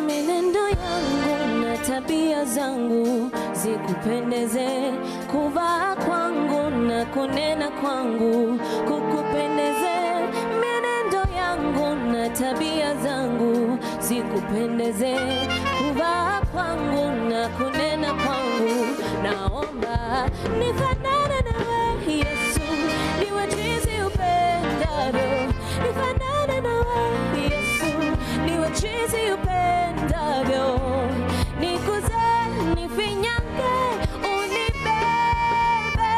Menendo yangu na tabia zangu zikupendeze, kuvaa kwangu na kunena kwangu kukupendeze. Menendo yangu na tabia zangu zikupendeze, kuvaa kwangu na kunena kwangu. Naomba nifanane nawe Yesu, niwe jinsi upendavyo. Nifanane nawe Yesu, niwe jinsi upendavyo. Nikuze, nifinyange, unibebe,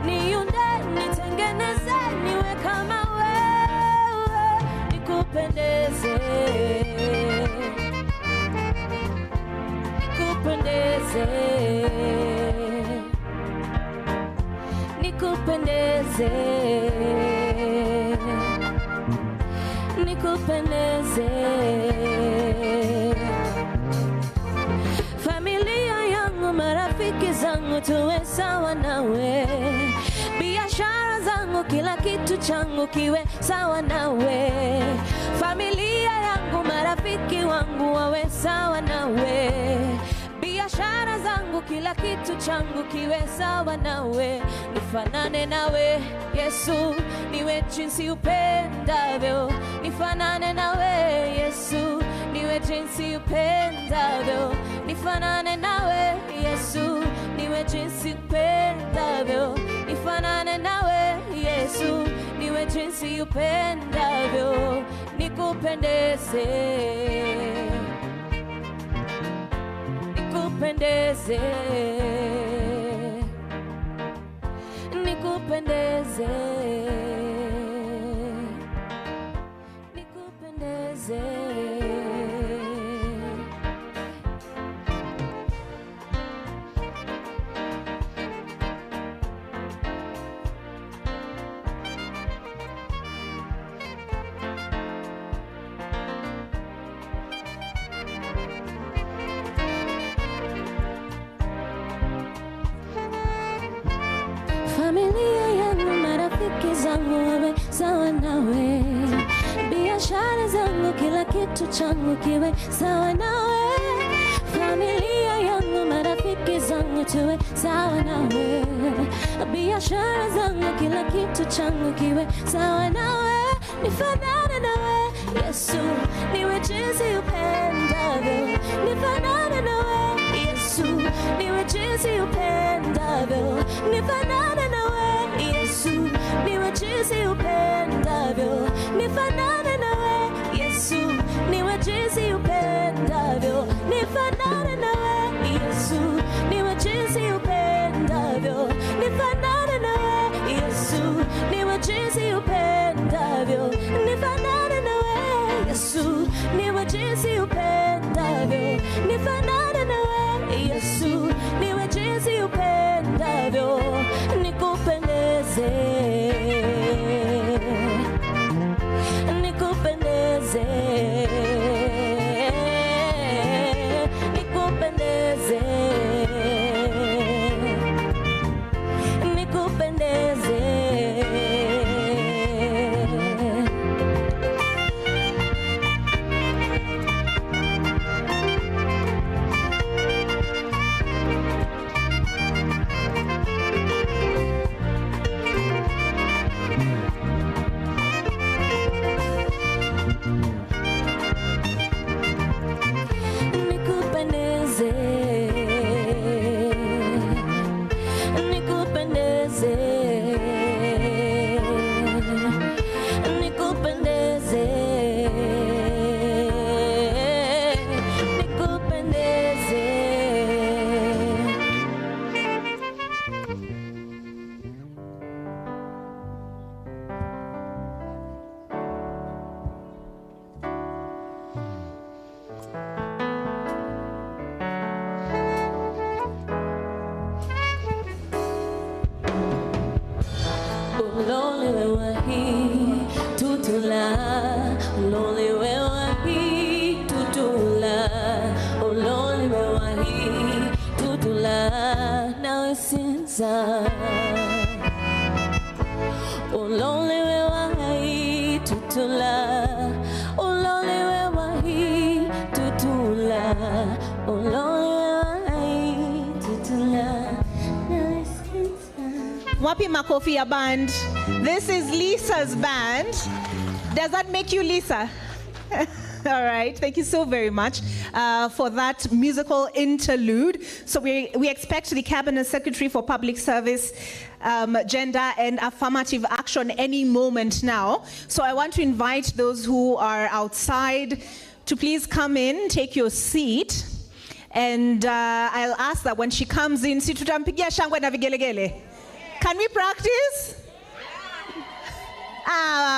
niunde, nitengeneze, niwe kama wewe, nikupendeze, nikupendeze, nikupendeze, nikupendeze. Familia yangu, marafiki zangu, tuwe sawa nawe. Biashara zangu, kila kitu changu kiwe sawa nawe. Familia yangu, marafiki wangu wawe sawa nawe. Biashara zangu, kila kitu changu kiwe sawa nawe. Nifanane nawe Yesu, niwe jinsi upendavyo. Nifanane nawe Yesu, niwe jinsi upendavyo. Nifanane nawe Yesu, niwe jinsi upendavyo. Nifanane nawe Yesu, niwe jinsi upendavyo. Nikupendeze, nikupendeze, nikupendeze, nikupendeze. Familia yangu, marafiki zangu wawe sawa nawe. Biashara zangu, kila kitu changu kiwe sawa nawe. Familia yangu, marafiki zangu, tuwe sawa nawe. Biashara zangu, kila kitu changu kiwe sawa nawe. Nifanane nawe Yesu, niwe jinsi upendavyo. Nifanane nawe Yesu, niwe jinsi upendavyo. Nifanane nawe Yesu, niwe jinsi upendavyo. Nifanane nawe Yesu, niwe jinsi upendavyo. Nifanane nawe Yesu, niwe jinsi upendavyo. Nifanane nawe Yesu, niwe jinsi upendavyo. Nifanane nawe Yesu, niwe jinsi upendavyo. Nifanane nawe Yesu, niwe jinsi upendavyo. Nikupendeze, nikupendeze, nikupendeze, nikupendeze. Ulole wahi tutula Lonely where wahi tutula. Oh lonely where wahi tutula. Now it's inside. Oh lonely where wahi tutula. Oh lonely where wahi tutula. Oh lonely where wahi tutula. Now it's inside. Wapi makofi ya band. This is Lisa's band. Does that make you Lisa? All right, thank you so very much for that musical interlude. So we expect the Cabinet Secretary for Public Service, Gender and Affirmative Action any moment now. So I want to invite those who are outside to please come in, take your seat. And I'll ask that when she comes in, si tutampigia shangwe na vigelegele. Can we practice?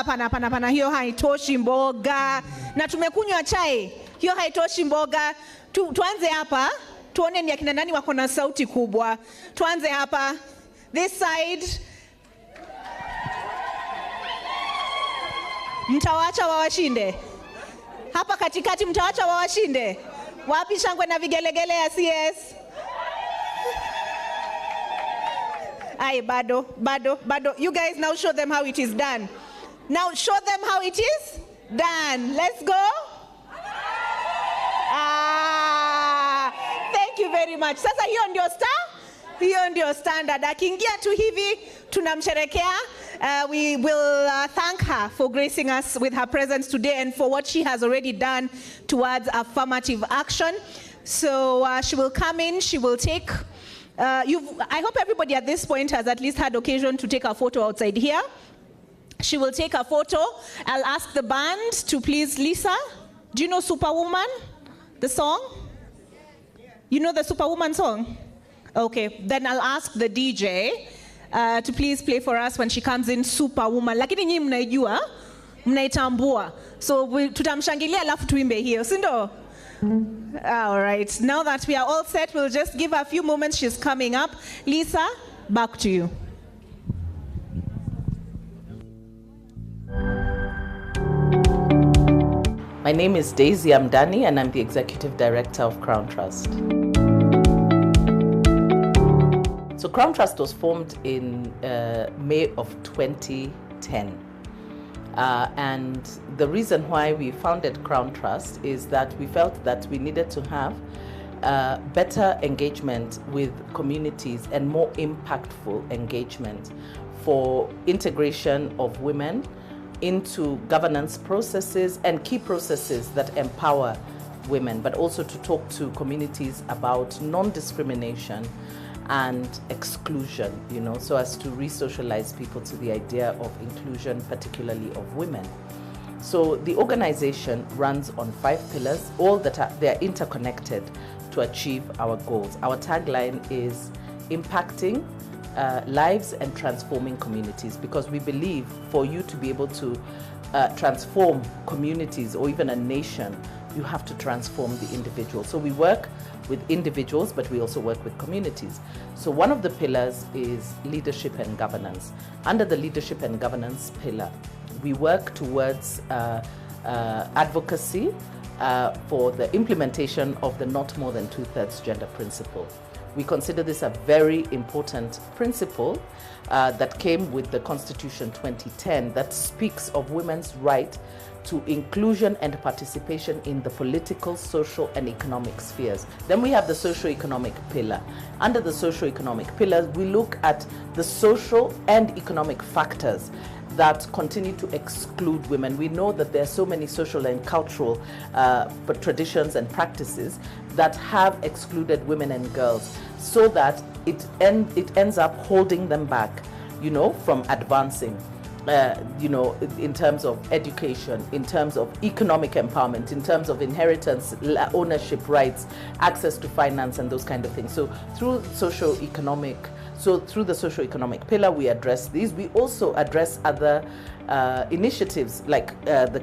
Pana, hiyo haitoshi mboga. Na tumekunywa chai, hiyo haitoshi mboga. Tuanze hapa, tuone ni akina nani wako na sauti kubwa. Tuanze hapa, this side. Mtawacha wawashinde. Hapa katikati mtawacha wawashinde. Wapi shangwe na vigelegele ya CS? Aye, bado. You guys now show them how it is done. Now show them how it is done. Let's go. Thank you very much. Sasa hiyo ndio hiyo ndio standard. Akiingia tu hivi tunamsherekea. We will thank her for gracing us with her presence today and for what she has already done towards affirmative action. So she will come in, she will take I hope everybody at this point has at least had occasion to take a photo outside here. She will take a photo. I'll ask the band to please, Lisa, do you know Superwoman, the song? You know the Superwoman song? Okay, then I'll ask the DJ to please play for us when she comes in, Superwoman. Lakini nyinyi mnaijua, mnaitambua. So tutamshangilia alafu tuimbe hiyo, si ndio? All right, now that we are all set, we'll just give her a few moments. She's coming up. Lisa, back to you. My name is Daisy Amdani and I'm the Executive Director of Crown Trust. So Crown Trust was formed in May of 2010. And the reason why we founded Crown Trust is that we felt that we needed to have better engagement with communities and more impactful engagement for integration of women into governance processes and key processes that empower women, but also to talk to communities about non-discrimination and exclusion, so as to re-socialize people to the idea of inclusion, particularly of women. So the organization runs on 5 pillars, all that they're interconnected to achieve our goals. Our tagline is impacting lives and transforming communities, because we believe for you to be able to transform communities or even a nation, you have to transform the individual. So we work with individuals, but we also work with communities. So one of the pillars is leadership and governance. Under the leadership and governance pillar, we work towards advocacy for the implementation of the not more than 2/3 gender principle. We consider this a very important principle that came with the Constitution 2010 that speaks of women's right to inclusion and participation in the political, social, and economic spheres. Then we have the socio-economic pillar. Under the socio-economic pillars, we look at the social and economic factors that continue to exclude women. We know that there are so many social and cultural traditions and practices that have excluded women and girls, so that it ends up holding them back, from advancing. In terms of education, in terms of economic empowerment, in terms of inheritance, ownership rights, access to finance, and those kind of things. So through the socio-economic pillar, we address these. We also address other initiatives like the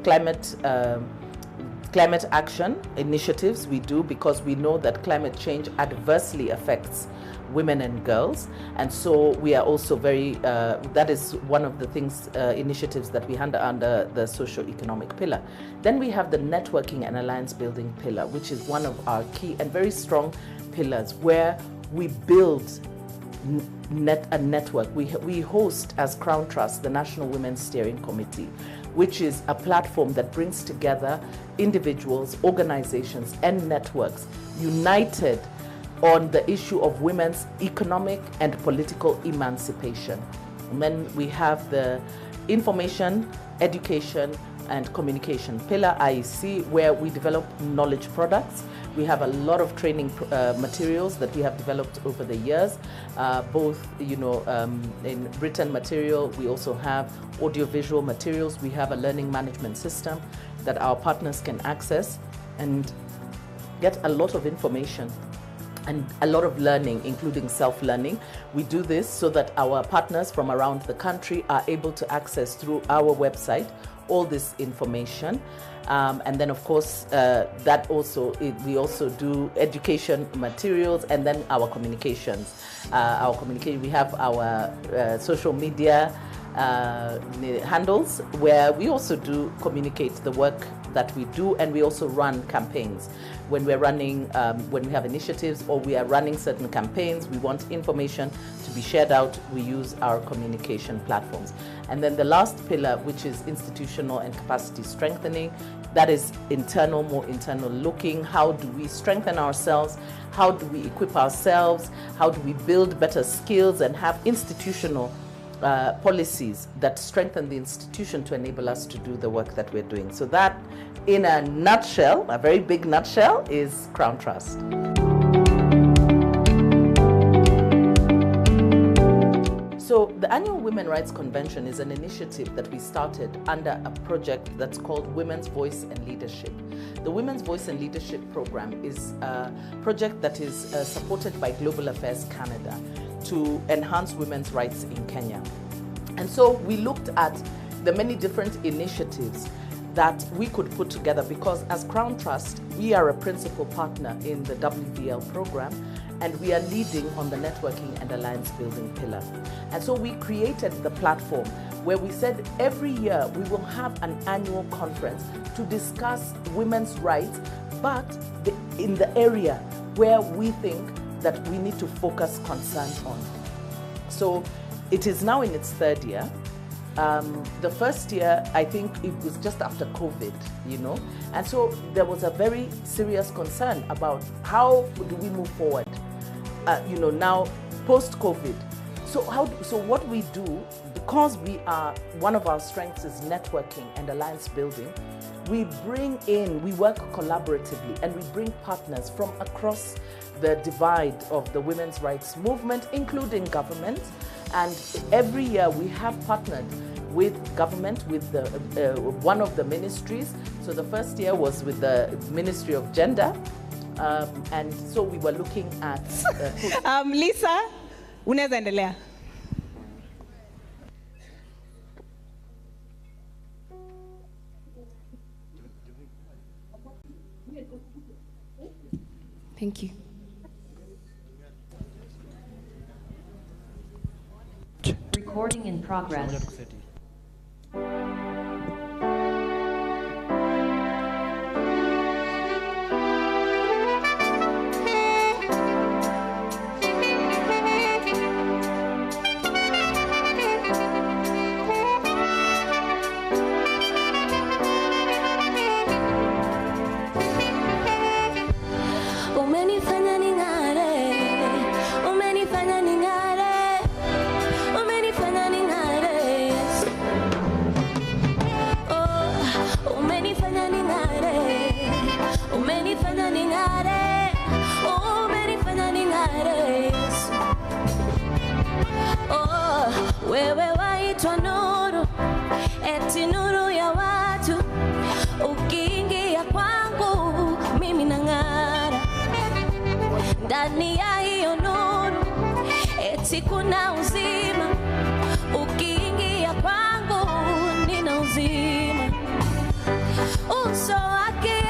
Climate action initiatives we do because we know that climate change adversely affects women and girls, and so we are also very, that is one of the things, initiatives that we handle under the socio-economic pillar. Then we have the networking and alliance building pillar, which is one of our key and very strong pillars where we build a network. We host as Crown Trust the National Women's Steering Committee, which is a platform that brings together individuals, organizations, and networks united on the issue of women's economic and political emancipation. And then we have the information, education, and communication pillar, IEC, where we develop knowledge products. We have a lot of training materials that we have developed over the years, both in written material. We also have audiovisual materials. We have a learning management system that our partners can access and get a lot of information and a lot of learning, including self-learning. We do this so that our partners from around the country are able to access through our website all this information. And then of course, that also, we also do education materials and then our communications. We have our social media handles where we also do communicate the work that we do, and we also run campaigns. When we're running, when we have initiatives or we are running certain campaigns, we want information to be shared out, we use our communication platforms. And then the last pillar, which is institutional and capacity strengthening, that is internal, more internal looking. How do we strengthen ourselves? How do we equip ourselves? How do we build better skills and have institutional policies that strengthen the institution to enable us to do the work that we're doing? So that, in a nutshell, a very big nutshell, is Crown Trust. So the annual Women Rights Convention is an initiative that we started under a project that's called Women's Voice and Leadership. The Women's Voice and Leadership program is a project that is supported by Global Affairs Canada to enhance women's rights in Kenya. And so we looked at the many different initiatives that we could put together, because as Crown Trust, we are a principal partner in the WVL program, and we are leading on the networking and alliance building pillar. And so we created the platform where we said every year we will have an annual conference to discuss women's rights, but in the area where we think that we need to focus concern on. So it is now in its third year. The first year, I think it was just after COVID, and so there was a very serious concern about how do we move forward, now post-COVID. So what we do, because one of our strengths is networking and alliance building, we work collaboratively, and we bring partners from across the divide of the women's rights movement, including government. And every year we have partnered with government, with one of the ministries. So the first year was with the Ministry of Gender. And so we were looking at... Lisa, unaweza endelea. Thank you. Recording in progress. Wewe waitwa nuru, eti nuru ya watu. Ukiingia kwangu mimi nang'ara, ndani ya hiyo nuru eti kuna uzima. Ukiingia kwangu nina uzima. Uso wake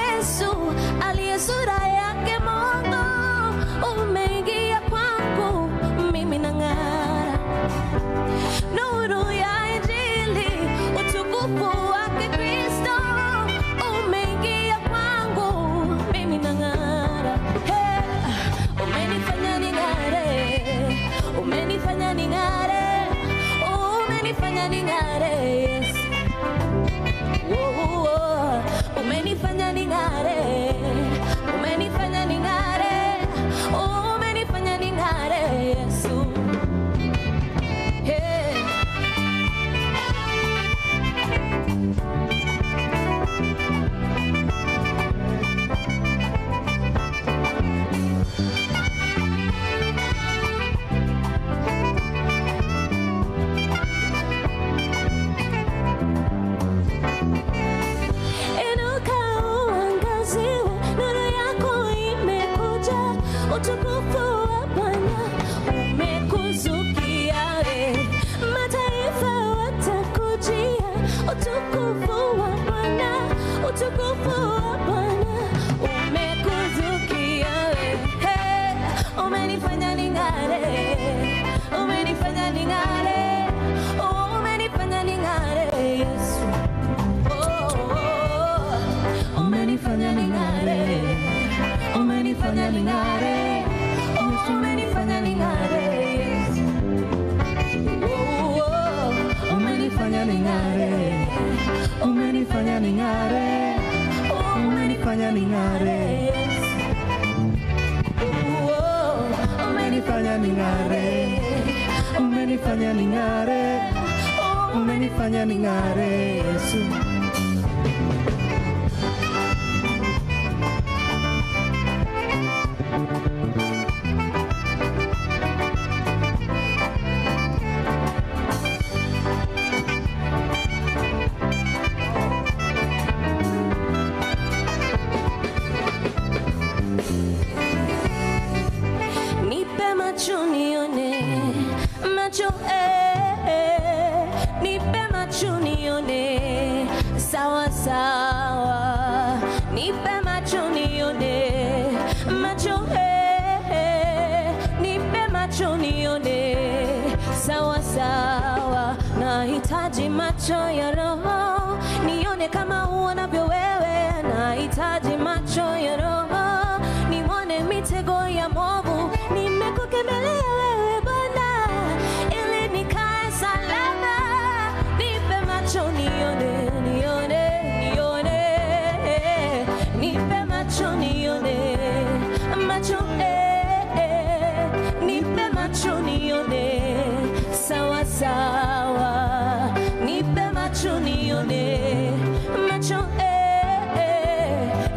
utukufu wa Bwana umekuzukia wewe. Umenifanya ning'are, umenifanya ning'are, umenifanya ning'are Yesu. Umenifanya ning'are, umenifanya ning'are, umenifanya ning'are Yesu. Umenifanya ning'are, umenifanya ning'are, umenifanya ning'are Yesu. Umenifanya ning'are, umenifanya ning'are, umenifanya ning'are Yesu. Nipe macho nione, macho nipe macho nione, sawa sawa. Nipe macho nione, macho nipe macho nione, sawa sawa. Nahitaji macho ya roho nione kama uonavyo wewe. Nahitaji macho ya roho nione mitego ya mwovu. Nimekukimbilia wewe Bwana ili nikae salama. Nipe macho nione, nione, nione. Nipe macho nione, macho nipe macho nione, sawa sawa. Nipe macho nione, macho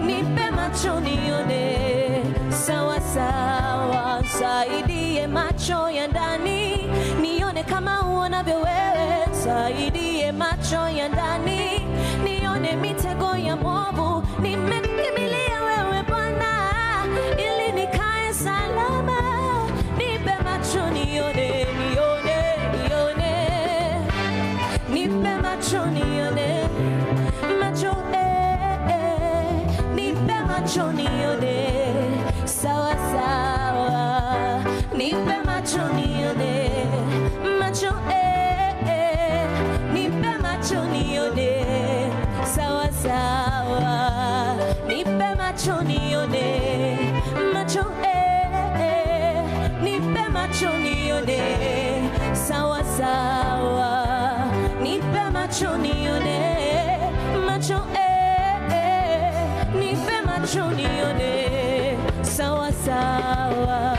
nipe macho nione, sawa sawa. Saidie macho ya ndani nione kama uonavyo wewe. Saidie macho ya ndani nione mitego ya mwovu. Nimekimbilia wewe Bwana ili nikae salama. Nipe macho nione, nione, nione. Nipe macho nione, macho nipe macho nione, sawa sawa. Nipe macho nione, macho nipe macho nione, sawa sawa. Nipe macho nione, macho nipe macho nione, sawa sawa. Nipe macho nione, macho nipe macho nione, sawa sawa.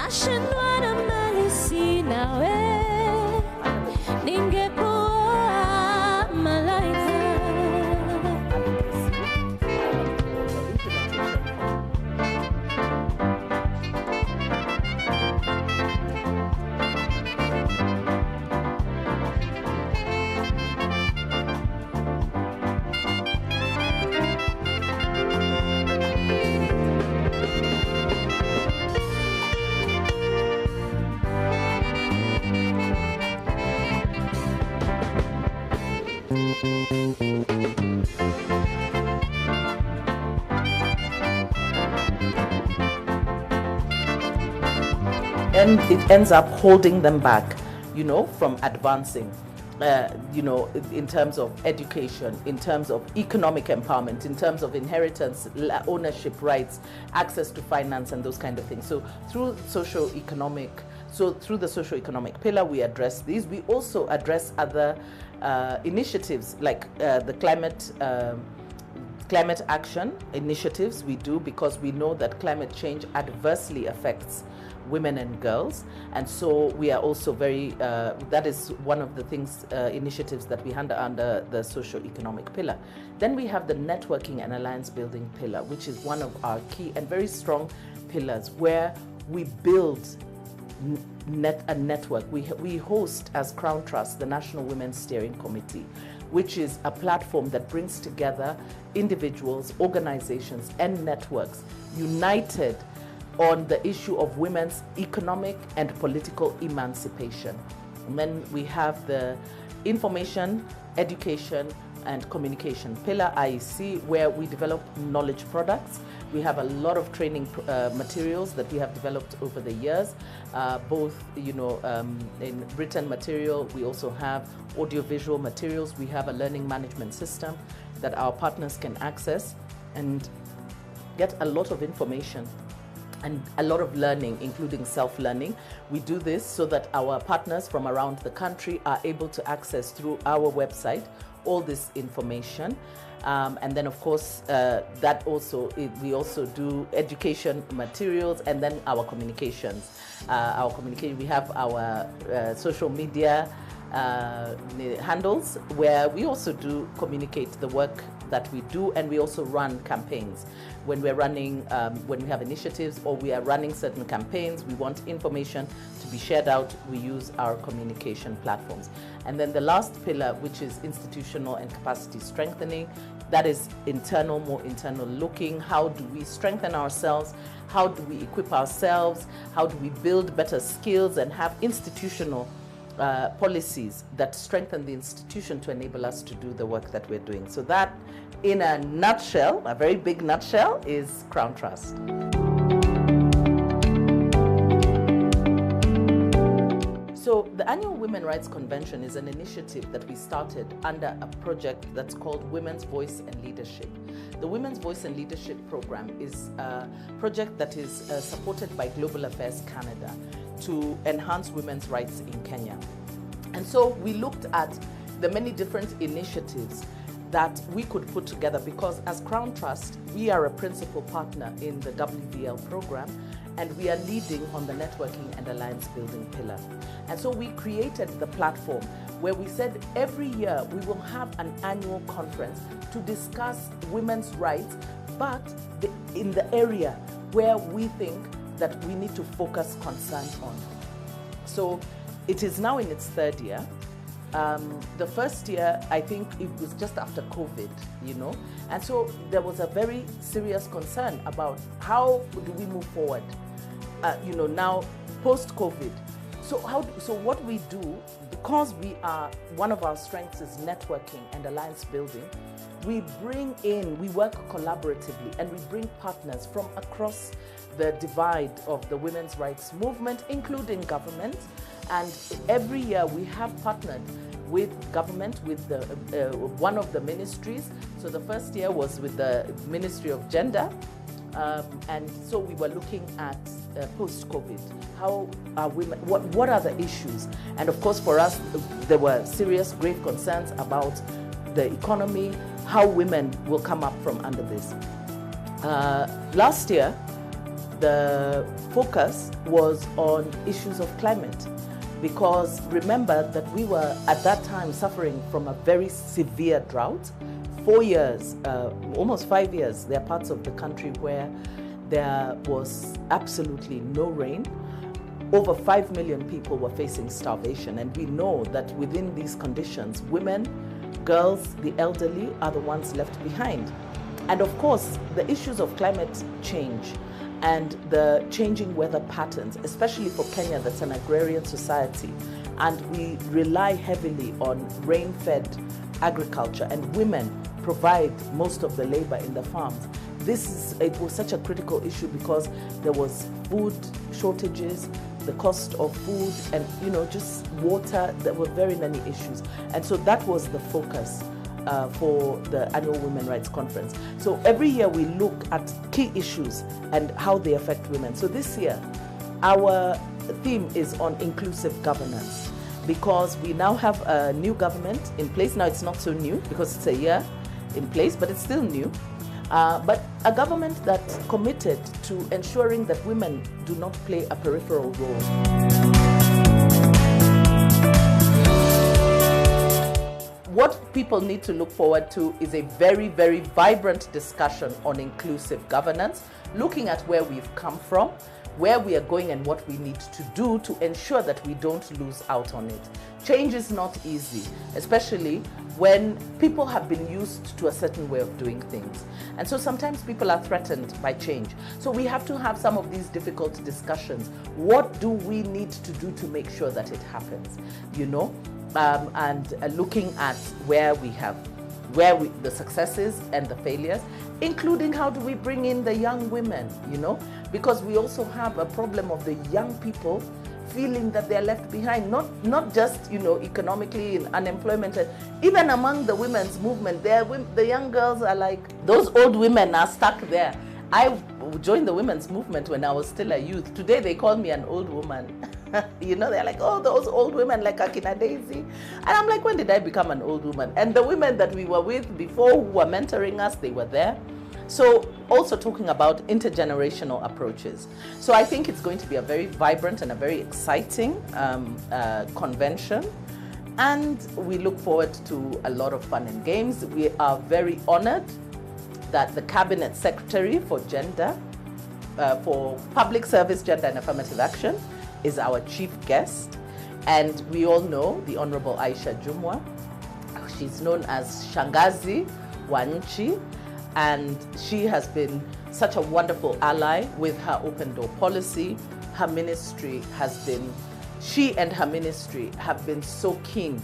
nashindwa na mali sina we, ningekuwa malaika. And it ends up holding them back, from advancing, in terms of education, in terms of economic empowerment, in terms of inheritance, ownership rights, access to finance, and those kind of things. So through the socio-economic pillar, we address these. We also address other initiatives like the climate action initiatives we do, because we know that climate change adversely affects women and girls, and so we are also very that is one of the things initiatives that we handle under the socio-economic pillar. Then we have the networking and alliance building pillar, which is one of our key and very strong pillars, where we build a network. We host as Crown Trust the National Women's Steering Committee, which is a platform that brings together individuals, organizations, and networks united on the issue of women's economic and political emancipation. And then we have the information, education, and communication pillar, IEC, where we develop knowledge products. We have a lot of training materials that we have developed over the years, both in written material. We also have audiovisual materials. We have a learning management system that our partners can access and get a lot of information and a lot of learning, including self-learning. We do this so that our partners from around the country are able to access through our website all this information. And then, of course, we also do education materials, and then our communications. We have our social media handles, where we also do communicate the work that we do, and we also run campaigns. When we're running, when we have initiatives or we are running certain campaigns, we want information to be shared out, we use our communication platforms. And then the last pillar, which is institutional and capacity strengthening, that is internal, more internal looking. How do we strengthen ourselves? How do we equip ourselves? How do we build better skills and have institutional policies that strengthen the institution to enable us to do the work that we're doing? So that, in a nutshell, a very big nutshell, is Crown Trust. So the Annual Women Rights Convention is an initiative that we started under a project that's called Women's Voice and Leadership. The Women's Voice and Leadership program is a project that is supported by Global Affairs Canada to enhance women's rights in Kenya. And so we looked at the many different initiatives that we could put together, because as Crown Trust, we are a principal partner in the WVL program, and we are leading on the networking and alliance building pillar. And so we created the platform where we said every year we will have an annual conference to discuss women's rights, but in the area where we think that we need to focus concern on. So it is now in its third year. The first year, I think it was just after COVID, and so there was a very serious concern about how do we move forward, now post-COVID. So what we do, because one of our strengths is networking and alliance building, we work collaboratively, and we bring partners from across the divide of the women's rights movement, including government. And every year we have partnered with government, with one of the ministries. So the first year was with the Ministry of Gender. And so we were looking at post-COVID, how are women, what are the issues? And of course for us, there were serious, grave concerns about the economy, how women will come up from under this. Last year, the focus was on issues of climate, because remember that we were at that time suffering from a very severe drought. 4 years, almost 5 years, there are parts of the country where there was absolutely no rain. Over 5 million people were facing starvation, and we know that within these conditions, women, girls, the elderly are the ones left behind. And of course, the issues of climate change and the changing weather patterns, especially for Kenya, that's an agrarian society, and we rely heavily on rain-fed agriculture, and women provide most of the labor in the farms. It was such a critical issue because there was food shortages, the cost of food, and just water. There were very many issues, and so that was the focus for the annual Women Rights Conference. So every year we look at key issues and how they affect women. So this year, our theme is on inclusive governance, because we now have a new government in place. Now it's not so new because it's a year in place, but it's still new. But a government that's committed to ensuring that women do not play a peripheral role. What people need to look forward to is a very, very vibrant discussion on inclusive governance, looking at where we've come from, where we are going, and what we need to do to ensure that we don't lose out on it. Change is not easy, especially when people have been used to a certain way of doing things. And so sometimes people are threatened by change. So we have to have some of these difficult discussions. What do we need to do to make sure that it happens? And looking at the successes and the failures, including how do we bring in the young women, because we also have a problem of the young people feeling that they're left behind, not just economically in unemployment, even among the women's movement. The young girls are like, those old women are stuck there. I joined the women's movement when I was still a youth. Today they call me an old woman. They're like, oh, those old women like Akina Daisy. And I'm like, when did I become an old woman? And the women that we were with before who were mentoring us, they were there. So also talking about intergenerational approaches. So I think it's going to be a very vibrant and a very exciting convention. And we look forward to a lot of fun and games. We are very honored that the Cabinet Secretary for Gender, for Public Service, Gender and Affirmative Action is our chief guest. And we all know the Honorable Aisha Jumwa. She's known as Shangazi Wanchi, and she has been such a wonderful ally with her open door policy. Her ministry she and her ministry have been so keen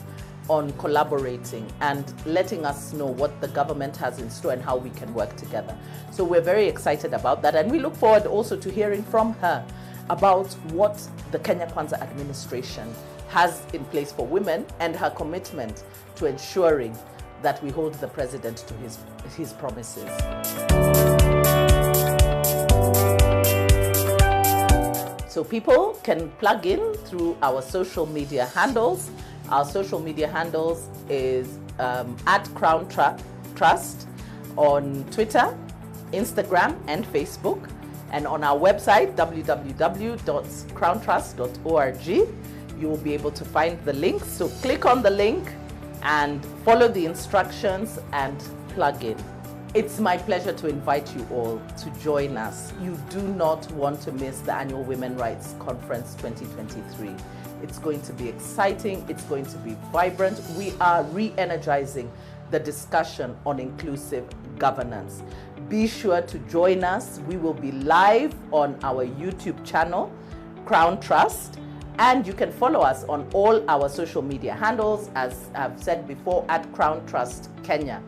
on collaborating and letting us know what the government has in store and how we can work together. So we're very excited about that, and we look forward also to hearing from her about what the Kenya Kwanza administration has in place for women and her commitment to ensuring that we hold the president to his promises. So people can plug in through our social media handles. Our social media handles is at Crown Trust on Twitter, Instagram, and Facebook. And on our website, www.crowntrust.org, you will be able to find the link. So click on the link and follow the instructions and plug in. It's my pleasure to invite you all to join us. You do not want to miss the Annual Women Rights Conference 2023. It's going to be exciting. It's going to be vibrant. We are re-energizing the discussion on inclusive governance. Be sure to join us. We will be live on our YouTube channel, Crown Trust, and you can follow us on all our social media handles, as I've said before, at Crown Trust Kenya.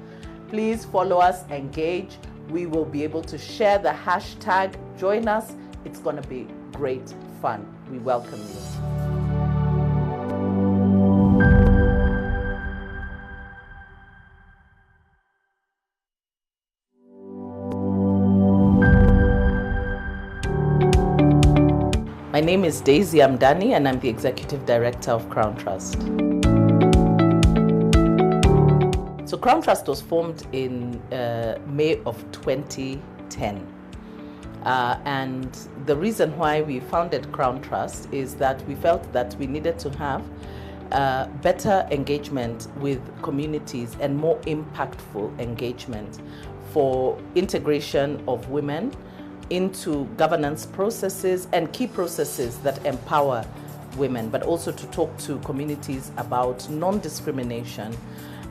Please follow us, engage. We will be able to share the hashtag. Join us. It's going to be great fun. We welcome you. My name is Daisy Amdani, and I'm the Executive Director of Crown Trust. So Crown Trust was formed in May of 2010. And the reason why we founded Crown Trust is that we felt that we needed to have better engagement with communities and more impactful engagement for integration of women into governance processes and key processes that empower women, but also to talk to communities about non-discrimination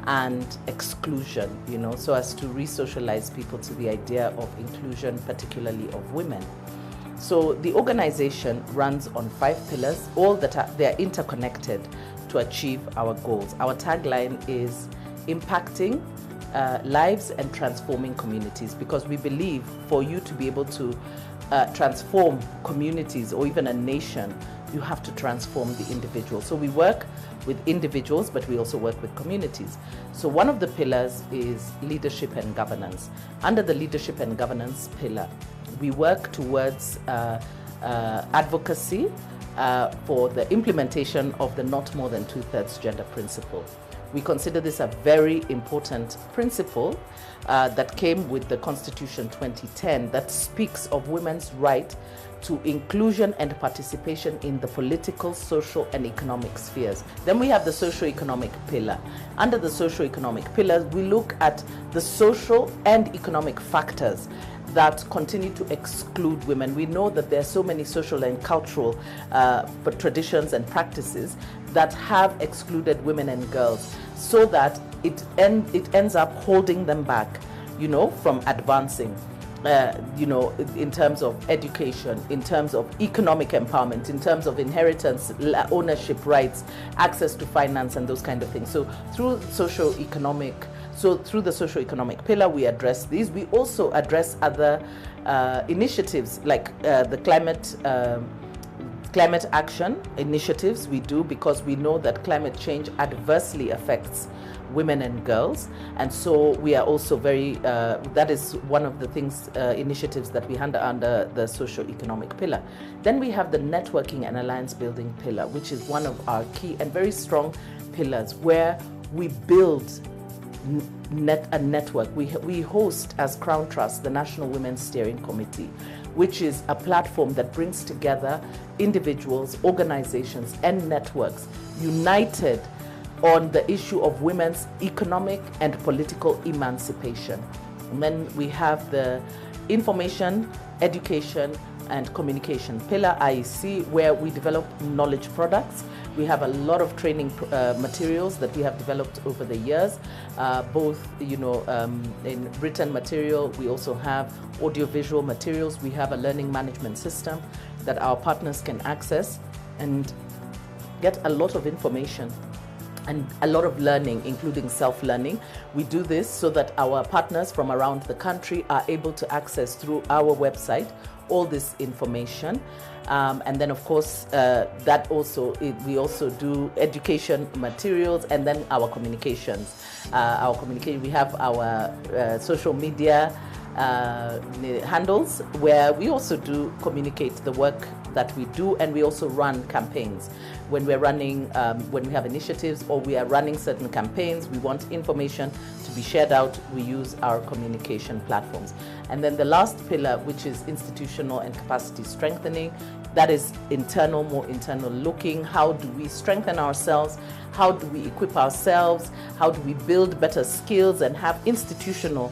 and exclusion, so as to re-socialize people to the idea of inclusion, particularly of women. So the organization runs on 5 pillars, all that they are interconnected to achieve our goals. Our tagline is impacting lives and transforming communities, because we believe for you to be able to transform communities or even a nation, you have to transform the individual. So we work with individuals, but we also work with communities. So one of the pillars is leadership and governance. Under the leadership and governance pillar, we work towards advocacy for the implementation of the not more than 2/3 gender principle. We consider this a very important principle that came with the Constitution 2010 that speaks of women's right to inclusion and participation in the political, social, and economic spheres. Then we have the socio-economic pillar. Under the socio-economic pillars, we look at the social and economic factors that continue to exclude women. We know that there are so many social and cultural traditions and practices that have excluded women and girls, so that it ends up holding them back, from advancing. In terms of education, in terms of economic empowerment, in terms of inheritance, ownership rights, access to finance, and those kind of things. So through the socio-economic pillar, we address these. We also address other initiatives like the climate action initiatives we do, because we know that climate change adversely affects women and girls, and so we are also very that is one of the things initiatives that we handle under the socio-economic pillar. Then we have the networking and alliance building pillar, which is one of our key and very strong pillars, where we build a network. We host as Crown Trust the National Women's Steering Committee, which is a platform that brings together individuals, organizations, and networks united on the issue of women's economic and political emancipation. And then we have the information, education, and communication pillar, IEC, where we develop knowledge products. We have a lot of training materials that we have developed over the years, both in written material. We also have audiovisual materials. We have a learning management system that our partners can access and get a lot of information and a lot of learning, including self-learning. We do this so that our partners from around the country are able to access through our website all this information. And then, of course, we also do education materials, and then our communications. We have our social media handles, where we also do communicate the work that we do, and we also run campaigns. When we're running, when we have initiatives or we are running certain campaigns, we want information to be shared out, we use our communication platforms. And then the last pillar, which is institutional and capacity strengthening, that is more internal looking. How do we strengthen ourselves? How do we equip ourselves? How do we build better skills and have institutional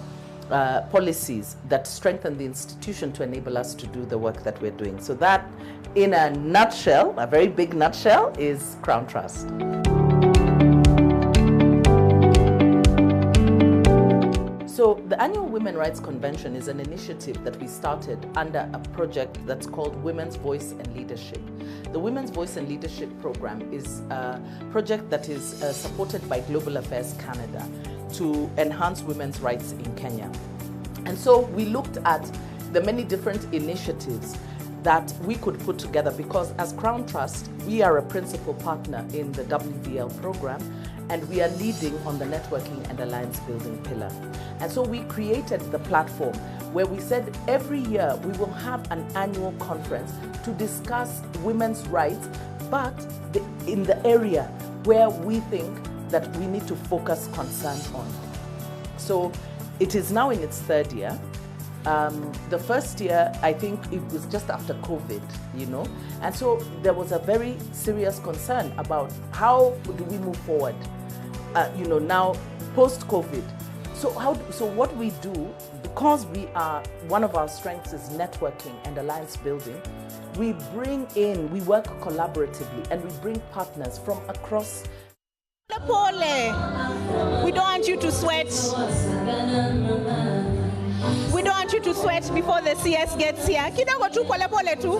policies that strengthen the institution to enable us to do the work that we're doing? So that, in a nutshell, a very big nutshell, is Crown Trust. So the Annual Women Rights Convention is an initiative that we started under a project that's called Women's Voice and Leadership. The Women's Voice and Leadership program is a project that is supported by Global Affairs Canada to enhance women's rights in Kenya. And so we looked at the many different initiatives that we could put together, because as Crown Trust, we are a principal partner in the WVL program, and we are leading on the networking and alliance building pillar. And so we created the platform where we said every year we will have an annual conference to discuss women's rights, but in the area where we think that we need to focus concern on. So it is now in its 3rd year. The first year, I think it was just after COVID, you know, and so there was a very serious concern about how do we move forward, you know, now post-COVID. So what we do, because one of our strengths is networking and alliance building, we work collaboratively and we bring partners from across. Pole. We don't want you to sweat. We don't want you to sweat before the CS gets here. Kidogo tu pole pole tu.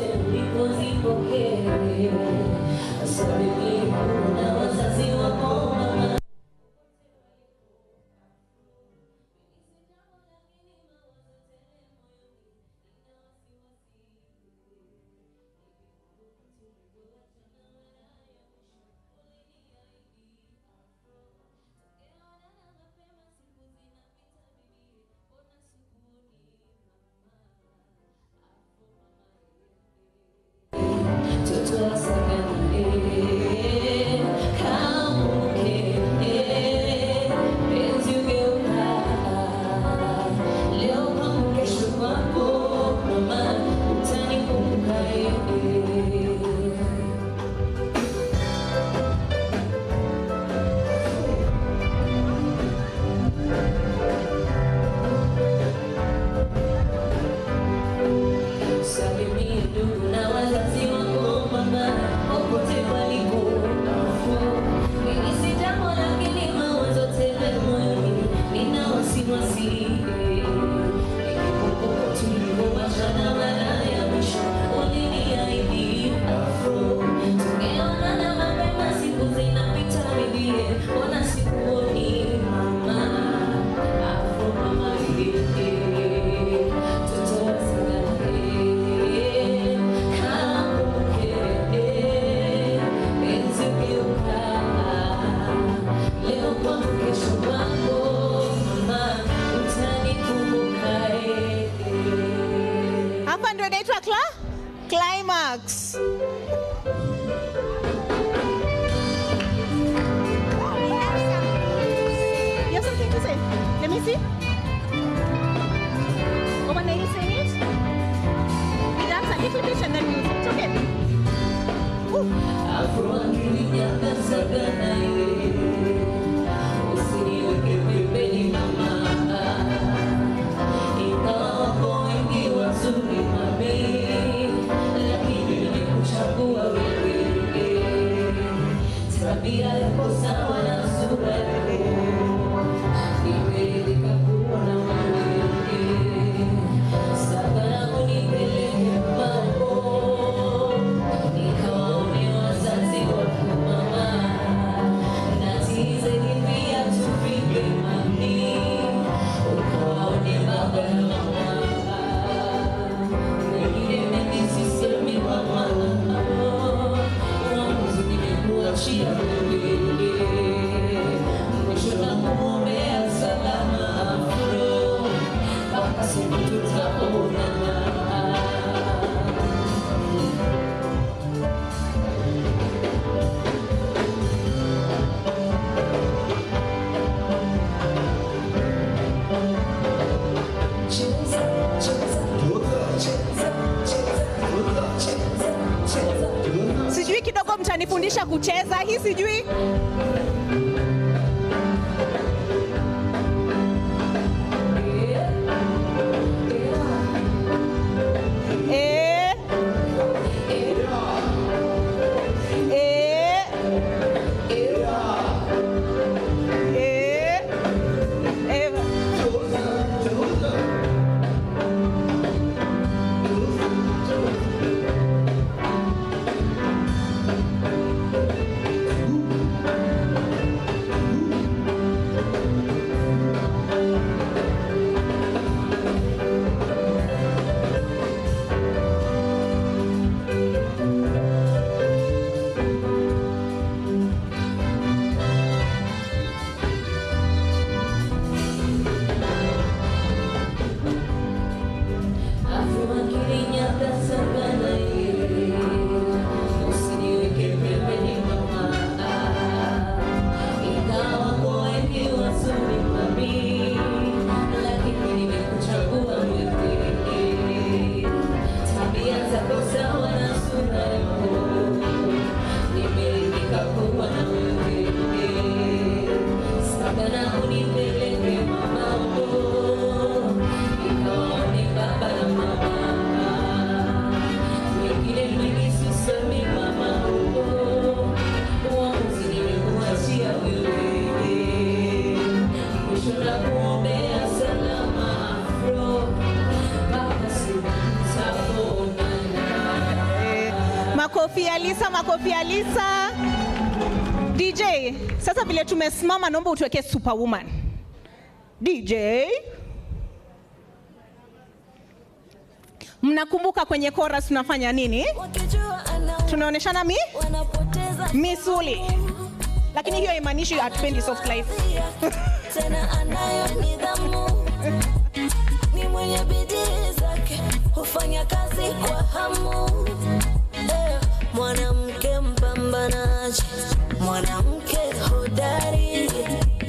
Climax. You have something to say? Let me see. Oh, when you sing it? We dance a little bit and then we'll sing. It's okay. Sijui kidogo mtanifundisha kucheza hii sijui. Makofi Alisa. DJ, sasa vile tumesimama naomba utuweke Superwoman. DJ. Mnakumbuka kwenye chorus tunafanya nini? Tunaoneshana misuli. Lakini hiyo haimaanishi hatupendi soft life. Tena anayo nidhamu. Ni mwenye bidii zake, hufanya kazi kwa hamu. Mwanamke mpambanaji, mwanamke hodari,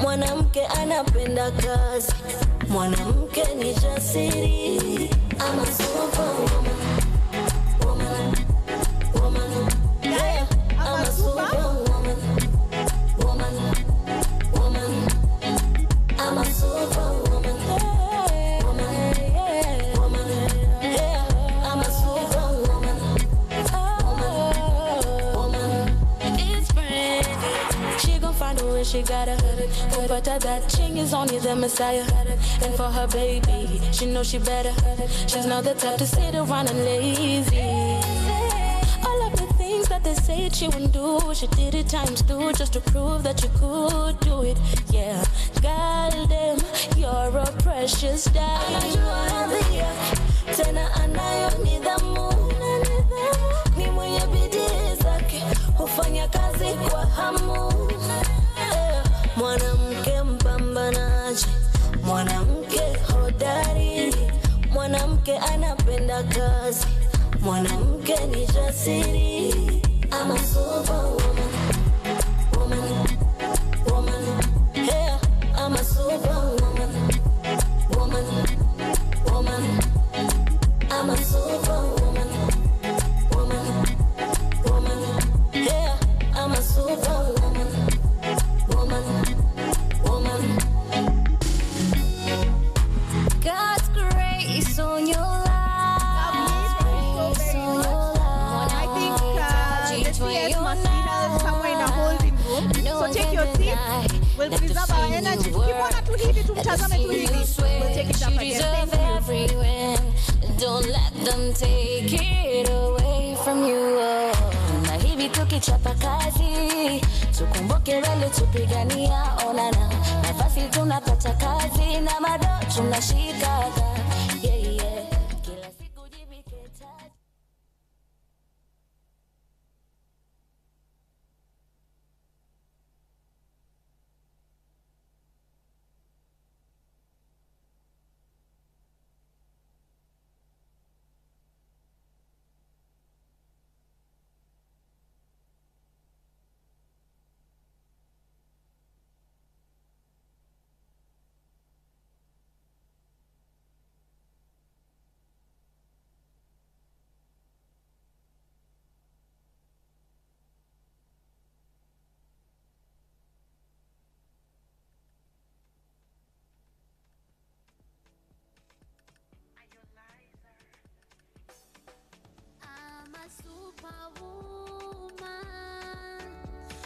mwanamke anapenda kazi, mwanamke ni jasiri. I'm a superwoman, woman, woman, yeah. I'm a superwoman, woman, woman. I'm a superwoman, woman, yeah, woman, yeah. I'm a superwoman, woman. It's Brandy. She gon' find a way, she gotta but that ching is only the Messiah. And for her baby, she knows she better. She's not the type to sit around and lazy. All of the things that they said she wouldn't do, she did it times 2 just to prove that you could do it. Yeah, goddamn, you're a precious diamond. Tena anayo nidhamu, ni mwenye bidii zake, hufanya kazi kwa hamu. Mwanamke mpambanaji, mwanamke hodari, mwanamke anapenda kazi, mwanamke ni jasiri. I'm a superwoman, woman, woman, yeah. I'm a superwoman, woman, woman. I'm a superwoman, woman, woman, yeah. I'm a superwoman, woman, woman. God's grace on your life. I think the CS must be held somewhere in a holding room. So take your seat. We'll preserve our energy. Tukimwona tu hivi, tumtazame tu hivi. We'll take it up again. Thank you. Don't let them take it away from you. Na hivi tukichapa kazi, tukumbuke wale tupigania, onana. Nafasi tunapata kazi na mado tunashika. Yeah, yeah. Kila siku jiviketa.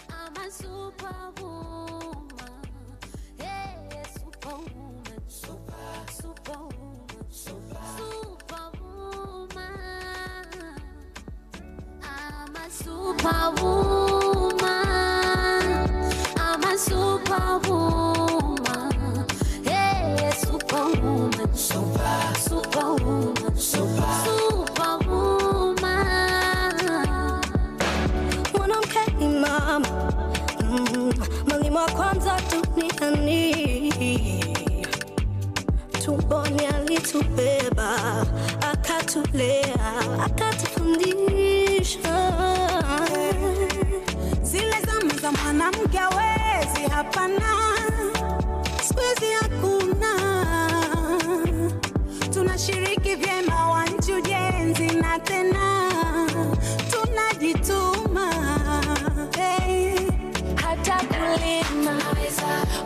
I'm a superwoman. Yeah, superwoman. Superwoman. Superwoman. I'm a superwoman. I'm a superwoman. Yeah, superwoman. Superwoman. Superwoman. Mwanamke ni mama, mwalimu wa kwanza duniani. Tumboni alitubeba, akatulea, akatufundisha. Zile zama za mwanamke hawezi, hapana, siku hizi hakuna. Tunashiriki vyema wa nchi ujenzi na tena tunajituma. Hey. Hata kulima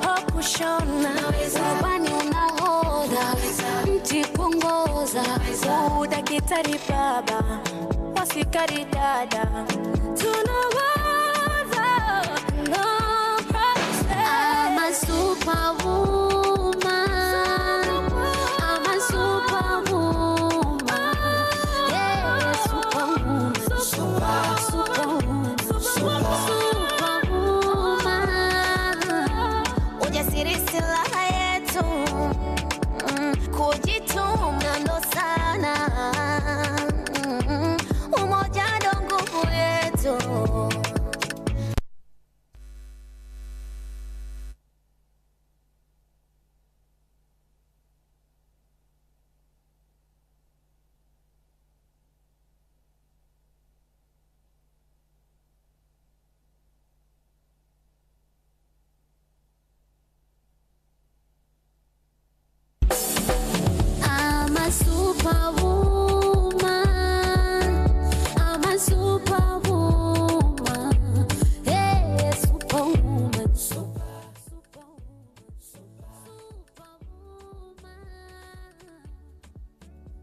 au kushona, nyumbani unahodha, mti kuongoza, udakitari baba, wasikari dada, tunawaza no process. I'm a superwoman. I'm a superwoman. Yeah, superwoman. Superwoman. Superwoman. Ujasiri silaha yetu. Kujituma ndo sana. Umoja ndo nguvu yetu. I'm a superwoman. I'm a superwoman. Hey, superwoman. Superwoman.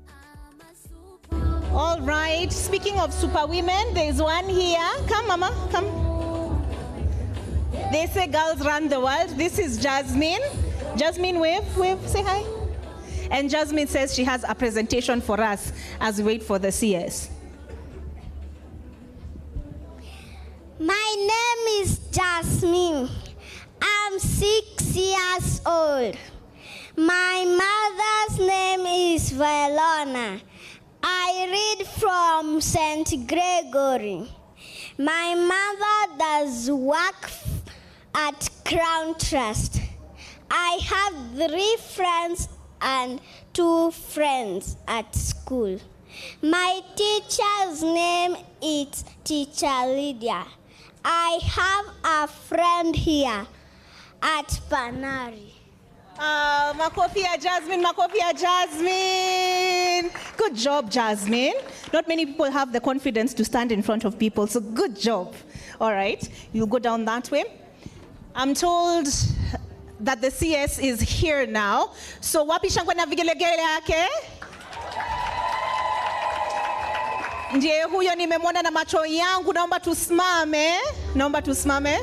I'm a superwoman. All right. Speaking of superwomen, there's one here. Come, Mama, come. They say girls run the world. This is Jasmine. Jasmine, wave, say hi. And Jasmine says she has a presentation for us as we wait for the CS. My name is Jasmine. I'm 6 years old. My mother's name is Velona. I read from St. Gregory. My mother does work at Crown Trust. I have 3 friends and 2 friends at school. My teacher's name is Teacher Lydia. I have a friend here at Panari. Makofi ya Jasmine, makofi ya Jasmine. Good job, Jasmine. Not many people have the confidence to stand in front of people, so good job. All right, you'll go down that way. I'm told that the CS is here now. So wapi shangwe na vigelegele yake? Ndiye huyo nimemwona na macho yangu, naomba tusimame. Naomba tusimame.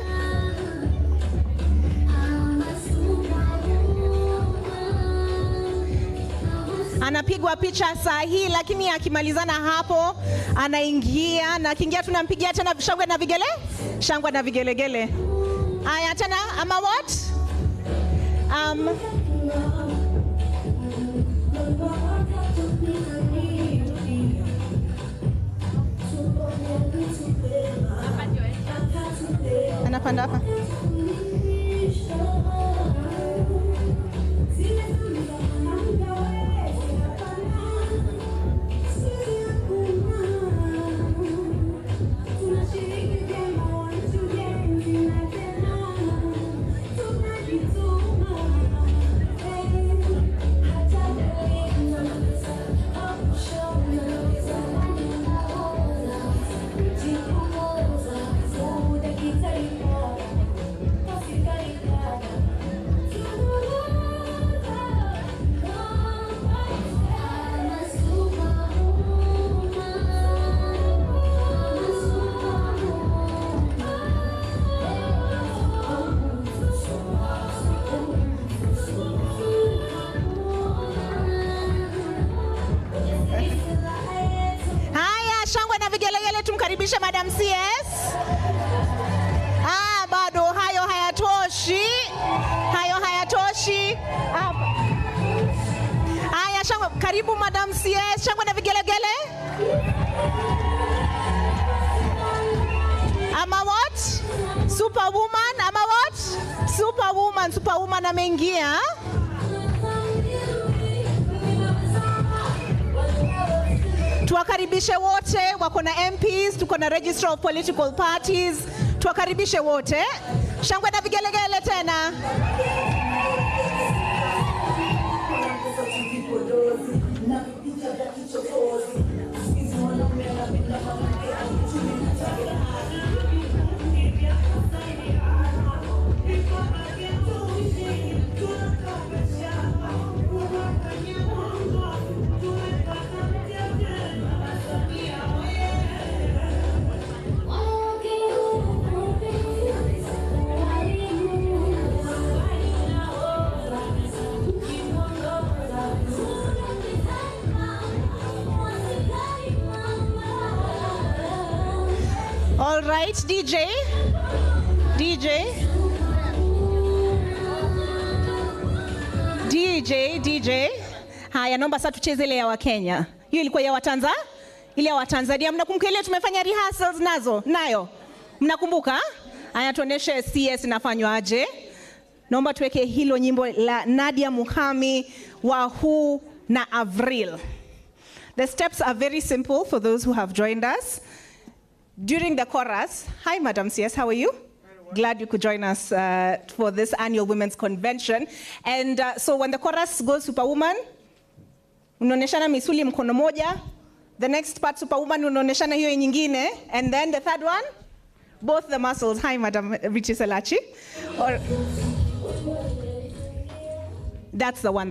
Anapigwa picha saa hii, lakini akimalizana hapo anaingia, na akiingia tunampigia tena shangwe na vigele? Shangwe na vigelegele. Aya tena, ama what? Anapanda hapa. Tumkaribishe Madam CS. Bado hayo hayatoshi. Hayo hayatoshi. Haya, shangwe, karibu Madam CS. Shangwe na vigelegele. Ama what? Superwoman, ama what? Superwoman, superwoman ameingia. Tuwakaribishe wote, wako na MPs, tuko na Register of Political Parties. Tuwakaribishe wote. Shangwe na vigelegele tena. All right, DJ. Haya, naomba sasa tucheze ile ya Wakenya. Hiyo ilikuwa ya Watanzania? Ile ya Watanzania. Mnakumbuka ile tumefanya rehearsals nayo? Mnakumbuka? Haya, tuoneshe CS inafanywa aje. Naomba tuweke hilo nyimbo la Nadia Mukami, Wahu na Avril. The steps are very simple for those who have joined us. During the chorus, hi Madam CS, how are you? Glad you could join us for this annual Women's Convention. And so when the chorus goes Superwoman, unaoneshana misuli mkono moja. The next part Superwoman unaoneshana hiyo nyingine. And then the third one, both the muscles. Hi Madam Richie Selachi. Or that's the one.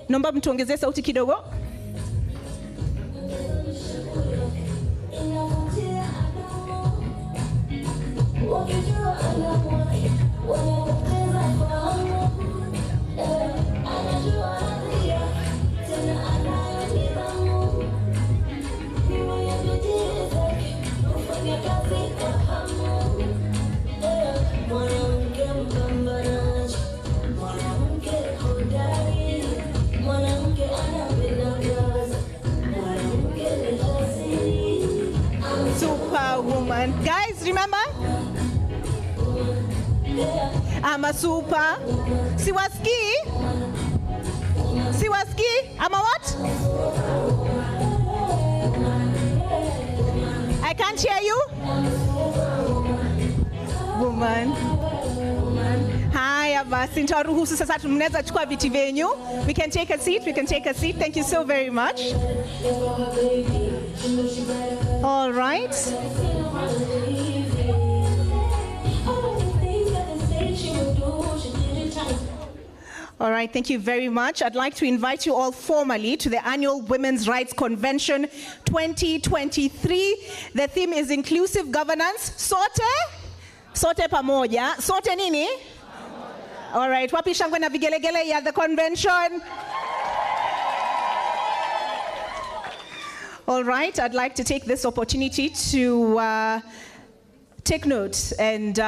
Nomba mtuongezee sauti kidogo. Superwoman. Guys, remember? I'm a super. Siwaski? I'm a what? I can't hear you. Woman. Haya basi, nitaruhusu sasa mnaweza chukua viti venyu. We can take a seat. Thank you so very much. All right. All right, thank you very much. I'd like to invite you all formally to the annual Women's Rights Convention 2023. The theme is inclusive governance. Sote pamoja. Sote nini? All right, wapi shangwe na vigelegele ya the convention? All right, I'd like to take this opportunity to take note and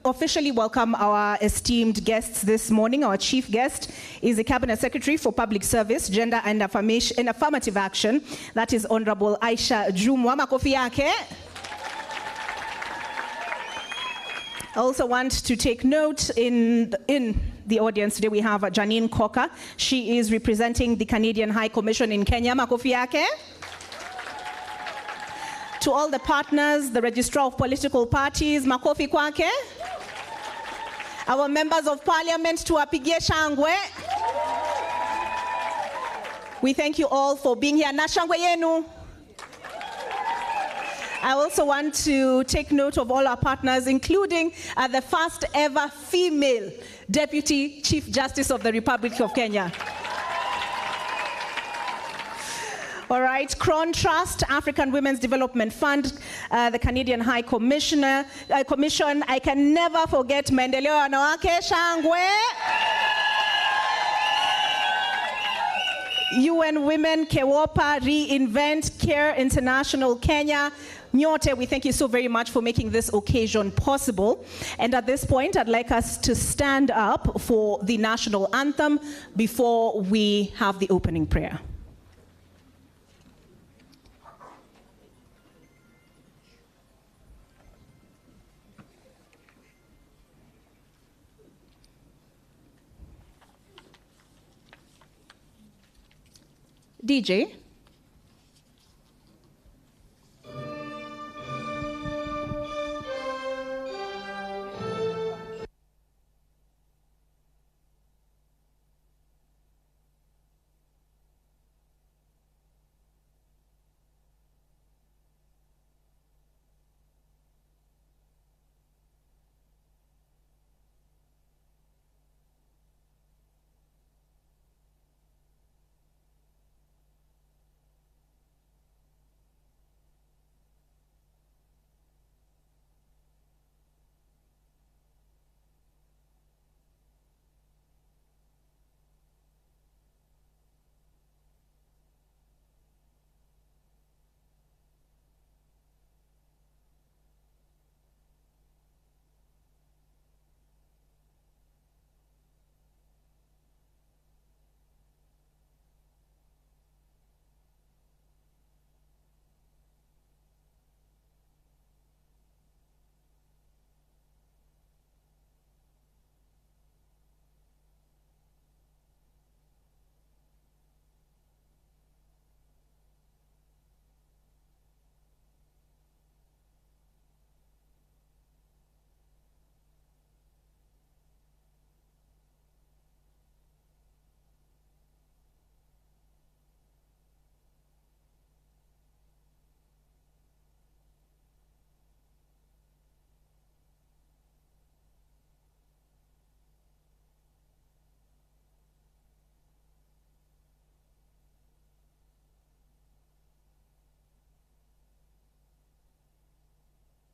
officially welcome our esteemed guests this morning. Our chief guest is the Cabinet Secretary for Public Service, Gender and Affirmative Action. That is Honorable Aisha Jumwa. Makofi yake. I also want to take note in the audience today we have Janine Coker. She is representing the Canadian High Commission in Kenya. Makofi yake. To all the partners, the Registrar of Political Parties, makofi kwake. Our members of Parliament, tuwapigie shangwe. We thank you all for being here. Na shangwe yenu. I also want to take note of all our partners, including the first ever female Deputy Chief Justice of the Republic of Kenya. All right, Crown Trust, African Women's Development Fund, the Canadian High Commission. I can never forget Maendeleo ya Wanawake, shangwe. UN Women, KEWOPA, Reinvent, CARE International Kenya. Nyote, we thank you so very much for making this occasion possible. And at this point, I'd like us to stand up for the national anthem before we have the opening prayer. DJ.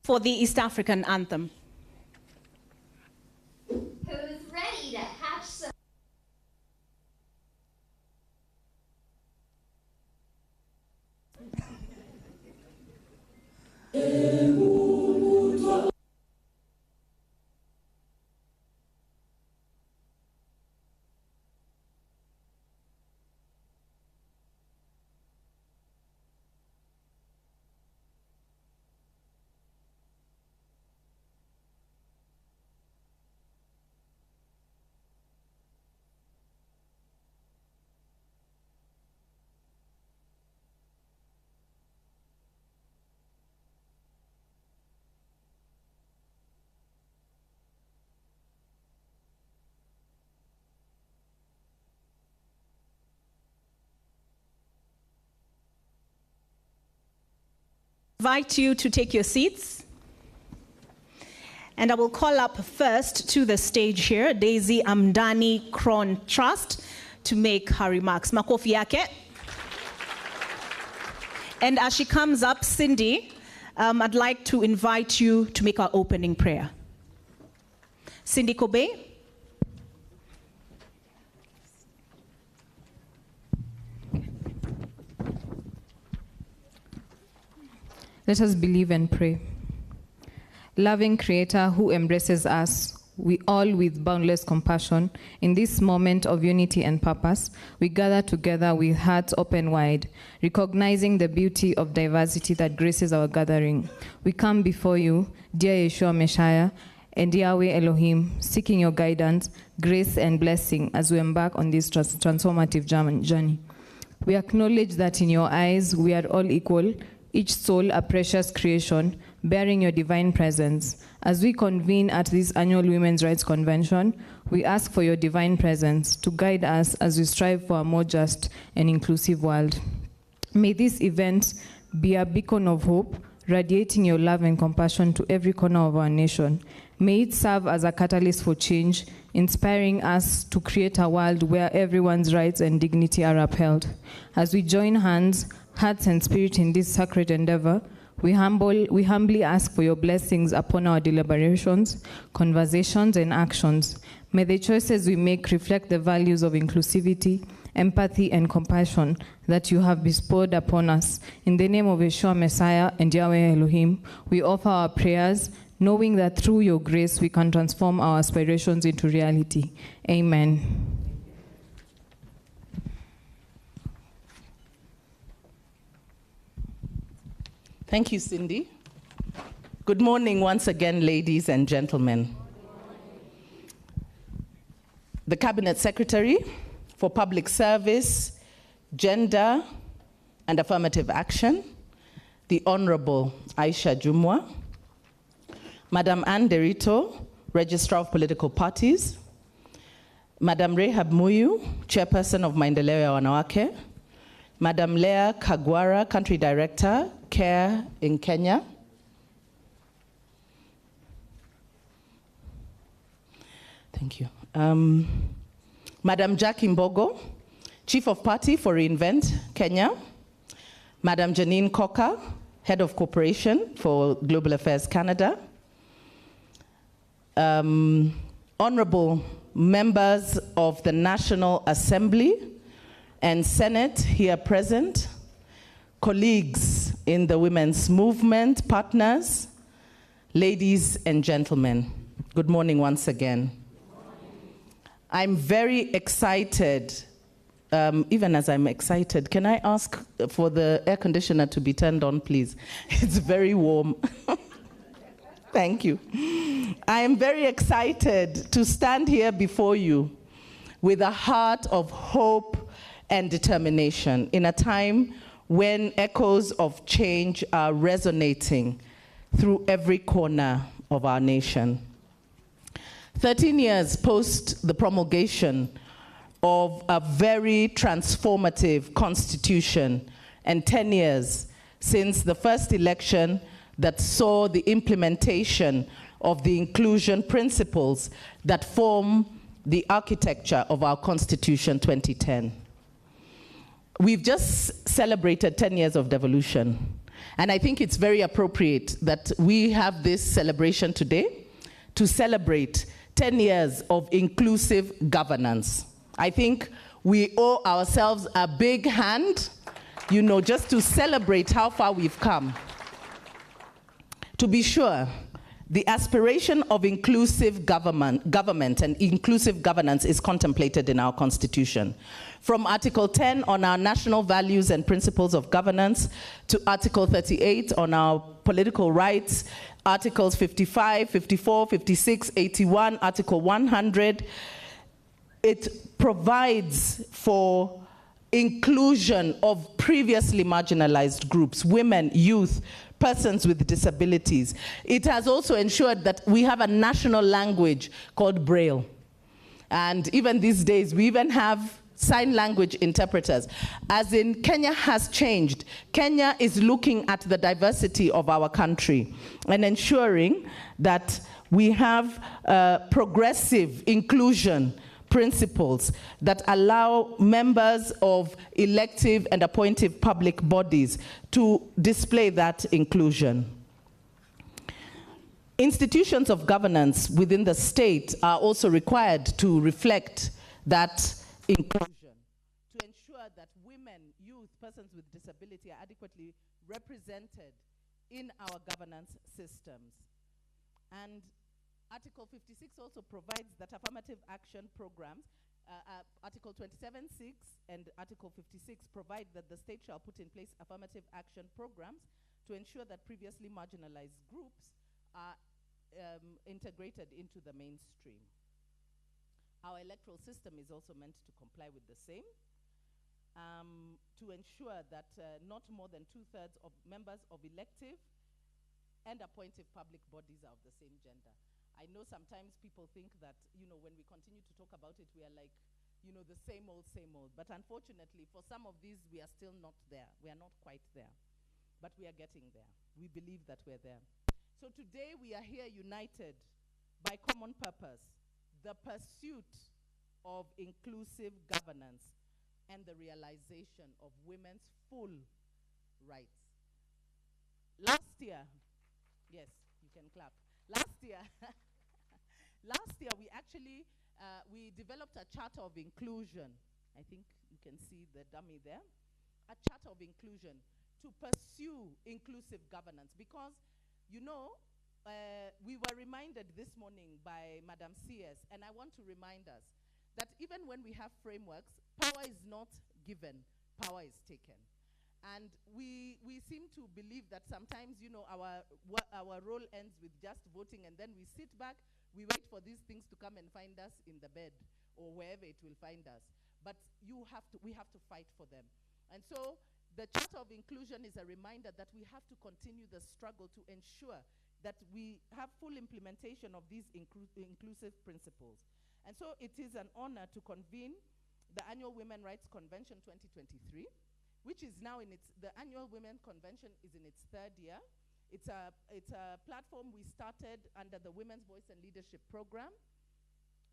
for the East African anthem. Who's ready to hatch some? Invite you to take your seats. And I will call up first to the stage here, Daisy Amdani Crown Trust, to make her remarks. Makofi yake. And as she comes up, Cindy, I'd like to invite you to make our opening prayer. Cindy Kobe. Let us believe and pray. Loving Creator who embraces us, we all with boundless compassion, in this moment of unity and purpose, we gather together with hearts open wide, recognizing the beauty of diversity that graces our gathering. We come before you, dear Yeshua Messiah, and Yahweh Elohim, seeking your guidance, grace, and blessing as we embark on this transformative journey. We acknowledge that in your eyes, we are all equal, each soul a precious creation, bearing your divine presence. As we convene at this annual Women's Rights Convention, we ask for your divine presence to guide us as we strive for a more just and inclusive world. May this event be a beacon of hope, radiating your love and compassion to every corner of our nation. May it serve as a catalyst for change, inspiring us to create a world where everyone's rights and dignity are upheld. As we join hands, hearts and spirit in this sacred endeavor, we humbly ask for your blessings upon our deliberations, conversations, and actions. May the choices we make reflect the values of inclusivity, empathy, and compassion that you have bestowed upon us. In the name of Yeshua Messiah and Yahweh Elohim, we offer our prayers, knowing that through your grace we can transform our aspirations into reality. Amen. Thank you, Cindy. Good morning once again, ladies and gentlemen. The Cabinet Secretary for Public Service, Gender and Affirmative Action, the Honorable Aisha Jumwa, Madam Anne Derito, Registrar of Political Parties, Madam Rehab Muyu, Chairperson of Maendeleo ya Wanawake, Madam Leah Kagwara, Country Director, CARE in Kenya, thank you. Madam Jackie Mbogo, Chief of Party for Reinvent Kenya, Madam Janine Coker, Head of Cooperation for Global Affairs Canada, Honorable members of the National Assembly and Senate here present, colleagues in the women's movement, partners, ladies and gentlemen, good morning once again. I'm very excited, even as I'm excited, can I ask for the air conditioner to be turned on, please? It's very warm. Thank you. I am very excited to stand here before you with a heart of hope and determination in a time when echoes of change are resonating through every corner of our nation. 13 years post the promulgation of a very transformative constitution, and 10 years since the first election that saw the implementation of the inclusion principles that form the architecture of our Constitution 2010. We've just celebrated 10 years of devolution, And I think it's very appropriate that we have this celebration today to celebrate 10 years of inclusive governance. I think we owe ourselves a big hand, just to celebrate how far we've come. To be sure, the aspiration of inclusive government and inclusive governance is contemplated in our Constitution. From Article 10 on our national values and principles of governance to Article 38 on our political rights, Articles 55, 54, 56, 81, Article 100, it provides for inclusion of previously marginalized groups, women, youth, persons with disabilities. It has also ensured that we have a national language called Braille. And even these days, we even have sign language interpreters. As in, Kenya has changed. Kenya is looking at the diversity of our country and ensuring that we have progressive inclusion principles that allow members of elective and appointive public bodies to display that inclusion. Institutions of governance within the state are also required to reflect that inclusion, to ensure that women, youth, persons with disability are adequately represented in our governance systems. And Article 56 also provides that affirmative action programs, Article 27(6) and Article 56 provide that the state shall put in place affirmative action programs to ensure that previously marginalized groups are integrated into the mainstream. Our electoral system is also meant to comply with the same, to ensure that not more than 2/3 of members of elective and appointive public bodies are of the same gender. I know sometimes people think that, when we continue to talk about it, we are like, the same old, same old. But unfortunately, for some of these, we are still not there. We are not quite there. But we are getting there. We believe that we're there. So today, we are here united by common purpose, the pursuit of inclusive governance and the realization of women's full rights. Last year, yes, you can clap. Last year we actually we developed a charter of inclusion. I think you can see the dummy there. A charter of inclusion to pursue inclusive governance because, we were reminded this morning by Madam CS, and I want to remind us that even when we have frameworks, power is not given, power is taken. And we seem to believe that sometimes, our role ends with just voting, and then we sit back, we wait for these things to come and find us in the bed or wherever it will find us. But we have to fight for them. And so the Charter of Inclusion is a reminder that we have to continue the struggle to ensure that we have full implementation of these inclusive principles. And so it is an honor to convene the Annual Women Rights Convention 2023, which is now the Annual Women Convention is in its 3rd year. It's a platform we started under the Women's Voice and Leadership Program,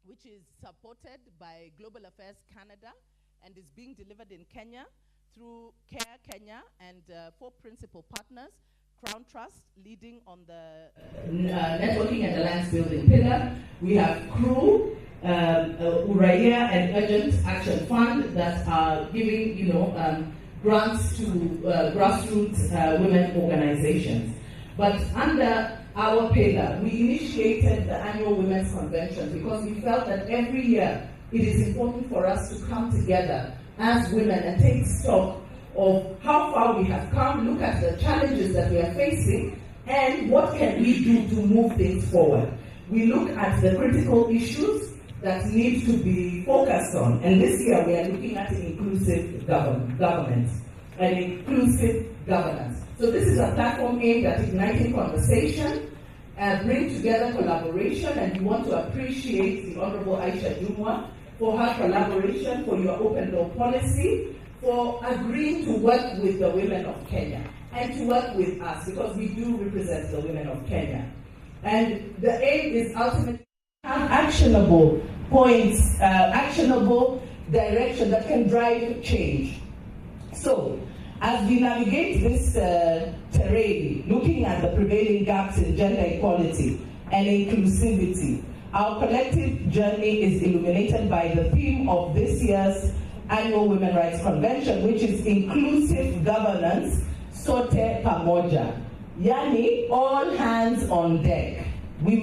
which is supported by Global Affairs Canada and is being delivered in Kenya through CARE Kenya and 4 principal partners, Crown Trust leading on the networking and alliance building pillar. We have CRU, Uraia and Urgent Action Fund that are giving, grants to grassroots women organizations. But under our pillar, we initiated the Annual Women's Convention because we felt that every year it is important for us to come together as women and take stock of how far we have come, look at the challenges that we are facing, and what can we do to move things forward. We look at the critical issues that need to be focused on. And this year we are looking at inclusive government and inclusive governance. So this is a platform aimed at igniting conversation and bring together collaboration, and we want to appreciate the Honorable Aisha Jumwa for her collaboration, for your open door policy, for agreeing to work with the women of Kenya and to work with us because we do represent the women of Kenya. And the aim is ultimately to have actionable points, actionable direction that can drive change. So, as we navigate this terrain, looking at the prevailing gaps in gender equality and inclusivity, our collective journey is illuminated by the theme of this year's annual Women's Rights Convention, which is inclusive governance, sote pamoja. Yani, all hands on deck. We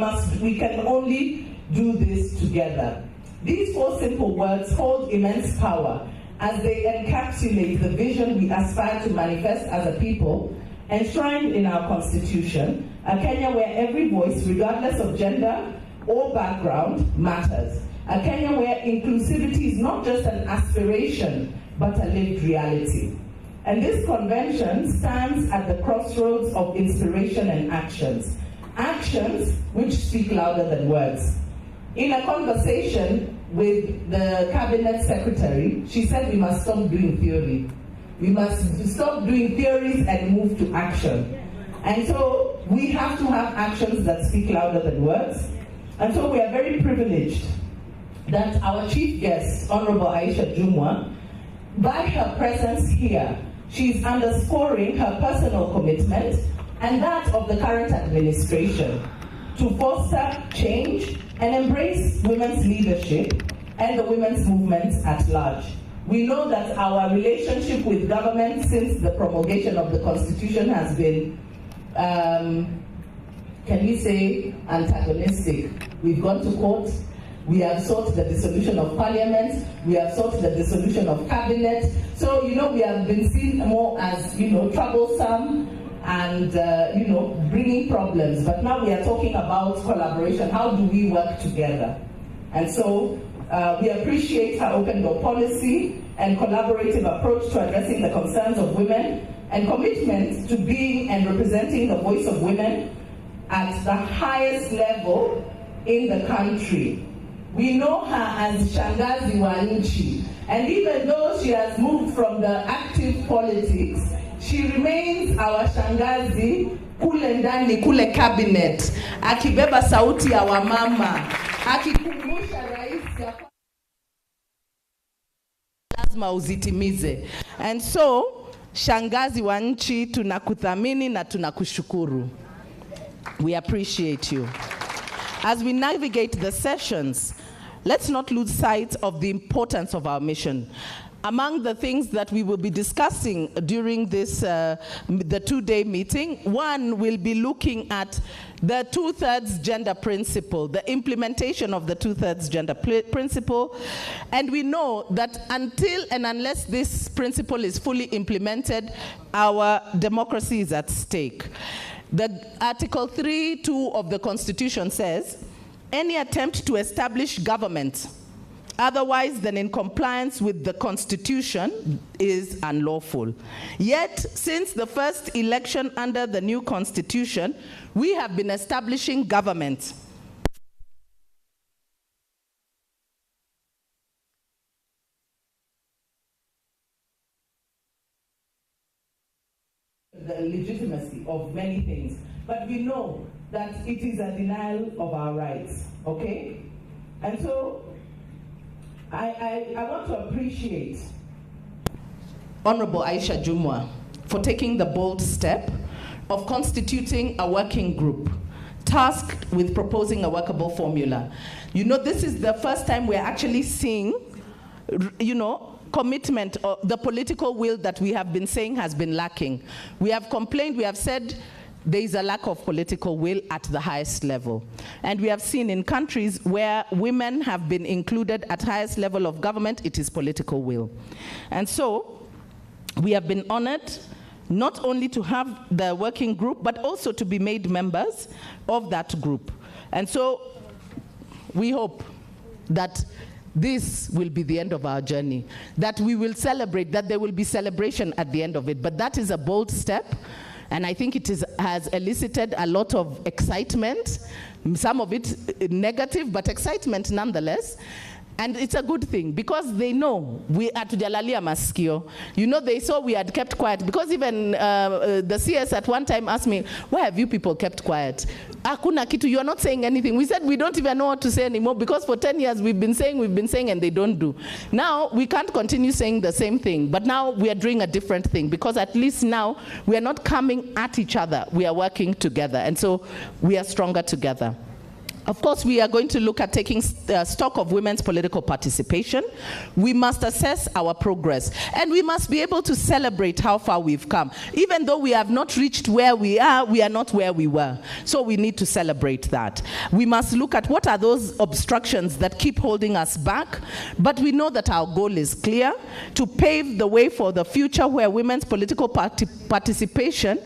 can only do this together. These 4 simple words hold immense power as they encapsulate the vision we aspire to manifest as a people, enshrined in our Constitution, a Kenya where every voice, regardless of gender or background, matters. A Kenya where inclusivity is not just an aspiration, but a lived reality. And this convention stands at the crossroads of inspiration and actions. Actions which speak louder than words. In a conversation with the cabinet secretary, she said we must stop doing theory. We must stop doing theories and move to action. And so we have to have actions that speak louder than words. And so we are very privileged that our chief guest, Honorable Aisha Jumwa, by her presence here, she's underscoring her personal commitment and that of the current administration to foster change and embrace women's leadership and the women's movement at large. We know that our relationship with government since the promulgation of the Constitution has been, can we say, antagonistic. We've gone to court, we have sought the dissolution of parliament, we have sought the dissolution of cabinet. So, we have been seen more as, troublesome and, bringing problems. But now we are talking about collaboration. How do we work together? And so we appreciate her open door policy and collaborative approach to addressing the concerns of women and commitment to being and representing the voice of women at the highest level in the country. We know her as Shangazi wa Nchi, and even though she has moved from the active politics, she remains our Shangazi kule ndani kule cabinet, akibeba sauti ya wamama, akikumbusha rais ya lazima uzitimize. And so, Shangazi wa Nchi, tunakuthamini na tunakushukuru. We appreciate you. As we navigate the sessions, let's not lose sight of the importance of our mission. Among the things that we will be discussing during this, the 2-day meeting, one will be looking at the 2/3 gender principle, the implementation of the 2/3 gender principle. And we know that until and unless this principle is fully implemented, our democracy is at stake. The Article 3(2) of the Constitution says, any attempt to establish government otherwise than in compliance with the Constitution is unlawful. Yet, since the first election under the new Constitution, we have been establishing government. The legitimacy of many things, but we know that it is a denial of our rights, okay? And so, I want to appreciate Honorable Aisha Jumwa for taking the bold step of constituting a working group tasked with proposing a workable formula. This is the first time we're actually seeing, commitment, or the political will that we have been saying has been lacking. We have complained, we have said there is a lack of political will at the highest level. And we have seen in countries where women have been included at highest level of government, it is political will. And so we have been honored not only to have the working group, but also to be made members of that group. And so we hope that this will be the end of our journey, that we will celebrate, that there will be celebration at the end of it. But that is a bold step, and I think it has elicited a lot of excitement, some of it negative, but excitement nonetheless. And it's a good thing, because they know we are tujalalia maskio. They saw we had kept quiet, because even the CS at one time asked me, why have you people kept quiet? hakuna kitu, you are not saying anything. We said we don't even know what to say anymore because for 10 years we've been saying, and they don't do. Now we can't continue saying the same thing, but now we are doing a different thing because at least now we are not coming at each other, we are working together, and so we are stronger together. Of course, we are going to look at taking stock of women's political participation. We must assess our progress, and we must be able to celebrate how far we've come. Even though we have not reached where we are not where we were. So we need to celebrate that. We must look at what are those obstructions that keep holding us back, but we know that our goal is clear, to pave the way for the future where women's political participation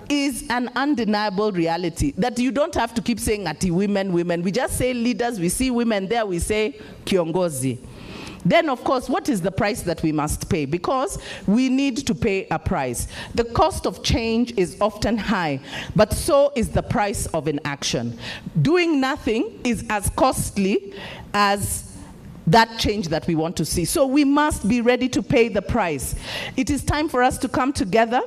is an undeniable reality, that you don't have to keep saying ati women. We just say leaders, we see women there, we say kiongozi. Then, of course, what is the price that we must pay? Because we need to pay a price. The cost of change is often high, but so is the price of inaction. Doing nothing is as costly as that change that we want to see. So we must be ready to pay the price. It is time for us to come together,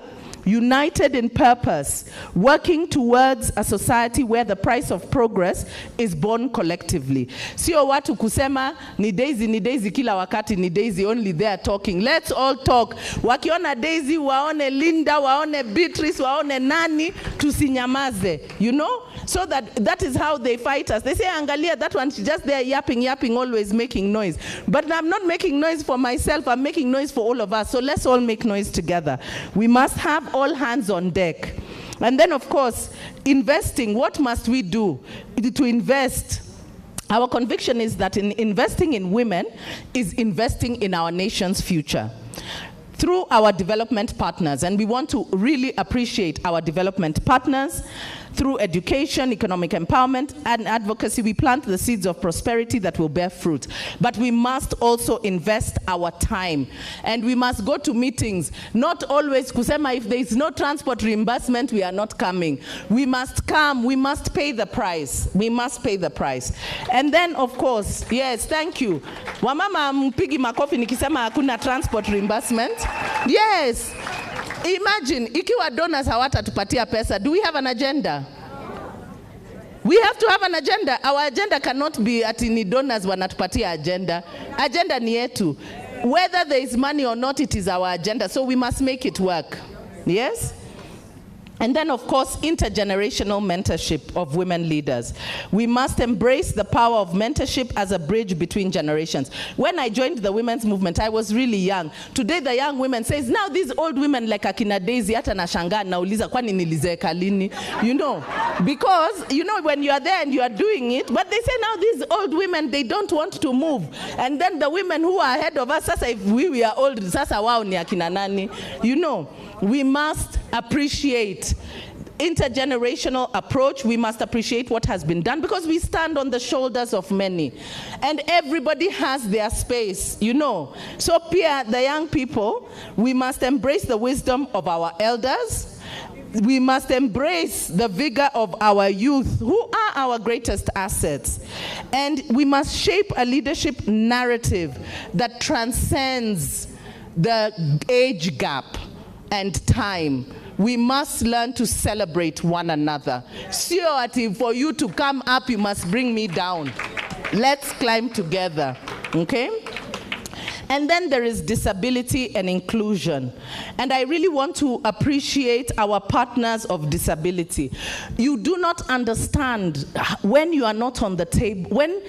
united in purpose, working towards a society where the price of progress is borne collectively. Sio watu kusema ni Daisy kila wakati, ni Daisy only there talking. Let's all talk. Wakiona Daisy waone Linda, waone Beatrice, waone nani, tusinyamaze. You know? So that is how they fight us. They say, Angalia, that one, she's just there yapping, always making noise. But I'm not making noise for myself, I'm making noise for all of us. So let's all make noise together. We must have all hands on deck. And then, of course, investing. What must we do to invest? Our conviction is that investing in women is investing in our nation's future through our development partners. And we want to really appreciate our development partners. Through education, economic empowerment, and advocacy, we plant the seeds of prosperity that will bear fruit. But we must also invest our time. And we must go to meetings, not always kusema if there is no transport reimbursement, we are not coming. We must come, we must pay the price. We must pay the price. And then, of course, yes, thank you. Wamama mpigi makofi nikisema hakuna transport reimbursement. Yes. Imagine, ikiwa donors hawatatupatia pesa, do we have an agenda? We have to have an agenda. Our agenda cannot be ati ni donors wanatupatia agenda. Agenda ni yetu. Whether there is money or not, it is our agenda. So we must make it work. Yes? And then, of course, intergenerational mentorship of women leaders. We must embrace the power of mentorship as a bridge between generations. When I joined the women's movement, I was really young. Today, the young women says, now these old women like akina Daisy, hata nashangaa nauliza kwani nilizeeka lini? You know, because, you know, when you are there and you are doing it, but they say now these old women, they don't want to move. And then the women who are ahead of us, sasa if we are old, sasa wao ni akina nani? You know, we must appreciate intergenerational approach. We must appreciate what has been done because we stand on the shoulders of many and everybody has their space, you know. So Pia, the young people, we must embrace the wisdom of our elders. We must embrace the vigor of our youth, who are our greatest assets. And we must shape a leadership narrative that transcends the age gap and time. We must learn to celebrate one another. Sio ati for you to come up, you must bring me down. Let's climb together, okay? And then there is disability and inclusion. And I really want to appreciate our partners of disability. You do not understand when you are not on the table,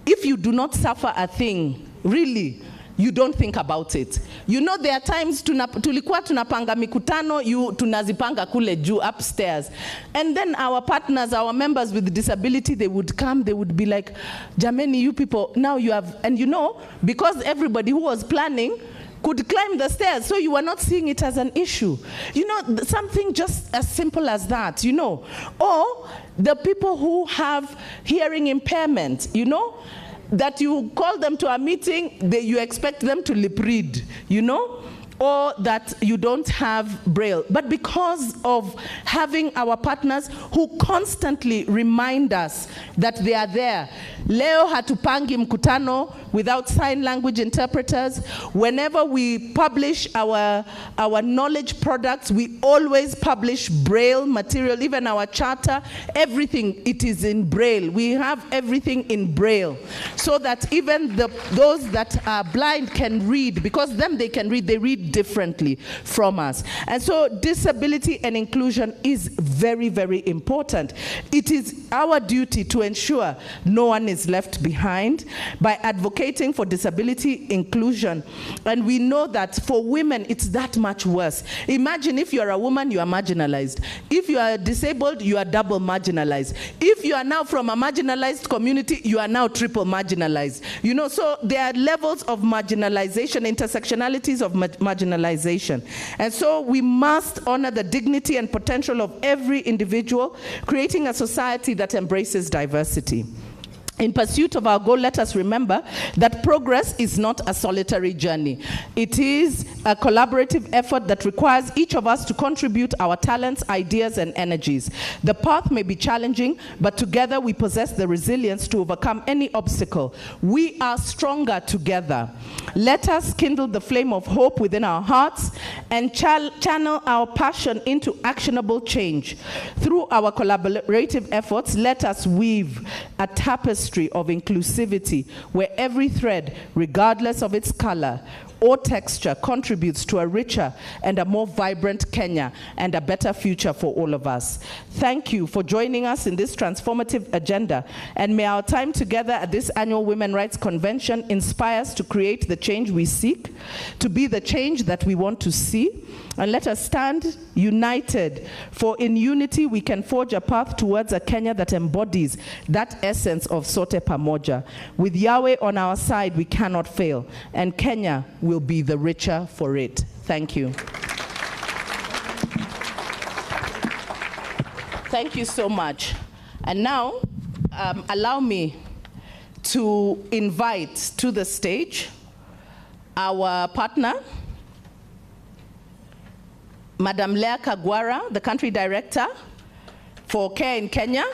if you do not suffer a thing, really, you don't think about it. You know, there are times tulikuwa tunapanga mikutano, tunazipanga kule juu upstairs. And then our partners, our members with disability, they would come, they would be like, Jameni, you people, now you have, and you know, because everybody who was planning could climb the stairs, so you were not seeing it as an issue. You know, something just as simple as that, you know. Or the people who have hearing impairment, you know, that you call them to a meeting, you expect them to lip read, you know, or that you don't have Braille. But because of having our partners who constantly remind us that they are there, Leo hatupangi mkutano without sign language interpreters. Whenever we publish our knowledge products, we always publish Braille material, even our charter, everything, it is in Braille. We have everything in Braille so that even those that are blind can read, because them they can read, they read differently from us. And so disability and inclusion is very, very important. It is our duty to ensure no one is left behind by advocating for disability inclusion. And we know that for women, it's that much worse. Imagine if you are a woman, you are marginalized. If you are disabled, you are double marginalized. If you are now from a marginalized community, you are now triple marginalized. You know, so there are levels of marginalization, intersectionalities of marginalization. And so we must honor the dignity and potential of every individual, creating a society that embraces diversity. In pursuit of our goal, let us remember that progress is not a solitary journey. It is a collaborative effort that requires each of us to contribute our talents, ideas, and energies. The path may be challenging, but together we possess the resilience to overcome any obstacle. We are stronger together. Let us kindle the flame of hope within our hearts and channel our passion into actionable change. Through our collaborative efforts, let us weave a tapestry of inclusivity where every thread, regardless of its color or texture, contributes to a richer and a more vibrant Kenya and a better future for all of us. Thank you for joining us in this transformative agenda, and may our time together at this annual Women's Rights Convention inspire us to create the change we seek, to be the change that we want to see, and let us stand united, for in unity we can forge a path towards a Kenya that embodies that essence of Sote Pamoja. With Yahweh on our side, we cannot fail, and Kenya will be the richer for it. Thank you. Thank you so much. And now, allow me to invite to the stage our partner, Madam Leah Kagwara, the Country Director for Care in Kenya,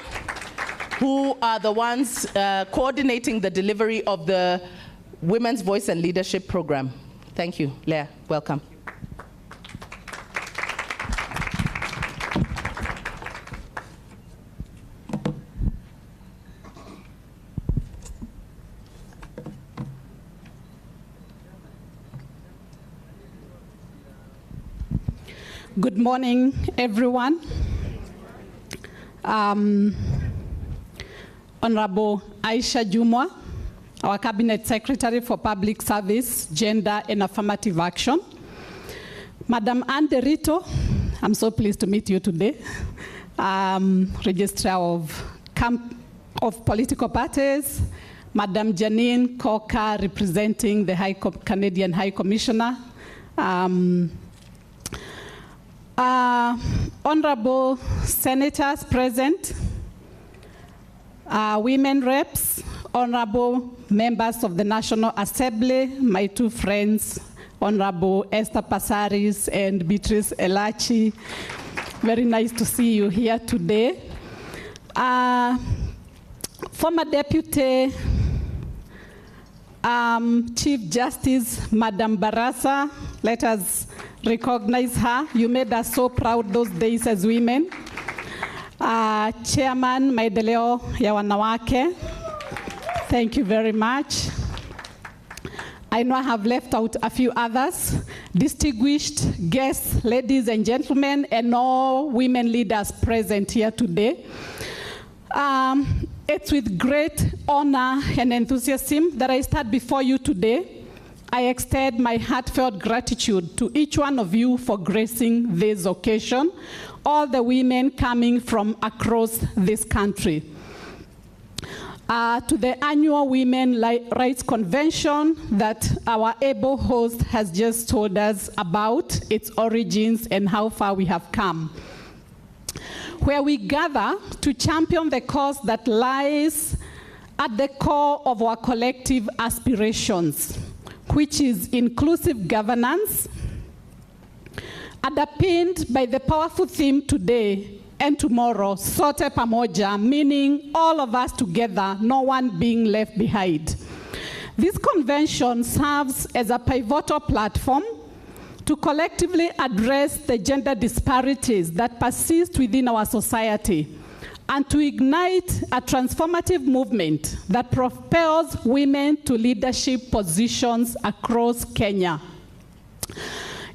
who are the ones coordinating the delivery of the Women's Voice and Leadership Program. Thank you. Leah, welcome. Good morning, everyone. Honorable Aisha Jumwa, our Cabinet Secretary for Public Service, Gender and Affirmative Action. Madam Anne Derito, I'm so pleased to meet you today. Registrar of Political Parties. Madam Janine Coker, representing the Canadian High Commissioner. Honorable senators present, women reps, honorable members of the National Assembly, my two friends, Honorable Esther Passaris and Beatrice Elachi. Very nice to see you here today. Former Deputy Chief Justice, Madam Barasa, let us recognize her. You made us so proud those days as women. Chairman Maendeleo ya Wanawake, thank you very much. I know I have left out a few others. Distinguished guests, ladies and gentlemen, and all women leaders present here today. It's with great honor and enthusiasm that I stand before you today. I extend my heartfelt gratitude to each one of you for gracing this occasion, all the women coming from across this country. To the annual Women's Rights Convention that our able host has just told us about, its origins and how far we have come, where we gather to champion the cause that lies at the core of our collective aspirations, which is inclusive governance, underpinned by the powerful theme today, and tomorrow, sote pamoja, meaning all of us together, no one being left behind. This convention serves as a pivotal platform to collectively address the gender disparities that persist within our society and to ignite a transformative movement that propels women to leadership positions across Kenya.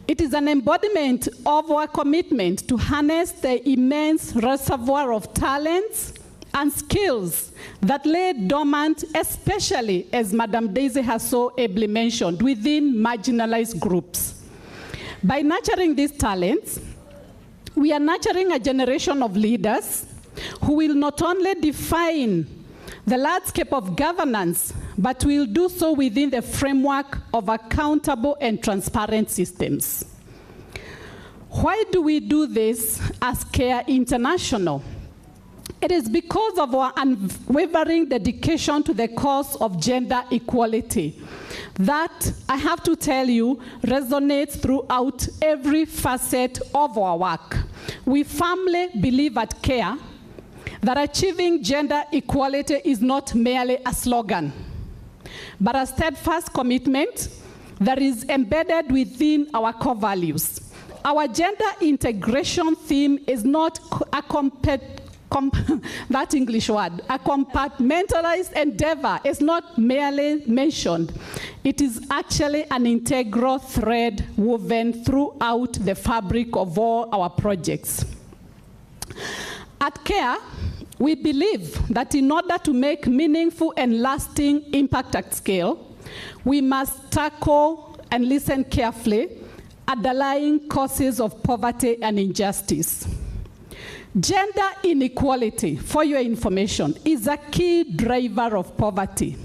It is an embodiment of our commitment to harness the immense reservoir of talents and skills that lay dormant, especially, as Madam Daisy has so ably mentioned, within marginalized groups. By nurturing these talents, we are nurturing a generation of leaders who will not only define the landscape of governance, but will do so within the framework of accountable and transparent systems. Why do we do this as CARE International? It is because of our unwavering dedication to the cause of gender equality that, I have to tell you, resonates throughout every facet of our work. We firmly believe at CARE that achieving gender equality is not merely a slogan, but a steadfast commitment that is embedded within our core values. Our gender integration theme is not a that English word, a compartmentalized endeavor is not merely mentioned. It is actually an integral thread woven throughout the fabric of all our projects. At CARE, we believe that in order to make meaningful and lasting impact at scale, we must tackle and listen carefully underlying causes of poverty and injustice. Gender inequality, for your information, is a key driver of poverty,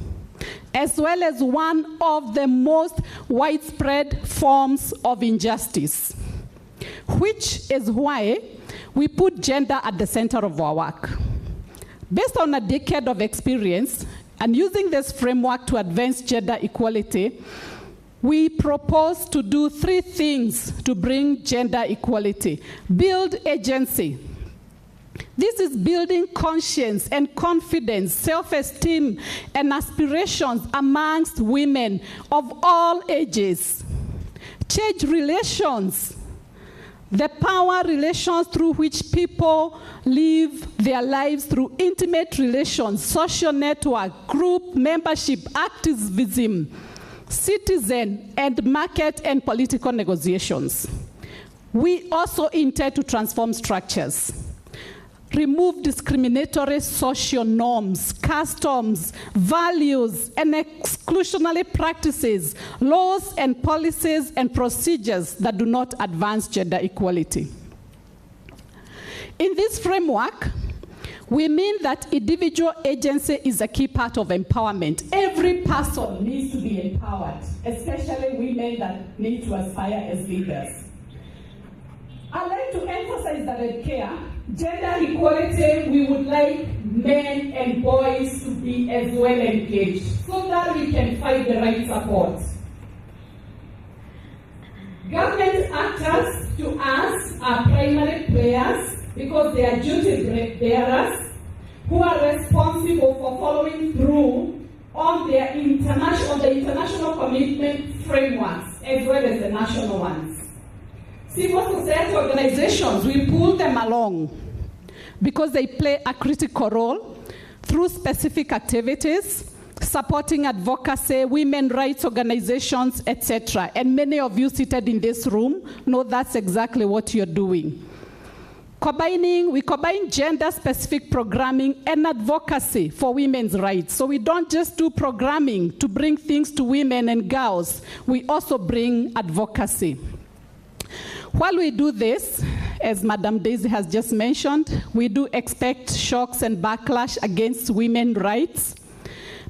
as well as one of the most widespread forms of injustice, which is why we put gender at the center of our work. Based on a decade of experience and using this framework to advance gender equality, we propose to do 3 things to bring gender equality. Build agency. This is building conscience and confidence, self-esteem, and aspirations amongst women of all ages. Change relations. The power relations through which people live their lives through intimate relations, social network, group membership, activism, citizen, and market and political negotiations. We also intend to transform structures, remove discriminatory social norms, customs, values, and exclusionary practices, laws and policies and procedures that do not advance gender equality. In this framework, we mean that individual agency is a key part of empowerment. Every person needs to be empowered, especially women that need to aspire as leaders. I'd like to emphasize that at CARE, gender equality, we would like men and boys to be as well engaged so that we can find the right support. Government actors to us are primary players because they are duty bearers who are responsible for following through on the international commitment frameworks as well as the national ones. Civil society organizations, we pull them along because they play a critical role through specific activities, supporting advocacy, women rights organizations, etc. And many of you seated in this room know that's exactly what you're doing. We combine gender-specific programming and advocacy for women's rights. So we don't just do programming to bring things to women and girls, we also bring advocacy. While we do this, as Madam Daisy has just mentioned, we do expect shocks and backlash against women's rights,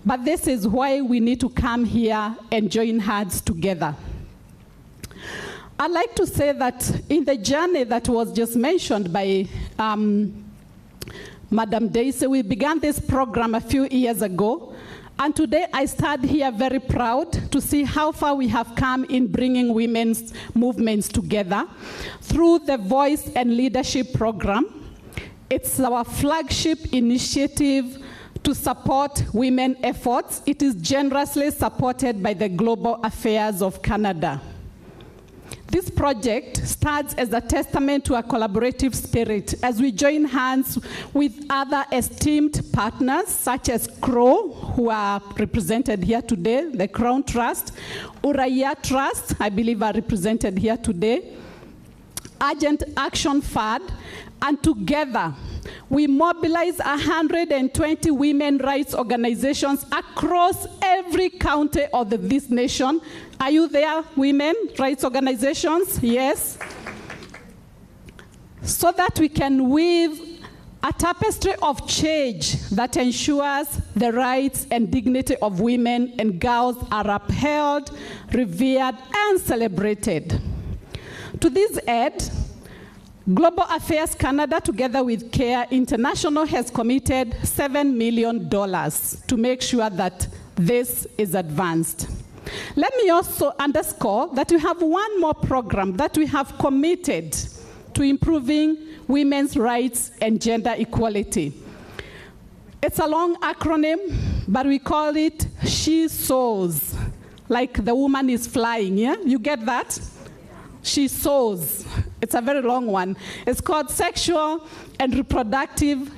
but this is why we need to come here and join hands together. I'd like to say that in the journey that was just mentioned by Madam Daisy, we began this program a few years ago, and today I stand here very proud to see how far we have come in bringing women's movements together through the Voice and Leadership Program, It's our flagship initiative to support women efforts. It is generously supported by the Global Affairs of Canada. This project stands as a testament to a collaborative spirit as we join hands with other esteemed partners such as CRO, who are represented here today, the Crown Trust, Uraia Trust, I believe are represented here today, Urgent Action Fund, and together we mobilize 120 women rights organizations across every county of this nation. Are you there, women rights organizations? Yes. So that we can weave a tapestry of change that ensures the rights and dignity of women and girls are upheld, revered, and celebrated. To this end, Global Affairs Canada, together with CARE International, has committed $7 million to make sure that this is advanced. Let me also underscore that we have one more program that we have committed to improving women's rights and gender equality. It's a long acronym, but we call it She Soars, like the woman is flying, yeah? You get that? She Soars. It's a very long one. It's called Sexual and Reproductive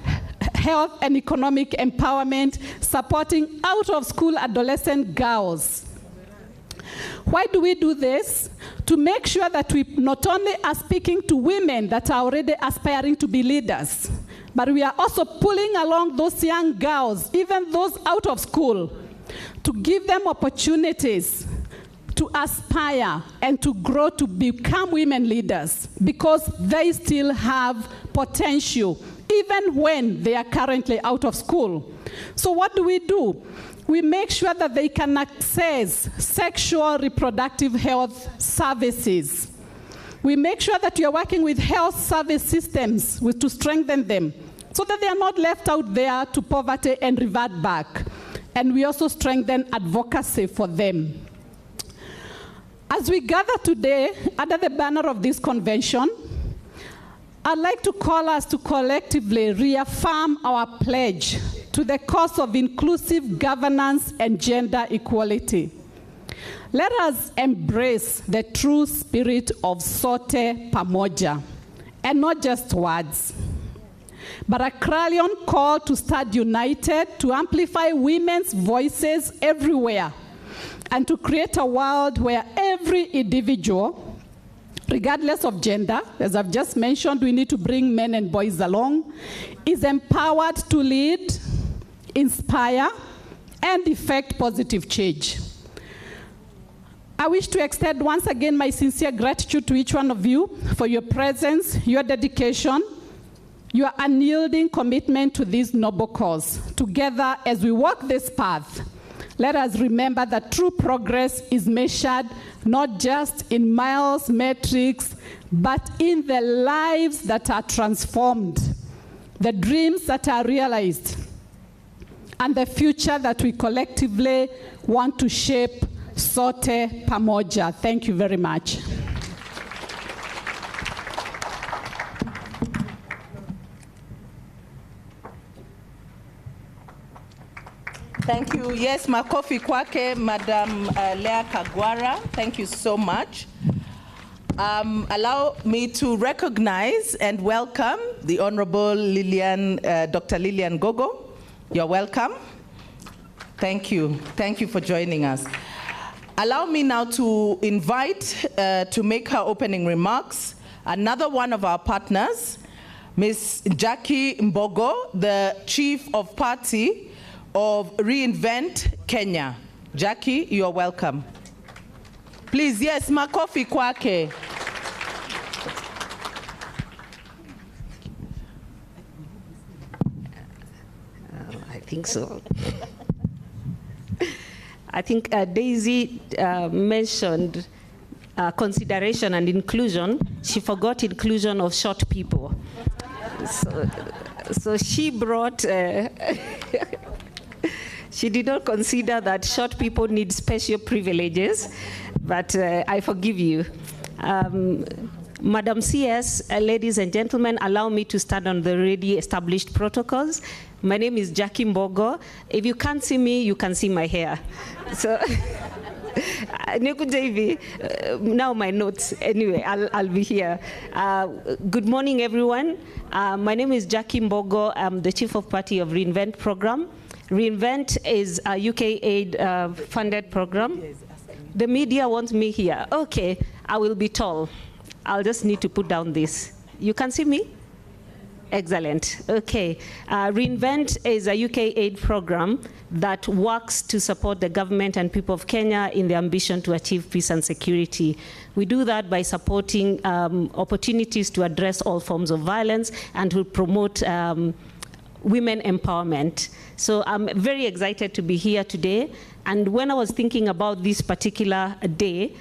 Health and Economic Empowerment, Supporting Out-of-School Adolescent Girls. Why do we do this? To make sure that we not only are speaking to women that are already aspiring to be leaders, but we are also pulling along those young girls, even those out of school, to give them opportunities to aspire and to grow to become women leaders, because they still have potential, even when they are currently out of school. So what do? We make sure that they can access sexual reproductive health services. We make sure that we are working with health service systems to strengthen them so that they are not left out there to poverty and revert back. And we also strengthen advocacy for them. As we gather today under the banner of this convention, I'd like to call us to collectively reaffirm our pledge to the cause of inclusive governance and gender equality. Let us embrace the true spirit of Sote Pamoja, and not just words, but a clarion call to stand united, to amplify women's voices everywhere, and to create a world where every individual, regardless of gender, as I've just mentioned, we need to bring men and boys along, is empowered to lead, inspire, and effect positive change. I wish to extend once again my sincere gratitude to each one of you for your presence, your dedication, your unyielding commitment to this noble cause. Together, as we walk this path, let us remember that true progress is measured not just in miles, metrics, but in the lives that are transformed, the dreams that are realized, and the future that we collectively want to shape. Sote Pamoja. Thank you very much. Thank you. Yes, makofi kwake, Madam Leah Kagwara. Thank you so much. Allow me to recognize and welcome the Honorable Dr. Lilian Gogo. You're welcome. Thank you. Thank you for joining us. Allow me now to invite to make her opening remarks another one of our partners, Ms. Jackie Mbogo, the Chief of Party of Reinvent Kenya. Jackie, you're welcome. Please, yes, makofi kwake. I think so. I think Daisy mentioned consideration and inclusion. She forgot inclusion of short people. So she brought, she did not consider that short people need special privileges, but I forgive you. Madam CS, ladies and gentlemen, allow me to stand on the already established protocols. My name is Jackie Mbogo. If you can't see me, you can see my hair. So, now my notes. Anyway, I'll be here. Good morning, everyone. My name is Jackie Mbogo. I'm the Chief of Party of Reinvent program. Reinvent is a UK aid funded program. The media wants me here. Okay, I will be tall. I'll just need to put down this. You can see me? Excellent. Okay. Reinvent is a UK aid program that works to support the government and people of Kenya in their ambition to achieve peace and security. We do that by supporting opportunities to address all forms of violence and to promote women empowerment. So I'm very excited to be here today. And when I was thinking about this particular day,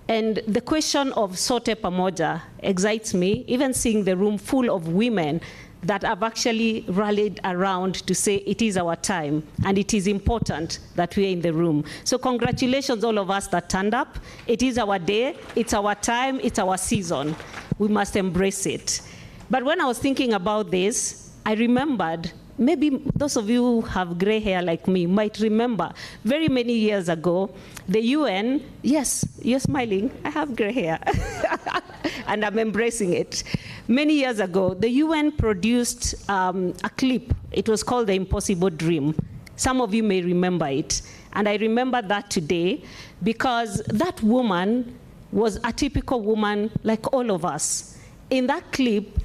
and the question of sote pamoja excites me, even seeing the room full of women that have actually rallied around to say it is our time and it is important that we are in the room. So congratulations all of us that turned up. It is our day, it's our time, it's our season. We must embrace it. But when I was thinking about this, I remembered, maybe those of you who have gray hair like me might remember, very many years ago, the UN, yes, you're smiling, I have gray hair, and I'm embracing it. Many years ago, the UN produced a clip. It was called The Impossible Dream. Some of you may remember it. And I remember that today because that woman was a typical woman like all of us. In that clip,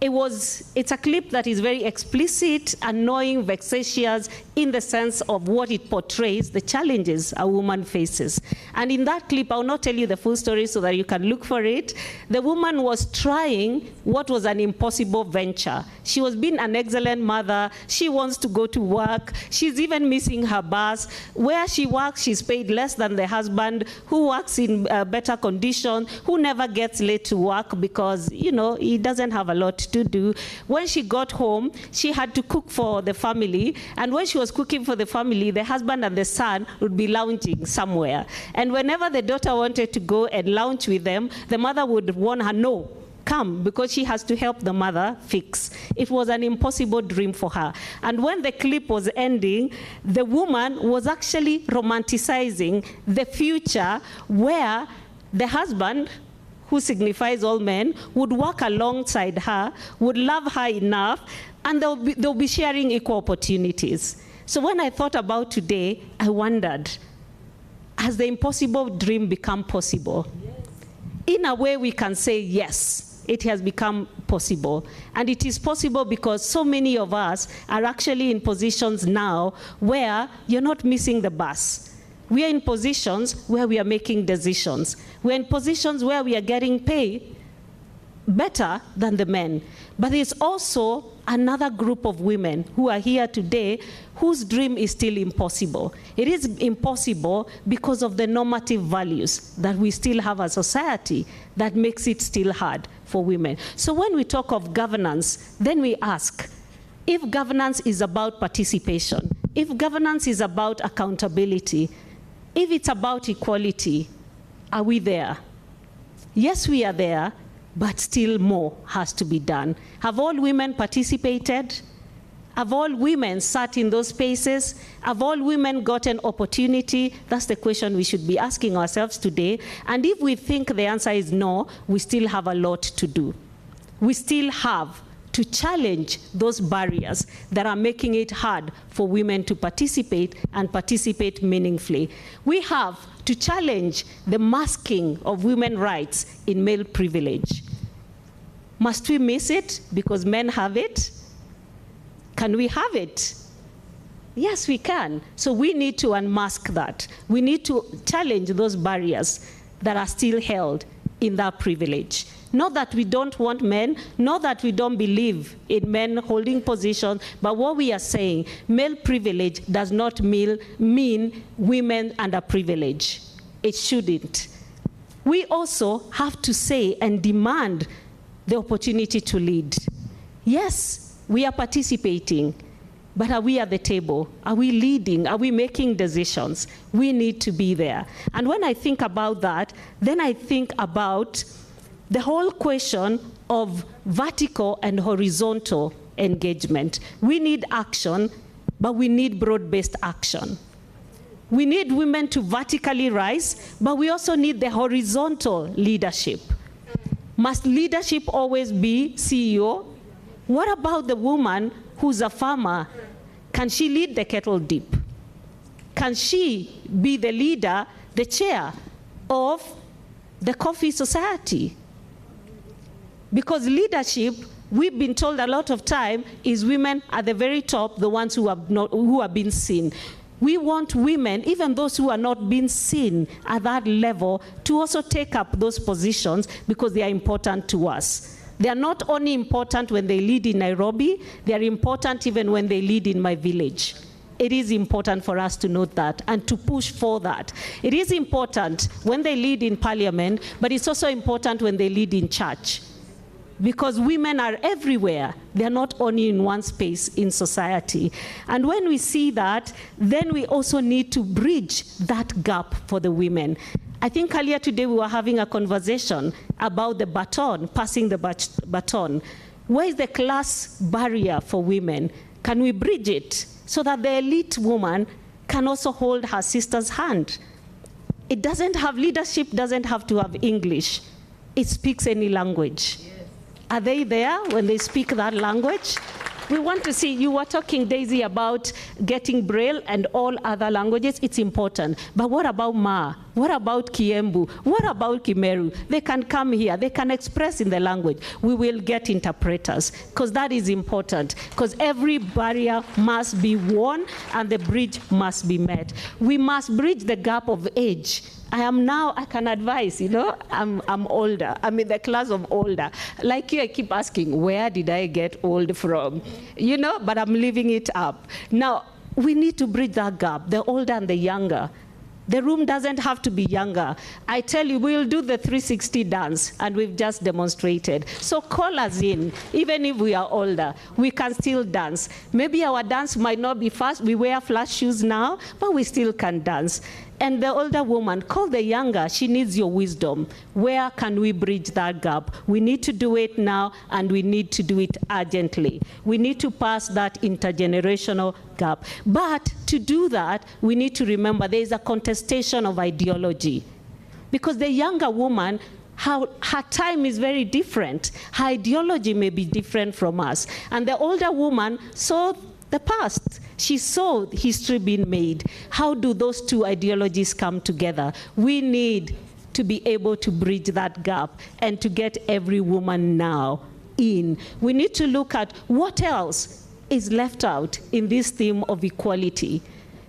it's a clip that is very explicit, annoying, vexatious, in the sense of what it portrays, the challenges a woman faces. And in that clip, I'll not tell you the full story so that you can look for it. The woman was trying what was an impossible venture. She was being an excellent mother. She wants to go to work. She's even missing her bus. Where she works, she's paid less than the husband, who works in better condition, who never gets late to work because, you know, he doesn't have a lot to do. When she got home, she had to cook for the family, and when she was cooking for the family, the husband and the son would be lounging somewhere. And whenever the daughter wanted to go and lounge with them, the mother would warn her, no, come, because she has to help the mother fix. It was an impossible dream for her. And when the clip was ending, the woman was actually romanticizing the future where the husband, who signifies all men, would work alongside her, would love her enough, and they'll be sharing equal opportunities. So when I thought about today, I wondered, has the impossible dream become possible? Yes. In a way, we can say yes, it has become possible. And it is possible because so many of us are actually in positions now where you're not missing the bus. We are in positions where we are making decisions. We're in positions where we are getting paid better than the men. But there's also another group of women who are here today whose dream is still impossible. It is impossible because of the normative values that we still have as a society that makes it still hard for women. So when we talk of governance, then we ask, if governance is about participation, if governance is about accountability, if it's about equality, are we there? Yes, we are there, but still more has to be done. Have all women participated? Have all women sat in those spaces? Have all women gotten opportunity? That's the question we should be asking ourselves today. And if we think the answer is no, we still have a lot to do. We still have to challenge those barriers that are making it hard for women to participate and participate meaningfully. We have to challenge the masking of women's rights in male privilege. Must we miss it because men have it? Can we have it? Yes, we can. So we need to unmask that. We need to challenge those barriers that are still held in that privilege. Not that we don't want men, not that we don't believe in men holding positions, but what we are saying, male privilege does not mean women under privilege. It shouldn't. We also have to say and demand the opportunity to lead. Yes, we are participating, but are we at the table? Are we leading? Are we making decisions? We need to be there. And when I think about that, then I think about the whole question of vertical and horizontal engagement. We need action, but we need broad-based action. We need women to vertically rise, but we also need the horizontal leadership. Must leadership always be CEO? What about the woman who's a farmer? Can she lead the kettle dip? Can she be the leader, the chair of the coffee society? Because leadership, we've been told a lot of time, is women at the very top, the ones who have been seen. We want women, even those who are not being seen at that level, to also take up those positions because they are important to us. They are not only important when they lead in Nairobi, they are important even when they lead in my village. It is important for us to note that and to push for that. It is important when they lead in parliament, but it's also important when they lead in church. Because women are everywhere. They're not only in one space in society. And when we see that, then we also need to bridge that gap for the women. I think earlier today we were having a conversation about the baton, passing the baton. Where is the class barrier for women? Can we bridge it so that the elite woman can also hold her sister's hand? It doesn't have, leadership doesn't have to have English. It speaks any language. Are they there when they speak that language? We want to see, you were talking, Daisy, about getting Braille and all other languages. It's important. But what about Ma? What about Kiembu? What about Kimeru? They can come here. They can express in the language. We will get interpreters, because that is important, because every barrier must be worn and the bridge must be met. We must bridge the gap of age. I can advise, I'm older. I'm in the class of older. Like you, I keep asking, where did I get old from? But I'm leaving it up. Now, we need to bridge that gap, the older and the younger. The room doesn't have to be younger. I tell you, we'll do the 360 dance, and we've just demonstrated. So call us in. Even if we are older, we can still dance. Maybe our dance might not be fast. We wear flat shoes now, but we still can dance. And the older woman, call the younger. She needs your wisdom. Where can we bridge that gap? We need to do it now, and we need to do it urgently. We need to pass that intergenerational gap. But to do that, we need to remember there is a contestation of ideology. Because the younger woman, her time is very different. Her ideology may be different from us. And the older woman saw the past. She saw history being made. How do those two ideologies come together? We need to be able to bridge that gap and to get every woman now in. We need to look at what else is left out in this theme of equality.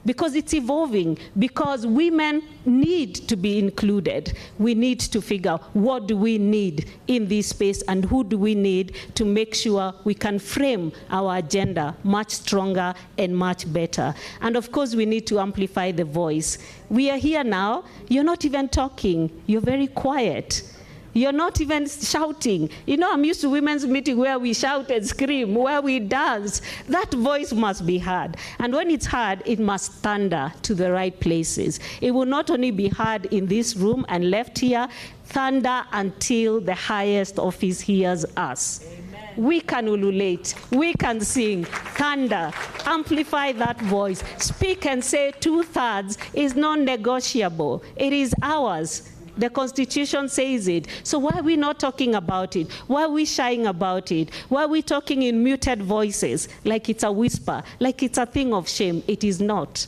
Because it's evolving, because women need to be included. We need to figure out what do we need in this space and who do we need to make sure we can frame our agenda much stronger and much better. And of course, we need to amplify the voice. We are here now, you're not even talking, you're very quiet. You're not even shouting. I'm used to women's meeting where we shout and scream, where we dance. That voice must be heard. And when it's heard, it must thunder to the right places. It will not only be heard in this room and left here, thunder until the highest office hears us. Amen. We can ululate, we can sing, thunder, amplify that voice, speak and say 2/3 is non-negotiable. It is ours. The Constitution says it. So why are we not talking about it? Why are we shying about it? Why are we talking in muted voices, like it's a whisper, like it's a thing of shame? It is not.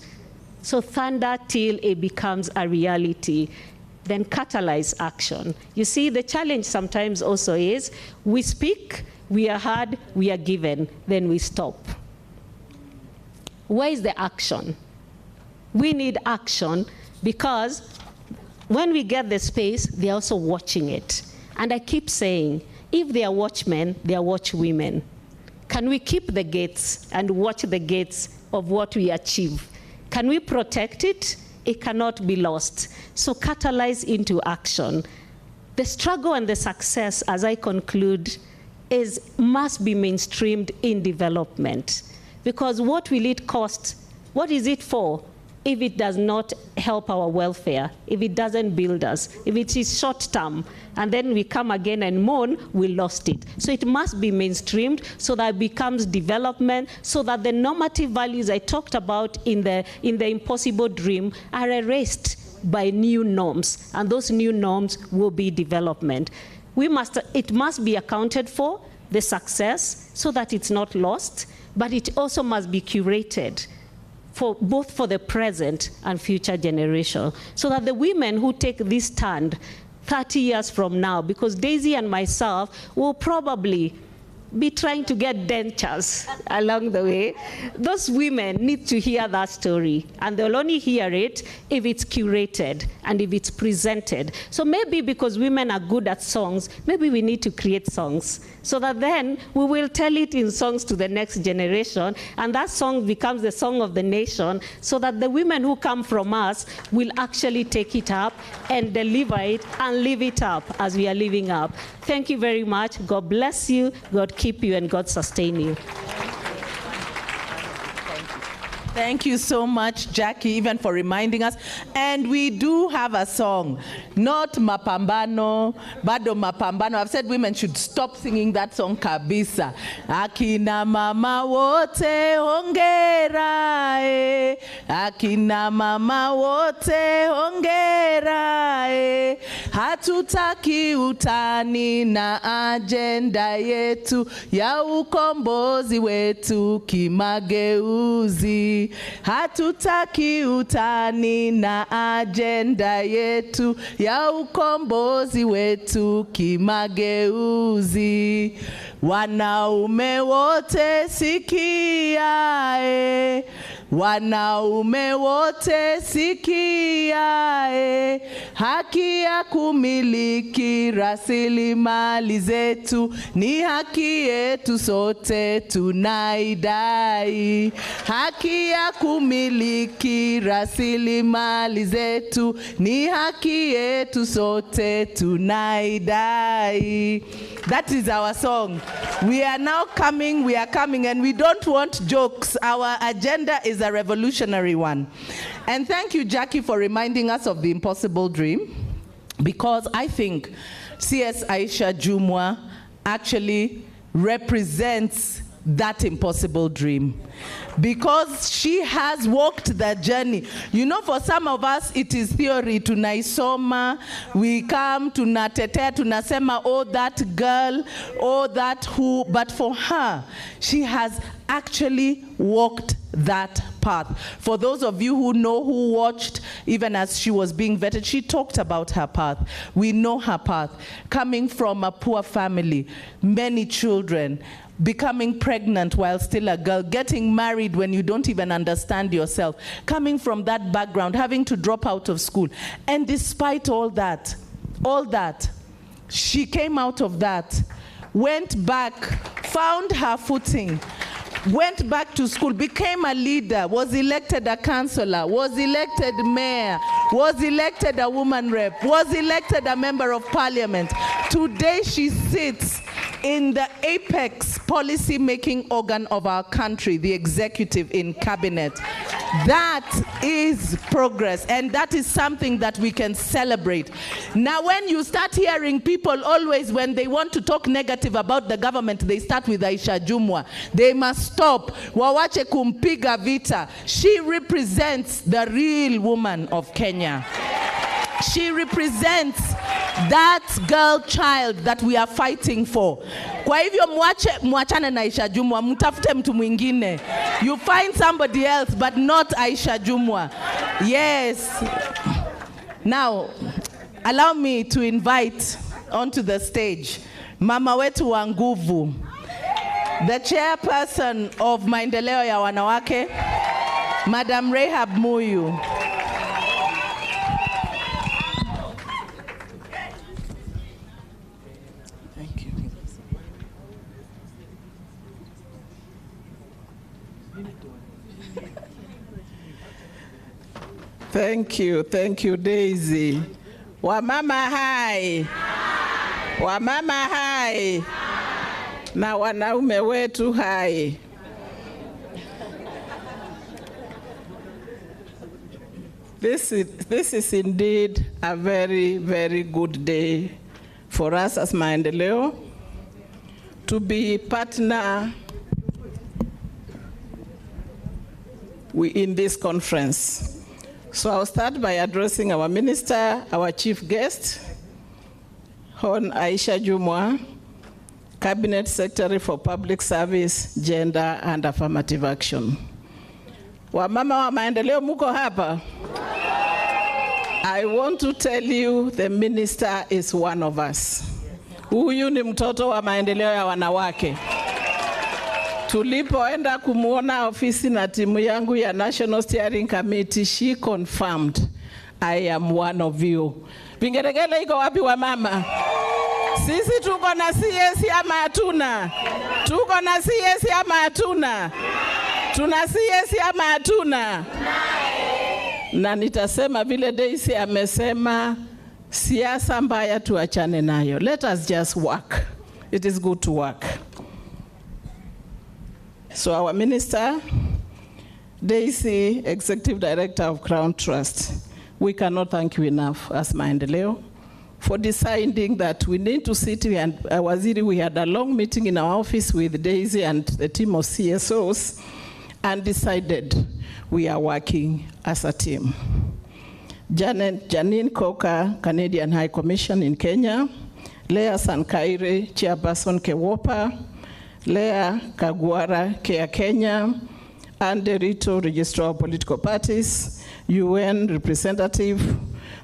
So thunder till it becomes a reality. Then catalyze action. You see, the challenge sometimes also is we speak, we are heard, we are given, then we stop. Where is the action? We need action because when we get the space, they're also watching it. And I keep saying, if they are watchmen, they are watchwomen. Can we keep the gates and watch the gates of what we achieve? Can we protect it? It cannot be lost. So catalyze into action. The struggle and the success, as I conclude, must be mainstreamed in development. Because what will it cost? What is it for? if it does not help our welfare, if it doesn't build us, if it is short term, and then we come again and mourn, we lost it. So it must be mainstreamed so that it becomes development, so that the normative values I talked about in the impossible dream are erased by new norms, and those new norms will be development. It must be accounted for, the success, so that it's not lost, but it also must be curated both for the present and future generation, so that the women who take this stand 30 years from now, because Daisy and myself will probably be trying to get dentures along the way, those women need to hear that story, and they'll only hear it if it's curated and if it's presented. So maybe because women are good at songs, maybe we need to create songs, so that then we will tell it in songs to the next generation, and that song becomes the song of the nation, so that the women who come from us will actually take it up and deliver it and live it up as we are living up. Thank you very much. God bless you. God keep you, and God sustain you. Thank you so much, Jackie, even for reminding us. And we do have a song, not Mapambano, Bado Mapambano. I've said women should stop singing that song kabisa. Akina mama wote hongera e. Akina mama wote hongera e. Hatutaki utani na agenda yetu ya ukombozi wetu kimageuzi. Hatutaki utani na agenda yetu ya ukombozi wetu kimageuzi. Wanaume wote sikiae, wanaume wote sikiae, haki ya kumiliki rasilimali zetu ni haki yetu sote tunaidai. Haki ya kumiliki rasilimali zetu ni haki yetu sote tunaidai. That is our song. We are now coming, we are coming, and we don't want jokes. Our agenda is a revolutionary one. And thank you, Jackie, for reminding us of the impossible dream, because I think CS Aisha Jumwa actually represents that impossible dream, because she has walked the journey. You know, for some of us it is theory, tunaisoma, we come, tunatetea, tunasema, oh that girl, oh that who, but for her, she has actually walked that path. For those of you who know, who watched, even as she was being vetted, she talked about her path. We know her path. Coming from a poor family, many children, becoming pregnant while still a girl, getting married when you don't even understand yourself, coming from that background, having to drop out of school. And despite all that, she came out of that, went back, found her footing, went back to school, became a leader, was elected a councillor, was elected mayor, was elected a woman rep, was elected a member of parliament. Today she sits in the apex policy-making organ of our country, the executive in cabinet. That is progress, and that is something that we can celebrate. Now, when you start hearing people always, when they want to talk negative about the government, they start with Aisha Jumwa. They must stop. Wawache kumpiga vita. She represents the real woman of Kenya. She represents that girl child that we are fighting for. Kwa hivyo muachane na Aisha Jumwa, mtafute mtu mwingine. You find somebody else, but not Aisha Jumwa. Yes. Now, allow me to invite onto the stage Mama wetu wa nguvu, the chairperson of Maendeleo ya Wanawake, Madam Rehab Muyu. Thank you, Daisy. Wamama hai. Wamama hai. Na wanaume wetu hai. This is indeed a very, very good day for us as Maendeleo to be partner in this conference. So I'll start by addressing our minister, our chief guest, Hon Aisha Jumwa, Cabinet Secretary for Public Service, Gender and Affirmative Action. Wamama wa Maendeleo muko hapa? I want to tell you the minister is one of us. Huyu ni mtoto wa maendeleo ya wanawake. Tulipoenda kumuona ofisi na timu yangu ya National Steering Committee, she confirmed I am one of you. Vingeregele iko wapi wa mama? Sisi tuko na CS ama hatuna? Tuko na CS ama hatuna? Tuna CS ama hatuna? Na nitasema vile Daisy amesema, siasa mbaya tuachane nayo. Let us just work. It is good to work. So our minister, Daisy, Executive Director of Crown Trust, we cannot thank you enough as Maendeleo for deciding that we need to sit here. And Waziri, we had a long meeting in our office with Daisy and the team of CSOs and decided we are working as a team. Janine Coker, Canadian High Commission in Kenya, Leah Sankaire, Chairperson Kewopa, Leah Kagwara, Kea Kenya, and Derito, Registrar of Political Parties, UN Representative,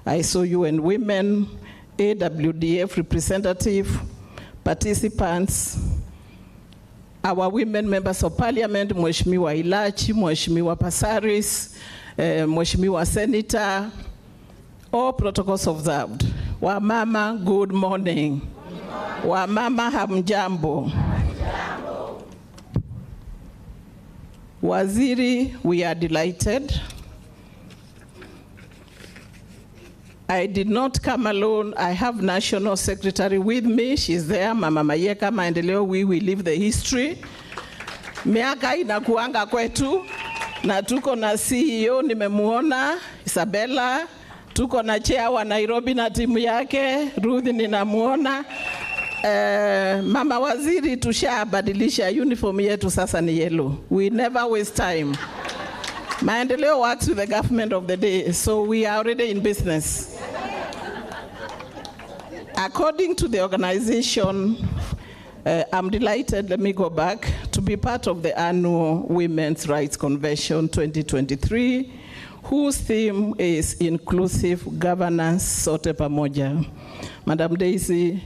ISO UN Women, AWDF Representative, participants, our women members of parliament, Mheshimiwa Ilachi, Mheshimiwa Pasaris, Mheshimiwa Senator, all protocols observed. Wamama, good morning. Wamama, hamjambo. Waziri, we are delighted. I did not come alone. I have National Secretary with me. She's there, Mama Mayeka Maendeleo. We will leave the history. Miaka inakuanga kwetu. Na tuko na CEO nimemuona, Isabella. Tuko na chair wa Nairobi na timu yake, Ruth ninamuona. Mama Waziri, tushabadilisha uniform yetu sasa ni yellow. We never waste time. Maendeleo works with the government of the day, so we are already in business. According to the organization, I'm delighted, let me go back, to be part of the annual Women's Rights Convention 2023, whose theme is Inclusive Governance Sote Pamoja. Madam Daisy,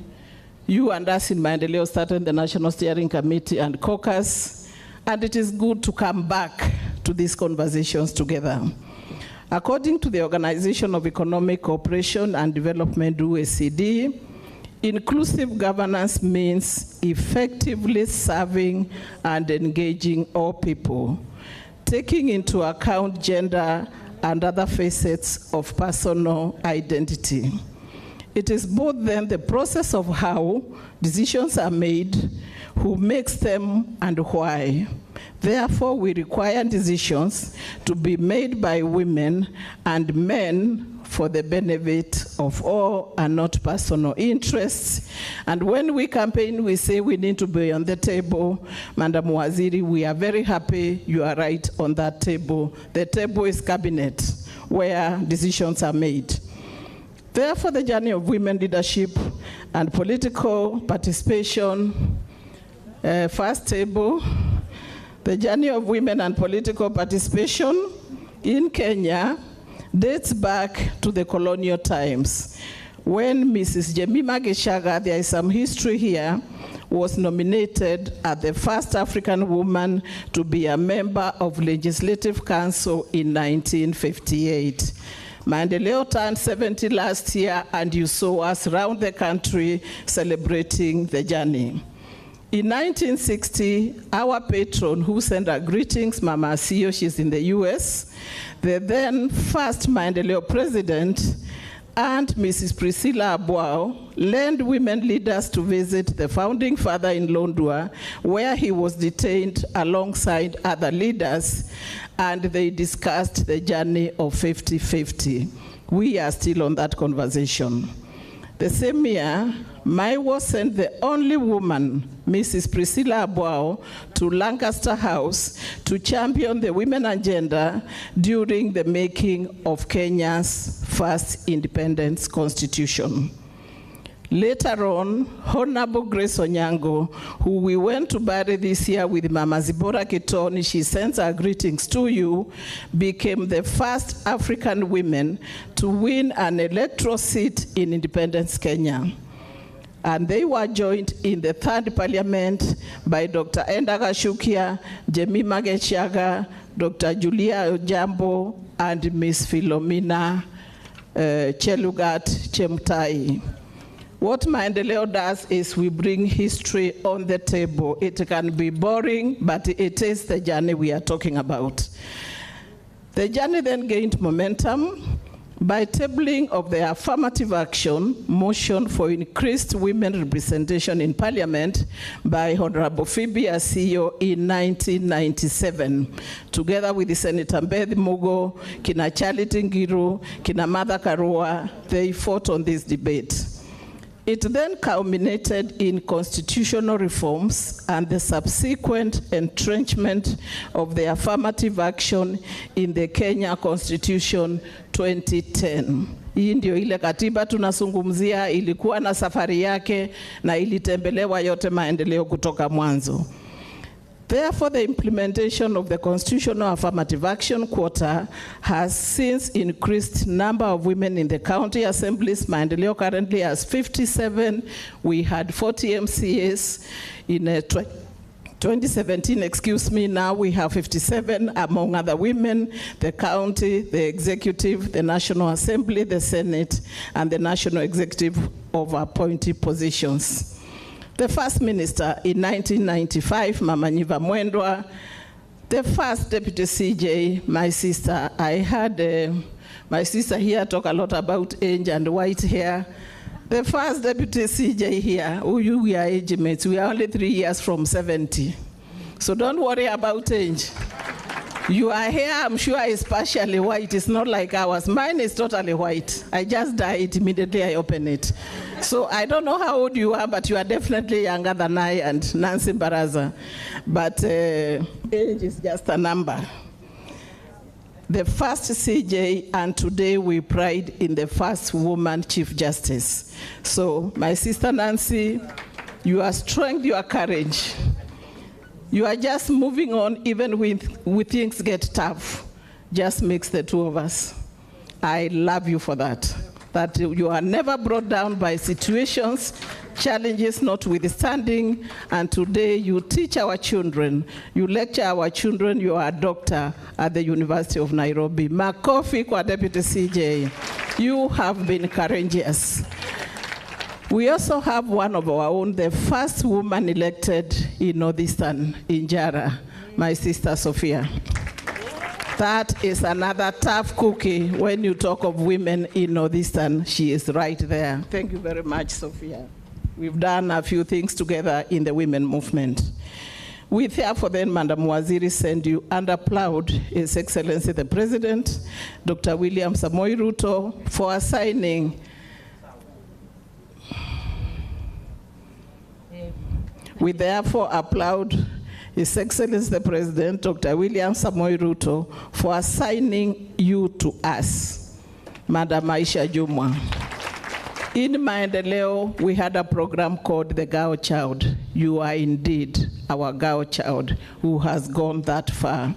you and us in Maendeleo started the National Steering Committee and caucus, and it is good to come back to these conversations together. According to the Organization of Economic Cooperation and Development, OECD, inclusive governance means effectively serving and engaging all people, taking into account gender and other facets of personal identity. It is both then the process of how decisions are made, who makes them, and why. Therefore, we require decisions to be made by women and men for the benefit of all and not personal interests. And when we campaign, we say we need to be on the table. Madam Waziri, we are very happy you are right on that table. The table is cabinet, where decisions are made. Therefore, the journey of women leadership and political participation, first table, the journey of women and political participation in Kenya dates back to the colonial times, when Mrs. Jemima Geshaga, there is some history here, was nominated as the first African woman to be a member of Legislative Council in 1958. Maendeleo turned 70 last year, and you saw us around the country celebrating the journey. In 1960, our patron, who sent our greetings, Mama Asio, she's in the US, the then first Maendeleo president, and Mrs. Priscilla Abwao led women leaders to visit the founding father in Lodwar, where he was detained alongside other leaders, and they discussed the journey of 50-50. We are still on that conversation. The same year, Maiwo sent the only woman, Mrs. Priscilla Abwao, to Lancaster House to champion the women agenda during the making of Kenya's first independence constitution. Later on, Honorable Grace Onyango, who we went to bury this year with Mama Zibora Kitoni, she sends her greetings to you, became the first African women to win an electoral seat in Independence Kenya. And they were joined in the third parliament by Dr. Enda Gashukia, Jemima Gechaga, Dr. Julia Ojambo, and Miss Philomena Chelugat Chemtai. What Maendeleo does is we bring history on the table. It can be boring, but it is the journey we are talking about. The journey then gained momentum by tabling of the affirmative action motion for increased women representation in Parliament by Honorable Phoebe Asiyo in 1997, together with the Senator Mbedi Mugo, Kina Charity Ngiru, Kina Martha Karua. They fought on this debate. It then culminated in constitutional reforms and the subsequent entrenchment of the affirmative action in the Kenya Constitution 2010. Hii ndio ile katiba tunazungumzia, ilikuwa na safari yake na ilitembelewa yote maendeleo kutoka mwanzo. Therefore, the implementation of the constitutional affirmative action quota has since increased number of women in the county assemblies. Maendeleo currently has 57. We had 40 MCAs in 2017, excuse me. Now we have 57, among other women, the county, the executive, the National Assembly, the Senate, and the National Executive of appointed positions. The first minister in 1995, Mama Nyiva Mwendwa. The first deputy CJ, my sister. I heard my sister here talk a lot about age and white hair. The first deputy CJ here, we are age mates. We are only 3 years from 70. So don't worry about age. Your hair, I'm sure, is partially white. It's not like ours. Mine is totally white. I just dye it immediately I open it. So I don't know how old you are, but you are definitely younger than I and Nancy Baraza. But age is just a number. The first CJ, and today we pride in the first woman Chief Justice. So my sister Nancy, your strength, your courage, you are just moving on even when things get tough. Just makes the two of us. I love you for that. That you are never brought down by situations, challenges notwithstanding, and today you teach our children, you lecture our children, you are a doctor at the University of Nairobi. Makofi kwa Deputy CJ. You have been courageous. We also have one of our own, the first woman elected in Northeastern, in Jara, my sister Sophia. That is another tough cookie when you talk of women in Northeastern. She is right there. Thank you very much, Sophia. We've done a few things together in the women movement. We therefore then, Madam Waziri, send you and applaud His Excellency the President, Dr. William Samoei Ruto, for assigning we therefore applaud His Excellency the President, Dr. William Samoei Ruto, for assigning you to us, Madam Aisha Jumwa. In Maendeleo, we had a program called the Girl Child. You are indeed our girl child who has gone that far.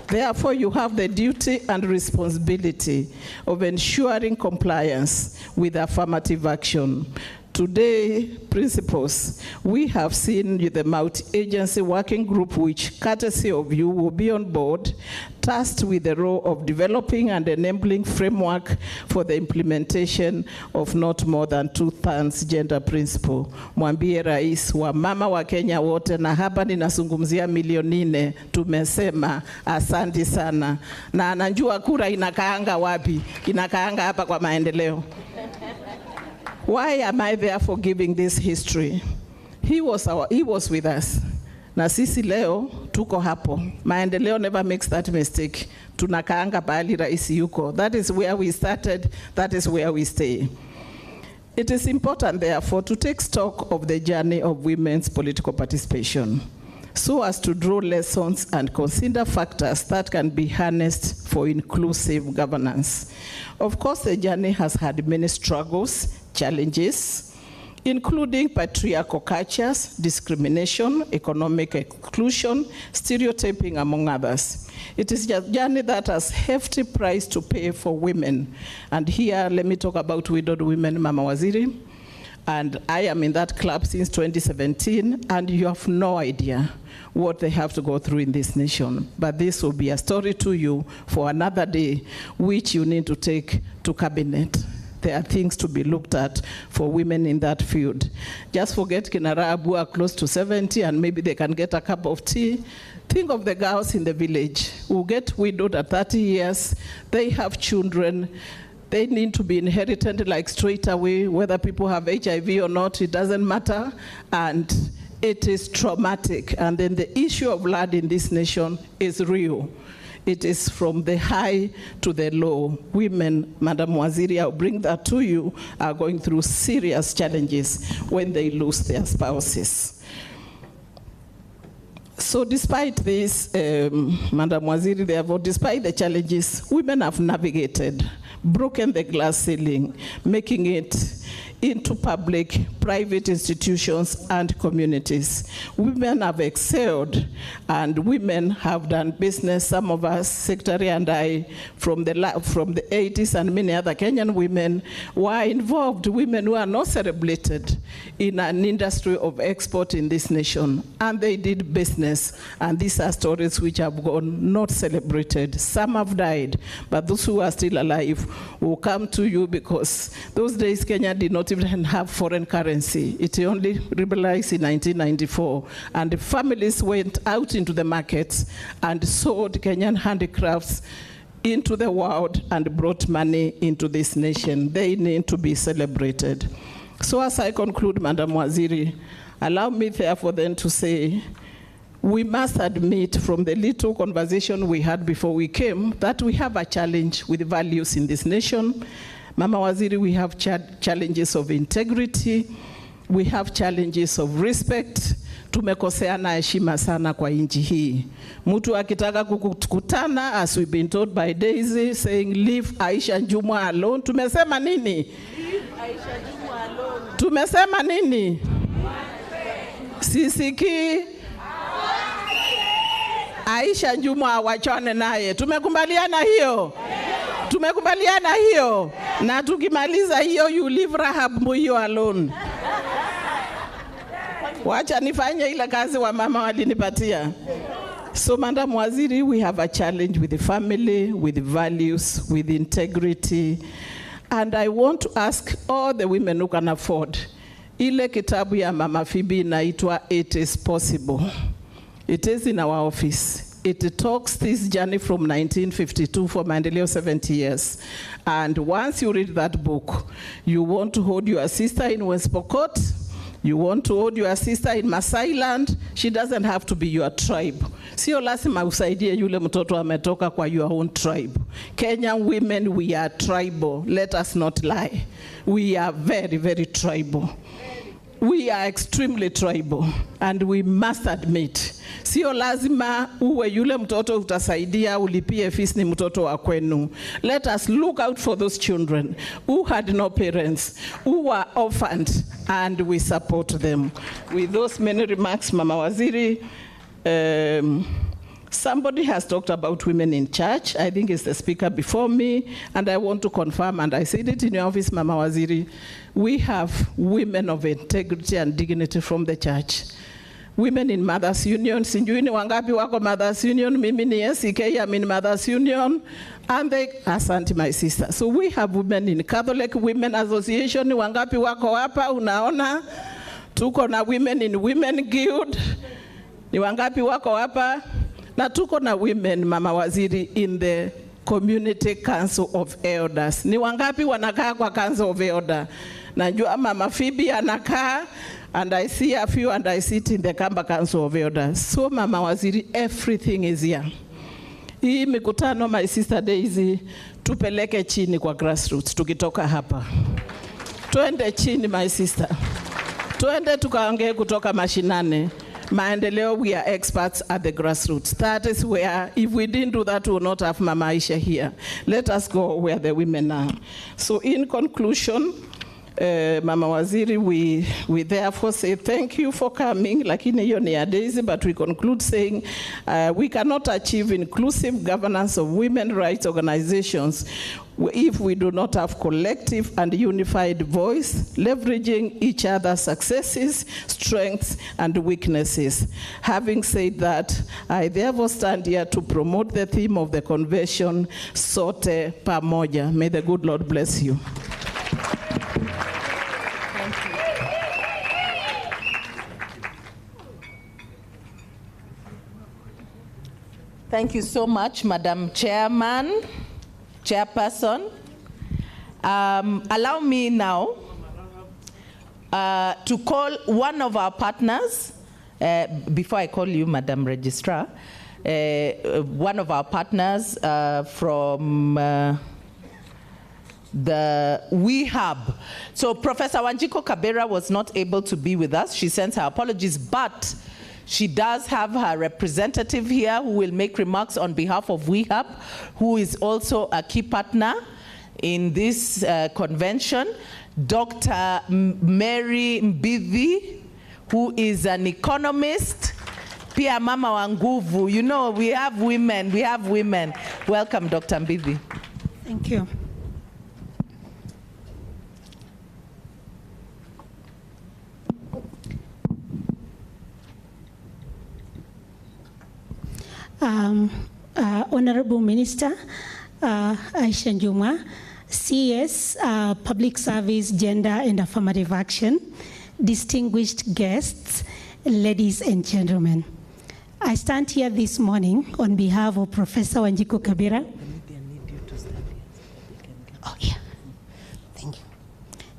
Therefore, you have the duty and responsibility of ensuring compliance with affirmative action Today, principals, we have seen the multi-agency working group which, courtesy of you, will be on board, tasked with the role of developing and enabling framework for the implementation of not more than 2/3 gender principle. Mwambie rais wa mama wa Kenya wote, na hapa ninazungumzia milioni 4, tumesema asanti sana. Na anajua kura inakaanga wapi? Inakaanga hapa kwa maendeleo. Why am I therefore giving this history? He was with us. Na sisi leo tuko hapo. Maendeleo never makes that mistake. Tunakaanga pahali rais yuko. That is where we started. That is where we stay. It is important, therefore, to take stock of the journey of women's political participation, so as to draw lessons and consider factors that can be harnessed for inclusive governance. Of course, the journey has had many struggles, challenges, including patriarchal cultures, discrimination, economic exclusion, stereotyping, among others. It is a journey that has hefty price to pay for women. And here, let me talk about widowed women, Mama Waziri. And I am in that club since 2017, and you have no idea what they have to go through in this nation. But this will be a story to you for another day, which you need to take to cabinet. There are things to be looked at for women in that field. Just forget Kinara who are close to 70 and maybe they can get a cup of tea. Think of the girls in the village who get widowed at 30 years. They have children. They need to be inherited like straight away, whether people have HIV or not, it doesn't matter. And it is traumatic. And then the issue of blood in this nation is real. It is from the high to the low. Women, Madam Waziri, I'll bring that to you, are going through serious challenges when they lose their spouses. So despite this, Madam Waziri, therefore, despite the challenges, women have navigated, broken the glass ceiling, making it into public, private institutions and communities. Women have excelled, and women have done business. Some of us, Secretary and I, from the 80s and many other Kenyan women, were involved, women who are not celebrated in an industry of export in this nation. And they did business, and these are stories which have gone not celebrated. Some have died, but those who are still alive will come to you, because those days Kenya did not even have foreign currency. It only liberalized in 1994. And the families went out into the markets and sold Kenyan handicrafts into the world and brought money into this nation. They need to be celebrated. So as I conclude, Madam Waziri, allow me therefore then to say, we must admit from the little conversation we had before we came that we have a challenge with values in this nation. Mama Waziri, we have challenges of integrity, we have challenges of respect. Tumekoseana heshima sana kwa nchi hii. Mtu akitaka kukutana, as we've been told by Daisy, saying leave Aisha Jumwa alone. Tumesema nini? Leave Aisha Jumwa alone. Tumesema nini? Sisiki Aisha Jumwa wachane naye. Tumekubaliana hiyo? Tumekubaliana hiyo? Na tukimaliza hiyo, you leave Rahab Mbuyo alone. Wacha nifanye ile kazi wa mama walinipatia. So Madam Waziri, we have a challenge with the family, with the values, with integrity. And I want to ask all the women who can afford. Ile kitabu ya Mama Phoebe inaitwa It is Possible. It is in our office. It talks this journey from 1952 for Maendeleo 70 years. And once you read that book, you want to hold your sister in West Pokot, you want to hold your sister in Masai Land, she doesn't have to be your tribe. Sio lazima usaidie yule mtoto ametoka kwa your own tribe. Kenyan women, we are tribal. Let us not lie. We are very, very tribal. We are extremely tribal, and we must admit, sio lazima uwe yule mtoto utasaidia ulipie fees ni mtoto wa kwenu. Let us look out for those children who had no parents, who were orphaned, and we support them. With those many remarks, Mama Waziri, Somebody has talked about women in church. I think it's the speaker before me, and I want to confirm, and I said it in your office, Mama Waziri, we have women of integrity and dignity from the church. Women in Mothers Union, sinjui ni wangapi wako Mothers Union, mimi ni SCK, I'm in Mothers Union, and they, asante my sister. So we have women in Catholic Women Association, ni wangapi wako hapa, unaona? Tuko na women in Women Guild, ni wangapi wako hapa? Na tuko na women, Mama Waziri, in the Community Council of Elders. Ni wangapi wanakaa kwa Council of Elders? Najua Mama Phoebe anakaa, and I see a few, and I sit in the Kamba Council of Elders. So Mama Waziri, everything is here. Hii mikutano, my sister Daisy, tupeleke chini kwa grassroots, tukitoka hapa. Tuende chini, my sister. Tuende tukaongee kutoka mashinane. Maendeleo, we are experts at the grassroots. That is where, if we didn't do that, we would not have Mama Aisha here. Let us go where the women are. So in conclusion, Mama Waziri, we therefore say thank you for coming. Lakini hiyo ni ya Daisy, but we conclude saying we cannot achieve inclusive governance of women rights organizations if we do not have collective and unified voice, leveraging each other's successes, strengths, and weaknesses. Having said that, I therefore stand here to promote the theme of the convention, Sote Pamoja. May the good Lord bless you. Thank you so much, Madam Chairperson. Allow me now to call one of our partners, before I call you Madam Registrar, one of our partners from the WeHub. So Professor Wanjiku Kabera was not able to be with us. She sends her apologies, but she does have her representative here who will make remarks on behalf of WeHub, who is also a key partner in this convention. Dr. Mary Mbithi, who is an economist. Pia Mama Wanguvu, you know, we have women. Welcome, Dr. Mbithi. Thank you. Honorable Minister Aisha Jumwa, CS, Public Service, Gender and Affirmative Action, distinguished guests, ladies and gentlemen. I stand here this morning on behalf of Professor Wanjiku Kabera. Oh, yeah. Thank you.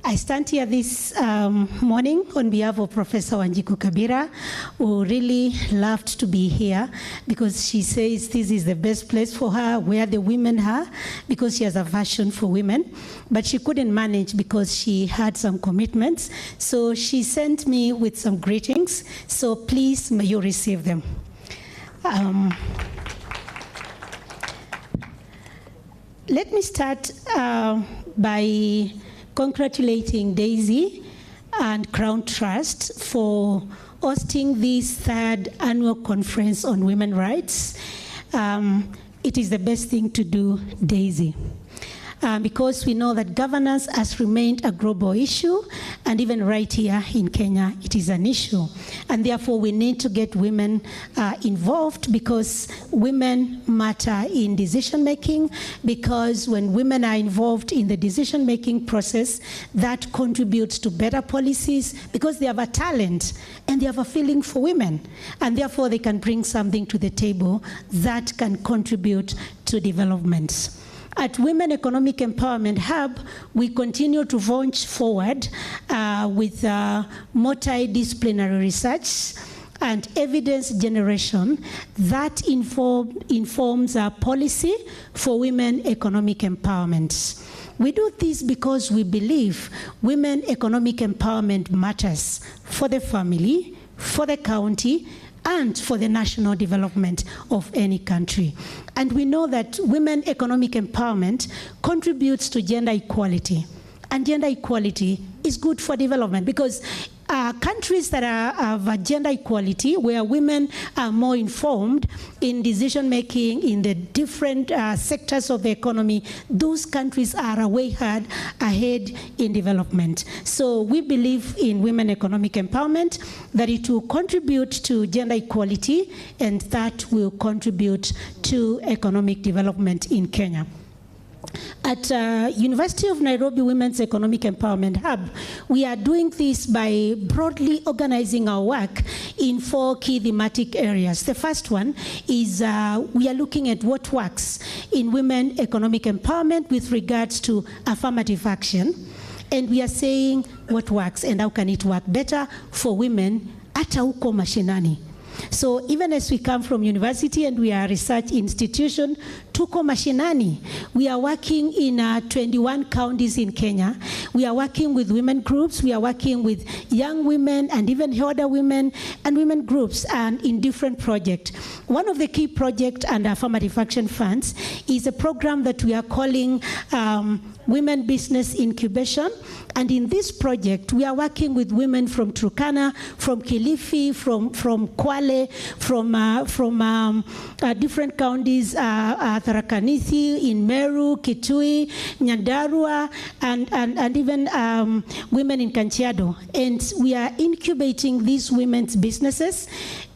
I stand here this morning on behalf of Professor Wanjiku Kabera, who really loved to be here because she says this is the best place for her, where the women are, because she has a passion for women. But she couldn't manage because she had some commitments. So she sent me with some greetings. So please, may you receive them. Let me start by congratulating Daisy and Crown Trust for hosting this third annual conference on women's rights. It is the best thing to do, Daisy. Because we know that governance has remained a global issue, and even right here in Kenya, it is an issue. And therefore, we need to get women involved, because women matter in decision-making, because when women are involved in the decision-making process, that contributes to better policies, because they have a talent and they have a feeling for women, and therefore they can bring something to the table that can contribute to development. At Women Economic Empowerment Hub, we continue to launch forward with multidisciplinary research and evidence generation that informs our policy for women economic empowerment. We do this because we believe women economic empowerment matters for the family, for the county, and for the national development of any country. And we know that women economic empowerment contributes to gender equality. And gender equality is good for development, because countries that have gender equality, where women are more informed in decision making in the different sectors of the economy, those countries are way ahead in development. So we believe in women economic empowerment, that it will contribute to gender equality, and that will contribute to economic development in Kenya. At University of Nairobi Women's Economic Empowerment Hub, we are doing this by broadly organizing our work in 4 key thematic areas. The first one is we are looking at what works in women economic empowerment with regards to affirmative action. And we are saying what works and how can it work better for women hata huko mashinani. So even as we come from university and we are a research institution, tuko mashinani. We are working in 21 counties in Kenya. We are working with women groups. We are working with young women and even older women and women groups and in different projects. One of the key projects under Affirmative Action Funds is a program that we are calling Women Business Incubation. And in this project, we are working with women from Turkana, from Kilifi, from Kwale, from different counties, Tharaka Nithi, in Meru, Kitui, Nyandarua, and even women in Kajiado. And we are incubating these women's businesses,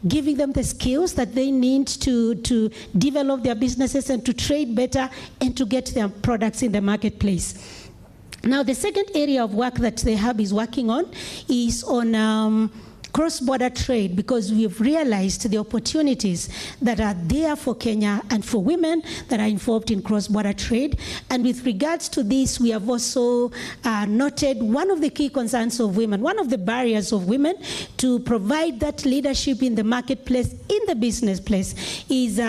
giving them the skills that they need to develop their businesses and to trade better and to get their products in the marketplace. Now, the second area of work that the hub is working on is on cross-border trade, because we've realized the opportunities that are there for Kenya and for women that are involved in cross-border trade. And with regards to this, we have also noted one of the key concerns of women, one of the barriers of women to provide that leadership in the marketplace, in the business place, is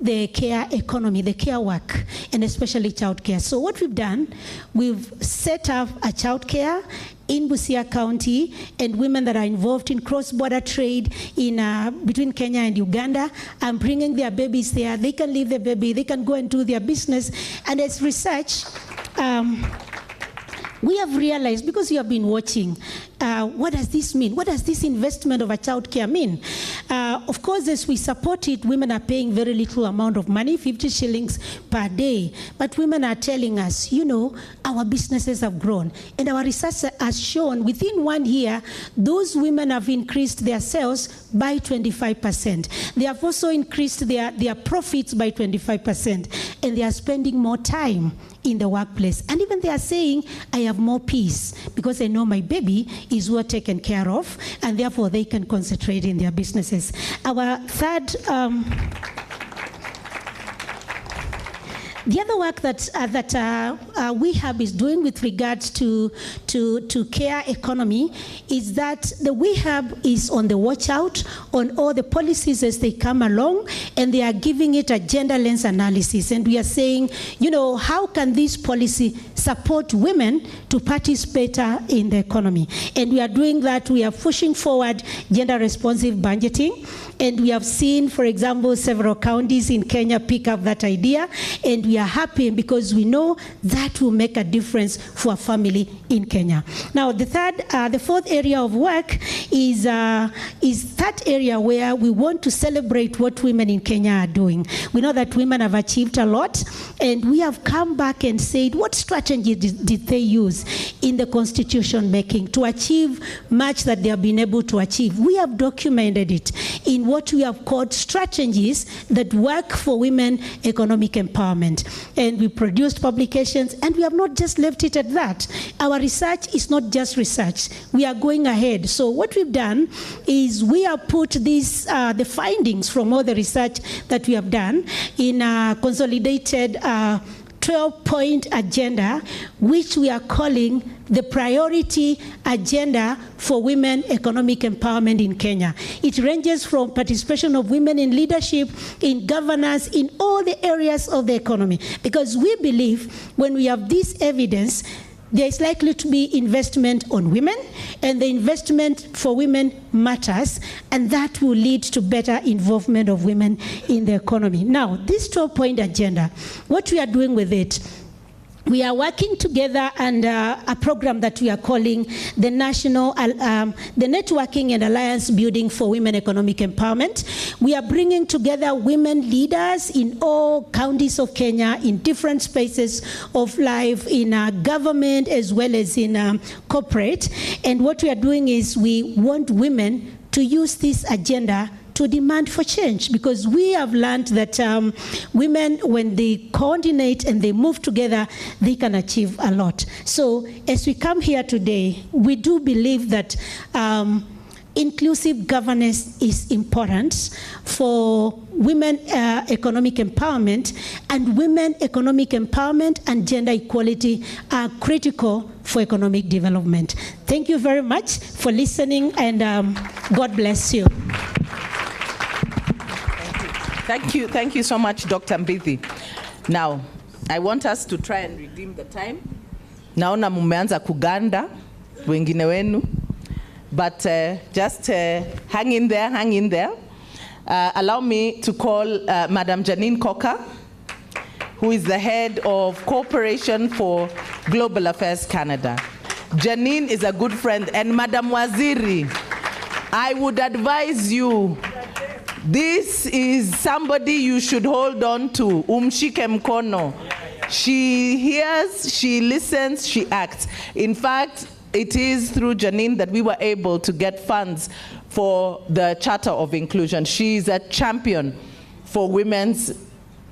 the care economy, the care work, and especially childcare. So what we've done, we've set up a childcare in Busia County, and women that are involved in cross-border trade in between Kenya and Uganda, and bringing their babies there. They can leave the baby, they can go and do their business. And as research, we have realized, because we have been watching, what does this mean? What does this investment of a child care mean? Of course, as we support it, women are paying very little amount of money, 50 shillings per day. But women are telling us, you know, our businesses have grown. And our research has shown within 1 year, those women have increased their sales by 25%. They have also increased their profits by 25%. And they are spending more time in the workplace. And even they are saying, I have more peace because I know my baby is well taken care of, and therefore they can concentrate in their businesses. Our third, the other work that we have is doing with regards to care economy is that the WeHub is on the watch out on all the policies as they come along, and they are giving it a gender lens analysis. And we are saying, you know, how can this policy support women to participate in the economy? And we are doing that. We are pushing forward gender responsive budgeting. And we have seen, for example, several counties in Kenya pick up that idea. And we are happy because we know that will make a difference for a family in Kenya. Now, the fourth area of work is that area where we want to celebrate what women in Kenya are doing. We know that women have achieved a lot, and we have come back and said, what strategy did they use in the constitution making to achieve much that they have been able to achieve? We have documented it in what we have called strategies that work for women economic empowerment. And we produced publications, and we have not just left it at that. Our research is not just research. We are going ahead. So what we've done is we have put these, the findings from all the research that we have done in a consolidated 12-point agenda, which we are calling the priority agenda for women economic empowerment in Kenya. It ranges from participation of women in leadership, in governance, in all the areas of the economy. Because we believe when we have this evidence, there is likely to be investment on women, and the investment for women matters, and that will lead to better involvement of women in the economy. Now, this 12-point agenda, what we are doing with it, we are working together under a program that we are calling the the Networking and Alliance Building for Women Economic Empowerment. We are bringing together women leaders in all counties of Kenya, in different spaces of life, in government as well as in corporate. And what we are doing is we want women to use this agenda to demand for change, because we have learned that women, when they coordinate and they move together, they can achieve a lot. So as we come here today, we do believe that inclusive governance is important for women economic empowerment, and women economic empowerment and gender equality are critical for economic development. Thank you very much for listening, and God bless you. Thank you so much, Dr. Mbithi. Now, I want us to try and redeem the time. Naona mumeanza kuganda, wengine wenu. But just hang in there. Allow me to call Madam Janine Coker, who is the head of Cooperation for Global Affairs Canada. Janine is a good friend, and Madam Waziri, I would advise you, this is somebody you should hold on to. Umshike mkono. She hears, she listens, she acts. In fact, it is through Janine that we were able to get funds for the Charter of Inclusion. She is a champion for women's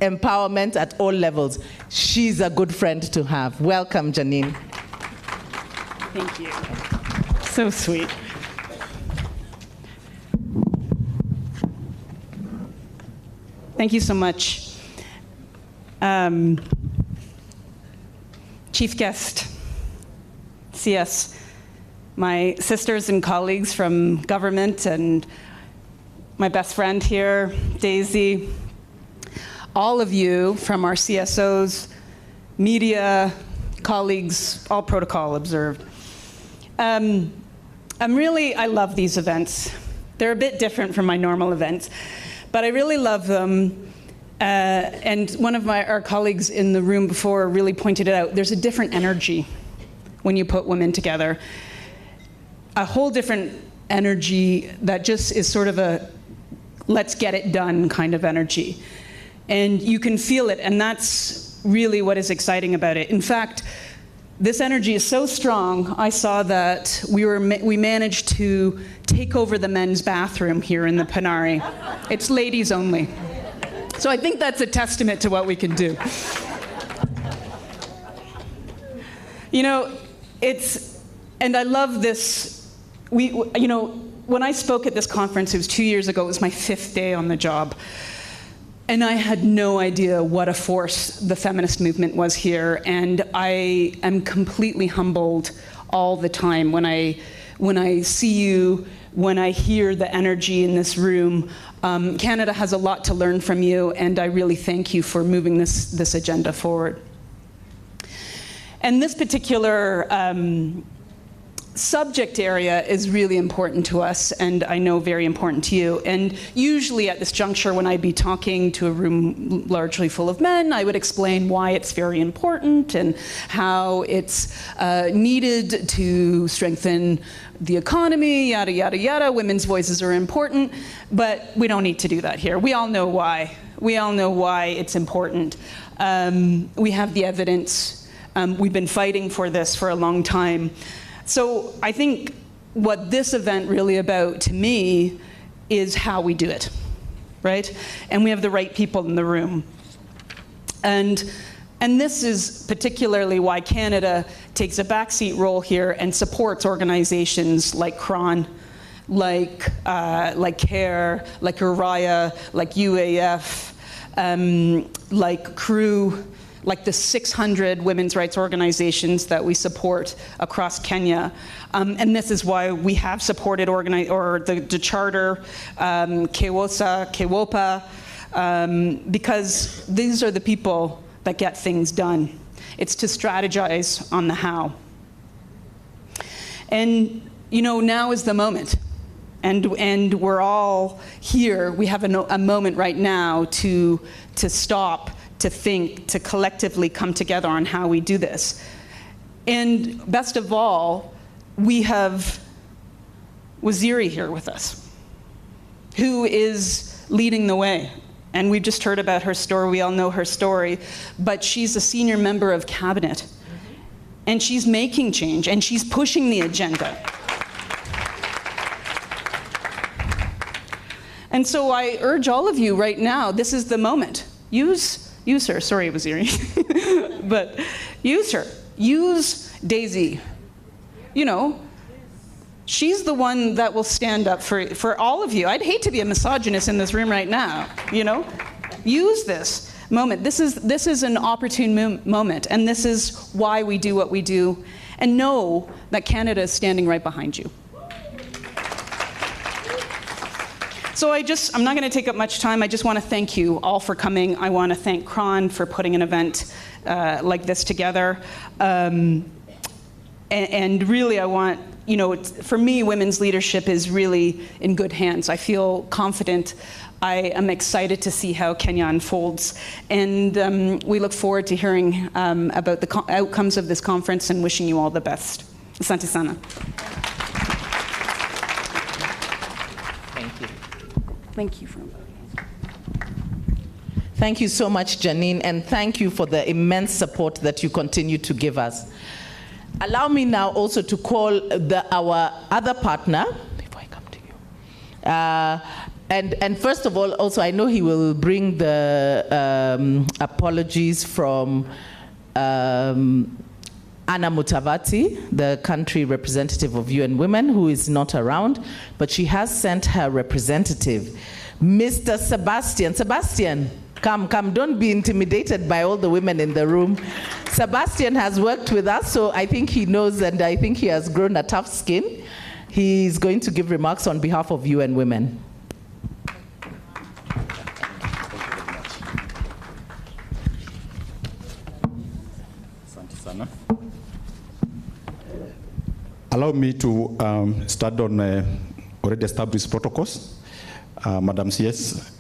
empowerment at all levels. She's a good friend to have. Welcome, Janine. Thank you. So sweet. Thank you so much. Chief guest, CS, my sisters and colleagues from government, and my best friend here, Daisy, all of you from our CSOs, media, colleagues, all protocol observed. I love these events. They're a bit different from my normal events, but I really love them. And one of our colleagues in the room before really pointed it out. There's a different energy when you put women together. A whole different energy that just is sort of a let's get it done kind of energy. And you can feel it, and that's really what is exciting about it. In fact, this energy is so strong, I saw that we managed to take over the men's bathroom here in the Panari. It's ladies only. So I think that's a testament to what we can do. You know, and I love this. When I spoke at this conference, it was 2 years ago, it was my 5th day on the job. And I had no idea what a force the feminist movement was here. And I am completely humbled all the time when I see you, when I hear the energy in this room. Canada has a lot to learn from you, and I really thank you for moving this agenda forward. And this particular subject area is really important to us, and I know very important to you. And usually at this juncture, when I'd be talking to a room largely full of men, I would explain why it's very important and how it's needed to strengthen the economy, yada, yada, yada. Women's voices are important, but we don't need to do that here. We all know why. We all know why it's important. We have the evidence. We've been fighting for this for a long time. So I think what this event really about to me is how we do it, right? And we have the right people in the room. And this is particularly why Canada takes a backseat role here and supports organizations like CRON, like CARE, like Uriah, like UAF, like CREW, like the 600 women's rights organizations that we support across Kenya. And this is why we have supported the charter, KEWOPA, because these are the people that get things done. It's to strategize on the how. And now is the moment. And we're all here. We have a moment right now to stop, to think, to collectively come together on how we do this. And best of all, we have Waziri here with us, who is leading the way. And we've just heard about her story, we all know her story, but she's a senior member of cabinet. And she's making change, and she's pushing the agenda. And so I urge all of you right now, this is the moment. Use her, sorry Waziri, but use her. Use Daisy. You know, she's the one that will stand up for all of you. I'd hate to be a misogynist in this room right now, you know? Use this moment. This is an opportune moment, and this is why we do what we do. And know that Canada is standing right behind you. So I'm not going to take up much time. I just want to thank you all for coming. I want to thank CRON for putting an event like this together. And really, I want, you know, for me, women's leadership is really in good hands. I feel confident. I am excited to see how Kenya unfolds. And we look forward to hearing about the outcomes of this conference and wishing you all the best. Asante sana. Thank you. Thank you so much, Janine, and thank you for the immense support that you continue to give us. Allow me now also to call our other partner, before I come to you. And first of all, also I know he will bring the apologies from Anna Mutavati, the country representative of UN Women, who is not around, but she has sent her representative, Mr. Sebastian. Sebastian, come, don't be intimidated by all the women in the room. Sebastian has worked with us, so I think he knows, and I think he has grown a tough skin. He's going to give remarks on behalf of UN Women. Allow me to start on already established protocols. Madam CS,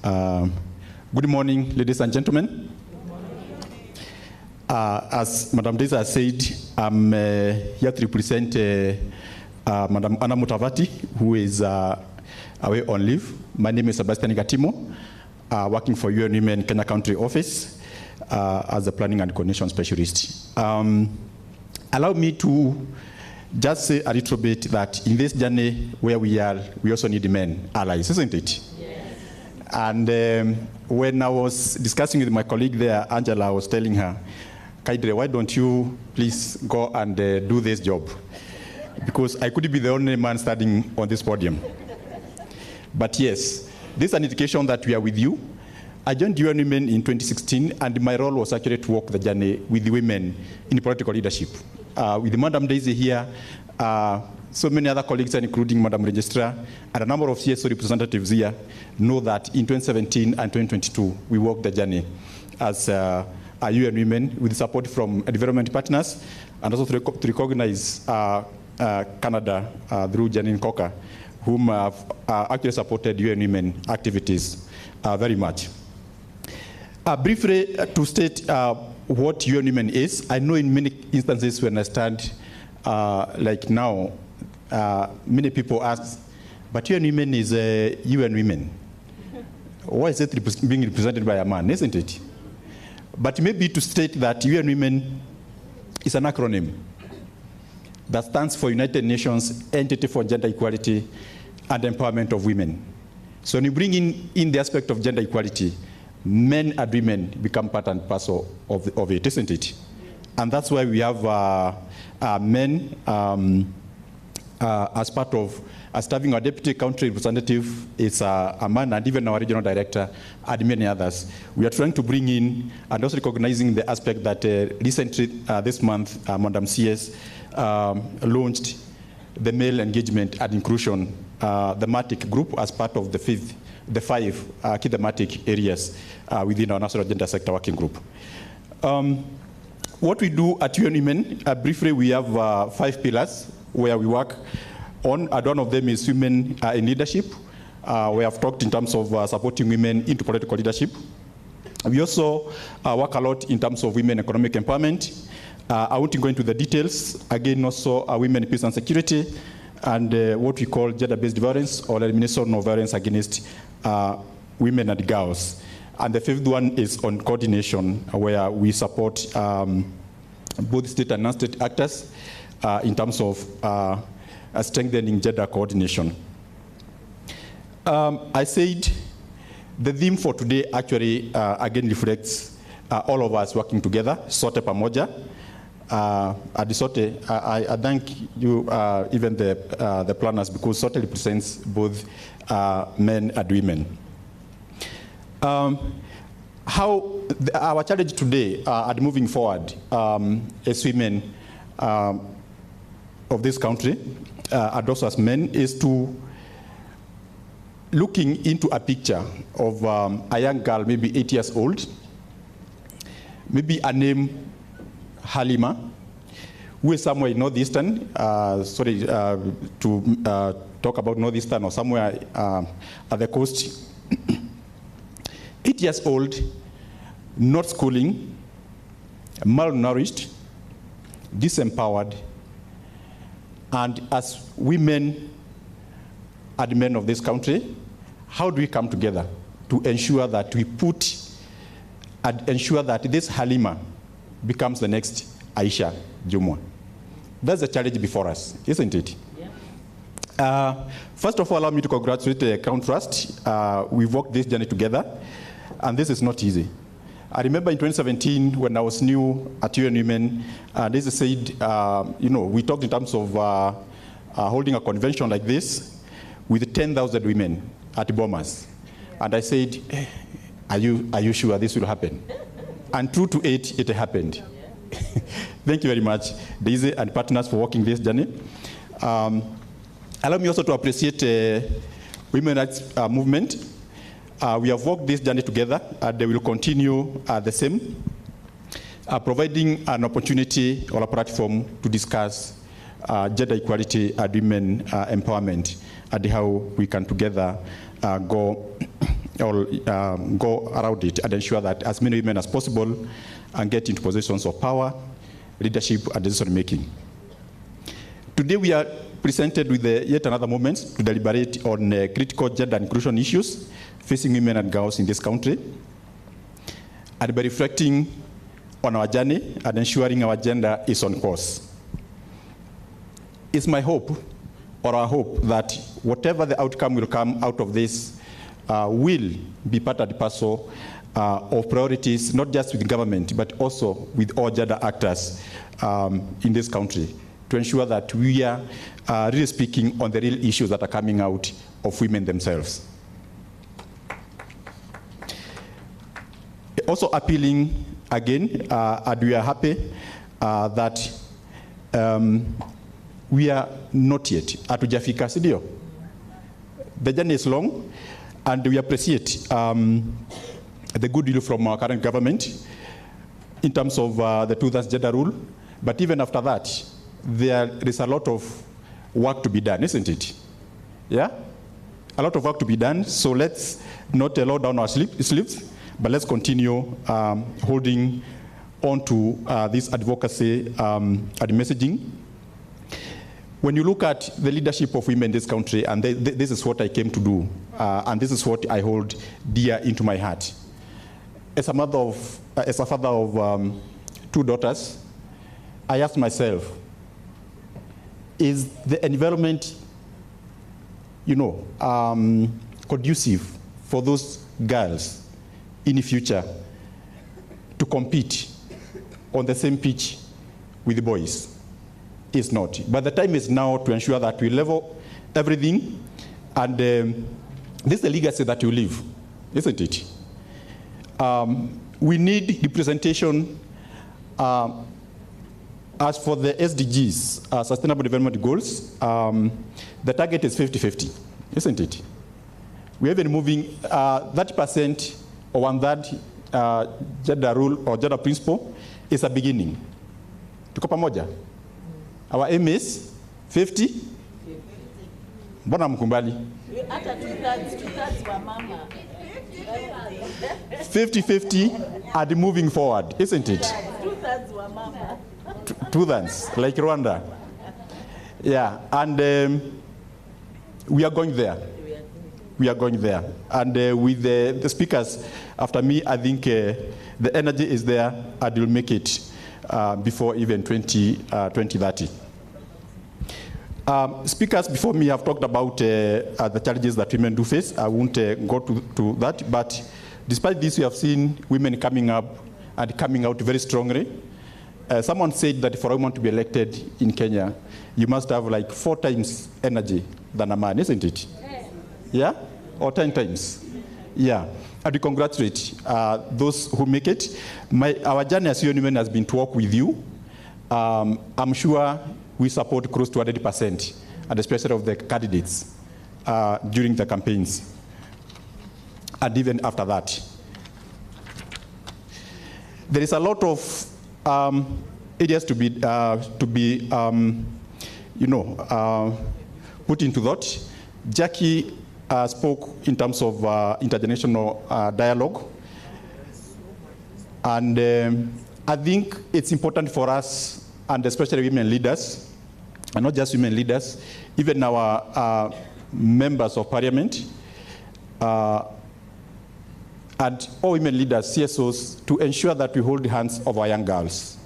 good morning, ladies and gentlemen. As Madam Daisy has said, I'm here to represent Madam Anna Mutavati, who is away on leave. My name is Sebastian Gatimo, working for UN Women Kenya Country Office as a planning and coordination specialist. Allow me to just say a little bit that in this journey where we are, we also need men allies, isn't it? Yes. And when I was discussing with my colleague there, Angela, I was telling her, Kaidre, why don't you please go and do this job? Because I couldn't be the only man standing on this podium. But yes, this is an indication that we are with you. I joined UN Women in 2016, and my role was actually to walk the journey with the women in political leadership. With Madam Daisy here, so many other colleagues, including Madam Registrar, and a number of CSO representatives here, know that in 2017 and 2022, we walked the journey as UN Women with support from development partners, and also to recognize Canada through Janine Coker, whom have actually supported UN Women activities very much. Briefly, to state what UN Women is, I know in many instances when I stand like now, many people ask, but UN Women is UN Women. Why is it being represented by a man, isn't it? But maybe to state that UN Women is an acronym that stands for United Nations Entity for Gender Equality and Empowerment of Women. So when you bring in the aspect of gender equality, men and women become part and parcel of it, isn't it? And that's why we have men as part of, as having our deputy country representative is a man, and even our regional director and many others. We are trying to bring in and also recognizing the aspect that recently this month, Madam CS launched the male engagement and inclusion thematic group as part of the five key thematic areas within our National Gender Sector Working Group. What we do at UN Women, briefly, we have 5 pillars where we work on, and one of them is women in leadership. We have talked in terms of supporting women into political leadership. We also work a lot in terms of women economic empowerment. I won't go into the details. Again, also women, peace and security, and what we call gender-based violence or elimination of violence against women and girls. And the fifth one is on coordination, where we support both state and non-state actors in terms of strengthening gender coordination. I said the theme for today actually again reflects all of us working together, sote pamoja. I thank you, even the planners, because sote represents both men and women. Our challenge today and moving forward as women of this country, and also as men, is to looking into a picture of a young girl, maybe 8 years old, maybe a name Halima, who is somewhere in Northeastern, to talk about Northeastern or somewhere at the coast. 8 years old, not schooling, malnourished, disempowered, and as women and men of this country, how do we come together to ensure that we put and ensure that this Halima becomes the next Aisha Jumwa? That's the challenge before us, isn't it? Yeah. First of all, allow me to congratulate Crown Trust. We've walked this journey together, and this is not easy. I remember in 2017 when I was new at UN Women, this said, we talked in terms of holding a convention like this with 10,000 women at Bomas. And I said, are you sure this will happen? And true to it happened. Thank you very much, Daisy and partners, for walking this journey. Allow me also to appreciate women rights movement. We have walked this journey together, and they will continue the same, providing an opportunity or a platform to discuss gender equality and women empowerment, and how we can together go around it and ensure that as many women as possible and get into positions of power, leadership, and decision making. Today we are presented with yet another moment to deliberate on critical gender inclusion issues facing women and girls in this country, and by reflecting on our journey and ensuring our agenda is on course. It's my hope, or our hope, that whatever the outcome will come out of this will be part and parcel of priorities, not just with government, but also with all gender actors in this country, to ensure that we are really speaking on the real issues that are coming out of women themselves. Also appealing again, and we are happy that we are not yet hatujafika, sidio? The journey is long, and we appreciate the good deal from our current government in terms of the two-thirds gender rule. But even after that, there is a lot of work to be done, isn't it? Yeah? A lot of work to be done, so let's not allow down our sleeves, but let's continue holding on to this advocacy and messaging. When you look at the leadership of women in this country, and this is what I came to do, and this is what I hold dear into my heart. As a father of 2 daughters, I asked myself, is the environment, conducive for those girls in the future to compete on the same pitch with the boys? It's not. But the time is now to ensure that we level everything, and this is the legacy that you leave, isn't it? We need representation. As for the SDGs, Sustainable Development Goals, the target is 50-50, isn't it? We have been moving 30% or 1/3 gender rule or gender principle is a beginning. Tuko pamoja? Our aim is 50. Mbona mkumbali? Hata 2/3 wa mama. 50-50 and moving forward, isn't it? Two-thirds, like Rwanda. Yeah, and we are going there. We are going there. And with the speakers after me, I think the energy is there and we'll make it before even 2030. Speakers before me have talked about the challenges that women do face. I won't go to that, but despite this, we have seen women coming up and coming out very strongly. Someone said that for a woman to be elected in Kenya, you must have like 4 times energy than a man, isn't it? Yeah? Or 10 times? Yeah. And we congratulate those who make it. Our journey as UN Women has been to work with you. I'm sure we support close to 100%, and especially of the candidates during the campaigns, and even after that. There is a lot of areas to be put into thought. Jackie spoke in terms of intergenerational dialogue, and I think it's important for us, and especially women leaders, and not just women leaders, even our members of parliament, and all women leaders, CSOs, to ensure that we hold the hands of our young girls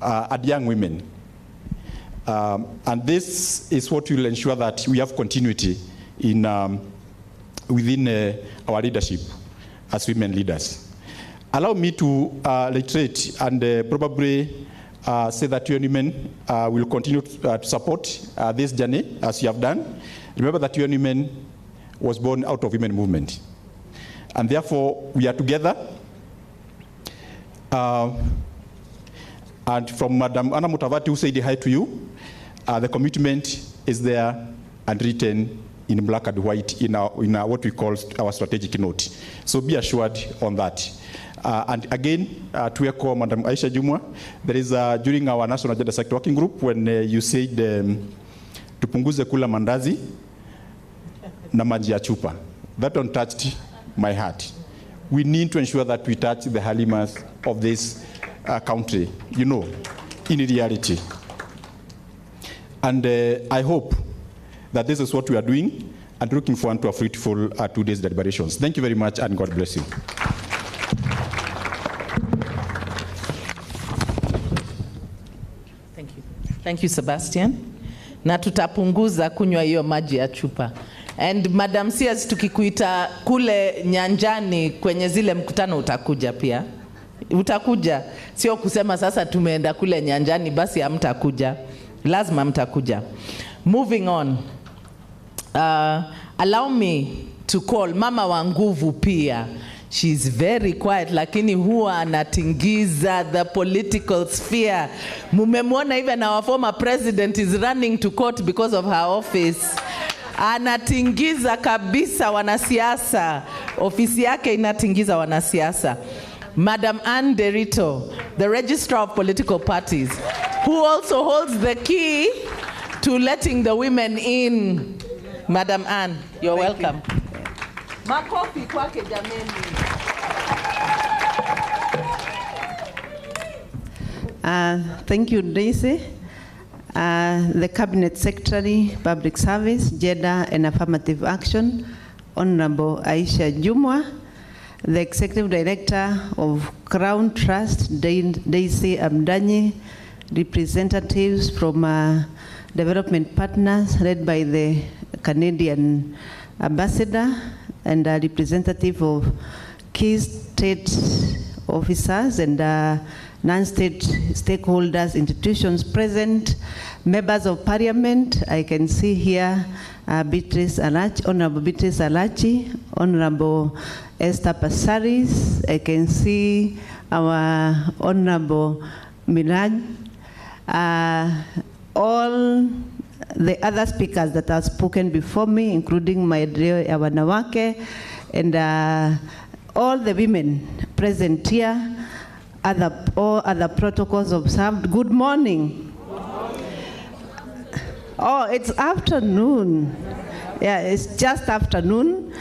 and young women. And this is what will ensure that we have continuity in, within our leadership as women leaders. Allow me to reiterate and probably say that UN Women will continue to support this journey as you have done. Remember that UN Women was born out of women movement. And therefore, we are together. And from Madam Anna Mutavati, who said hi to you, the commitment is there and written in black and white in our what we call our strategic note. So be assured on that. And again, to echo Madam Aisha Jumwa, there is during our National Gender Sector Working Group, when you said tupunguze kula mandazi na maji ya chupa, that one touched my heart. We need to ensure that we touch the Halimas of this country, you know, in reality. And I hope that this is what we are doing, and looking forward to a fruitful 2 days deliberations. Thank you very much, and God bless you. Thank you. Thank you, Sebastian. Na tutapunguza kunywa hiyo maji ya chupa. And Madam Sears, tukikuita kule nyanjani kwenye zile mkutano utakuja pia. Utakuja. Sio kusema sasa tumeenda kule nyanjani basi hamtakuja. Lazima mtakuja. Moving on. Allow me to call Mama wa nguvu pia. She's very quiet, lakini huwa anatingiza the political sphere. Mumemwona even our former president is running to court because of her office. Anatingiza kabisa wanasiasa. Ofisi yake inatingiza wanasiasa. Madam Ann Derito, the Registrar of Political Parties, who also holds the key to letting the women in. Madam Ann, you're welcome. Makofi kwake jameni. Thank you, Daisy. The Cabinet Secretary, Public Service, Gender and Affirmative Action, Honorable Aisha Jumwa, the Executive Director of Crown Trust, Daisy Amdanyi, representatives from development partners led by the Canadian Ambassador, and a representative of key state officers and non-state stakeholders, institutions present, members of parliament. I can see here Beatrice Alachi, Honorable Beatrice Alachi, Honorable Esther Passaris. I can see our Honorable Milad. All the other speakers that have spoken before me, including my dear Wanawake, and all the women present here, all other protocols observed. Good morning. Oh, it's afternoon. Yeah, it's just afternoon.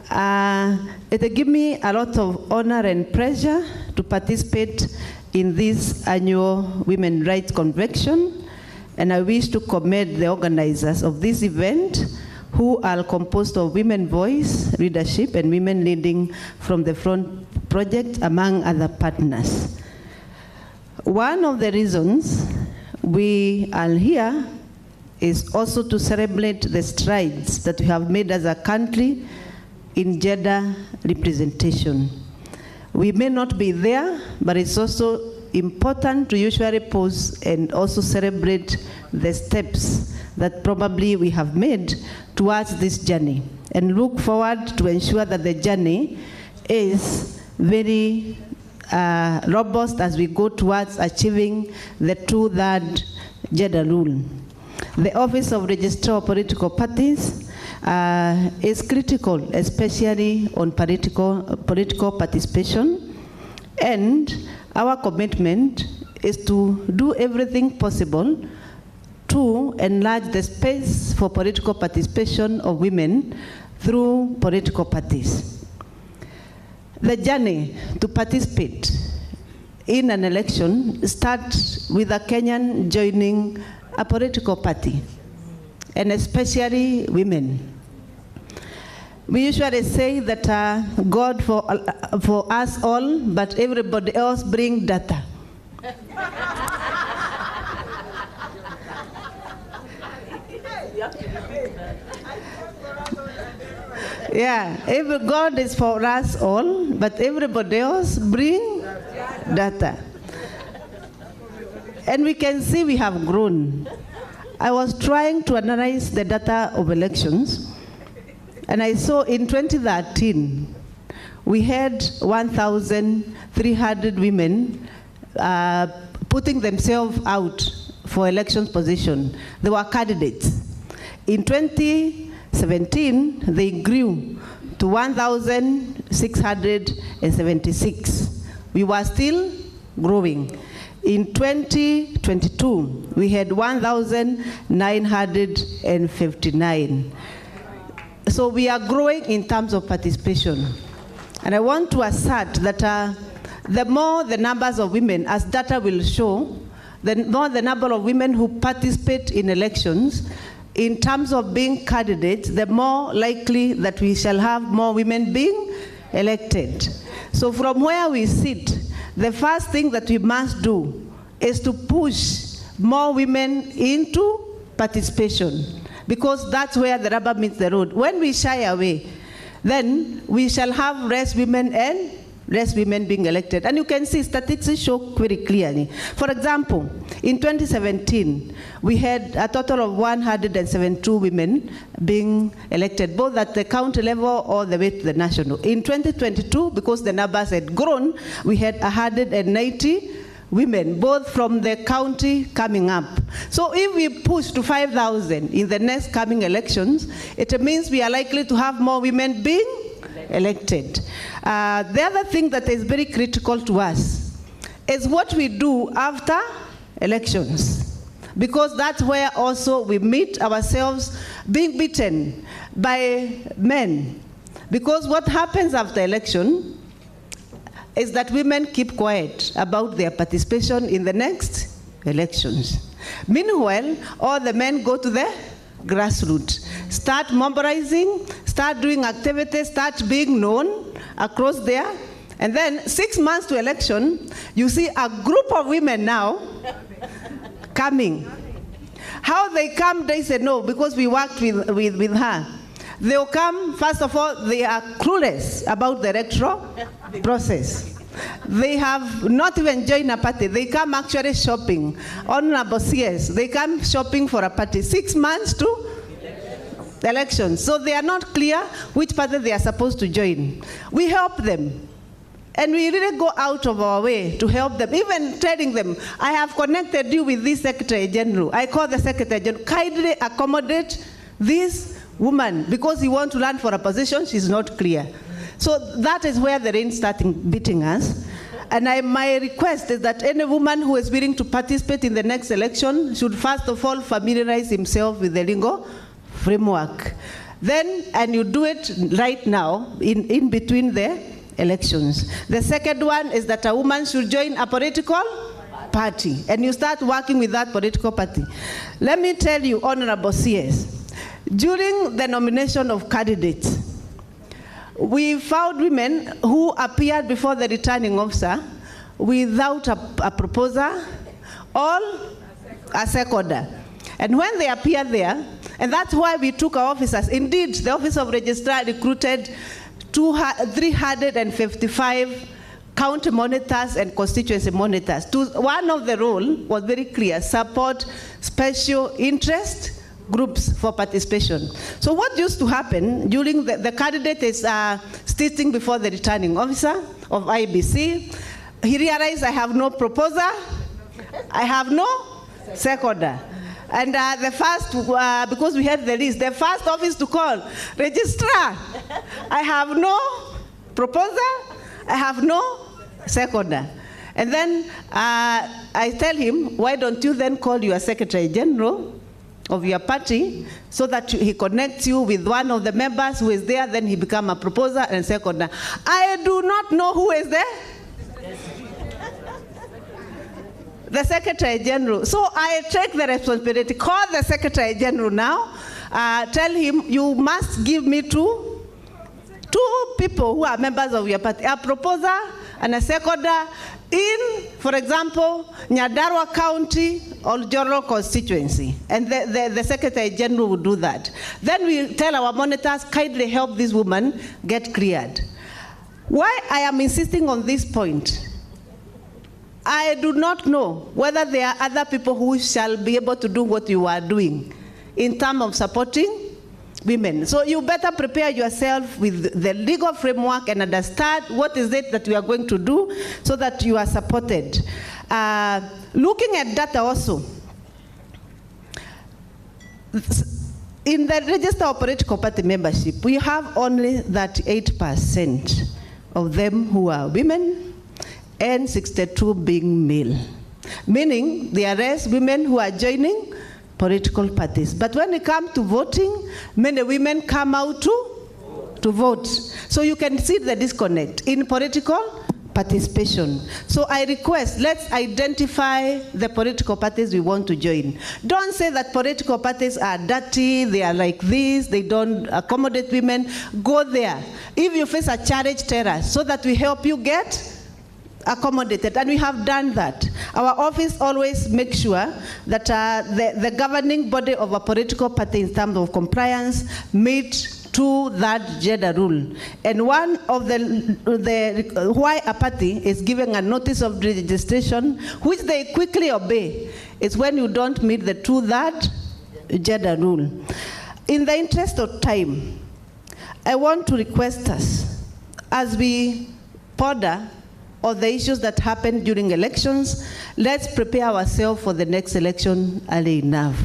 It gives me a lot of honor and pleasure to participate in this annual Women Rights Convention, and I wish to commend the organizers of this event, who are composed of women voice leadership and women leading from the front project, among other partners. One of the reasons we are here is also to celebrate the strides that we have made as a country in gender representation. We may not be there, but it's also important to usually pause and also celebrate the steps that probably we have made towards this journey, and look forward to ensure that the journey is very robust as we go towards achieving the 2/3 gender rule. The Office of Registrar of Political Parties is critical, especially on political participation, and our commitment is to do everything possible to enlarge the space for political participation of women through political parties. The journey to participate in an election starts with a Kenyan joining a political party, and especially women. We usually say that God for us all, but everybody else bring data. Yeah, God is for us all, but everybody else bring data. And we can see we have grown. I was trying to analyze the data of elections, and I saw in 2013, we had 1,300 women putting themselves out for elections position. They were candidates. In 2017, they grew to 1,676. We were still growing. In 2022, we had 1,959. So we are growing in terms of participation. And I want to assert that the more the numbers of women, as data will show, the more the number of women who participate in elections, in terms of being candidates, the more likely that we shall have more women being elected. So from where we sit, the first thing that we must do is to push more women into participation, because that's where the rubber meets the road. When we shy away, then we shall have less women and less women being elected. And you can see statistics show very clearly. For example, in 2017, we had a total of 172 women being elected, both at the county level all the way to the national. In 2022, because the numbers had grown, we had 190 women, both from the county coming up. So if we push to 5,000 in the next coming elections, it means we are likely to have more women being elected. The other thing that is very critical to us is what we do after elections, because that's where also we meet ourselves being beaten by men. Because what happens after election is that women keep quiet about their participation in the next elections. Meanwhile, all the men go to the grassroots, start mobilizing, start doing activities, start being known across there. And then 6 months to election, you see a group of women now coming. How they come, they say no, because we worked with her. They'll come, first of all, they are clueless about the electoral process. They have not even joined a party. They come actually shopping. Honorable CS, they come shopping for a party. 6 months to elections. So they are not clear which party they are supposed to join. We help them. And we really go out of our way to help them, even telling them, I have connected you with this Secretary General. I call the Secretary General, kindly accommodate this woman, because you want to run for a position, she's not clear. So that is where the rain starting beating us. And my request is that any woman who is willing to participate in the next election should first of all familiarize himself with the legal framework. Then, and you do it right now, in between the elections. The second one is that a woman should join a political party, and you start working with that political party. Let me tell you, Honorable CS, during the nomination of candidates, we found women who appeared before the returning officer without a proposer or a seconder. And when they appeared there, and that's why we took our officers. Indeed, the Office of Registrar recruited 355 county monitors and constituency monitors. One of the role was very clear: support special interest groups for participation. So what used to happen during the candidate is sitting before the returning officer of IBC. He realized, I have no proposer, I have no seconder. And the first, because we had the list, the first office to call, registrar, I have no proposer, I have no seconder. And then I tell him, why don't you then call your Secretary General of your party so that he connects you with one of the members who is there, then he becomes a proposer and seconder. I do not know who is there. The Secretary General. So I take the responsibility, call the Secretary General now, tell him you must give me two people who are members of your party, a proposer and a seconder in, for example, Nyandarua County or Jorro constituency. And the Secretary General will do that. Then we tell our monitors, kindly help this woman get cleared. Why I am insisting on this point, I do not know whether there are other people who shall be able to do what you are doing in terms of supporting women. So you better prepare yourself with the legal framework and understand what is it that we are going to do so that you are supported. Looking at data also, in the register of political party membership, we have only 38% of them who are women, and 62 being male, meaning the rest women who are joining political parties. But when it comes to voting, many women come out to vote. So you can see the disconnect in political participation. So I request, let's identify the political parties we want to join. Don't say that political parties are dirty, they are like this, they don't accommodate women. Go there. If you face a challenge, tell us so that we help you get accommodated, and we have done that. Our office always makes sure that the governing body of a political party in terms of compliance meet to that gender rule. And one of the why a party is giving a notice of registration, which they quickly obey, is when you don't meet the that gender rule. In the interest of time, I want to request us, as we ponder or the issues that happen during elections, let's prepare ourselves for the next election early enough.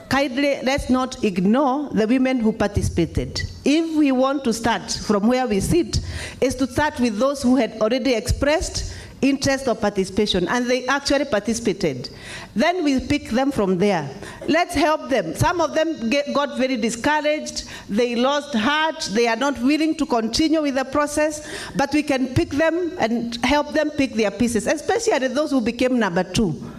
Kindly, let's not ignore the women who participated. If we want to start from where we sit, is to start with those who had already expressed interest or participation, and they actually participated. Then we pick them from there. Let's help them. Some of them got very discouraged, they lost heart, they are not willing to continue with the process, but we can pick them and help them pick their pieces, especially those who became number 2.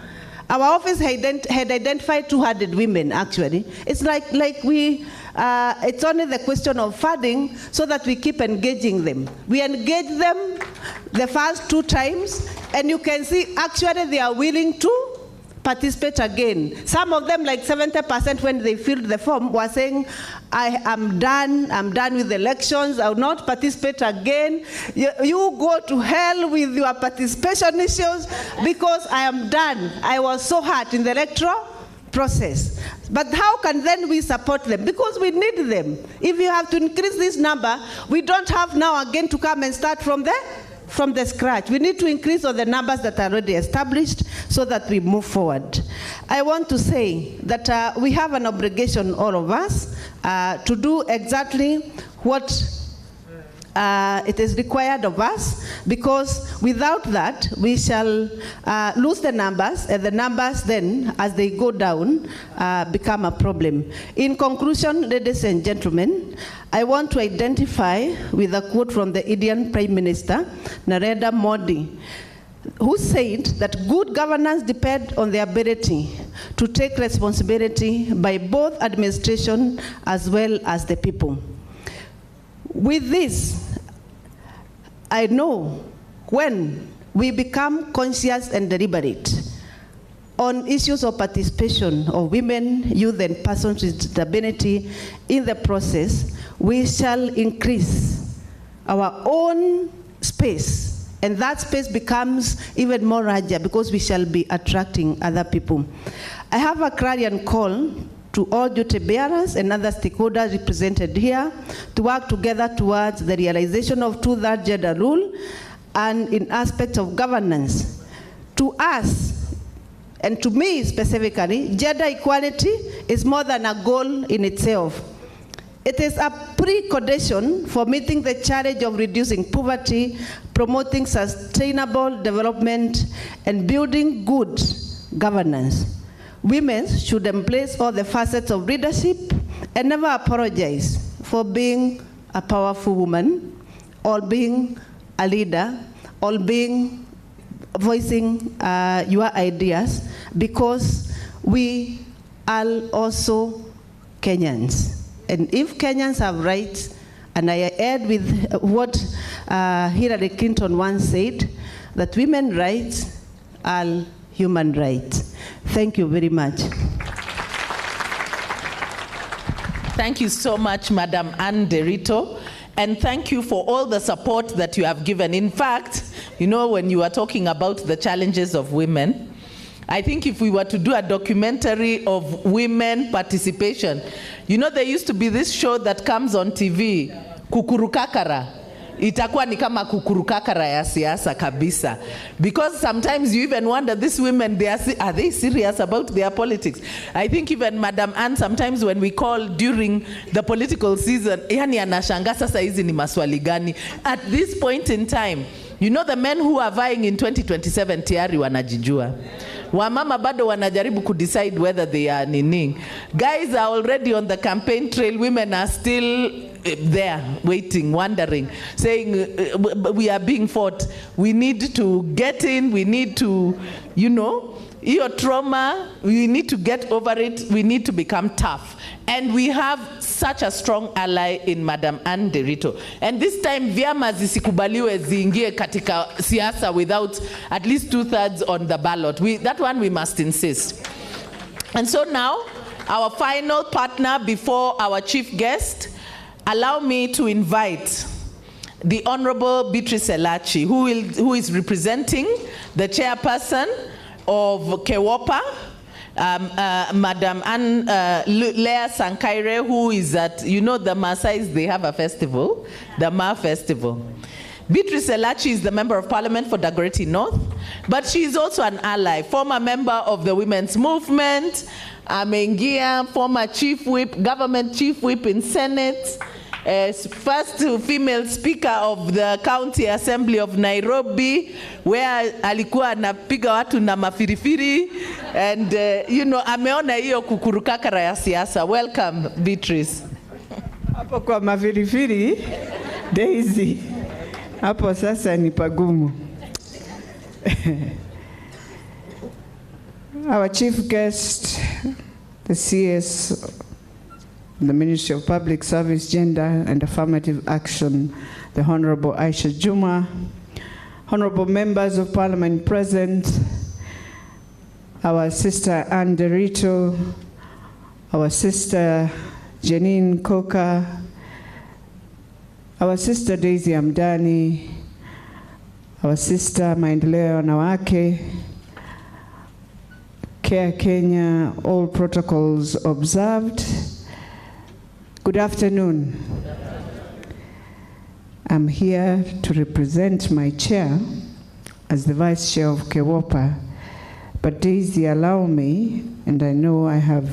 Our office had identified 200 women, actually. It's like we, it's only the question of funding so that we keep engaging them. We engage them the first 2 times, and you can see actually they are willing to participate again. Some of them, like 70% when they filled the form, were saying, I'm done with elections, I will not participate again. You go to hell with your participation issues because I am done. I was so hurt in the electoral process. But how can then we support them? Because we need them. If you have to increase this number, we don't have now again to come and start from the scratch. We need to increase all the numbers that are already established so that we move forward. I want to say that we have an obligation, all of us, to do exactly what it is required of us, because without that, we shall lose the numbers, and the numbers then, as they go down, become a problem. In conclusion, ladies and gentlemen, I want to identify with a quote from the Indian Prime Minister, Narendra Modi, who said that good governance depends on the ability to take responsibility by both administration as well as the people. With this, I know when we become conscious and deliberate on issues of participation of women, youth, and persons with disability in the process, we shall increase our own space. And that space becomes even more larger because we shall be attracting other people. I have a clarion call to all duty bearers and other stakeholders represented here to work together towards the realization of two-thirds gender rule and in aspects of governance. To us, and to me specifically, gender equality is more than a goal in itself. It is a precondition for meeting the challenge of reducing poverty, promoting sustainable development, and building good governance. Women should embrace all the facets of leadership and never apologize for being a powerful woman, or being a leader, or being voicing your ideas, because we are also Kenyans. And if Kenyans have rights, and I add with what Hillary Clinton once said, that women's rights are human rights. Thank you very much. Thank you so much, Madam Ann Derito. And thank you for all the support that you have given. In fact, you know, when you are talking about the challenges of women, I think if we were to do a documentary of women participation, you know, there used to be this show that comes on TV, Kukurukakara. Itakuwa ni kama kukurukakara ya siasa kabisa. Because sometimes you even wonder, these women, are they serious about their politics? I think even Madam Ann, sometimes when we call during the political season, yani anashanga sasa hizi ni maswali gani? At this point in time, you know, the men who are vying in 2027 tayari wanajijua. Wamama bado wanajaribu kudecide whether they are nini. Guys are already on the campaign trail. Women are still there, waiting, wondering, saying, we are being fought. We need to get in. We need to, you know, your trauma, we need to get over it. We need to become tough. And we have such a strong ally in Madam Ann Derito. And this time, vyama zisikubaliwe ziingie katika siasa without at least 2/3 on the ballot. That one we must insist. And so now, our final partner before our chief guest, allow me to invite the Honorable Beatrice Elachi, who is representing the chairperson of KEWOPA, Madam Leah Sankaire, who is at, you know, the Maasais, they have a festival, the Ma Festival. Beatrice Elachi is the Member of Parliament for Dagoretti North, but she is also an ally, former member of the Women's Movement, Amengia, former Chief Whip, Government Chief Whip in Senate, first female speaker of the County Assembly of Nairobi, where alikuwa anapiga watu na mafirifiri, and you know, ameona hiyo kukurukakara ya siasa. Welcome, Beatrice. Hapo kwa mafirifiri, Daisy. Hapo sasa ni pagumu. Our chief guest, the CS, the Ministry of Public Service, Gender and Affirmative Action, the Honorable Aisha Juma, honorable members of Parliament present, our sister Ann Derito, our sister Janine Koka, our sister Daisy Amdani, our sister Maendeleo Nawake, Care Kenya, all protocols observed. Good afternoon. I'm here to represent my chair as the vice chair of KEWOPA, but Daisy, allow me, and I know I have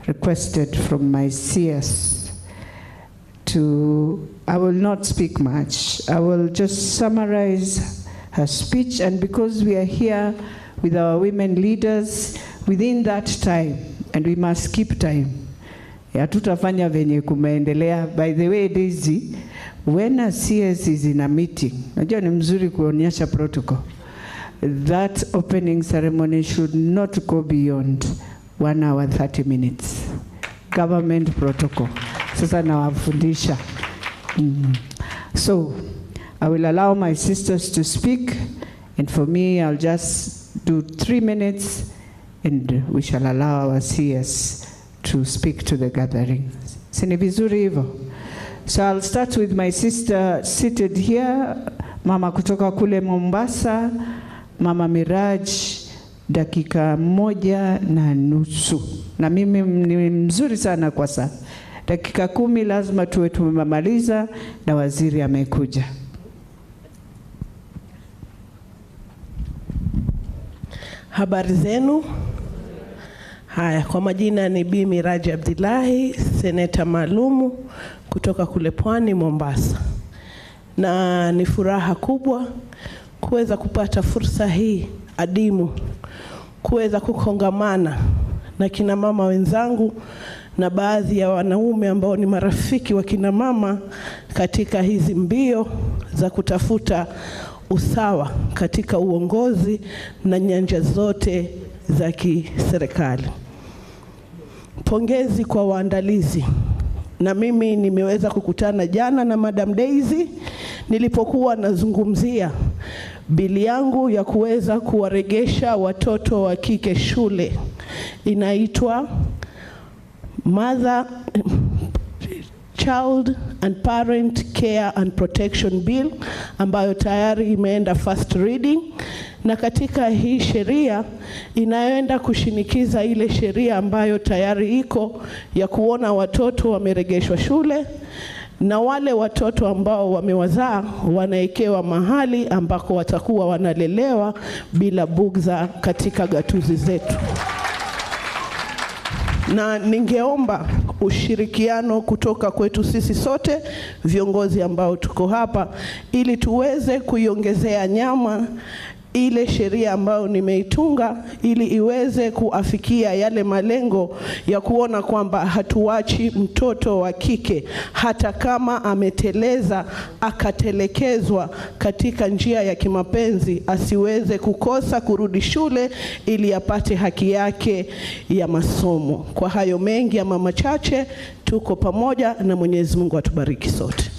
requested from my CS I will not speak much. I will just summarize her speech, and because we are here with our women leaders within that time, and we must keep time. Hatutafanya venye kumeendelea. By the way, Daisy, when a CS is in a meeting, najua ni mzuri kuonyesha protocol. That opening ceremony should not go beyond 1 hour 30 minutes. Government protocol. Sasa nawafundisha. So, I will allow my sisters to speak, and for me, I'll just do 3 minutes, and we shall allow our CS to speak to the gathering. Sini vizuri hivyo? So I'll start with my sister seated here, mama kutoka kule Mombasa, Mama Miraj, dakika 1.5. Na mimi ni mzuri sana kwa saa. Dakika 10 lazima tuwe tumemaliza na waziri amekuja. Habari zenu? Haya, kwa majina ni Bi Miraji Abdillahi, seneta maalumu kutoka kule Pwani, Mombasa. Na ni furaha kubwa kuweza kupata fursa hii adimu, kuweza kukongamana na kina mama wenzangu na baadhi ya wanaume ambao ni marafiki wa kina mama katika hizi mbio za kutafuta usawa katika uongozi na nyanja zote za kiserikali. Pongezi kwa waandalizi. Na mimi nimeweza kukutana jana na Madam Daisy nilipokuwa nazungumzia bili yangu ya kuweza kuwaregesha watoto wa kike shule. Inaitwa Child and Parent Care and Protection Bill, ambayo tayari imeenda first reading. Na katika hii sheria inayoenda kushinikiza ile sheria ambayo tayari iko ya kuona watoto wameregeshwa shule, na wale watoto ambao wamewazaa wanaekewa mahali ambako watakuwa wanalelewa bila bugza katika gatuzi zetu. Na ningeomba ushirikiano kutoka kwetu sisi sote viongozi ambao tuko hapa, ili tuweze kuiongezea nyama ile sheria ambayo nimeitunga, ili iweze kuafikia yale malengo ya kuona kwamba hatuachi mtoto wa kike hata kama ameteleza akatelekezwa katika njia ya kimapenzi, asiweze kukosa kurudi shule ili apate haki yake ya masomo. Kwa hayo mengi ama machache, tuko pamoja na Mwenyezi Mungu atubariki sote.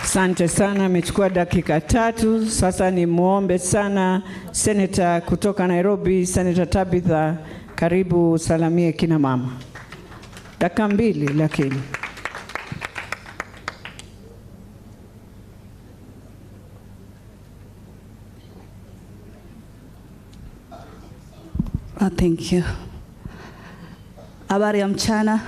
Asante sana, amechukua dakika 3. Sasa ni muombe sana Senator kutoka Nairobi, Senator Tabitha, karibu salamie kina mama. Dakika 2 lakini. Thank you. Habari ya mchana.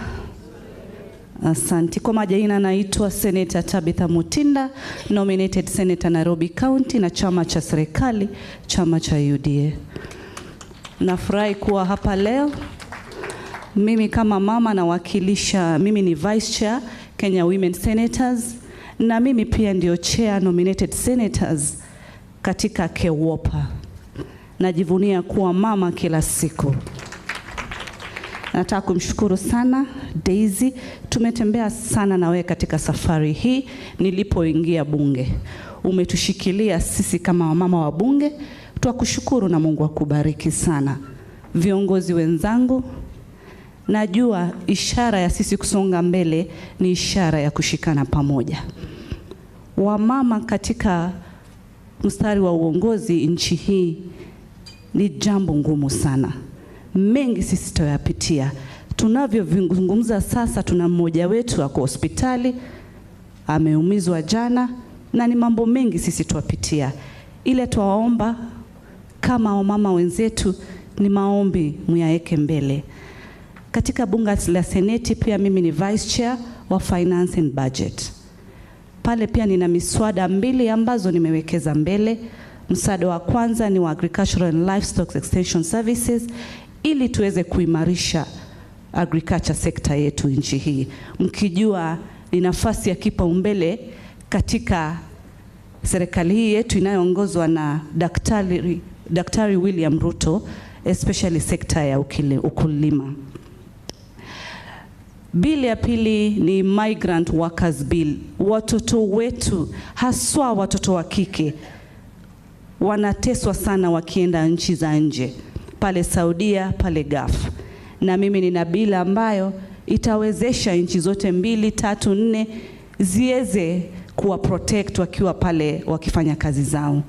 Asante. Kwa majina naitwa Senator Tabitha Mutinda, nominated Senator Nairobi County na chama cha serikali, chama cha UDA. Nafurahi kuwa hapa leo. Mimi kama mama nawakilisha, mimi ni Vice Chair Kenya Women Senators, na mimi pia ndio Chair nominated Senators katika KEWOPA. Najivunia kuwa mama kila siku. Nataka kumshukuru sana Daisy, tumetembea sana na wewe katika safari hii nilipoingia bunge. Umetushikilia sisi kama mama wa bunge, tunakushukuru na Mungu akubariki sana. Viongozi wenzangu, najua ishara ya sisi kusonga mbele ni ishara ya kushikana pamoja. Wamama katika mstari wa uongozi nchi hii ni jambo ngumu sana. Mengi sisi tutayapitia. Tunavyozungumza sasa, tuna mmoja wetu ako hospitali, ameumizwa jana, na ni mambo mengi sisi tuwapitia. Ile tuwaomba kama wamama wenzetu ni maombi muyaeke mbele. Katika bunge la Seneti pia mimi ni Vice Chair wa Finance and Budget. Pale pia nina miswada 2 ambazo nimewekeza mbele. Mswada wa kwanza ni wa Agricultural and Livestock Extension Services, ili tuweze kuimarisha agriculture sector yetu nchi hii. Mkijua ni nafasi ya kipaumbele katika serikali hii yetu inayoongozwa na Daktari William Ruto, especially sekta ya ukulima. Bill ya pili ni Migrant Workers Bill. Watoto wetu, haswa watoto wa kike, wanateswa sana wakienda nchi za nje, pale Saudia, pale Gulf. Na mimi nina bill ambayo itawezesha nchi zote 2, 3, 4 ziweze kuwa protect wakiwa pale wakifanya kazi zao.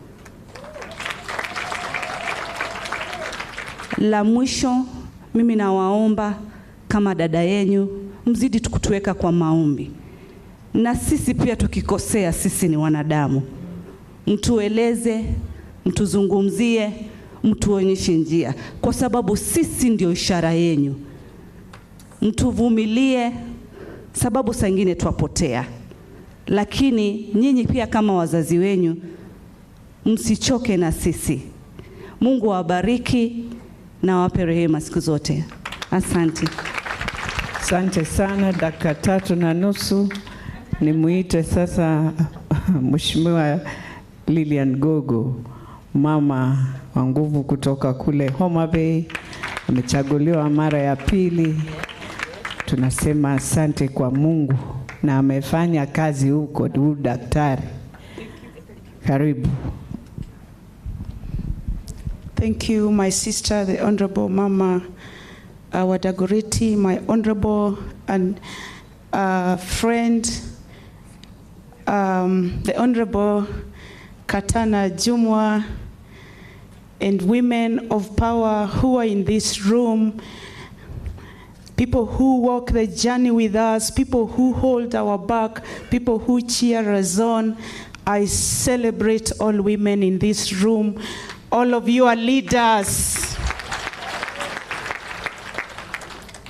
La mwisho, mimi nawaomba kama dada yenu, mzidi kutuweka kwa maombi. Na sisi pia tukikosea, sisi ni wanadamu. Mtueleze, mtuzungumzie, mtuonyeshe njia, kwa sababu sisi ndio ishara yenu. Mtuvumilie, sababu saa nyingine twapotea. Lakini nyinyi pia kama wazazi wenyu, msichoke na sisi. Mungu awabariki na wape rehema siku zote. Asante. Asante sana, dakika 3:30. Nimuite sasa Mheshimiwa Lilian Gogo, mama wa nguvu kutoka kule Homa Bay, amechaguliwa mara ya pili. Tunasema asante kwa Mungu na amefanya kazi huko, huyu daktari. Karibu. Thank you, my sister, the Honorable Mama Wadagoreti, my honorable and friend, the Honorable Katana Jumwa, and women of power who are in this room, people who walk the journey with us, people who hold our back, people who cheer us on. I celebrate all women in this room. All of you are leaders.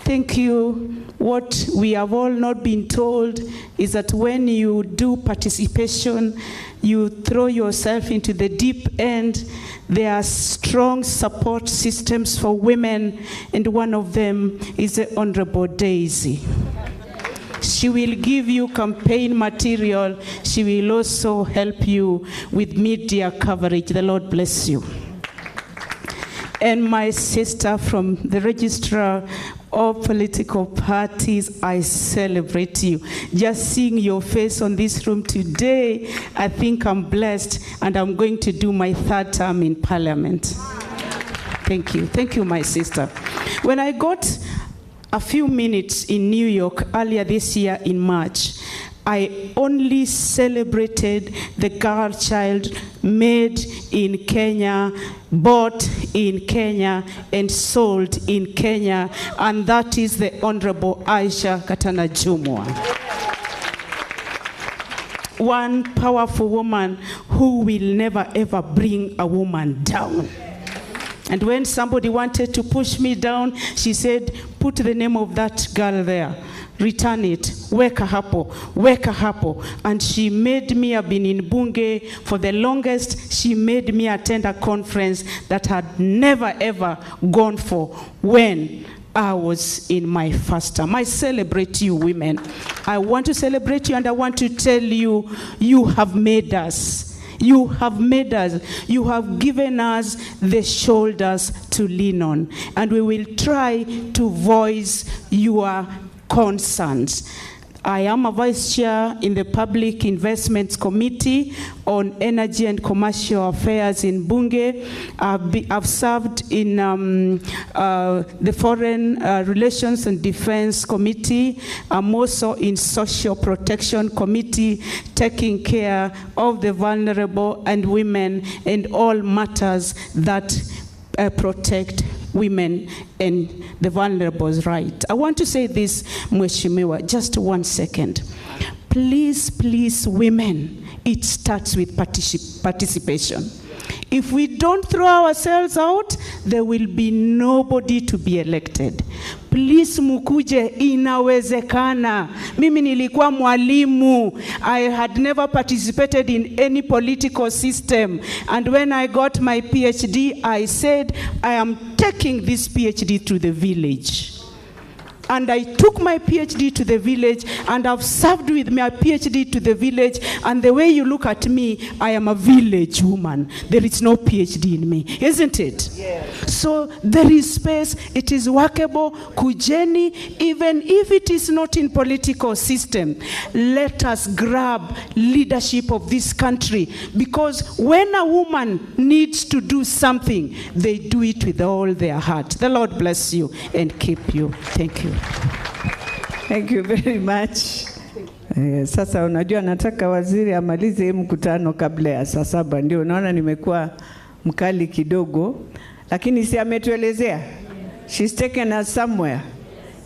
Thank you. What we have all not been told is that when you do participation, you throw yourself into the deep end. There are strong support systems for women, and one of them is the Honorable Daisy. She will give you campaign material. She will also help you with media coverage. The Lord bless you. And my sister from the Registrar of Political Parties, I celebrate you. Just seeing your face on this room today, I think I'm blessed, and I'm going to do my 3rd term in Parliament. Thank you. Thank you, my sister. When I got a few minutes in New York earlier this year in March, I only celebrated the girl child made in Kenya, bought in Kenya, and sold in Kenya, and that is the Honorable Aisha Katana Jumwa. One powerful woman who will never ever bring a woman down. And when somebody wanted to push me down, she said, put the name of that girl there. Return it. Weka hapo. Weka hapo. And she made me, I've been in Bunge for the longest. She made me attend a conference that had never ever gone for when I was in my first term. I celebrate you, women. I want to celebrate you, and I want to tell you, you have made us. You have made us. You have given us the shoulders to lean on. And we will try to voice your concerns. I am a vice chair in the Public Investments Committee on Energy and Commercial Affairs in Bunge. I've served in the Foreign Relations and Defense Committee. I'm also in Social Protection Committee, taking care of the vulnerable and women and all matters that protect women and the vulnerable's right. I want to say this, Mheshimiwa, just 1 second. Please, please, women, it starts with participation. If we don't throw ourselves out, there will be nobody to be elected. Please mukuje, inawezekana. Mimi nilikuwa mwalimu. I had never participated in any political system. And when I got my PhD, I said, I am taking this PhD to the village. and I took my PhD to the village, and I've served with my PhD to the village, and the way you look at me, I am a village woman. There is no PhD in me, isn't it? Yes. So there is space, it is workable. Kujeni, even if it is not in political system, let us grab leadership of this country, because when a woman needs to do something, they do it with all their heart. The Lord bless you and keep you. Thank you. Thank you very much. Sasa unajua nataka waziri amalize hii mkutano kabla ya saa 7. Ndio unaona nimekuwa mkali kidogo, lakini si ametuelezea. She's taken us somewhere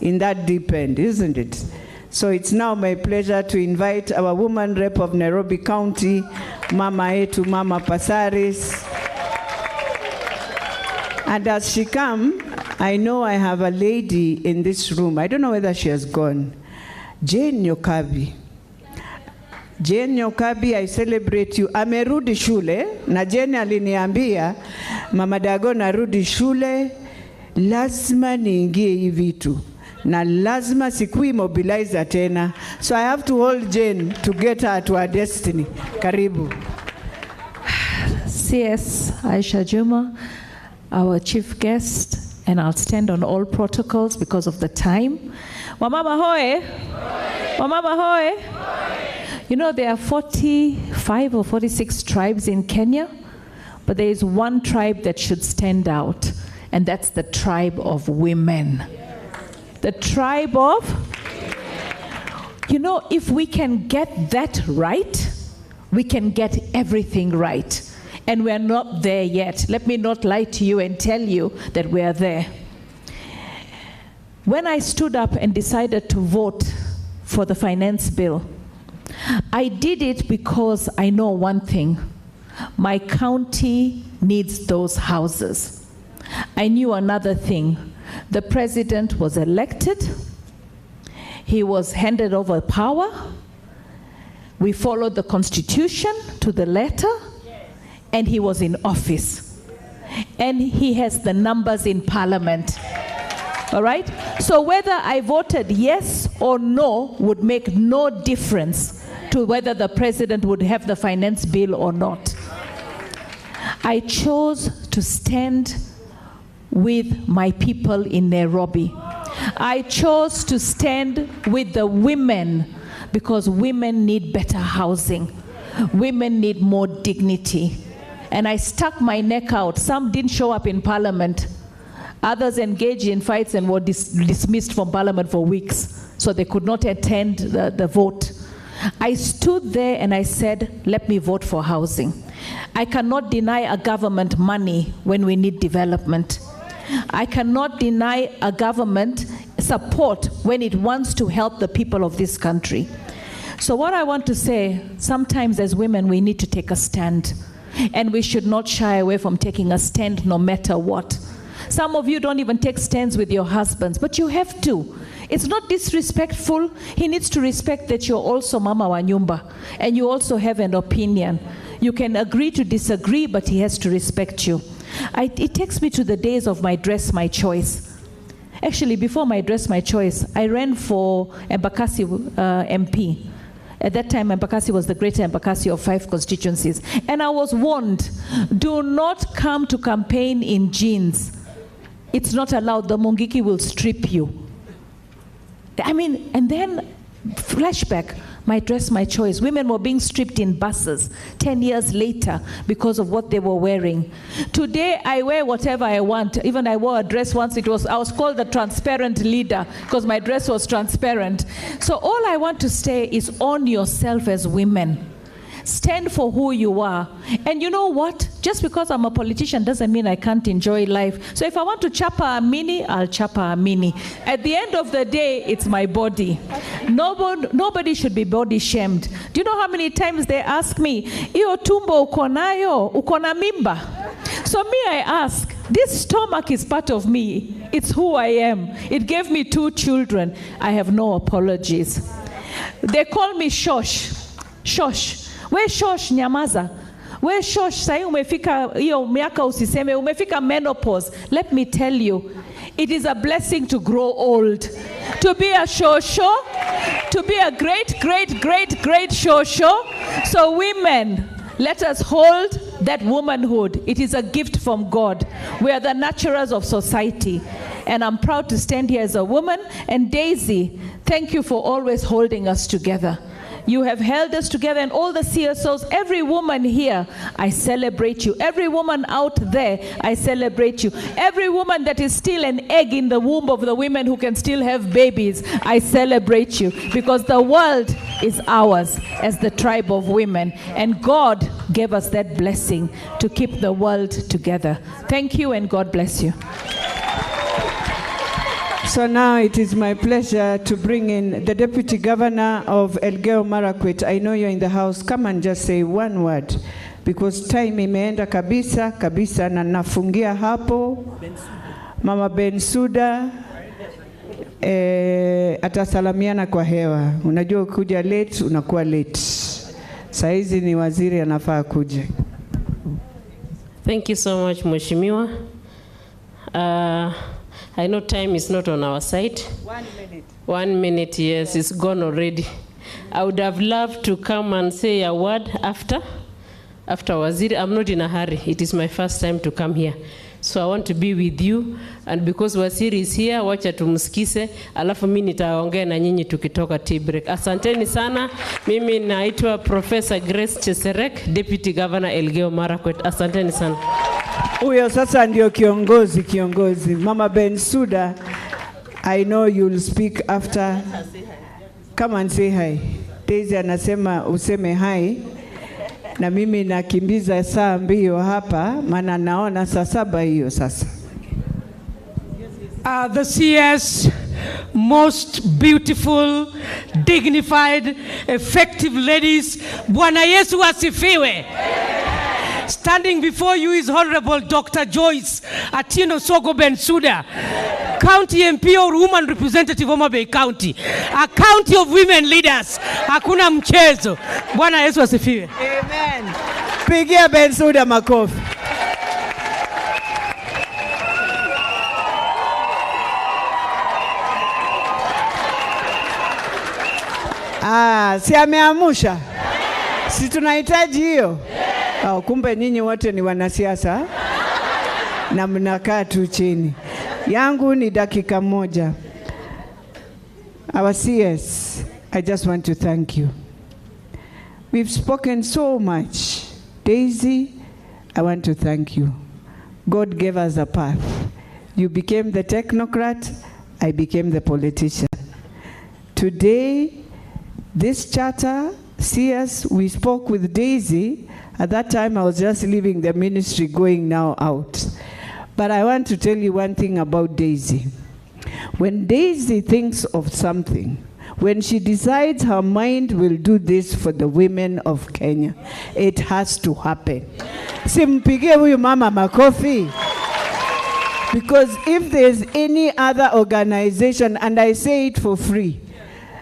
in that deep end, isn't it? So it's now my pleasure to invite our woman rep of Nairobi County, Mama yetu, Mama Pasaris. And as she comes, I know I have a lady in this room. I don't know whether she has gone. Jane Nyokabi. Jane Nyokabi, I celebrate you. Amerudi shule, na Jane aliniambia, Mama Dago narudi shule, lazima niingie hii vitu. Na lazima sikui mobilizer tena. So I have to hold Jane to get her to her destiny. Karibu. CS Aisha Juma, our chief guest, and I'll stand on all protocols because of the time. Wamama hoye? Wamama hoye? You know, there are 45 or 46 tribes in Kenya, but there is one tribe that should stand out, and that's the tribe of women. The tribe of, you know, if we can get that right, we can get everything right. And we're not there yet. Let me not lie to you and tell you that we are there. When I stood up and decided to vote for the finance bill, I did it because I know one thing. My county needs those houses. I knew another thing. The president was elected. He was handed over power. We followed the Constitution to the letter. And he was in office. And he has the numbers in Parliament. All right? So whether I voted yes or no would make no difference to whether the president would have the finance bill or not. I chose to stand with my people in Nairobi. I chose to stand with the women because women need better housing. Women need more dignity. And I stuck my neck out. Some didn't show up in Parliament. Others engaged in fights and were dismissed from Parliament for weeks, so they could not attend the vote. I stood there and I said, let me vote for housing. I cannot deny a government money when we need development. I cannot deny a government support when it wants to help the people of this country. So what I want to say, sometimes as women, we need to take a stand. And we should not shy away from taking a stand no matter what. Some of you don't even take stands with your husbands, but you have to. It's not disrespectful. He needs to respect that you're also Mama wa Nyumba, and you also have an opinion. You can agree to disagree, but he has to respect you. It takes me to the days of my Dress My Choice. Actually, before my Dress My Choice, I ran for Embakasi MP. At that time, Embakasi was the greater Embakasi of 5 constituencies. And I was warned, do not come to campaign in jeans. It's not allowed. The Mungiki will strip you. I mean, and then flashback, my Dress My Choice. Women were being stripped in buses 10 years later because of what they were wearing. Today, I wear whatever I want. Even I wore a dress once. I was called the transparent leader because my dress was transparent. So all I want to say is own yourself as women. Stand for who you are. And you know what? Just because I'm a politician doesn't mean I can't enjoy life. So if I want to chapa a mini, I'll chapa a mini. At the end of the day, it's my body. Nobody should be body shamed. Do you know how many times they ask me, iyo tumbo uko nayo, uko na mimba? So me, I ask, this stomach is part of me. It's who I am. It gave me 2 children. I have no apologies. They call me Shosh. Shosh. We shosh nyamaza. We shosh sahi umefika hiyo miaka usiseme umefika menopause. Let me tell you, it is a blessing to grow old. To be a show, to be a great show. So women, let us hold that womanhood. It is a gift from God. We are the nurturers of society. And I'm proud to stand here as a woman. And Daisy, thank you for always holding us together. You have held us together, and all the CSOs, every woman here, I celebrate you. Every woman out there, I celebrate you. Every woman that is still an egg in the womb of the women who can still have babies, I celebrate you. Because the world is ours as the tribe of women. And God gave us that blessing to keep the world together. Thank you, and God bless you. So now it is my pleasure to bring in the Deputy Governor of Elgeyo Marakwet. I know you're in the house. Come and just say one word, because time imeenda kabisa, na nafungia hapo. Mama Bensouda atasalamiana kwa hewa. Unajua ukuja late, unakuwa late. Saizi ni waziri anafaa kuje. Thank you so much, Mheshimiwa. I know time is not on our side. 1 minute. 1 minute, yes, it's gone already. I would have loved to come and say a word after Waziri. I'm not in a hurry. It is my first time to come here. So I want to be with you, and because Waziri is here, wacha tumsikise, alafu mimi nitaongea na nyinyi tukitoka tea break. Asanteni sana. Mimi naitwa Professor Grace Cheserek, Deputy Governor Elgeyo Marakwet. Asanteni sana. Huyo sasa ndio kiongozi. Mama Bensouda, I know you'll speak after. Come and say hi. Daisy anasema useme hi. Na mimi nakimbiza saa mbio hapa, maana naona saa 7 hiyo sasa. The CS, most beautiful, dignified, effective ladies, Bwana Yesu asifiwe. Standing before you is Honorable Dr. Joyce Atieno Sogo Bensouda, County MP or Woman Representative of Homa Bay County, a county of women leaders. Hakuna mchezo. Bwana Yesu asifiwe. Amen. Pigia Bensouda makofi. Si ameamusha? Si tunahitaji hiyo? Kumbe nyinyi wote ni wanasiasa na mnakaa tu chini. Yangu ni dakika moja. Our CS, I just want to thank you. We've spoken so much. Daisy, I want to thank you. God gave us a path. You became the technocrat, I became the politician. Today, this charter, CS, we spoke with Daisy. At that time, I was just leaving the ministry, going now out. But I want to tell you one thing about Daisy. When Daisy thinks of something, when she decides her mind will do this for the women of Kenya, it has to happen. Simpigie huyu mama makofi. Because if there's any other organization, and I say it for free,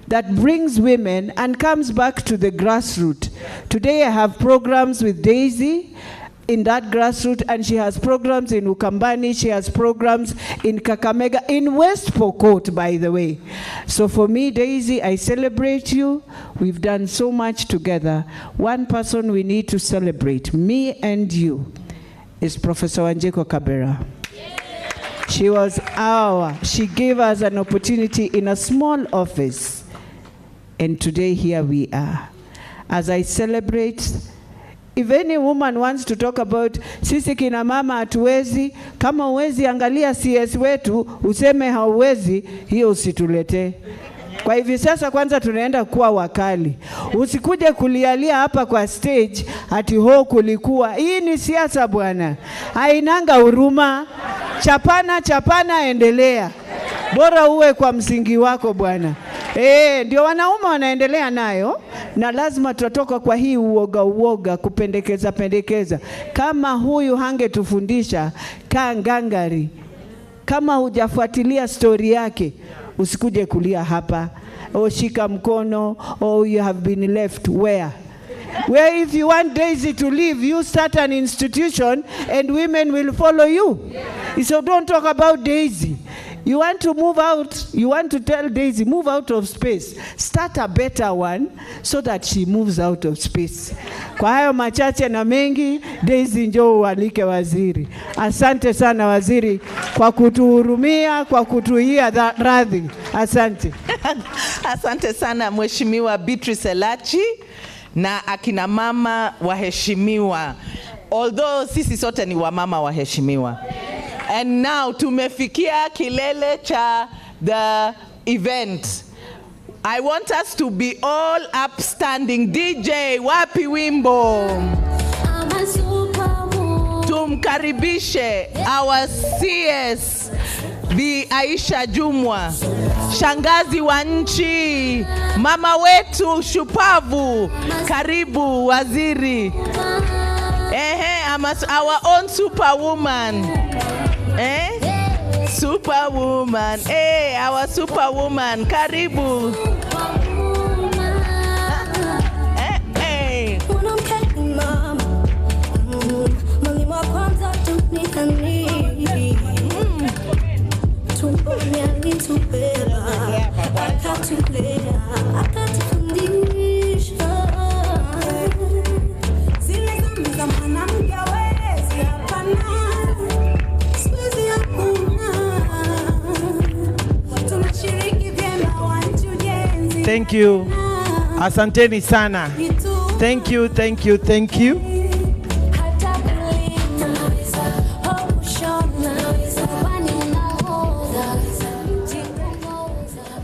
that brings women and comes back to the grassroots. Today I have programs with Daisy in that grassroots, and she has programs in Ukambani, she has programs in Kakamega, in West Pokot, by the way. So for me, Daisy, I celebrate you. We've done so much together. One person we need to celebrate, me and you, is Professor Wanjiku Kabera. She gave us an opportunity in a small office. And today here we are. As I celebrate, if any woman wants to talk about sisi kina mama hatuwezi, kama uwezi angalia CS wetu, useme hauwezi, hiyo usitulete. Kwa hivi sasa kwanza tunaenda kuwa wakali. Usikuje kulialia hapa kwa stage ati ho kulikuwa. Hii ni siasa bwana. Hainanga huruma. Chapana endelea. Bora uwe kwa msingi wako bwana. Ndio wanaume wanaendelea nayo, na lazima tutatoka kwa hii uoga kupendekeza. Kama huyu hangetufundisha kangangari, kama hujafuatilia story yake, usikuje kulia hapa. Shika mkono, you have been left where? where if you want Daisy to leave, you start an institution and women will follow you. So don't talk about Daisy. You want to move out, you want to tell Daisy, move out of space. Start a better one so that she moves out of space. Kwa hayo machache na mengi, Daisy njoo ualike waziri. Asante sana waziri kwa kutuhurumia, kwa kutuia radhi. Asante. Asante sana Mheshimiwa Beatrice Elachi na akina mama waheshimiwa. Although sisi sote ni wamama waheshimiwa. And now tumefikia kilele cha the event. I want us to be all upstanding. DJ, wapi wimbo? Tumkaribishe our CS Bi Aisha Jumwa, shangazi wa nchi, mama wetu shupavu. Karibu waziri. Our own superwoman. Superwoman. Our superwoman. Karibu. Thank you. Asanteni sana. Thank you, thank you, thank you.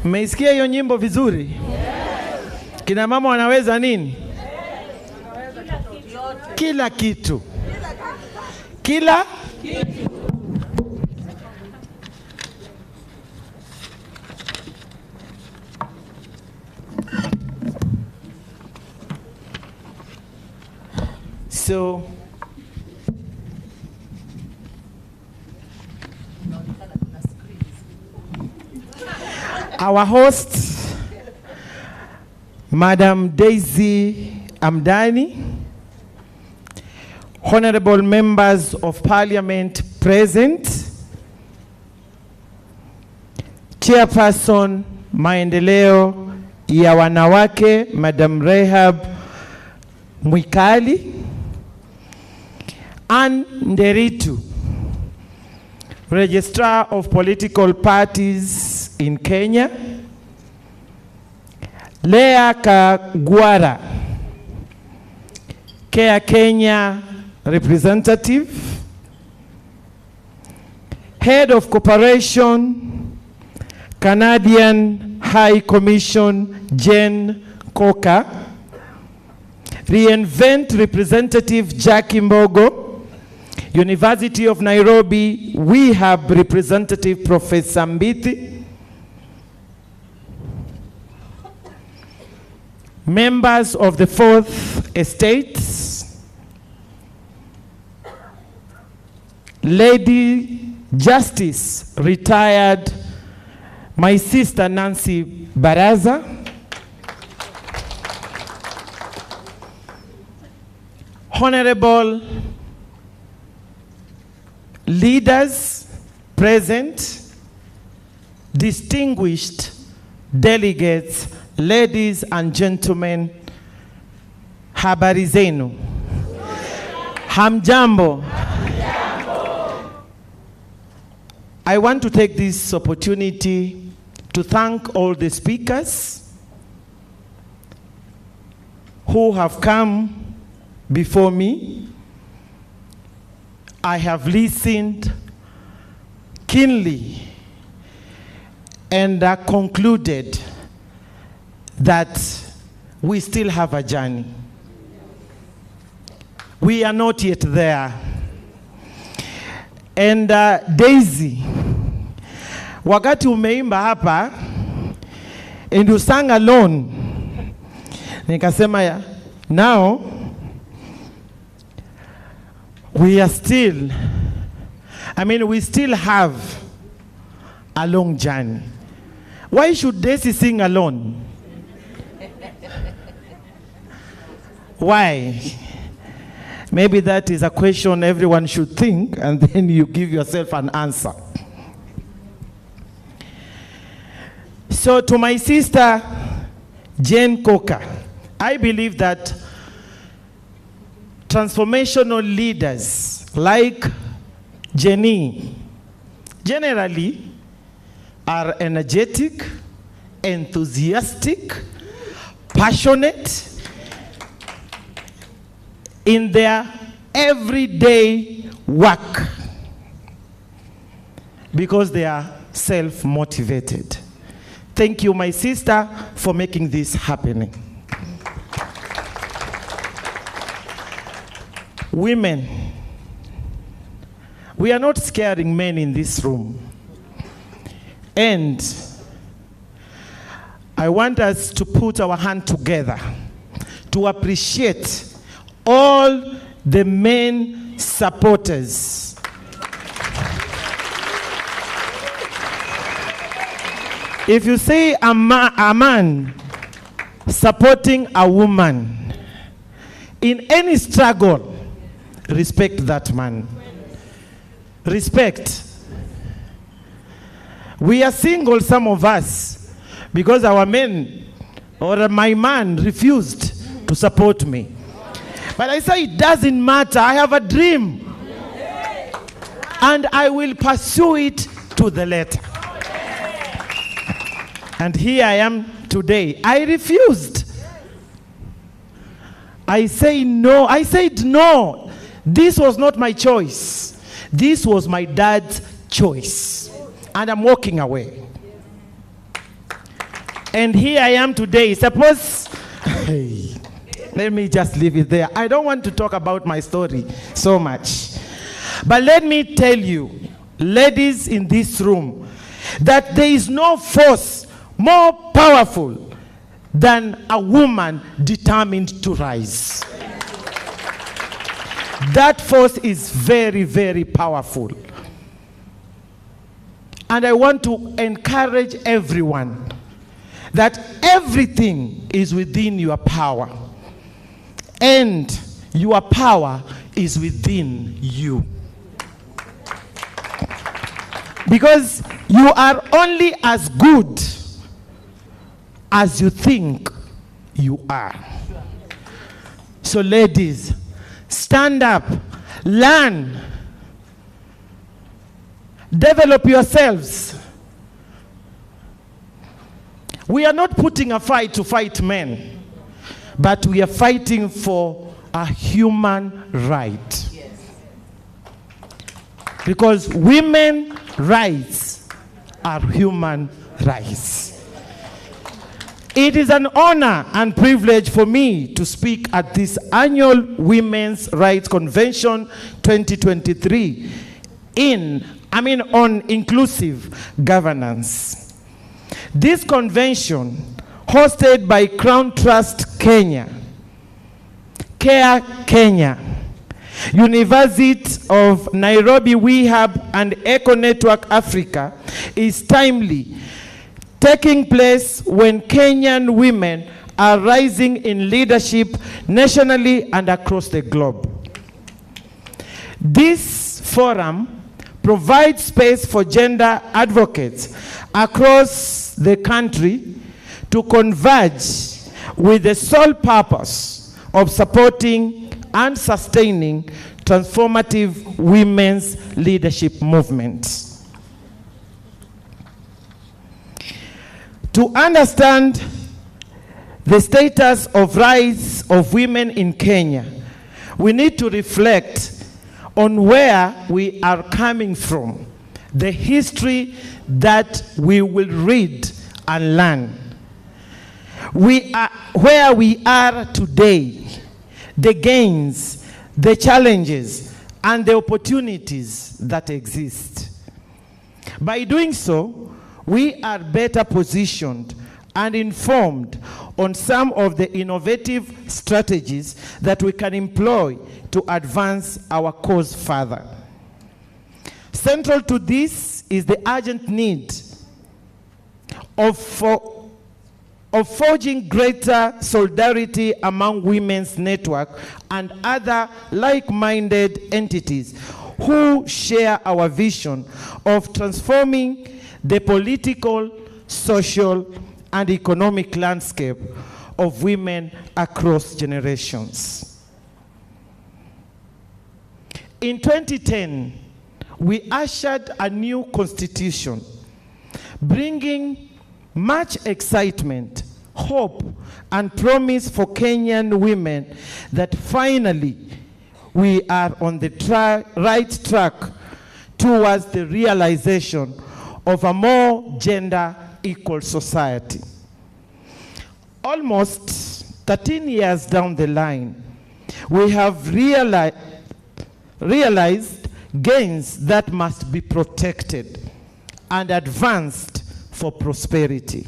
Mmeisikia hiyo nyimbo vizuri? Kina mama wanaweza nini? Kila kitu. Kila kitu. So our host, Madam Daisy Amdani, honorable members of parliament present, chairperson maendeleo ya wanawake, Madam Rehab Mwikali, Ann Nderitu, Registrar of Political Parties in Kenya, Lea Kagwara, Care Kenya representative, Head of Cooperation, Canadian High Commission Jen Coker, Reinvent representative Jackie Mbogo, University of Nairobi we have representative Professor Mbiti, members of the Fourth Estate, Lady Justice retired my sister Nancy Baraza, honorable leaders present, distinguished delegates, ladies and gentlemen, habari zenu. Hamjambo. I want to take this opportunity to thank all the speakers who have come before me. I have listened keenly and concluded that we still have a journey. We are not yet there. And Daisy, wakati umeimba hapa and you sang alone, nikasema now we are still, we still have a long journey. Why should Daisy sing alone? Why? Maybe that is a question everyone should think, and then you give yourself an answer. So to my sister, Jane Coker, I believe that transformational leaders like Jenny generally are energetic, enthusiastic, passionate in their everyday work because they are self-motivated. Thank you, my sister, for making this happening. Women, we are not scaring men in this room. And I want us to put our hand together to appreciate all the men supporters. If you say a man supporting a woman in any struggle, respect that man. Respect. We are single, some of us, because our men or my man refused to support me. But I say it doesn't matter. I have a dream. And I will pursue it to the letter. And here I am today. I refused. I say no. I said no. This was not my choice. This was my dad's choice. And I'm walking away. And here I am today. Suppose, hey, let me just leave it there. I don't want to talk about my story so much. But let me tell you, ladies in this room, that there is no force more powerful than a woman determined to rise. That force is very, very powerful. And I want to encourage everyone that everything is within your power. And your power is within you. Because you are only as good as you think you are. So ladies, stand up, learn, develop yourselves. We are not putting a fight to fight men, but we are fighting for a human right. Because women's rights are human rights. It is an honor and privilege for me to speak at this annual Women's Rights Convention 2023 on inclusive governance. This convention, hosted by Crown Trust Kenya, CARE Kenya, University of Nairobi WeHub, and Eco Network Africa, is timely, taking place when Kenyan women are rising in leadership nationally and across the globe. This forum provides space for gender advocates across the country to converge with the sole purpose of supporting and sustaining transformative women's leadership movements. To understand the status of rights of women in Kenya, we need to reflect on where we are coming from, the history that we will read and learn. Where we are today, the gains, the challenges, and the opportunities that exist. By doing so, we are better positioned and informed on some of the innovative strategies that we can employ to advance our cause further. Central to this is the urgent need of of forging greater solidarity among women's network and other like-minded entities who share our vision of transforming the political, social, and economic landscape of women across generations. In 2010, we ushered a new constitution, bringing much excitement, hope, and promise for Kenyan women that finally we are on the right track towards the realization of a more gender equal society. Almost 13 years down the line, we have realized gains that must be protected and advanced for prosperity.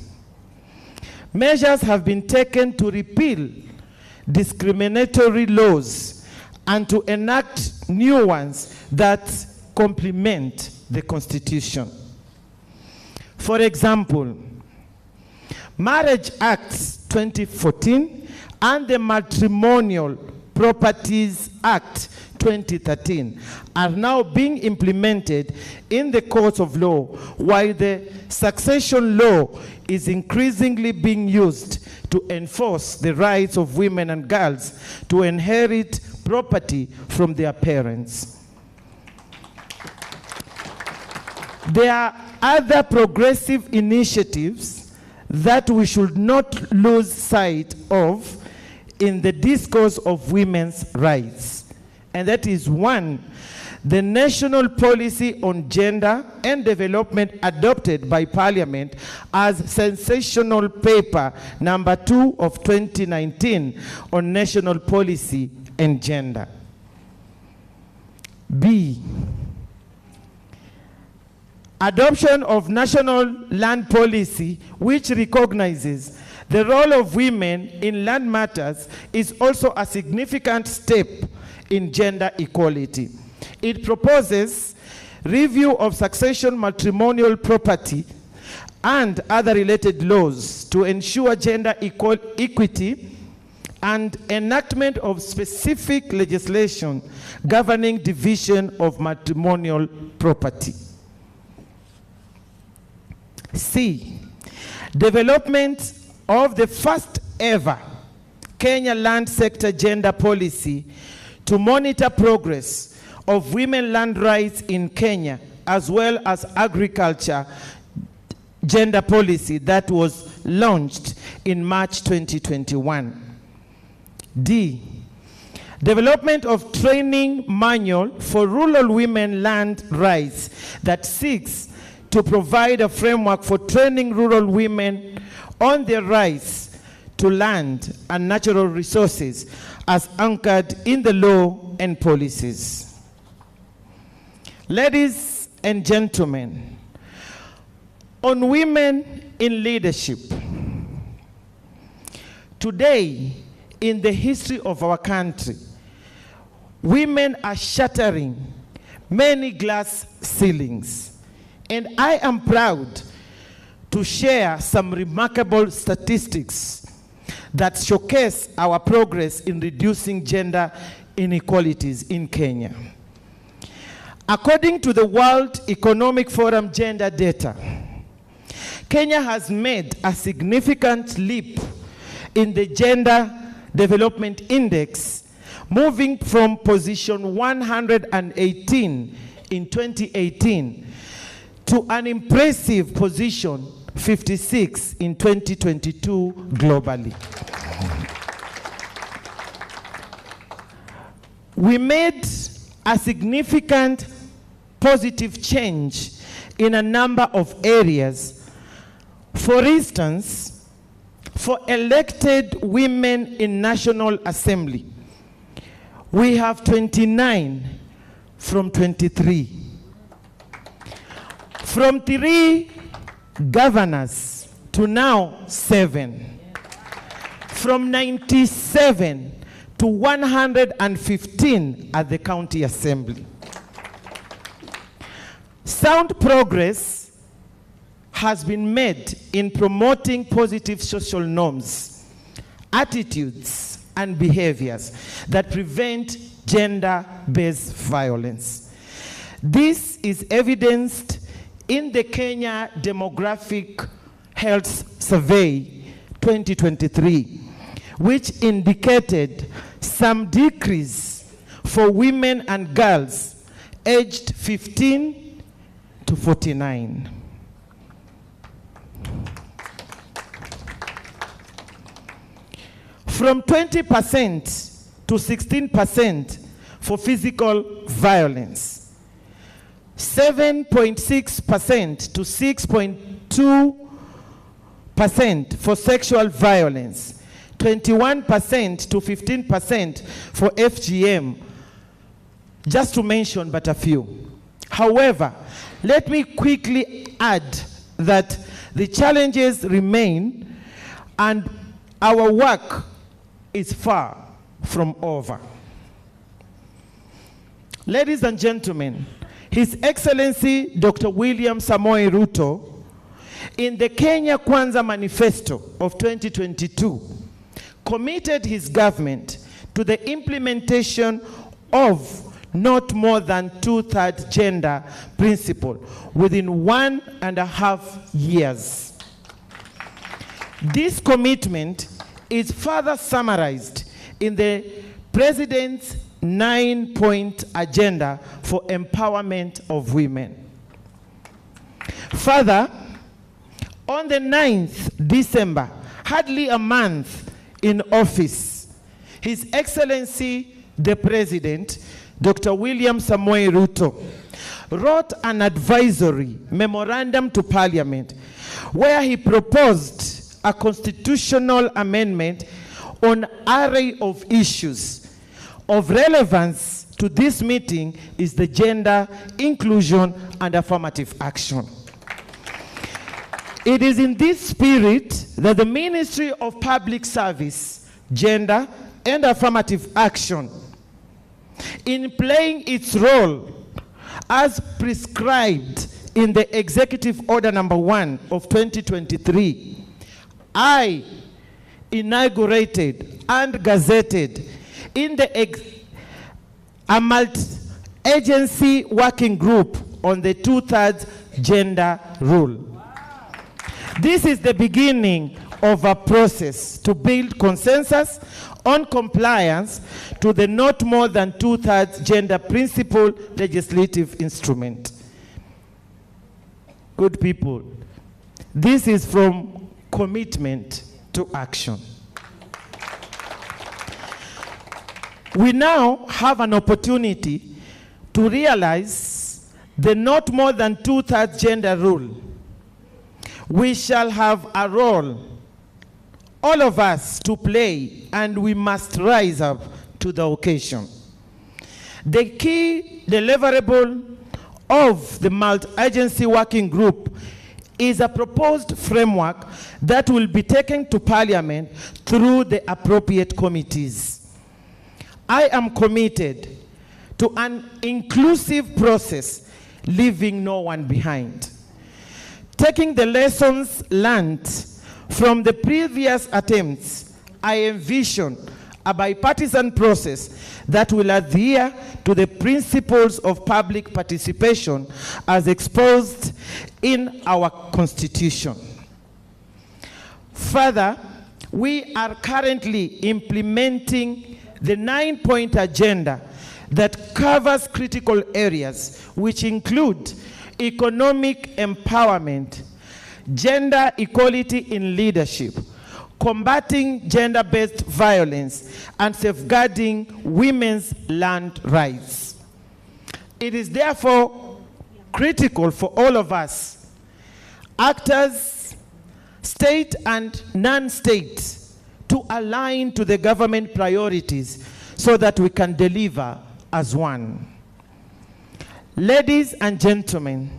Measures have been taken to repeal discriminatory laws and to enact new ones that complement the Constitution. For example, Marriage Act 2014 and the Matrimonial Properties Act 2013 are now being implemented in the courts of law, while the succession law is increasingly being used to enforce the rights of women and girls to inherit property from their parents. There are other progressive initiatives that we should not lose sight of in the discourse of women's rights. And that is one, the National Policy on Gender and Development adopted by Parliament as Sensational Paper number 2 of 2019 on National Policy and Gender. B, adoption of National Land Policy, which recognizes the role of women in land matters, is also a significant step in gender equality. It proposes review of succession, matrimonial property, and other related laws to ensure gender equity and enactment of specific legislation governing division of matrimonial property. C, development of the first ever Kenya land sector gender policy to monitor progress of women land rights in Kenya, as well as agriculture gender policy that was launched in March 2021. D, development of training manual for rural women land rights that seeks to provide a framework for training rural women on their rights to land and natural resources as anchored in the law and policies. Ladies and gentlemen, on women in leadership, today in the history of our country, women are shattering many glass ceilings. And I am proud to share some remarkable statistics that showcase our progress in reducing gender inequalities in Kenya. According to the World Economic Forum gender data, Kenya has made a significant leap in the Gender Development Index, moving from position 118 in 2018 to an impressive position 56 in 2022 globally. We made a significant positive change in a number of areas. For instance, for elected women in National Assembly, we have 29 from 23. From 3 governors to now 7. From 97 to 115 at the county assembly. Sound progress has been made in promoting positive social norms, attitudes, and behaviors that prevent gender-based violence. This is evidenced in the Kenya Demographic Health Survey 2023, which indicated some decrease for women and girls aged 15 to 49. From 20% to 16% for physical violence, 7.6% to 6.2% for sexual violence, 21% to 15% for FGM, just to mention but a few. However, let me quickly add that the challenges remain and our work is far from over. Ladies and gentlemen, His Excellency Dr. William Samoei Ruto, in the Kenya Kwanza Manifesto of 2022, committed his government to the implementation of not more than 2/3 gender principle within 1.5 years. This commitment is further summarized in the President's 9-point agenda for empowerment of women. Further, on the 9th December, hardly a month in office, His Excellency the President, Dr. William Samoei Ruto, wrote an advisory memorandum to Parliament where he proposed a constitutional amendment on an array of issues. Of relevance to this meeting is the gender inclusion and affirmative action. It is in this spirit that the Ministry of Public Service, Gender and Affirmative Action, in playing its role as prescribed in the Executive Order Number 1 of 2023, I inaugurated and gazetted in a multi-agency working group on the 2/3 gender rule. This is the beginning of a process to build consensus on compliance to the not more than 2/3 gender principle legislative instrument. Good people, this is from commitment to action. We now have an opportunity to realize the not more than 2/3 gender rule. We shall have a role, all of us, to play, and we must rise up to the occasion. The key deliverable of the multi-agency working group is a proposed framework that will be taken to Parliament through the appropriate committees. I am committed to an inclusive process, leaving no one behind. Taking the lessons learned from the previous attempts, I envision a bipartisan process that will adhere to the principles of public participation as exposed in our Constitution. Further, we are currently implementing the 9-point agenda that covers critical areas, which include economic empowerment, gender equality in leadership, combating gender-based violence, and safeguarding women's land rights. It is therefore critical for all of us, actors, state and non-state, to align to the government priorities so that we can deliver as one. Ladies and gentlemen,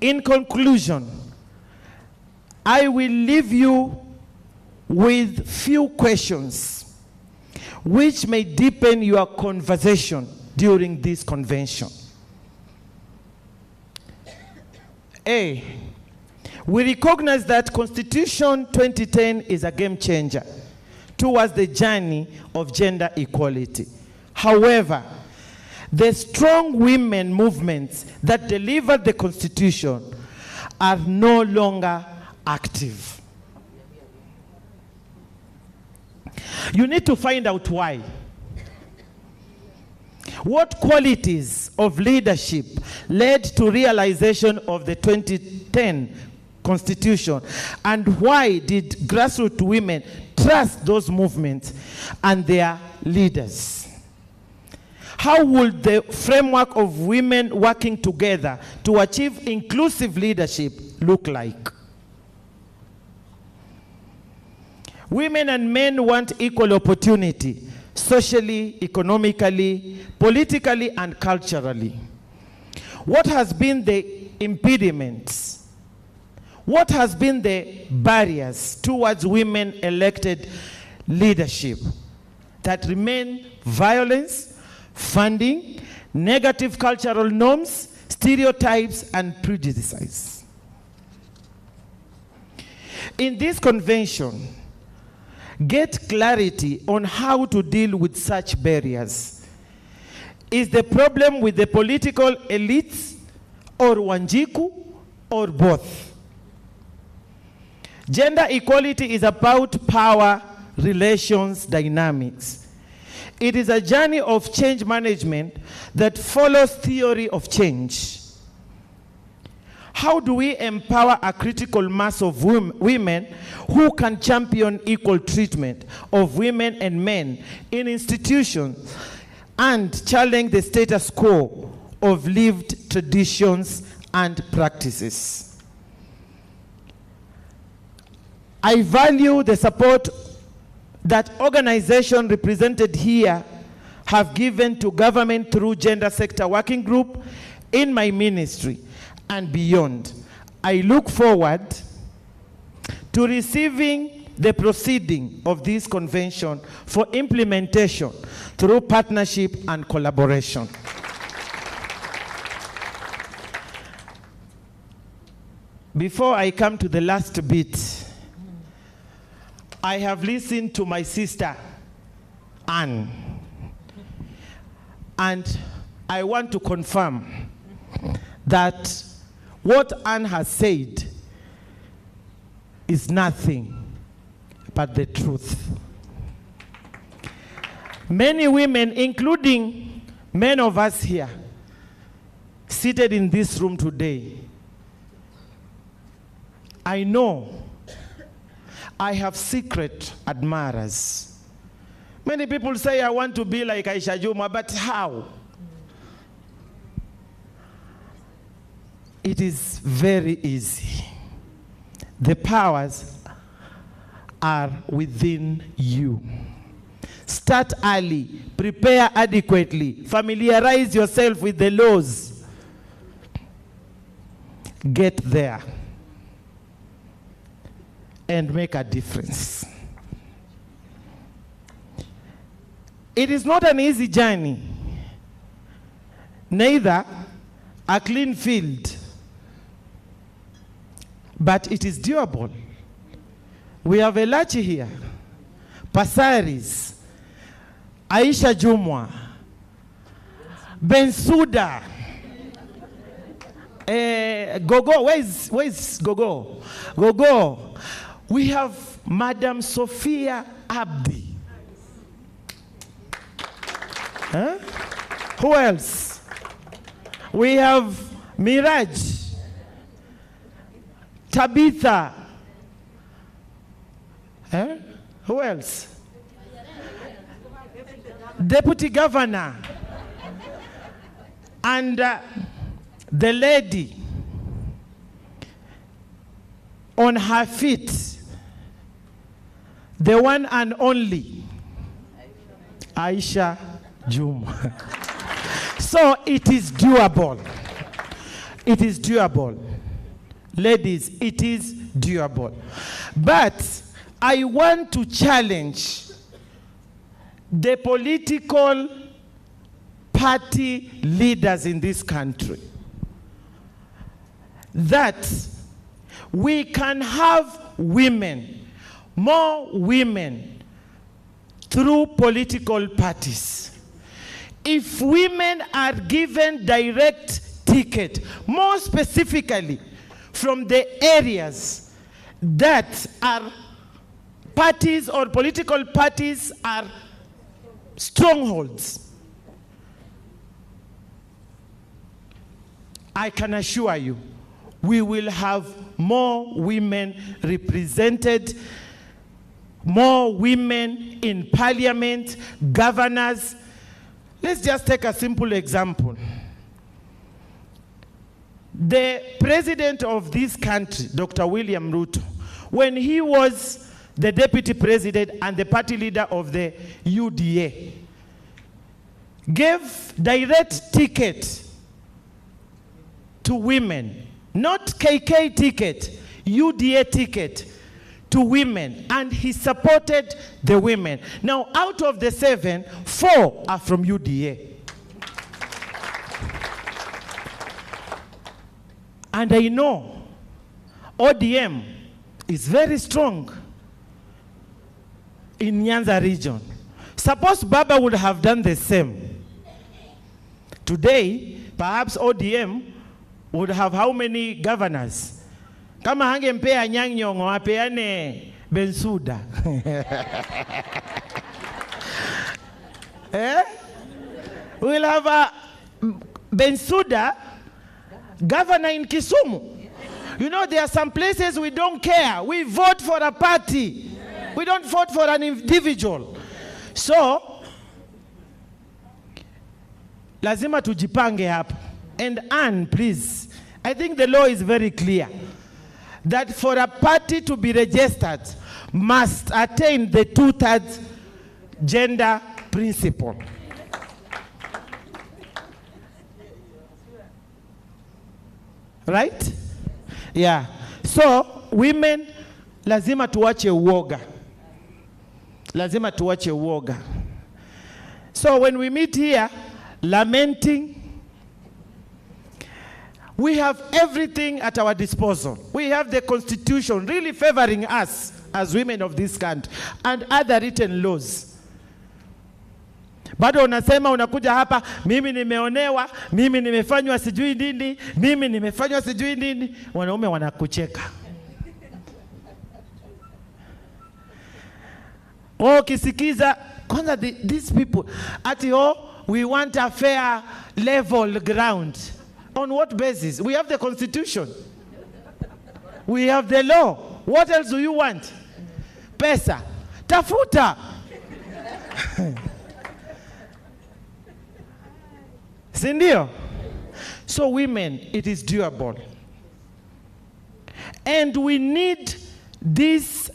in conclusion, I will leave you with few questions which may deepen your conversation during this convention. A, We recognize that Constitution 2010 is a game changer towards the journey of gender equality. However, the strong women movements that delivered the Constitution are no longer active. You need to find out why. What qualities of leadership led to realization of the 2010 Constitution, and why did grassroots women trust those movements and their leaders? How would the framework of women working together to achieve inclusive leadership look like? Women and men want equal opportunity, socially, economically, politically, and culturally. What has been the impediments? What has been the barriers towards women elected leadership that remain violence, funding, negative cultural norms, stereotypes, and prejudices? In this convention, get clarity on how to deal with such barriers. Is the problem with the political elites, or Wanjiku, or both? Gender equality is about power relations dynamics. It is a journey of change management that follows theory of change. How do we empower a critical mass of women who can champion equal treatment of women and men in institutions and challenge the status quo of lived traditions and practices? I value the support that organizations represented here have given to government through Gender Sector Working Group in my ministry and beyond. I look forward to receiving the proceeding of this convention for implementation through partnership and collaboration. Before I come to the last bit, I have listened to my sister, Anne, and I want to confirm that what Anne has said is nothing but the truth. Many women, including many of us here, seated in this room today, I know I have secret admirers. Many people say, I want to be like Aisha Juma, but how? It is very easy. The powers are within you. Start early, prepare adequately, familiarize yourself with the laws. Get there and make a difference. It is not an easy journey, neither a clean field, but it is doable. We have Elachi here, Pasaris, Aisha Jumwa, Bensouda, Gogo. Where is Gogo? Gogo. We have Madam Sophia Abdi. Huh? Who else? We have Miraj, Tabitha. Huh? Who else? Deputy Governor. And the lady on her feet, the one and only Aisha Juma. So it is doable. It is doable. Ladies, it is doable. But I want to challenge the political party leaders in this country that we can have women, more women, through political parties. If women are given direct ticket, more specifically from the areas that are parties or political parties are strongholds, I can assure you, we will have more women represented, more women in parliament, governors. Let's just take a simple example. The president of this country, Dr. William Ruto, when he was the deputy president and the party leader of the UDA, gave direct ticket to women, not KK ticket, UDA ticket to women, and he supported the women. Now, out of the 7, 4 are from UDA. And I know ODM is very strong in Nyanza region. Suppose Baba would have done the same. Today, perhaps ODM would have how many governors? Kama hangempea Anyang' Nyong'o, apeane Bensouda. We'll have a Bensouda governor in Kisumu. You know, there are some places we don't care. We vote for a party. We don't vote for an individual. So, lazima tujipange hapo. And Anne, please, I think the law is very clear that for a party to be registered must attain the 2/3 gender principle. Right? Yeah. So, women, lazima tuwache uoga. Lazima tuwache uoga. So, when we meet here, lamenting, we have everything at our disposal. We have the Constitution really favoring us as women of this country and other written laws. Bado unasema unakuja hapa, mimi nimeonewa, mimi nimefanywa sijui nini, mimi nimefanywa sijui nini, wanaume wanakucheka. Oh, kisikiza, kwanza these people, ati we want a fair level ground. On what basis? We have the Constitution. We have the law. What else do you want? Pesa. Tafuta. Sindio? So women, it is doable. And we need this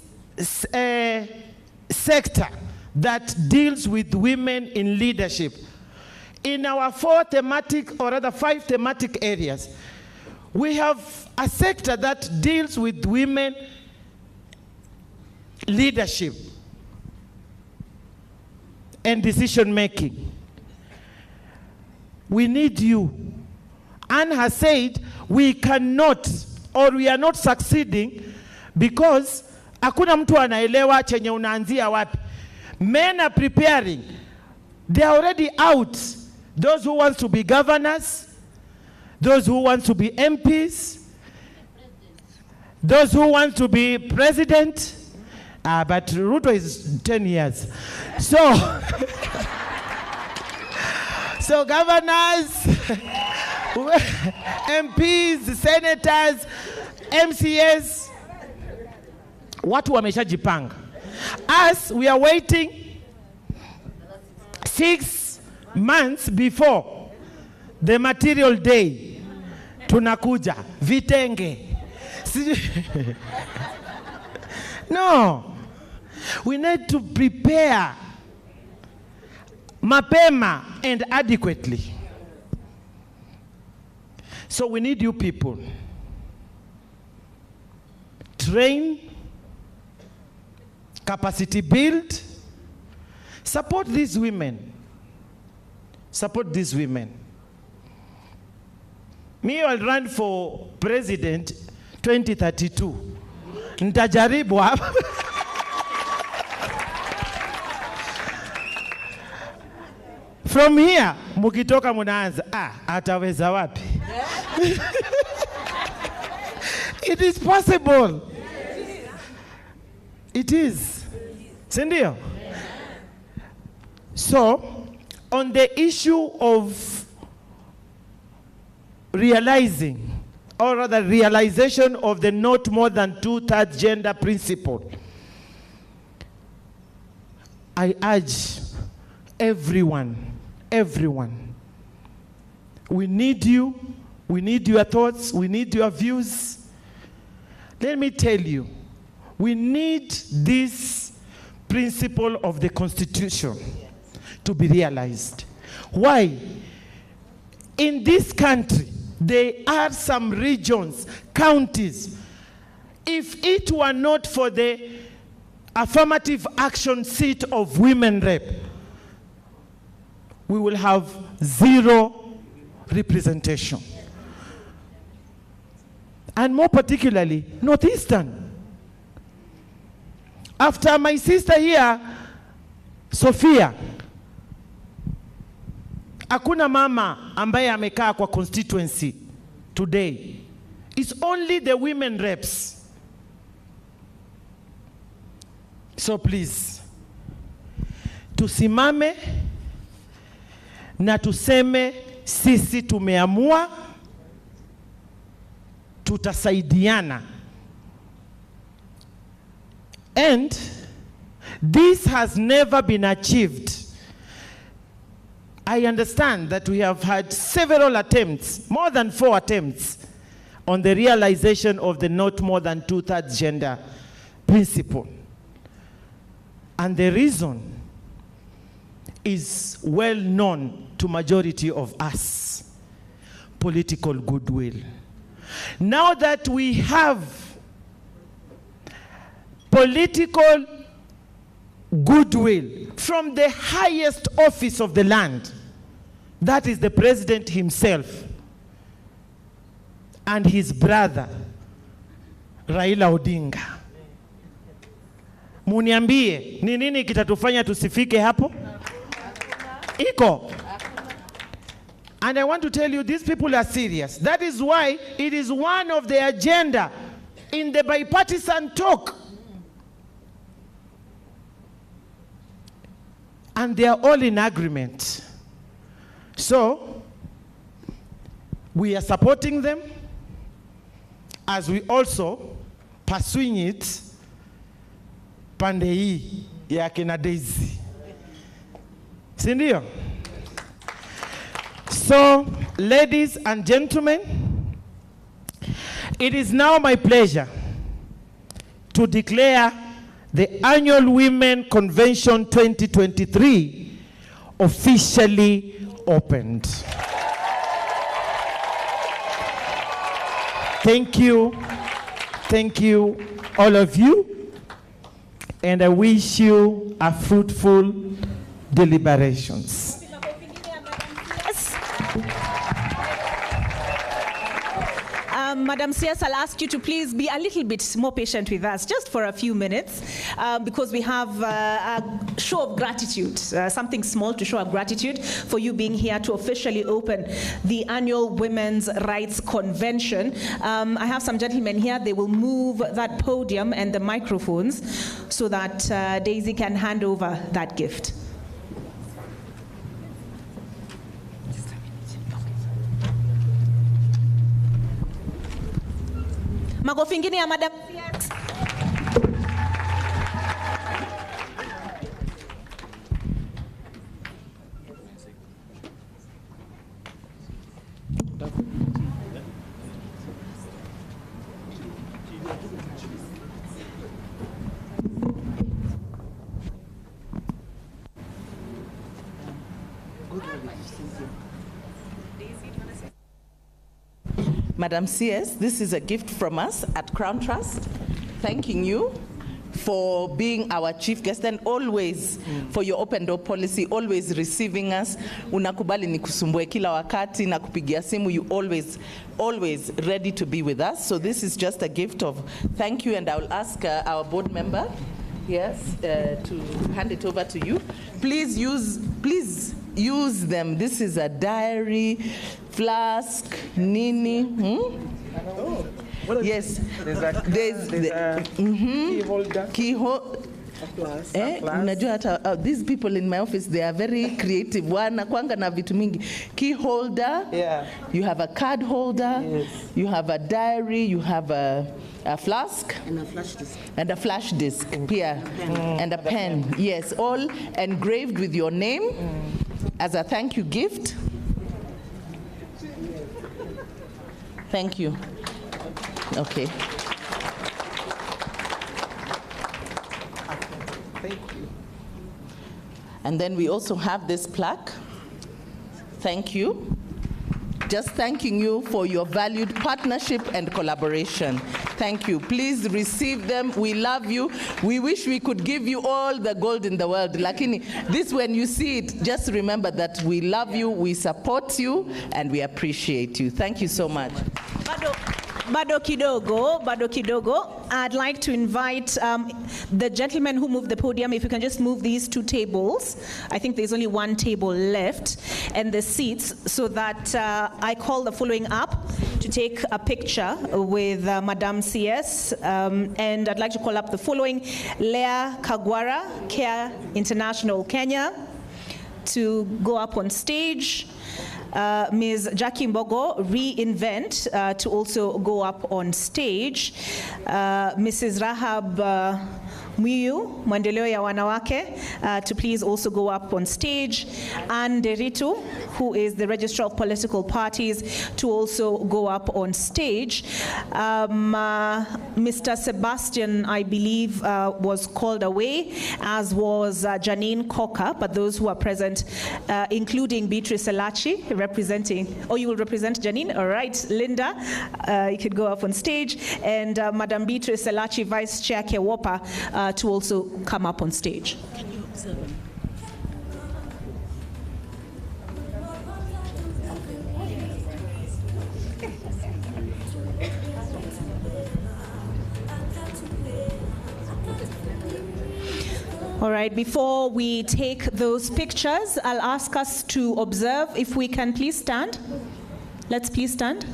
sector that deals with women in leadership. In our 4 thematic, or rather 5 thematic areas, we have a sector that deals with women leadership and decision making. We need you. Anne has said we cannot, or we are not succeeding because hakuna mtu anaelewa chenye unaanzia wapi. Men are preparing. They are already out. Those who want to be governors, those who want to be MPs, those who want to be president. But Ruto is 10 years. So, so governors, MPs, senators, MCS, watu wameshajipanga. Us, we are waiting 6 months before the material day. Tunakuja vitenge. No, we need to prepare mapema and adequately. So we need you people. Train, capacity build, support these women. Support these women. Me, I'll run for president 2032. Nitajaribu hapa. From here, mukitoka munaanza, ataweza wapi? It is possible. It is. Sindio? So, on the issue of realizing, or rather realization of the not more than 2/3 gender principle, I urge everyone, we need you, we need your thoughts, we need your views. Let me tell you, we need this principle of the Constitution to be realized. Why? In this country, there are some regions, counties. If it were not for the affirmative action seat of women rep, we will have zero representation. And more particularly, Northeastern. After my sister here, Sophia, hakuna mama ambaye amekaa kwa constituency today. It's only the women reps. So please, tusimame na tuseme sisi tumeamua, tutasaidiana. And this has never been achieved. I understand that we have had several attempts, more than 4 attempts, on the realization of the not more than 2/3 gender principle. And the reason is well known to majority of us: political goodwill. Now that we have political goodwill from the highest office of the land, that is the president himself and his brother Raila Odinga, muniambie ni nini kitatufanya tusifike hapo? Iko. And I want to tell you, these people are serious. That is why it is one of the agenda in the bipartisan talk. And they are all in agreement. So, we are supporting them as we also pursuing it pande hii ya kina Daisy. Sindio? So, ladies and gentlemen, it is now my pleasure to declare the Annual Women Convention 2023 officially opened. Thank you, all of you, and I wish you a fruitful deliberations. Madam CS, I'll ask you to please be a little bit more patient with us, just for a few minutes, because we have a show of gratitude, something small to show our gratitude for you being here to officially open the annual Women's Rights Convention. I have some gentlemen here. They will move that podium and the microphones so that Daisy can hand over that gift. Makofi ingine ya Madam CS. Madam CS, this is a gift from us at Crown Trust, thanking you for being our chief guest and always for your open door policy, always receiving us. Unakubali nikusumbue kila wakati na kupigia simu. You always ready to be with us. So this is just a gift of thank you, and I will ask our board member, yes, to hand it over to you. Please use them. This is a diary, flask, nini. Yes, there's the key holder. Unajua hata these people in my office, they are very creative. Wanakuanga na vitu mingi. Key holder. Yeah. You have a card holder. Yes. You have a diary. You have a flask. And a flash disk. And a flash disk. Yeah. And a pen. Yes, all engraved with your name as a thank you gift. Thank you. Okay. Thank you. And then we also have this plaque. Thank you. Just thanking you for your valued partnership and collaboration. Thank you. Please receive them. We love you. We wish we could give you all the gold in the world. Lakini, this, when you see it, just remember that we love you, we support you, and we appreciate you. Thank you so much. Bado kidogo. I'd like to invite the gentleman who moved the podium, if you can just move these two tables. I think there's only one table left, and the seats, so that I call the following up to take a picture with Madam CS. And I'd like to call up the following: Leah Kagwara, Care International Kenya, to go up on stage. Ms. Jackie Mbogo, Reinvent, to also go up on stage. Mrs. Rahab Mwiyu, Maendeleo ya Wanawake, to please also go up on stage. Anne Nderitu, who is the Registrar of Political Parties, to also go up on stage. Mr. Sebastian, I believe, was called away, as was Janine Coker, but those who are present, including Beatrice Elachi, representing, you will represent Janine? All right, Linda, you could go up on stage. And Madam Beatrice Elachi, Vice Chair Kewopa, to also come up on stage. Can you observe them? All right, before we take those pictures, I'll ask us to observe. If we can please stand. Let's please stand.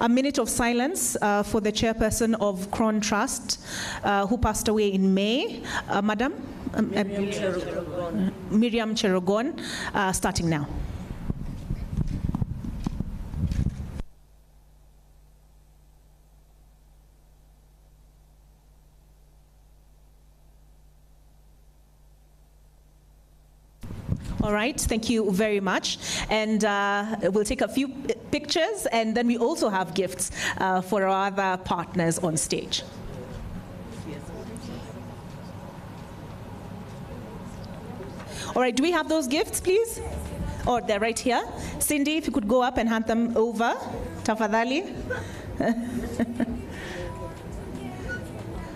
A minute of silence for the chairperson of Crown Trust, who passed away in May. Madam? Miriam Cherogon, starting now. All right, thank you very much. And we'll take a few pictures, and then we also have gifts for our other partners on stage. All right, do we have those gifts, please? Oh, they're right here. Cindy, if you could go up and hand them over. Tafadhali.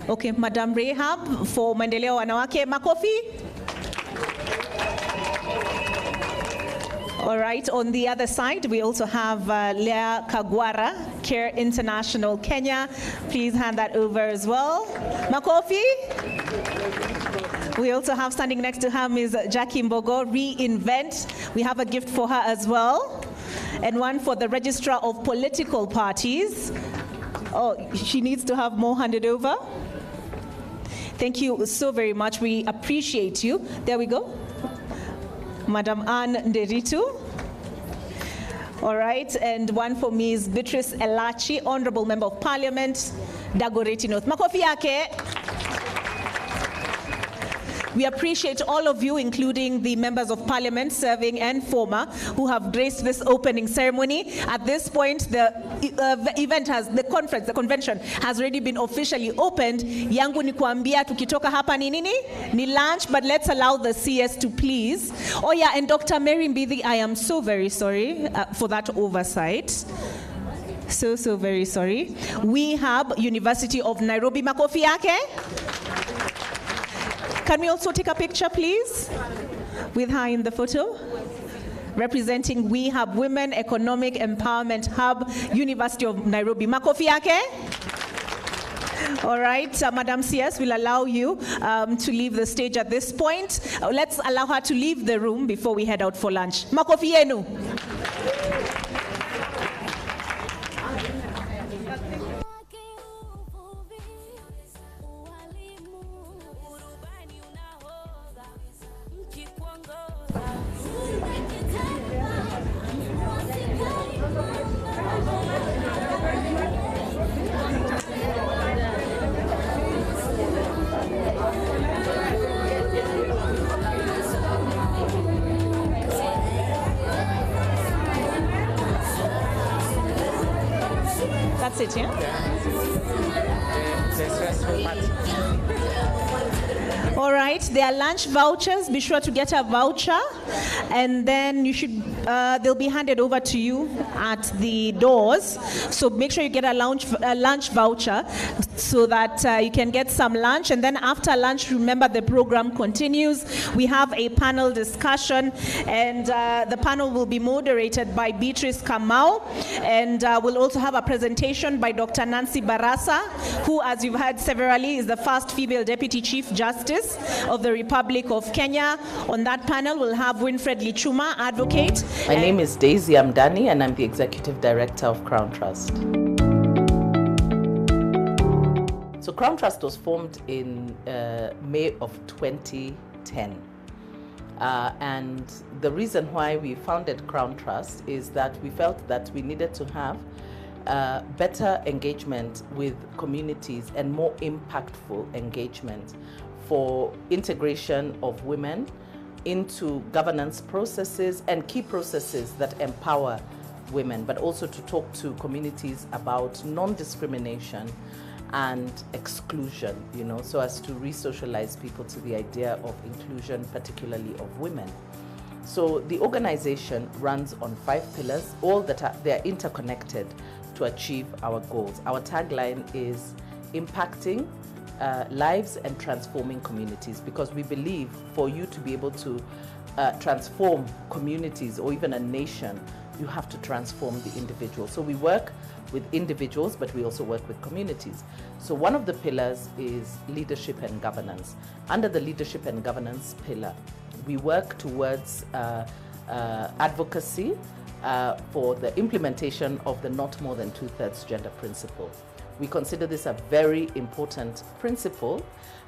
Okay, Madam Rahab for Maendeleo Wanawake. Makofi. All right, on the other side, we also have Leah Kagwara, Care International Kenya. Please hand that over as well. Makofi. We also have standing next to her Ms. Jackie Mbogo, Reinvent. We have a gift for her as well. And one for the Registrar of Political Parties. Oh, she needs to have more handed over. Thank you so very much. We appreciate you. There we go. Madam Anne Nderitu. All right, and one for Ms. Beatrice Elachi, Honorable Member of Parliament, Dagoretti North. Makofi yake. We appreciate all of you, including the members of parliament, serving and former, who have graced this opening ceremony. At this point, the convention has already been officially opened. Yangu ni kuambia tukitoka hapa ni nini? Ni lunch, but let's allow the CS to please. Oh yeah, and Dr. Mary Mbidi, I am so very sorry for that oversight. So very sorry. We have University of Nairobi. Makofi yake. Can we also take a picture, please, with her in the photo? Representing We Have Women Economic Empowerment Hub, University of Nairobi. Makofi yake. All right, Madam CS will allow you to leave the stage at this point. Let's allow her to leave the room before we head out for lunch. Makofi yenu. That's it, yeah? All right, there are lunch vouchers. Be sure to get a voucher, and then you should. They'll be handed over to you at the doors. So make sure you get a lunch voucher, so that you can get some lunch. And then after lunch, remember the program continues. We have a panel discussion, and the panel will be moderated by Beatrice Kamau, and we'll also have a presentation by Dr. Nancy Barasa, who, as you've heard severally, is the first female Deputy Chief Justice of the Republic of Kenya. On that panel, we'll have Winfred Lichuma, advocate. My name is Daisy Amdani, and I'm the Executive Director of Crown Trust. So Crown Trust was formed in May of 2010. And the reason why we founded Crown Trust is that we felt that we needed to have better engagement with communities and more impactful engagement for integration of women into governance processes and key processes that empower women, but also to talk to communities about non-discrimination and exclusion, so as to re-socialize people to the idea of inclusion, particularly of women. So the organization runs on 5 pillars, all that they're interconnected to achieve our goals. Our tagline is impacting lives and transforming communities, because we believe for you to be able to transform communities or even a nation, you have to transform the individual. So we work with individuals, but we also work with communities. So one of the pillars is leadership and governance. Under the leadership and governance pillar, we work towards advocacy for the implementation of the not more than 2/3 gender principle. We consider this a very important principle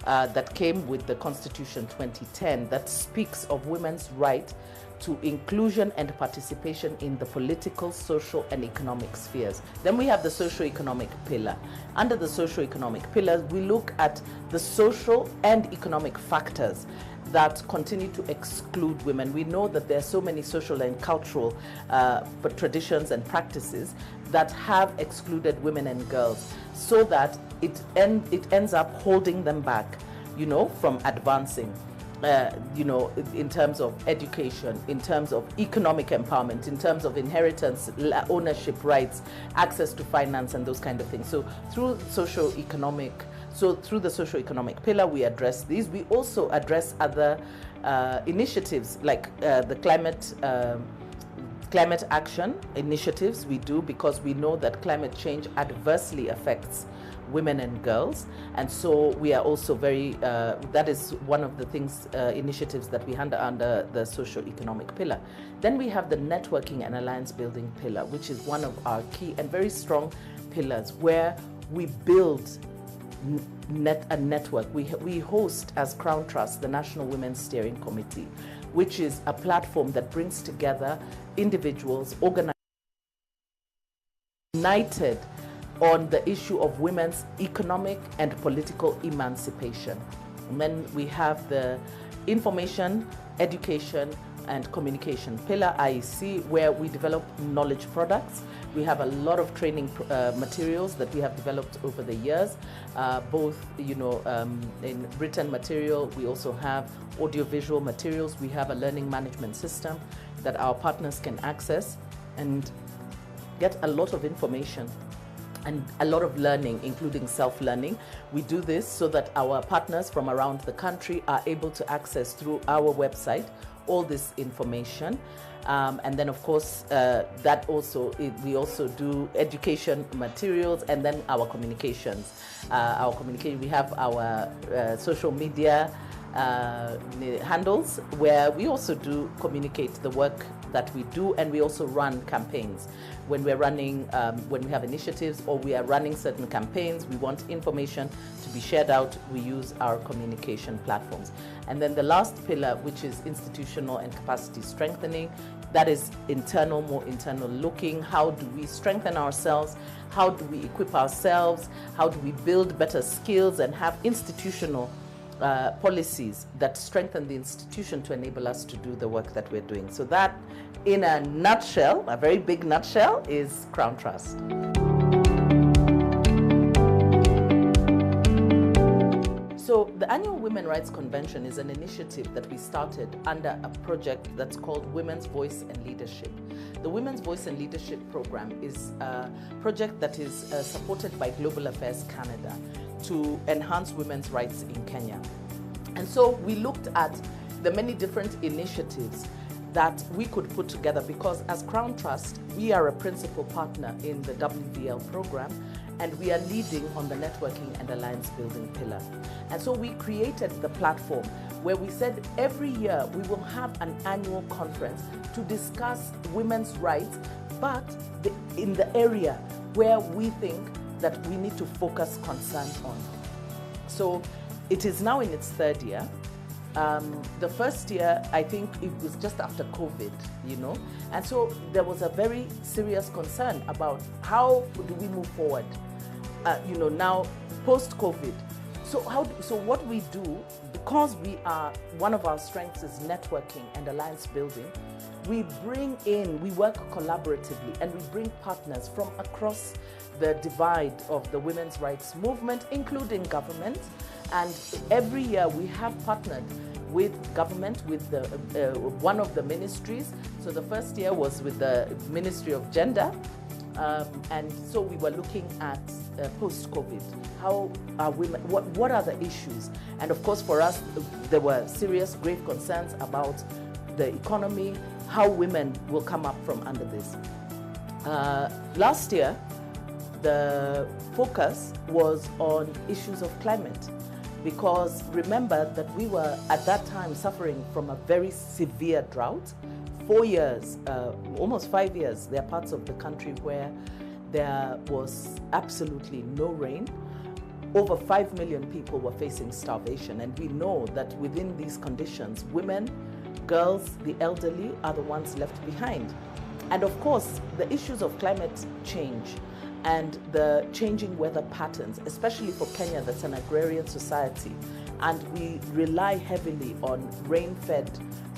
that came with the Constitution 2010 that speaks of women's right to inclusion and participation in the political, social, and economic spheres. Then we have the socio-economic pillar. Under the socio-economic pillars, we look at the social and economic factors that continue to exclude women. We know that there are so many social and cultural traditions and practices that have excluded women and girls, so that it ends up holding them back, from advancing. In terms of education, in terms of economic empowerment, in terms of inheritance, ownership rights, access to finance, and those kind of things. So through the socio-economic pillar, we address these. We also address other initiatives like the climate action initiatives we do, because we know that climate change adversely affects women and girls, and so we are also very that is one of the things initiatives that we handle under the socio-economic pillar. Then we have the networking and alliance building pillar, which is one of our key and very strong pillars, where we build a network. We host as Crown Trust the National Women's Steering Committee, which is a platform that brings together individuals united on the issue of women's economic and political emancipation. And then we have the information, education, and communication pillar, IEC, where we develop knowledge products. We have a lot of training materials that we have developed over the years, both in written material. We also have audiovisual materials. We have a learning management system that our partners can access, and get a lot of information and a lot of learning, including self-learning. We do this so that our partners from around the country are able to access through our website all this information. And then of course, we also do education materials, and then our communications. We have our social media handles where we also do communicate the work that we do, and we also run campaigns. When we're running, when we have initiatives or we are running certain campaigns, we want information to be shared out, we use our communication platforms. And then the last pillar, which is institutional and capacity strengthening, that is internal, more internal looking. How do we strengthen ourselves? How do we equip ourselves? How do we build better skills and have institutional policies that strengthen the institution to enable us to do the work that we're doing? So that, in a nutshell, a very big nutshell, is Crown Trust. So the annual Women's Rights Convention is an initiative that we started under a project that's called Women's Voice and Leadership. The Women's Voice and Leadership program is a project that is supported by Global Affairs Canada to enhance women's rights in Kenya. And so we looked at the many different initiatives that we could put together, because as Crown Trust, we are a principal partner in the WVL program, and we are leading on the networking and alliance building pillar. And so we created the platform where we said every year we will have an annual conference to discuss women's rights, but in the area where we think that we need to focus concern on. So it is now in its third year. The first year, I think it was just after COVID, you know, and so there was a very serious concern about how do we move forward, you know, now post-COVID. So what we do, because one of our strengths is networking and alliance building, we work collaboratively, and we bring partners from across the divide of the women's rights movement, including government. And every year we have partnered with government, with one of the ministries. So the first year was with the Ministry of Gender. And so we were looking at post-COVID, how are women, what are the issues? And of course for us, there were serious, grave concerns about the economy, how women will come up from under this. Last year, the focus was on issues of climate, because remember that we were at that time suffering from a very severe drought. 4 years, almost 5 years, there are parts of the country where there was absolutely no rain. Over 5 million people were facing starvation, and we know that within these conditions, women, girls, the elderly are the ones left behind. And of course, the issues of climate change and the changing weather patterns, especially for Kenya, that's an agrarian society, and we rely heavily on rain-fed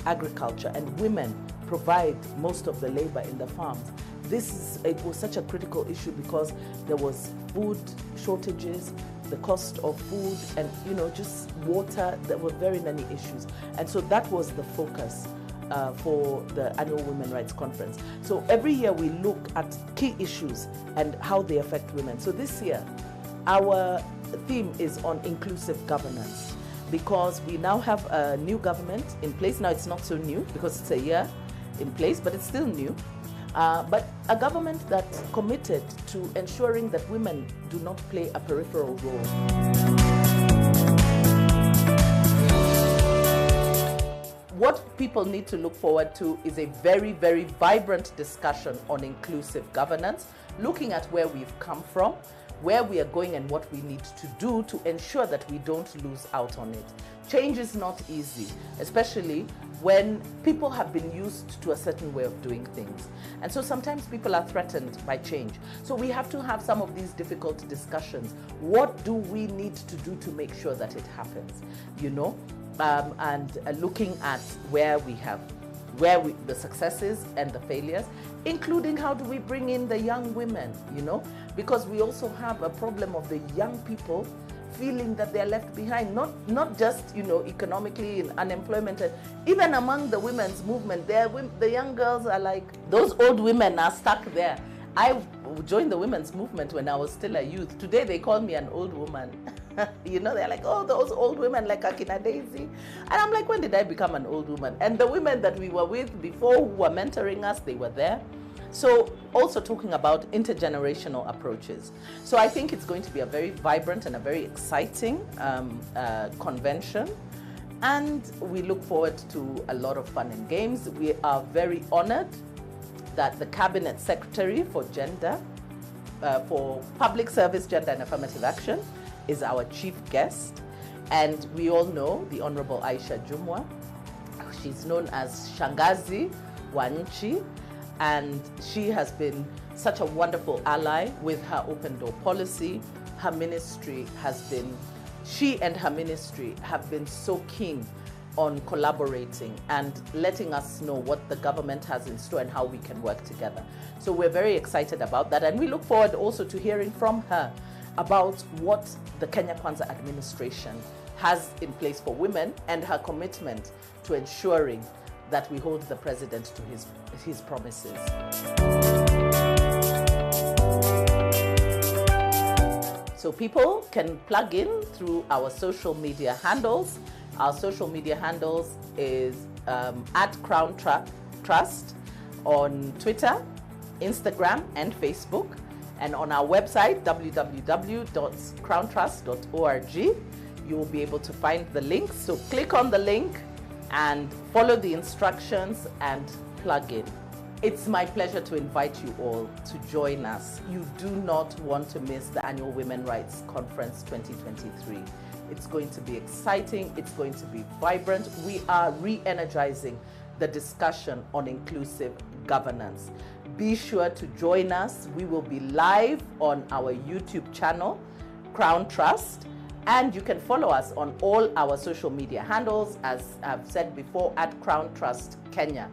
agriculture, and women provide most of the labor in the farms. It was such a critical issue because there was food shortages, the cost of food, and just water. There were very many issues, and so that was the focus for the annual Women's Rights Conference. So every year we look at key issues and how they affect women. So this year, our theme is on inclusive governance, because we now have a new government in place. Now it's not so new because it's a year in place, but it's still new. But a government that's committed to ensuring that women do not play a peripheral role. What people need to look forward to is a very, very vibrant discussion on inclusive governance, looking at where we've come from, where we are going, and what we need to do to ensure that we don't lose out on it. Change is not easy, especially when people have been used to a certain way of doing things. And so sometimes people are threatened by change. So we have to have some of these difficult discussions. What do we need to do to make sure that it happens? And looking at the successes and the failures, including how do we bring in the young women, because we also have a problem of the young people feeling that they're left behind, not just economically in unemployment, even among the women's movement. The young girls are like, those old women are stuck there, I joined the women's movement when I was still a youth. Today they call me an old woman. You know, they're like, oh, those old women like Akina Daisy. And I'm like, when did I become an old woman? And the women that we were with before who were mentoring us, they were there. So also talking about intergenerational approaches. So I think it's going to be a very vibrant and a very exciting convention. And we look forward to a lot of fun and games. We are very honored that the Cabinet Secretary for Gender, for Public Service, Gender and Affirmative Action is our chief guest. And we all know the Honorable Aisha Jumwa. She's known as Shangazi Wanchi, and she has been such a wonderful ally with her open door policy. Her ministry has been, she and her ministry have been so keen on collaborating and letting us know what the government has in store and how we can work together. So we're very excited about that, and we look forward also to hearing from her about what the Kenya Kwanza administration has in place for women and her commitment to ensuring that we hold the president to his promises. So people can plug in through our social media handles. Our social media handles is at Crown Trust on Twitter, Instagram, and Facebook. And on our website, www.crowntrust.org, you will be able to find the links. So click on the link and follow the instructions and plug in. It's my pleasure to invite you all to join us. You do not want to miss the annual Women Rights Conference 2023. It's going to be exciting. It's going to be vibrant. We are re-energizing the discussion on inclusive governance. Be sure to join us. We will be live on our YouTube channel, Crown Trust, and you can follow us on all our social media handles, as I've said before, at Crown Trust Kenya.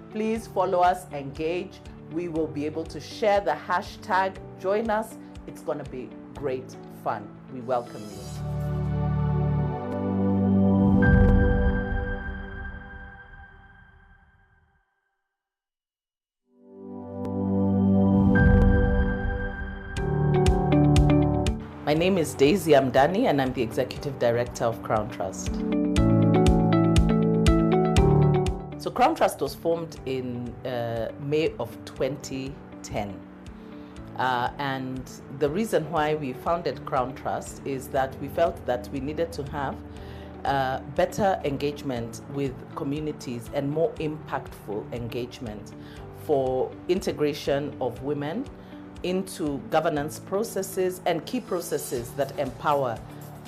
Please follow us, engage. We will be able to share the hashtag. Join us. It's going to be great fun. We welcome you. My name is Daisy Amdani, and I'm the Executive Director of Crown Trust. So Crown Trust was formed in May of 2010. And the reason why we founded Crown Trust is that we felt that we needed to have better engagement with communities and more impactful engagement for integration of women into governance processes and key processes that empower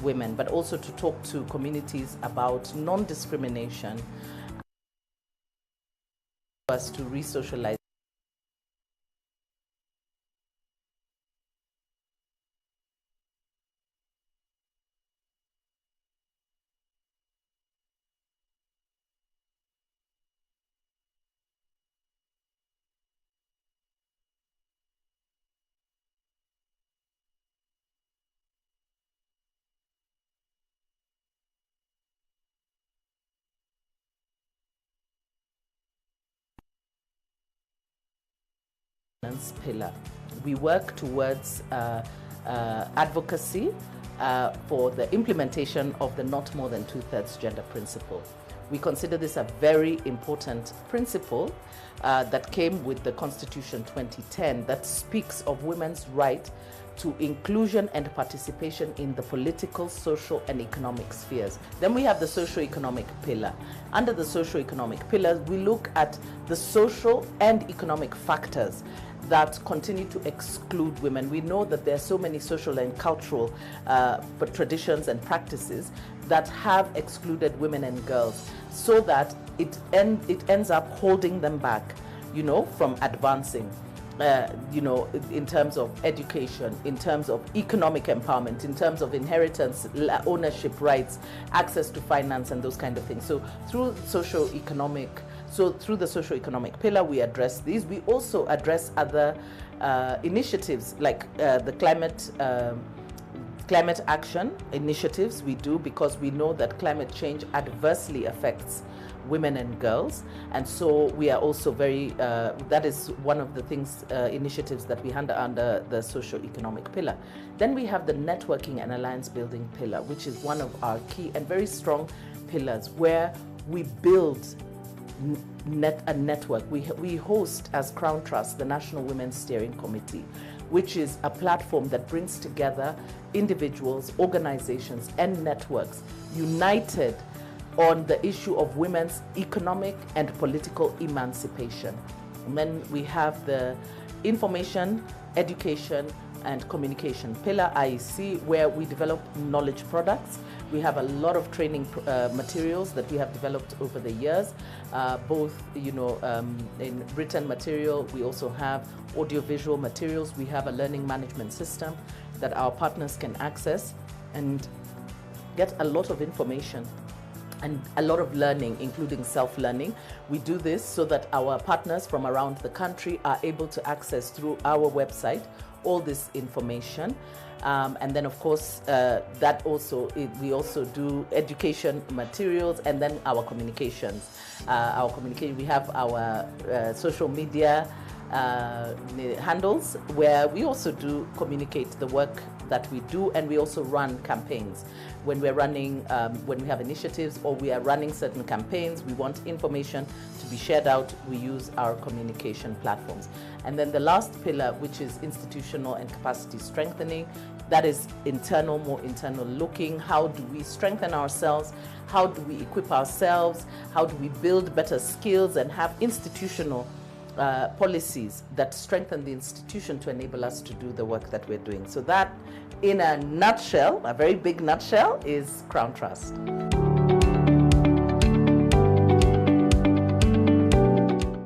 women, but also to talk to communities about non-discrimination, us to re-socialize. Pillar. We work towards advocacy for the implementation of the not more than 2/3 gender principle. We consider this a very important principle that came with the Constitution 2010 that speaks of women's right to inclusion and participation in the political, social, and economic spheres. Then we have the socio-economic pillar. Under the socio-economic pillars, we look at the social and economic factors that continue to exclude women. We know that there are so many social and cultural traditions and practices that have excluded women and girls, so that it ends up holding them back, you know, from advancing. You know, in terms of education, in terms of economic empowerment, in terms of inheritance, ownership rights, access to finance, and those kind of things. So through the socio-economic pillar, we address these. We also address other initiatives like the climate action initiatives we do, because we know that climate change adversely affects women and girls. And so we are also very, that is one of the things, initiatives that we handle under the socio-economic pillar. Then we have the networking and alliance building pillar, which is one of our key and very strong pillars, where we build a network. We host, as Crown Trust, the National Women's Steering Committee, which is a platform that brings together individuals, organizations, and networks united on the issue of women's economic and political emancipation. And then we have the information, education, and communication pillar, IEC, where we develop knowledge products. We have a lot of training materials that we have developed over the years, both in written material. We also have audiovisual materials. We have a learning management system that our partners can access and get a lot of information and a lot of learning, including self-learning. We do this so that our partners from around the country are able to access through our website all this information. And then, of course, we also do education materials, and then our communications. We have our social media handles, where we also do communicate the work that we do, and we also run campaigns. When we're running, when we have initiatives or we are running certain campaigns, we want information to be shared out, we use our communication platforms. And then the last pillar, which is institutional and capacity strengthening, that is internal, more internal looking. How do we strengthen ourselves? How do we equip ourselves? How do we build better skills and have institutional policies that strengthen the institution to enable us to do the work that we're doing? So that, in a nutshell, a very big nutshell, is Crown Trust.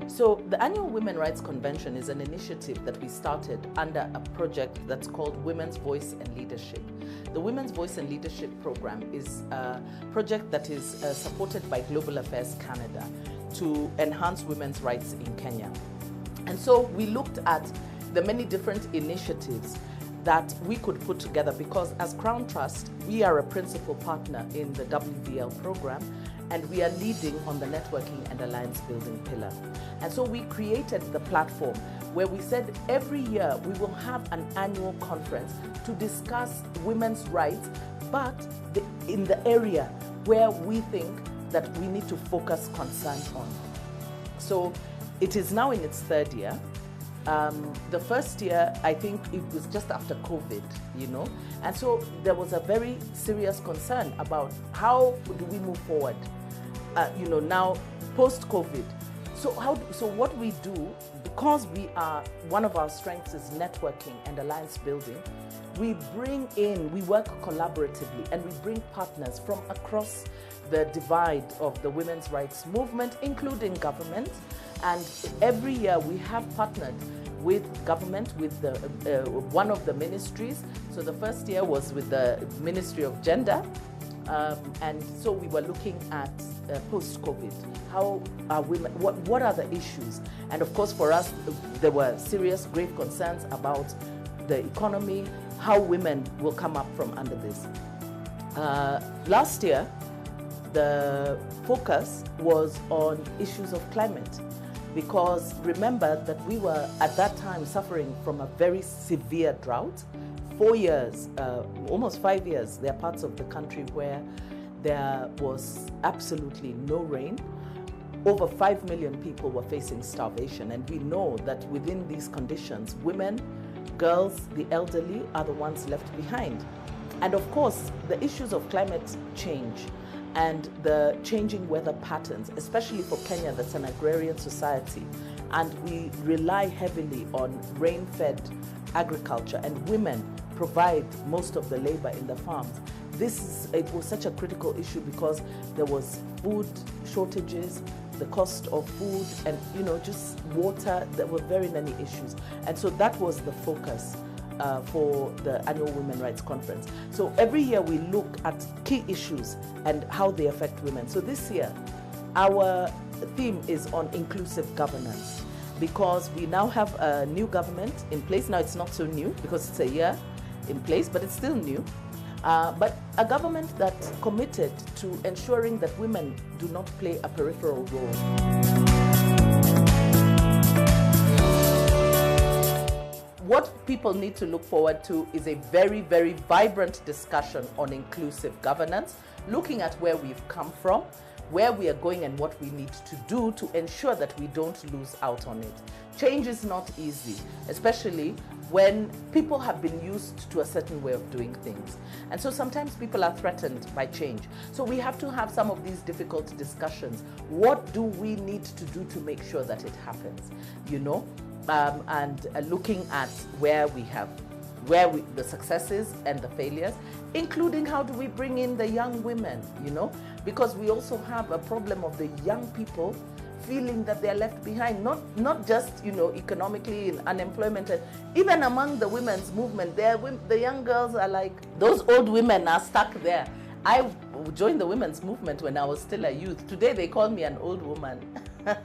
So the Annual Women Rights Convention is an initiative that we started under a project that's called Women's Voice and Leadership. The Women's Voice and Leadership program is a project that is supported by Global Affairs Canada to enhance women's rights in Kenya. And so we looked at the many different initiatives that we could put together, because as Crown Trust, we are a principal partner in the WVL program, and we are leading on the networking and alliance building pillar. And so we created the platform where we said every year we will have an annual conference to discuss women's rights, but in the area where we think that we need to focus concern on. So it is now in its third year. The first year, I think it was just after COVID, and so there was a very serious concern about how do we move forward, now post-COVID. So what we do, because one of our strengths is networking and alliance building, we work collaboratively, and we bring partners from across the divide of the women's rights movement, including government. And every year we have partnered with government, with one of the ministries. So the first year was with the Ministry of Gender. And so we were looking at post-COVID, how are women, what are the issues? And of course for us, there were serious, grave concerns about the economy, how women will come up from under this. Last year, the focus was on issues of climate, because remember that we were at that time suffering from a very severe drought. 4 years, almost 5 years, there are parts of the country where there was absolutely no rain. Over 5 million people were facing starvation, and we know that within these conditions, women, girls, the elderly are the ones left behind. And of course, the issues of climate change and the changing weather patterns, especially for Kenya, that's an agrarian society, and we rely heavily on rain-fed agriculture, and women provide most of the labor in the farms. It was such a critical issue because there was food shortages, the cost of food, and just water. There were very many issues, and so that was the focus for the Annual Women Rights Conference. So every year we look at key issues and how they affect women. So this year, our theme is on inclusive governance, because we now have a new government in place. Now it's not so new because it's a year in place, but it's still new. but a government that's committed to ensuring that women do not play a peripheral role. What people need to look forward to is a very, very vibrant discussion on inclusive governance, looking at where we've come from, where we are going and what we need to do to ensure that we don't lose out on it. Change is not easy, especially when people have been used to a certain way of doing things. And so sometimes people are threatened by change. So we have to have some of these difficult discussions. What do we need to do to make sure that it happens? You know, and looking at where we have, the successes and the failures, including how do we bring in the young women, you know, because we also have a problem of the young people feeling that they're left behind, not just, you know, economically in unemployment, even among the women's movement, the young girls are like, those old women are stuck there. I joined the women's movement when I was still a youth. Today they call me an old woman.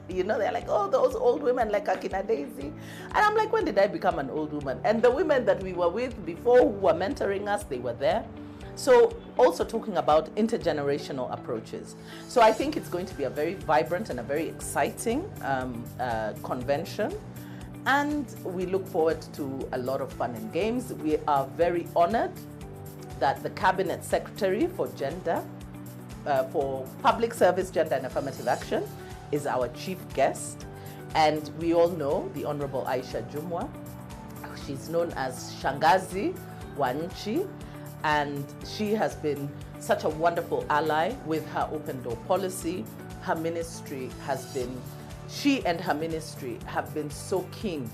You know, they're like, oh, those old women like Akina Daisy. And I'm like, when did I become an old woman? And the women that we were with before who were mentoring us, they were there. So also talking about intergenerational approaches. So I think it's going to be a very vibrant and a very exciting convention. And we look forward to a lot of fun and games. We are very honored that the Cabinet Secretary for Gender, for Public Service, Gender and Affirmative Action is our chief guest. And we all know the Honorable Aisha Jumwa. She's known as Shangazi Wanchi, and she has been such a wonderful ally with her open door policy. Her ministry has been, she and her ministry have been so keen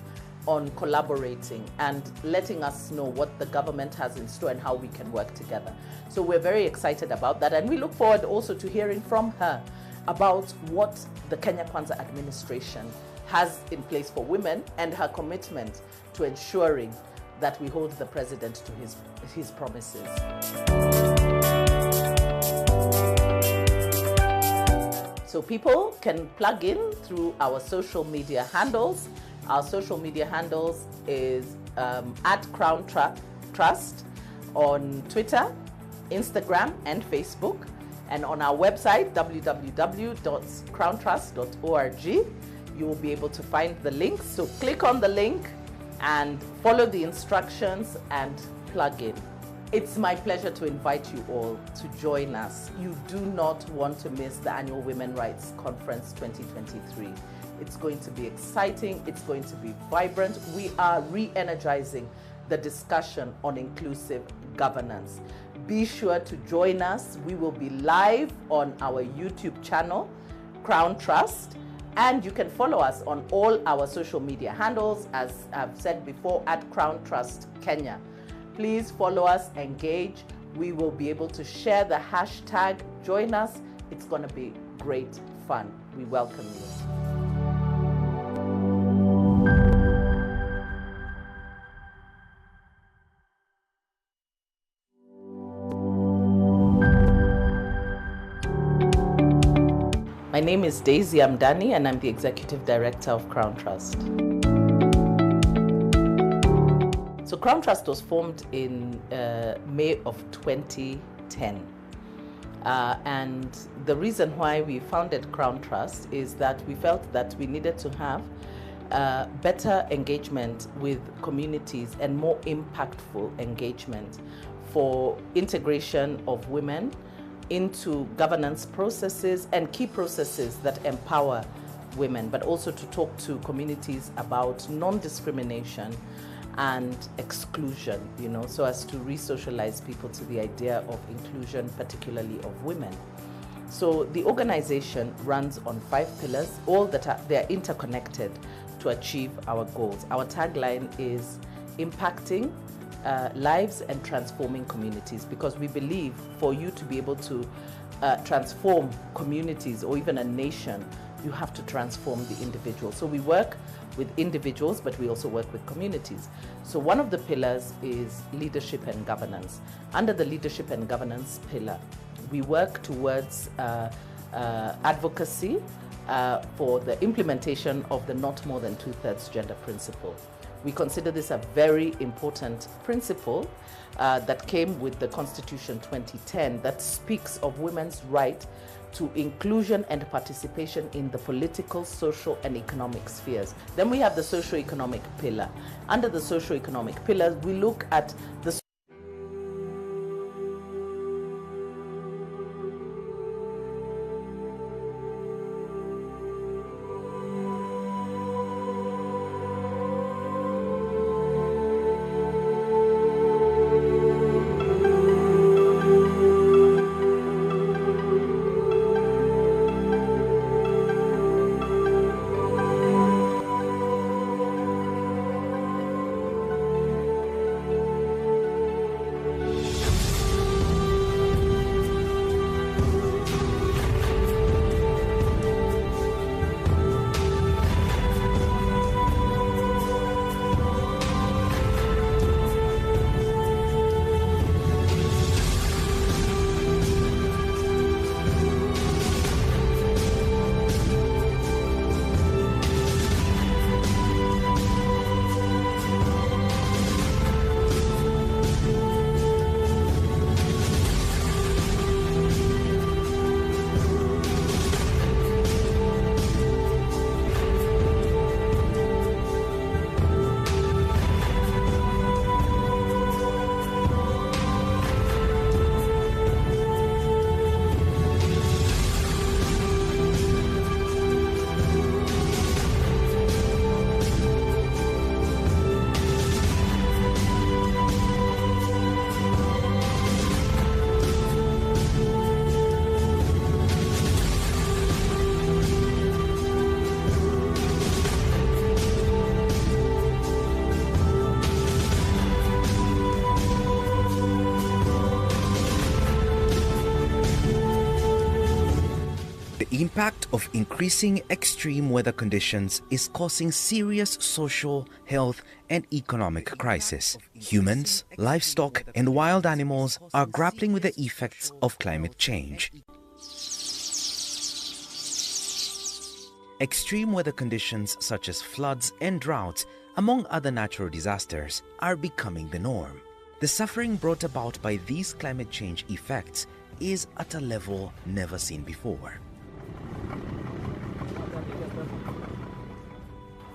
on collaborating and letting us know what the government has in store and how we can work together. So we're very excited about that, and we look forward also to hearing from her about what the Kenya Kwanza administration has in place for women and her commitment to ensuring that we hold the president to his promises. So people can plug in through our social media handles. Our social media handles is at Crown Trust on Twitter, Instagram, and Facebook. And on our website, www.crowntrust.org, you will be able to find the links. So click on the link and follow the instructions and plug in. It's my pleasure to invite you all to join us. You do not want to miss the annual Women Rights Conference 2023. It's going to be exciting, it's going to be vibrant. We are re-energizing the discussion on inclusive governance. Be sure to join us. We will be live on our YouTube channel, Crown Trust, and you can follow us on all our social media handles, as I've said before, at Crown Trust Kenya. Please follow us, engage. We will be able to share the hashtag. Join us. It's going to be great fun. We welcome you. My name is Daisy Amdani, and I'm the Executive Director of Crown Trust. So Crown Trust was formed in May of 2010. And the reason why we founded Crown Trust is that we felt that we needed to have better engagement with communities and more impactful engagement for integration of women into governance processes and key processes that empower women, but also to talk to communities about non-discrimination and exclusion, you know, so as to re-socialize people to the idea of inclusion, particularly of women. So the organization runs on 5 pillars, all that they're interconnected to achieve our goals. Our tagline is impacting lives and transforming communities, because we believe for you to be able to transform communities or even a nation, you have to transform the individual. So we work with individuals, but we also work with communities. So one of the pillars is leadership and governance. Under the leadership and governance pillar, we work towards advocacy for the implementation of the not more than 2/3 gender principle. We consider this a very important principle that came with the Constitution 2010 that speaks of women's right to inclusion and participation in the political, social, and economic spheres. Then we have the socio-economic pillar. Under the socio-economic pillar, we look at the The impact of increasing extreme weather conditions is causing serious social, health, and economic crisis. Humans, livestock, and wild animals are grappling with the effects of climate change. Extreme weather conditions such as floods and droughts, among other natural disasters, are becoming the norm. The suffering brought about by these climate change effects is at a level never seen before.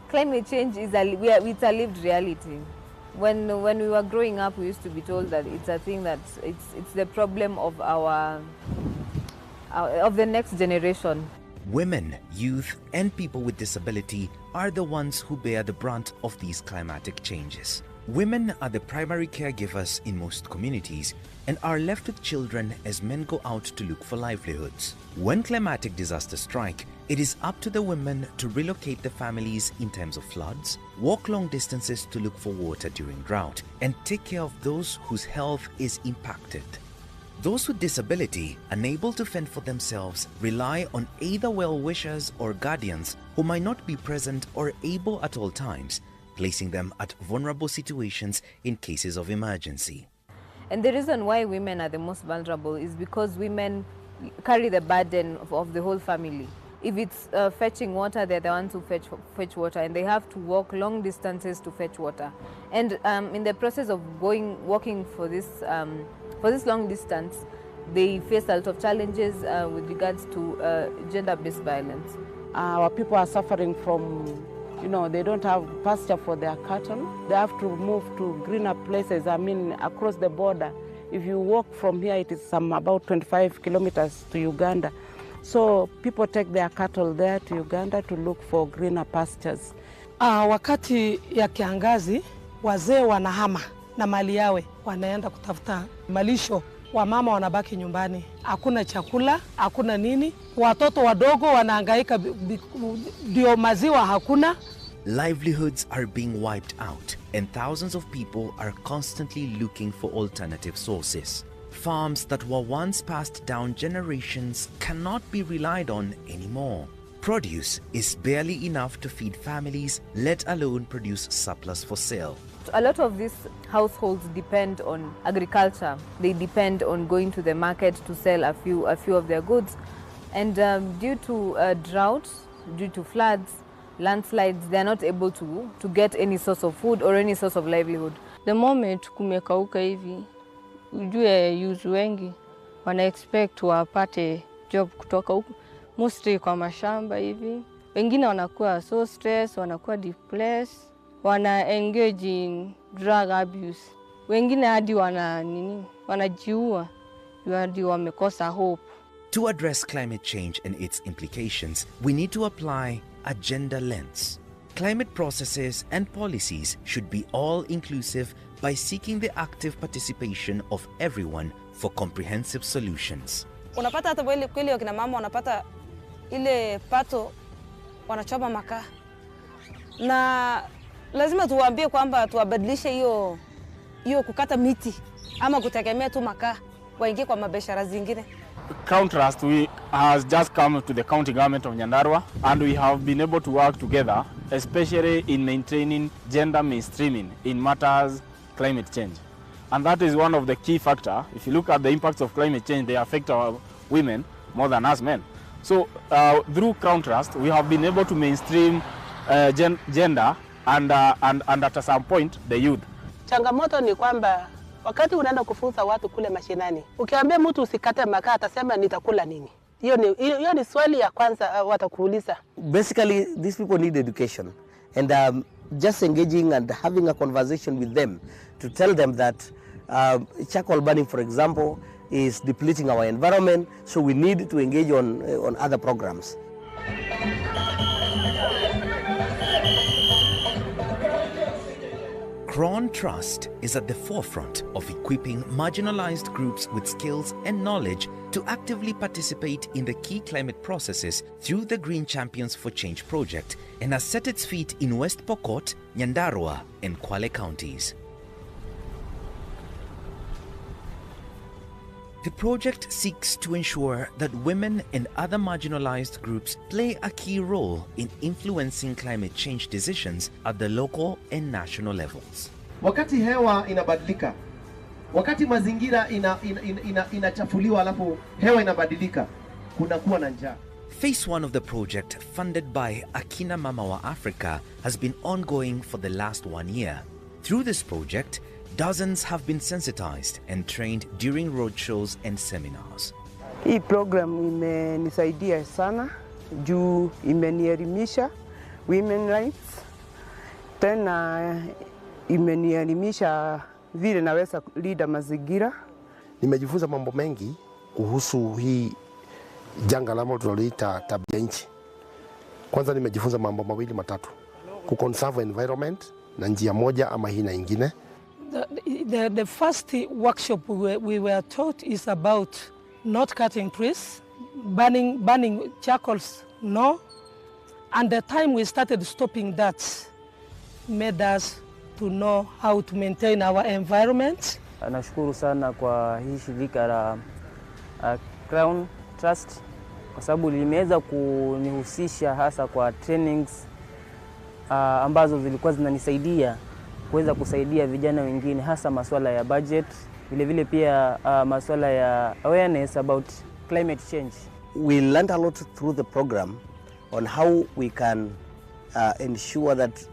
Climate change is it's a lived reality. When we were growing up, we used to be told that it's a thing that it's the problem of of the next generation. Women, youth, and people with disability are the ones who bear the brunt of these climatic changes. Women are the primary caregivers in most communities and are left with children as men go out to look for livelihoods. When climatic disasters strike, it is up to the women to relocate the families in times of floods, walk long distances to look for water during drought, and take care of those whose health is impacted. Those with disability, unable to fend for themselves, rely on either well-wishers or guardians who might not be present or able at all times, placing them at vulnerable situations in cases of emergency. And the reason why women are the most vulnerable is because women carry the burden of the whole family. If it's fetching water, they're the ones who fetch water, and they have to walk long distances to fetch water. And in the process of walking for this long distance, they face a lot of challenges with regards to gender-based violence. Our people are suffering from, they don't have pasture for their cattle. They have to move to greener places, across the border. If you walk from here, it is about 25 kilometers to Uganda. So people take their cattle there to Uganda to look for greener pastures. Wakati ya kiangazi, wazee wanahama na mali yawe, wanaenda kutafuta malisho. Wamama wanabaki nyumbani. Hakuna chakula, hakuna nini. Watoto wadogo wanahangaika, ndio maziwa hakuna. Livelihoods are being wiped out, and thousands of people are constantly looking for alternative sources. Farms that were once passed down generations cannot be relied on anymore. Produce is barely enough to feed families, let alone produce surplus for sale. A lot of these households depend on agriculture. They depend on going to the market to sell a few of their goods. And due to drought, due to floods, landslides, they're not able to get any source of food or any source of livelihood. The moment kumekauka hivi, ujue youth wengi wana expect wapate job kutoka huku, mostly kwa mashamba hivi. Wengine wanakuwa so stress, wanakuwa depressed, wana engage in drug abuse. Wengine hadi wanajiua, hadi wamekosa hope. To address climate change and its implications, we need to apply a gender lens. Climate processes and policies should be all-inclusive by seeking the active participation of everyone for comprehensive solutions. Unapata hata kweli wakina mama wanapata ile pato wanachoma makaa. Na lazima tuwaambie kwamba tuwabadilishe hiyo kukata miti ama kutegemea tu makaa waingie kwa mabiashara zingine. Crown Trust has just come to the county government of Nyandarua, and we have been able to work together, especially in maintaining gender mainstreaming in matters climate change. And that is one of the key factors. If you look at the impacts of climate change, they affect our women more than us men. So through Crown Trust, we have been able to mainstream gender and at some point the youth. Changamoto ni kwamba wakati unaenda kufunza watu kule mashinani, ukiambia mtu usikate makaa atasema nitakula nini? Hiyo ni swali ya kwanza watakuuliza. Basically, these people need education, and just engaging and having a conversation with them to tell them that charcoal burning, for example, is depleting our environment, so we need to engage on other programs. Crown Trust is at the forefront of equipping marginalized groups with skills and knowledge to actively participate in the key climate processes through the Green Champions for Change project, and has set its feet in West Pokot, Nyandarua, and Kwale counties. The project seeks to ensure that women and other marginalized groups play a key role in influencing climate change decisions at the local and national levels. Wakati hewa inabadilika, wakati mazingira inachafuliwa alafu hewa inabadilika, kunakuwa na njaa. Phase 1 of the project, funded by Akina Mama wa Africa, has been ongoing for the last 1 year. Through this project, dozens have been sensitized and trained during roadshows and seminars. Hii program imenisaidia sana juu imenielimisha women rights, tena imenielimisha vile naweza linda mazingira. Nimejifunza mambo mengi kuhusu hii janga la tunaloita tabia nchi. Kwanza nimejifunza mambo mawili matatu: ku conserve environment na njia moja ama hii na ingine. The first workshop we were taught is about not cutting trees, burning charcoals, no. And the time we started stopping that made us to know how to maintain our environment. Nashukuru sana kwa hii shirika la Crown Trust kwa sababu limeweza kunihusisha hasa kwa trainings ambazo zilikuwa zinanisaidia kuweza kusaidia vijana wengine, hasa masuala ya budget, vile pia masuala ya awareness about climate change. We learned a lot through the program on how we can ensure that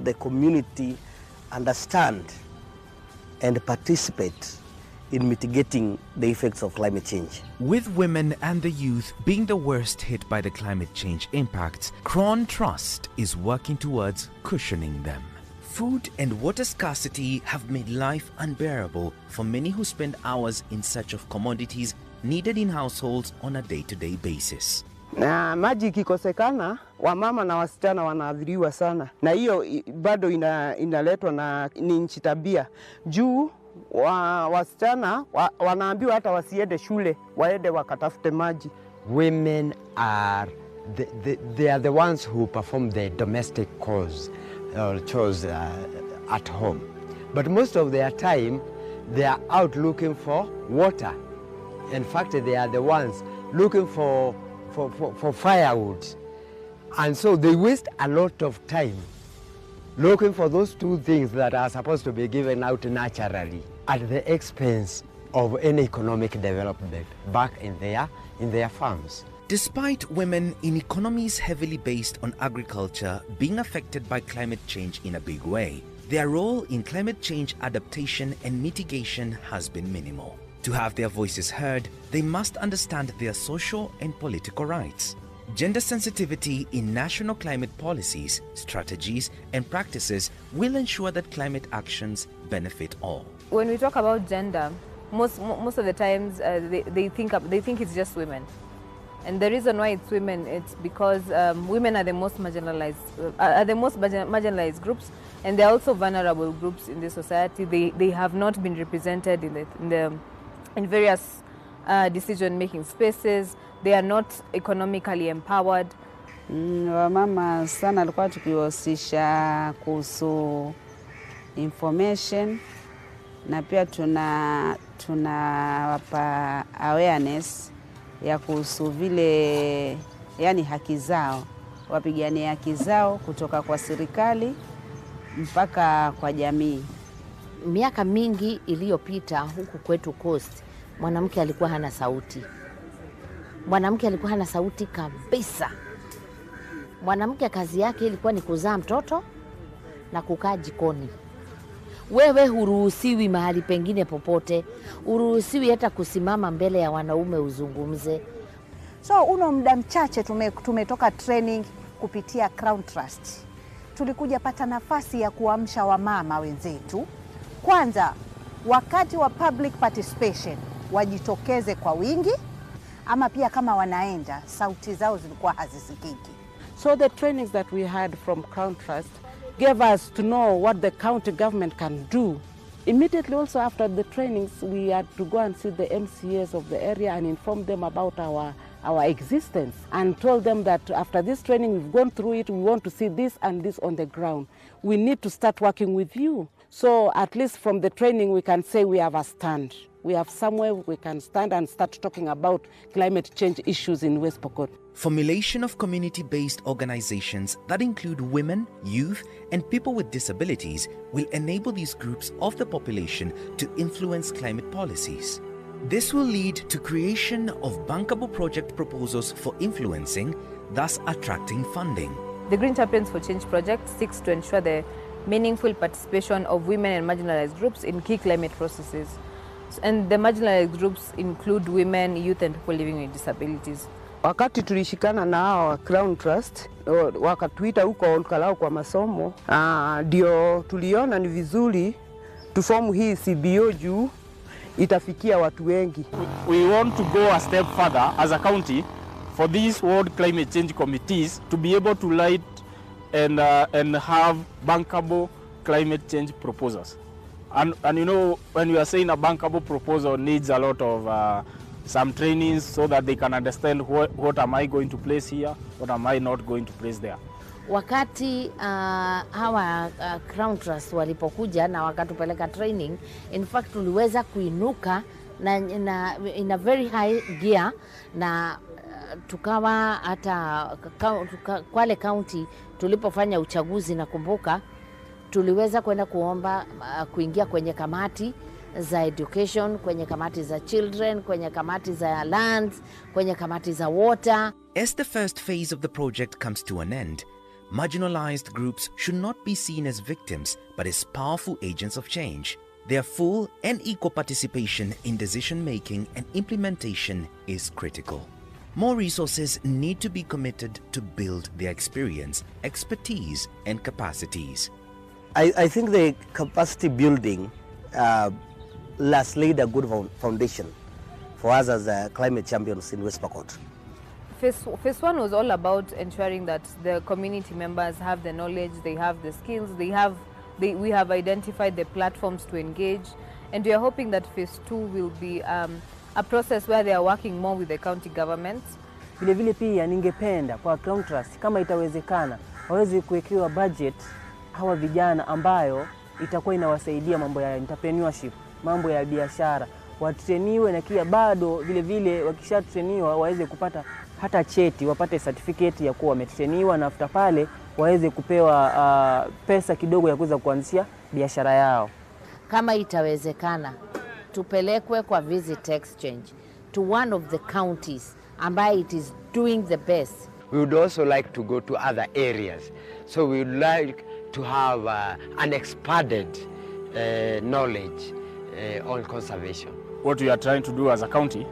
the community understand and participate in mitigating the effects of climate change. With women and the youth being the worst hit by the climate change impacts, Crown Trust is working towards cushioning them. Food and water scarcity have made life unbearable for many who spend hours in search of commodities needed in households on a day-to-day basis. Na maji ikikosekana, wamama na wasichana wanaathiriwa sana. Na hiyo bado inaletwa na nchi tabia. Juu wasichana wanaambiwa hata wasiende shule, waende wakatafute maji. Women are they are the ones who perform the domestic chores at home. But most of their time they are out looking for water. In fact, they are the ones looking for firewood. And so they waste a lot of time looking for those two things that are supposed to be given out naturally at the expense of any economic development back in their farms. Despite women in economies heavily based on agriculture being affected by climate change in a big way, their role in climate change adaptation and mitigation has been minimal. To have their voices heard, they must understand their social and political rights. Gender sensitivity in national climate policies, strategies, and practices will ensure that climate actions benefit all. When we talk about gender, most of the times they think it's just women. And the reason why it's women, it's because women are the most marginalized groups, and they're also vulnerable groups in the society. They have not been represented in various decision-making spaces. They are not economically empowered. Wamama sana alikuwa tukiwahusisha kuhusu information, na pia tunawapa awareness ya kuhusu vile yani haki zao, wapigania haki zao kutoka kwa serikali mpaka kwa jamii. Miaka mingi iliyopita huku kwetu Coast, mwanamke alikuwa hana sauti. Mwanamke alikuwa hana sauti kabisa. Mwanamke kazi yake ilikuwa ni kuzaa mtoto na kukaa jikoni. Wewe huruhusiwi mahali pengine popote. Huruhusiwi hata kusimama mbele ya wanaume uzungumze. So uno muda mchache tumetoka training kupitia Crown Trust. Tulikuja pata nafasi ya kuamsha wamama wenzetu. Kwanza, wakati wa public participation wajitokeze kwa wingi, ama pia kama wanaenda sauti zao zilikuwa hazisikiki. So the trainings that we had from Crown Trust gave us to know what the county government can do. Immediately also after the trainings, we had to go and see the MCAs of the area and inform them about our existence, and told them that after this training, we've gone through it, we want to see this and this on the ground. We need to start working with you. So at least from the training, we can say we have a stand. We have somewhere we can stand and start talking about climate change issues in West Pokot. Formulation of community-based organizations that include women, youth, and people with disabilities will enable these groups of the population to influence climate policies. This will lead to creation of bankable project proposals for influencing, thus attracting funding. The Green Champions for Change project seeks to ensure the meaningful participation of women and marginalized groups in key climate processes. And the marginalized groups include women, youth, and people living with disabilities. Wakati tulishikana na hawa Crown Trust, wakatuita huko Olkalau kwa masomo, ndio tuliona ni vizuri tufomu hii CBO juu itafikia watu wengi. We want to go a step further as a county for these World Climate Change Committees to be able to light and have bankable climate change proposals. And you know, when we are saying a bankable proposal needs a lot of some trainings so that they can understand what am I going to place here, what am I not going to place there. Wakati hawa Crown Trust walipokuja na wakatupeleka training, in fact tuliweza kuinuka na in a very high gear, na tukawa hata Kwale County tulipofanya uchaguzi, na kumbuka tuliweza kwenda kuomba kuingia kwenye kamati za education, kwenye kamati za children, kwenye kamati za lands, kwenye kamati za water. As the first phase of the project comes to an end, marginalized groups should not be seen as victims, but as powerful agents of change. Their full and equal participation in decision-making and implementation is critical. More resources need to be committed to build their experience, expertise, and capacities. I think the capacity building has laid a good foundation for us as climate champions in West Pokot. Phase 1 was all about ensuring that the community members have the knowledge, they have the skills, we have identified the platforms to engage, and we are hoping that Phase 2 will be a process where they are working more with the county governments. Vile vile pia ningependa kwa Crown Trust kama itawezekana waweze kuwekewa budget hawa vijana ambayo itakuwa inawasaidia mambo ya entrepreneurship, mambo ya biashara, watreniwe, na kia bado vile vile wakishatreniwa waweze kupata hata cheti, wapate certificate ya kuwa wametreniwa, na after pale waweze kupewa pesa kidogo ya kuweza kuanzisha biashara yao. Kama itawezekana tupelekwe kwa visit exchange to one of the counties ambaye it is doing the best. We would also like to go to other areas. So we would like to have an expanded knowledge on conservation. What we are trying to do as a county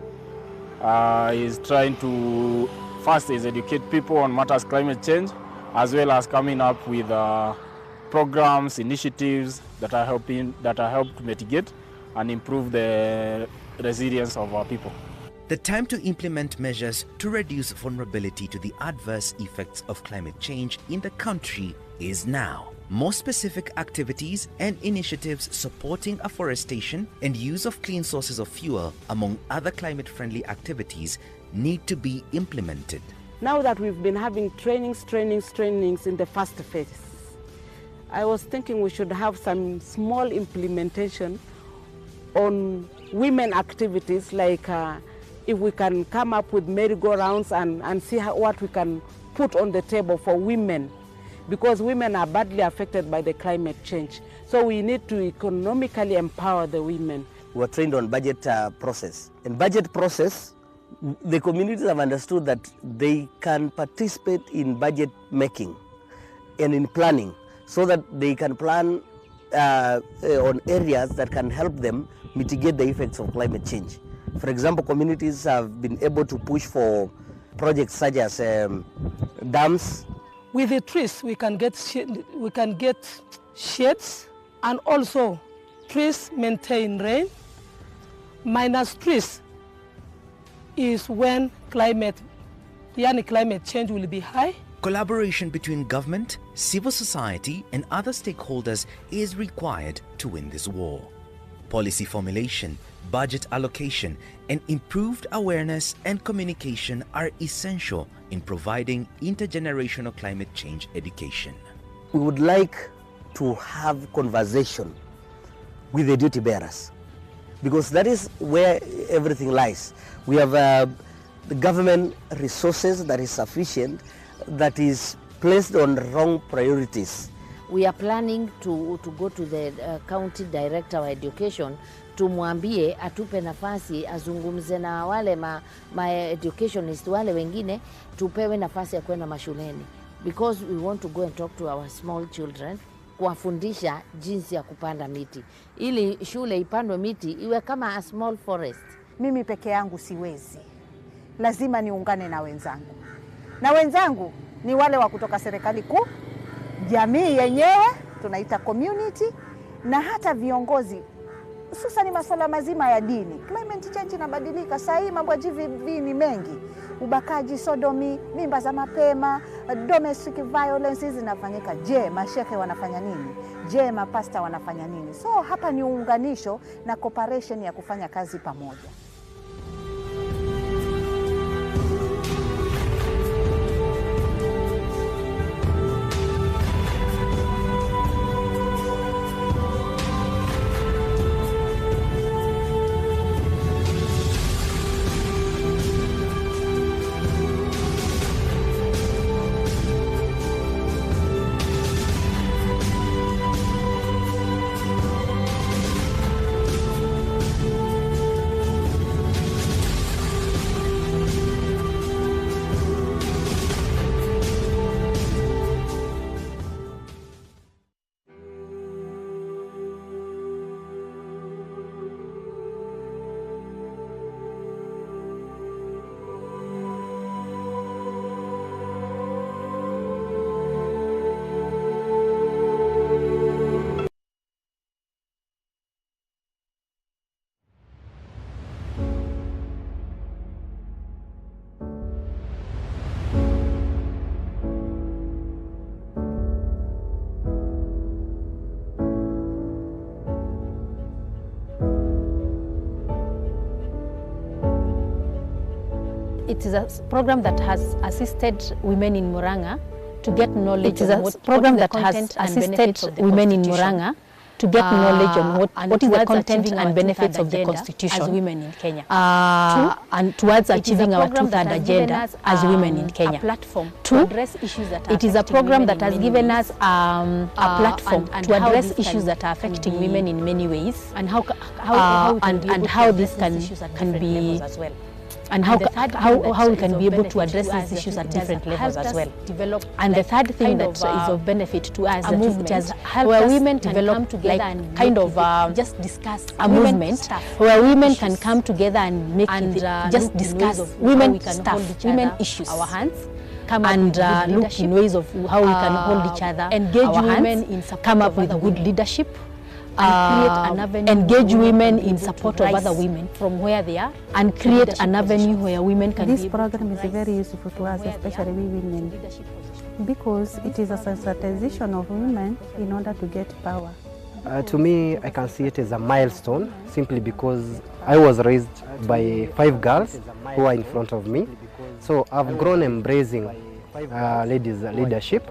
is trying to first is educate people on matters climate change, as well as coming up with programs, initiatives that are help to mitigate and improve the resilience of our people. The time to implement measures to reduce vulnerability to the adverse effects of climate change in the country is now. More specific activities and initiatives supporting afforestation and use of clean sources of fuel, among other climate-friendly activities, need to be implemented. Now that we've been having trainings in the first phase, I was thinking we should have some small implementation on women activities, like if we can come up with merry-go-rounds and see what we can put on the table for women, because women are badly affected by the climate change. So we need to economically empower the women. We were trained on budget process. In budget process, the communities have understood that they can participate in budget making and in planning, so that they can plan on areas that can help them mitigate the effects of climate change. For example, communities have been able to push for projects such as dams. With the trees, we can get shades, and also trees maintain rain. Minus trees is when climate change will be high. Collaboration between government, civil society, and other stakeholders is required to win this war. Policy formulation, budget allocation, and improved awareness and communication are essential in providing intergenerational climate change education. We would like to have conversation with the duty bearers, because that is where everything lies. We have the government resources that is sufficient, that is placed on wrong priorities. We are planning to go to the county director of education, tumwambie atupe nafasi azungumze na wale ma educationist wale wengine, tupewe nafasi ya kwenda mashuleni, because we want to go and talk to our small children, kuwafundisha jinsi ya kupanda miti, ili shule ipandwe miti iwe kama a small forest. Mimi peke yangu siwezi, lazima niungane na wenzangu, na wenzangu ni wale wa kutoka serikali kuu, jamii yenyewe tunaita community, na hata viongozi, hususan masuala mazima ya dini. Climate change inabadilika, saa hii mambo ya GVV ni mengi, ubakaji, sodomi, mimba za mapema, domestic violence zinafanyika. Je, mashehe wanafanya nini? Je, mapasta wanafanya nini? So hapa ni uunganisho na cooperation ya kufanya kazi pamoja. It is a program that has assisted women in Murang'a to get knowledge. It is a program that has assisted women in Murang'a to get knowledge on what is the content and benefits of the Constitution as women in Kenya, and towards achieving our two-third agenda as women in Kenya. A platform to address issues that are it is a program that has given us a platform to address issues that are affecting women in many ways, and how this can be as well. and how we can be able to address these issues at different levels as well. And the third thing that is of benefit to us, it has helped where women can come together and kind of just discuss a movement where women can come together and make just discuss women stuff, women issues, our hands, and look in ways of how we can hold each other, engage women in come up with good leadership. Engage women in support of other women from where they are, and create an avenue where women can. This program is very useful to us, especially we women, because it is a sensitization of women in order to get power. To me, I can see it as a milestone, simply because I was raised by 5 girls who are in front of me. So I've grown embracing ladies' leadership,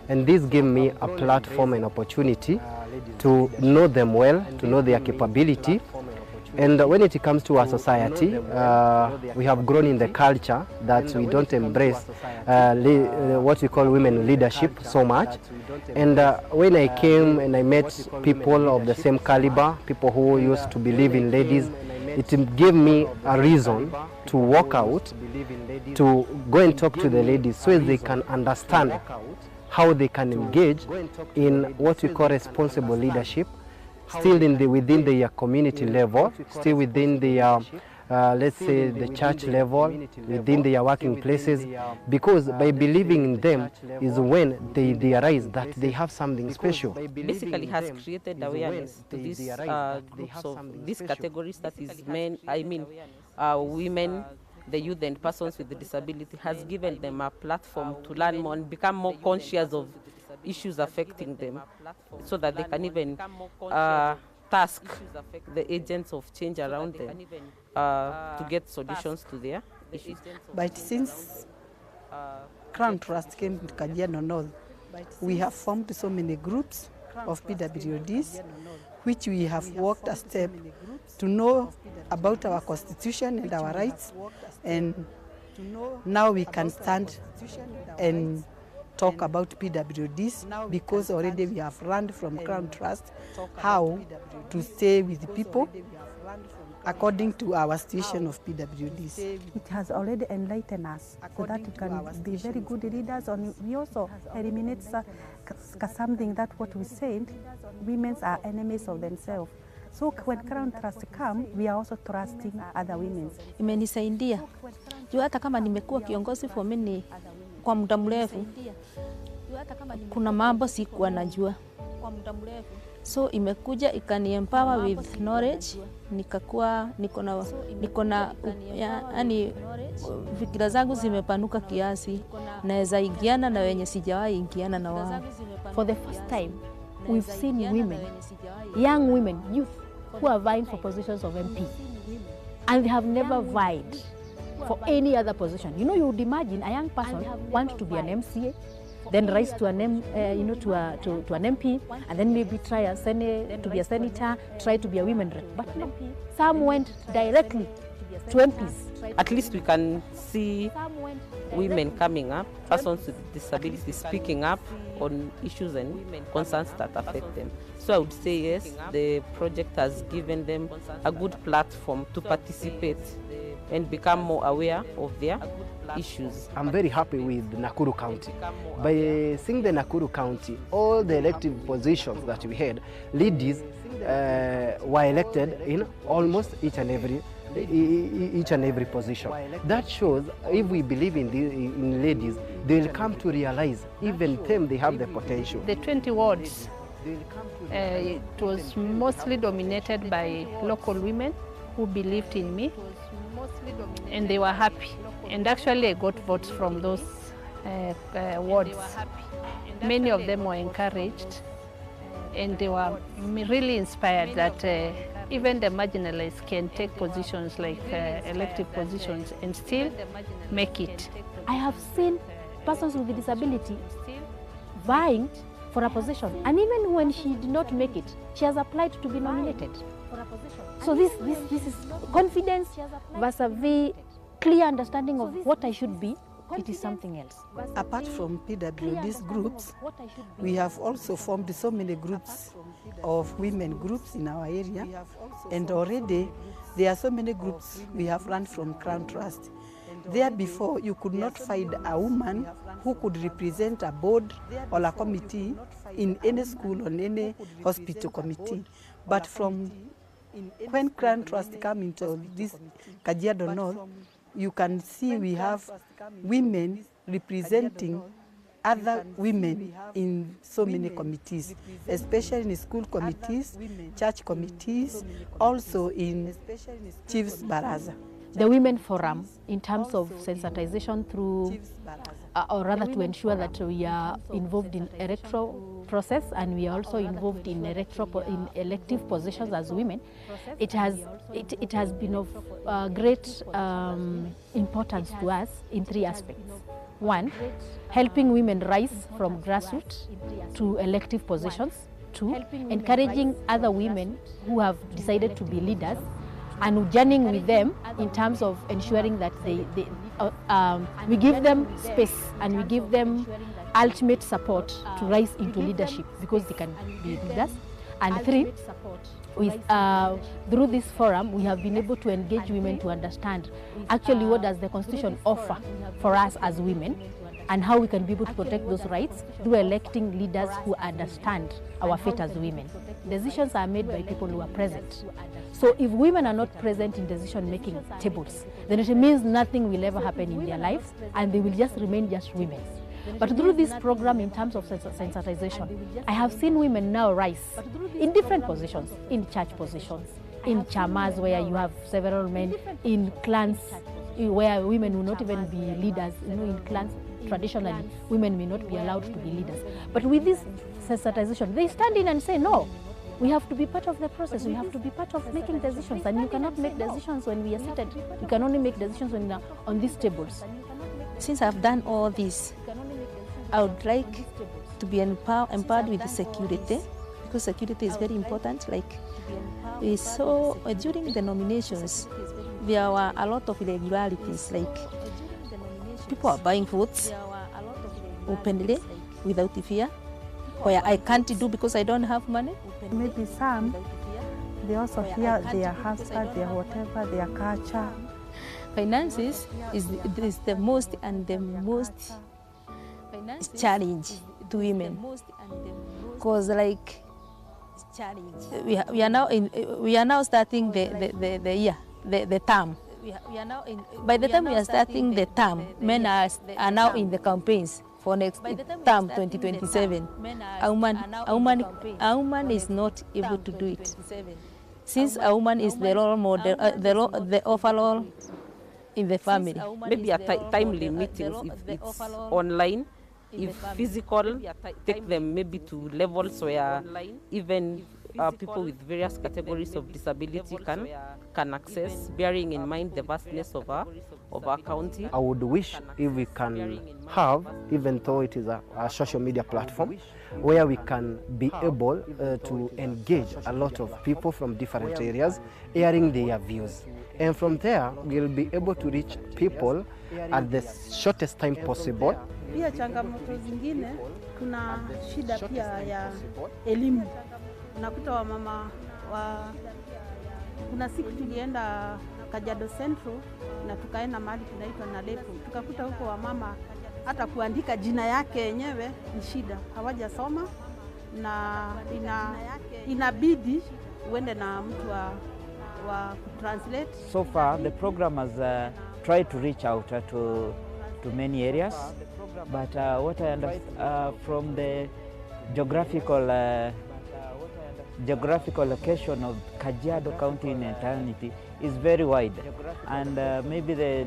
and this gave me a platform and opportunity to know them well, to know their capability. And when it comes to our society, we have grown in the culture that we don't embrace what we call women leadership so much. And when I came and I met people of the same caliber, people who used to believe in ladies, it gave me a reason to walk out, to go and talk to the ladies so they can understand how they can engage in what we call responsible leadership, still within the community level, still within the, let's say, the church level, within their working places, because by believing in them is when they realize that they have something special. Basically has created awareness to these groups of these categories, that is men, women, the youth and persons with disability, has given them a platform to learn more and become more conscious of issues affecting them, so that they can even task the agents of change around them to get solutions to their issues. But since Crown Trust came to Kajiado North, we have formed so many groups of PWDs, which we have walked a step to know about our constitution and our rights, and now we can stand and talk about PWDs, because already we have learned from Crown Trust how to stay with the people according to our situation of PWDs. It has already enlightened us so that we can be very good leaders, and we also eliminate something that what we said, women are enemies of themselves. So when Crown Trust come, we are also trusting other women. Imenisaidia juu hata kama nimekuwa kiongozi for many kwa muda mrefu, kuna mambo sikuwa najua, so imekuja ikani empower with knowledge, nikakuwa niko na yani fikira zangu zimepanuka kiasi, naweza ingiana na wenye sijawahi ingiana na wao. For the first time we've seen women, young women, youth who are vying for positions of MP, and they have never vied for any other position. You know, you would imagine a young person want to be an MCA, then rise to an to an MP, and then maybe try to be a senator, try to be a women rep. But no, some went directly to MPs. At least we can see women coming up, persons with disabilities speaking up on issues and concerns that affect them. So I would say yes, the project has given them a good platform to participate and become more aware of their issues. I'm very happy with Nakuru County. By seeing the Nakuru County, all the elective positions that we had, ladies were elected in almost each and every position. That shows if we believe in ladies, they will come to realize even them they have the potential. The 20 wards, it was mostly dominated by local women who believed in me, and they were happy. And actually I got votes from those wards. Many of them were encouraged, and they were really inspired that even the marginalized can take positions like elective positions and still make it. I have seen persons with disability vying for a position, and even when she did not make it, she has applied to be nominated. So this is confidence versus clear understanding of what I should be. It is something else. Apart from PWD's groups, we have also formed so many groups of women groups in our area, and already there are so many groups we have run from Crown Trust. There before, you could not find a woman who could represent a board or a committee in any school or any hospital committee. But from when Crown Trust come into this Kajiado North, you can see we have women representing other women in so many committees, especially in school committees, church committees, also in Chiefs Baraza. The Women Forum, in terms of sensitization through, or rather to ensure that we are involved in electoral process and we are also involved in elective positions as women, it has been of great importance to us in 3 aspects. 1, helping women rise from grassroots to elective positions. 2, encouraging other women who have decided to be leaders and journeying with them in terms of ensuring that we give them space and we give them ultimate support to rise into leadership because they can be leaders. And 3, through this forum, we have been able to engage women to understand actually what does the Constitution offer for us as women and how we can be able to protect those rights through electing leaders who understand our fate as women. Decisions are made by people who are present. So if women are not present in decision-making tables, then it means nothing will ever happen in their lives and they will just remain just women. But through this program, in terms of sensitization, I have seen women now rise in different positions, in church positions, in chamas where you have several men, in clans where women will not even be leaders. You know, in clans, traditionally, women may not be allowed to be leaders. But with this sensitization, they stand in and say, no, we have to be part of the process. We have to be part of making decisions. And you cannot make decisions when we are seated. You can only make decisions when we are on these tables. Since I've done all this, I would like to be empowered with the security, because security is very important. Like we saw during the nominations, there were a lot of irregularities, like people are buying votes openly without fear, where I can't do because I don't have money. Maybe some, they also fear their husband, their whatever, their culture. Finances is the most challenge to women, because like we are now starting the year, the term. By the time we are starting the term, men are now in the campaigns for next term 2027. A woman is not able to do it, since a woman is the role model, the overall in the family. Maybe at timely meetings, if it's online, if physical, take them maybe to levels where even people with various categories of disability can access, bearing in mind the vastness of our county. I would wish if we can have, even though it is a social media platform, where we can be able to engage a lot of people from different areas, airing their views. And from there, we'll be able to reach people at the shortest time possible. Pia changamoto zingine, kuna shida pia ya elimu. Unakuta wamama kuna siku tulienda Kajiado Central na tukaenda mahali kunaitwa Nalepo. Tukakuta huko wamama hata kuandika jina yake yenyewe ni shida, hawajasoma na inabidi uende na mtu wa translate. So far the program has tried to reach out to many areas, but what I understand from the geographical location of Kajiado County in entirety is very wide, and maybe the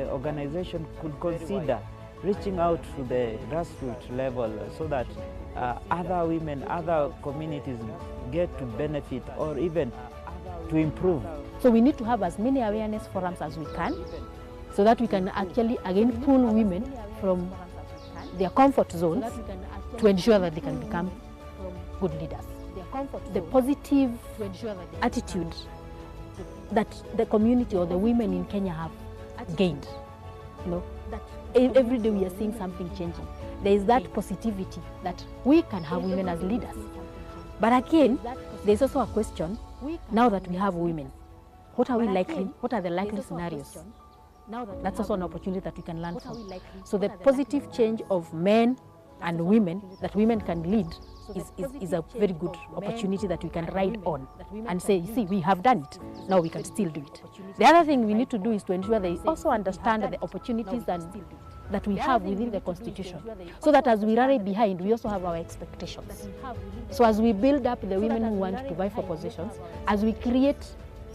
organization could consider reaching out to the grassroots level so that other women, other communities get to benefit or even to improve. So we need to have as many awareness forums as we can, so that we can actually again pull women from their comfort zones to ensure that they can become good leaders. The positive attitude that the community or the women in Kenya have gained. You know, every day we are seeing something changing. There is that positivity that we can have women as leaders. But again, there's also a question, now that we have women, what are we likely, what are the likely scenarios? That's also an opportunity that we can learn from. So the positive change of men and women, that women can lead, is a very good opportunity that we can ride on and say, see, we have done it, now we can still do it. The other thing we need to do is to ensure they also understand the opportunities that we have within the Constitution, so that as we rally behind, we also have our expectations. So as we build up the women who want to vie for positions, as we create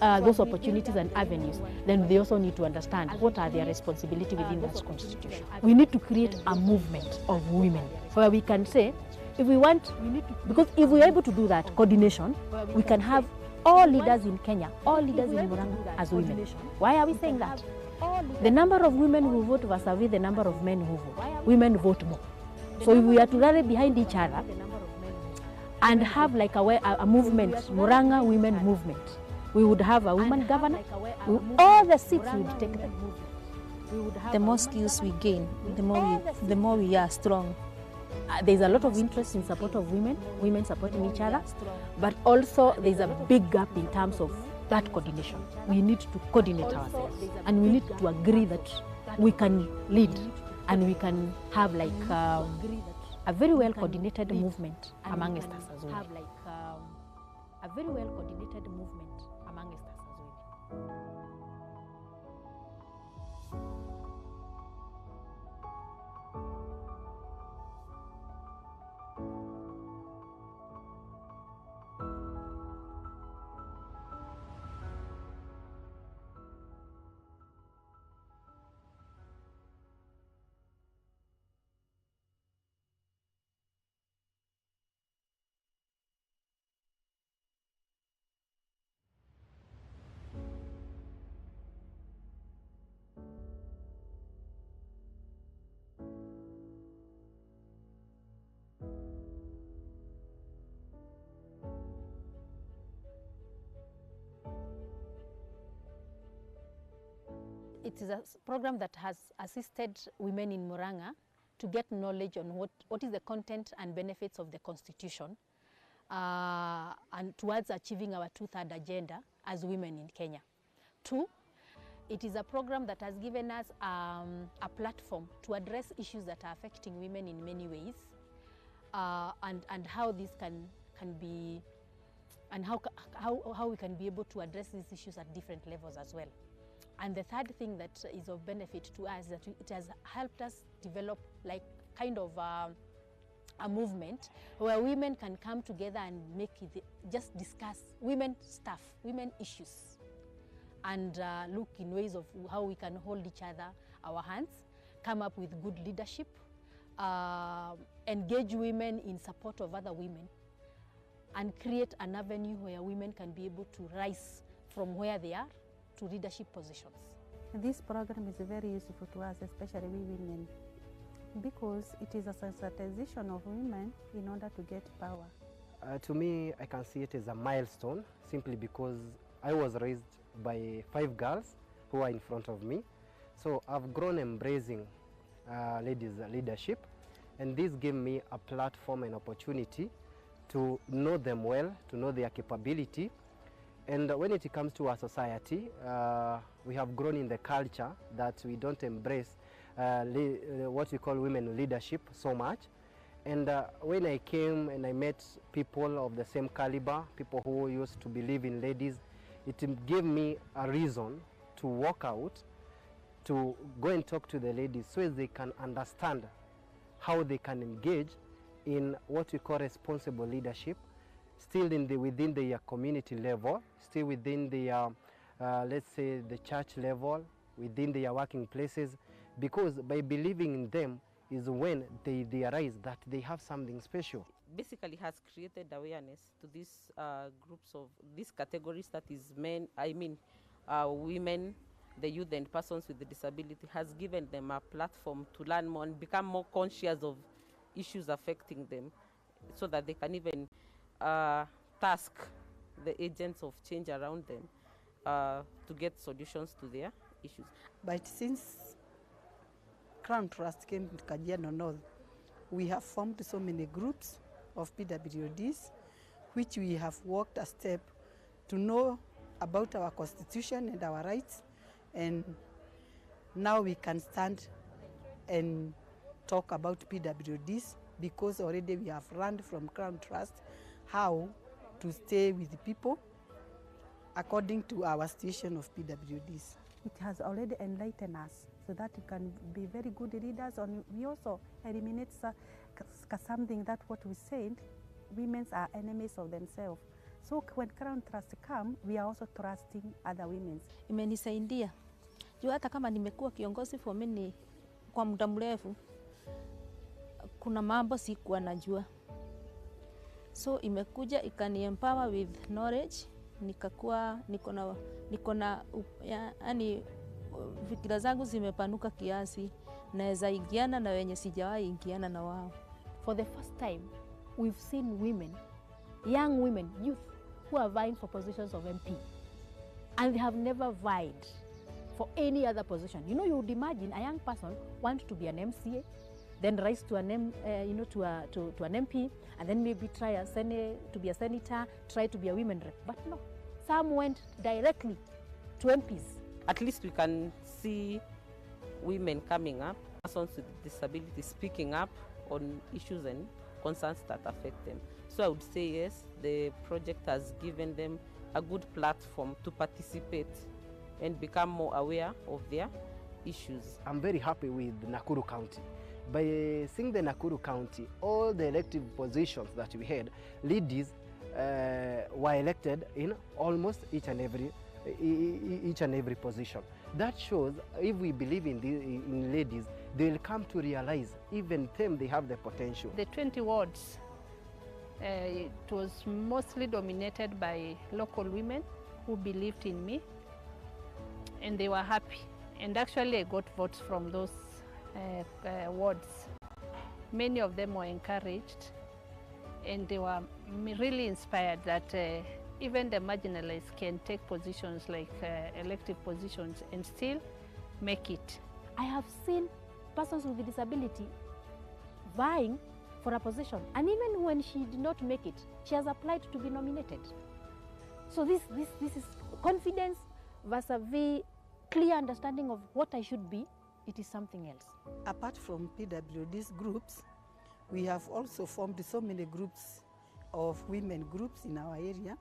those opportunities and avenues, then they also need to understand what are their responsibilities within that Constitution. We need to create a movement of women where we can say, if we want, because if we are able to do that coordination, we can have all leaders in Kenya, all leaders in Murang'a as women. Why are we saying that? The number of women who vote versus the number of men who vote. Women vote more. So if we are to rally behind each other and have like a movement, Murang'a women movement, we would have a woman governor, all the seats we would take them. The more skills we gain, the more we are strong. There's a lot of interest in support of women supporting each other, but also there's a big gap in terms of that coordination. We need to coordinate ourselves, and we need to agree that we can lead and we can have like a very well coordinated movement amongst us as well. A very well coordinated movement amongst us as well. It is a program that has assisted women in Murang'a to get knowledge on what is the content and benefits of the Constitution and towards achieving our two-third agenda as women in Kenya. 2, it is a program that has given us a platform to address issues that are affecting women in many ways and how this can be, and how we can be able to address these issues at different levels as well. And the third thing that is of benefit to us is that it has helped us develop like kind of a movement where women can come together and make it, just discuss women stuff, women issues, and look in ways of how we can hold each other, our hands, come up with good leadership, engage women in support of other women, and create an avenue where women can be able to rise from where they are to leadership positions. This program is very useful to us, especially we women, because it is a sensitization of women in order to get power. To me, I can see it as a milestone simply because I was raised by 5 girls who are in front of me. So I've grown embracing ladies' leadership, and this gave me a platform and opportunity to know them well, to know their capability. And when it comes to our society, we have grown in the culture that we don't embrace what we call women leadership so much. And when I came and I met people of the same caliber, people who used to believe in ladies, it gave me a reason to walk out, to go and talk to the ladies so as they can understand how they can engage in what we call responsible leadership, still within the community level, still within the, let's say, the church level, within their working places, because by believing in them is when they realize that they have something special. Basically has created awareness to these groups of these categories, that is men, women, the youth and persons with the disability, has given them a platform to learn more and become more conscious of issues affecting them, so that they can even task the agents of change around them to get solutions to their issues. But since Crown Trust came to Kajiado North, we have formed so many groups of PWDs which we have walked a step to know about our constitution and our rights, and now we can stand and talk about PWDs because already we have learned from Crown Trust how to stay with the people according to our situation of PWDs. It has already enlightened us so that we can be very good leaders, and we also eliminate something that what we said, women are enemies of themselves. So when Crown Trust come, we are also trusting other women. Imenisaidia. Juu hata kama nimekuwa kiongozi for many kwa muda mrefu, kuna mambo sikuwa najua. So imekuja ikani empower with knowledge, nikakuwa niko na yani fikira zangu zimepanuka kiasi, naweza ingiana na wenye sijawahi ingiana na wao. For the first time, we've seen women, young women, youth, who are vying for positions of MP. And they have never vied for any other position. You know, you would imagine a young person want to be an MCA, then rise to an to an MP, and then maybe try to be a senator, try to be a women rep. But no, some went directly to MPs. At least we can see women coming up, persons with disabilities speaking up on issues and concerns that affect them. So I would say yes, the project has given them a good platform to participate and become more aware of their issues. I'm very happy with Nakuru County. By seeing the Nakuru County, all the elective positions that we had, ladies were elected in almost each and every position. That shows if we believe in ladies, they'll come to realize even them they have the potential. The 20 wards, it was mostly dominated by local women who believed in me, and they were happy. And actually I got votes from those wards. Many of them were encouraged, and they were really inspired that even the marginalized can take positions like elective positions and still make it. I have seen persons with disability vying for a position, and even when she did not make it, she has applied to be nominated. So this is confidence versus clear understanding of what I should be. It is something else. Apart from PWD's groups, we have also formed so many groups of women groups in our area,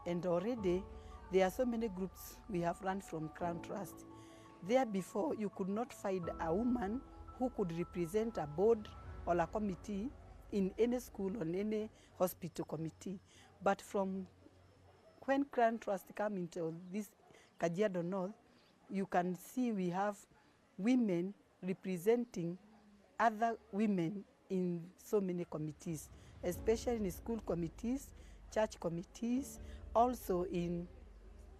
and already there are so many groups we have run from Crown Trust. There before, you could not find a woman who could represent a board or a committee in any school or any hospital committee. But from when Crown Trust come into this Kajiado North, you can see we have women representing other women in so many committees, especially in school committees, church committees, also in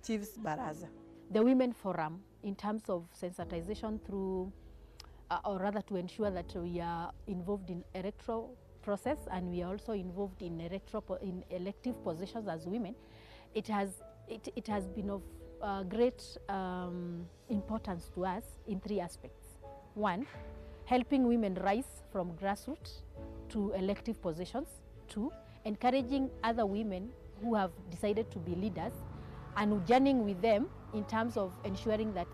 Chiefs Baraza. The Women Forum, in terms of sensitization through, or rather to ensure that we are involved in electoral process and we are also involved in elective positions as women, it has been of great importance to us in three aspects. One, helping women rise from grassroots to elective positions. Two, encouraging other women who have decided to be leaders and journeying with them in terms of ensuring that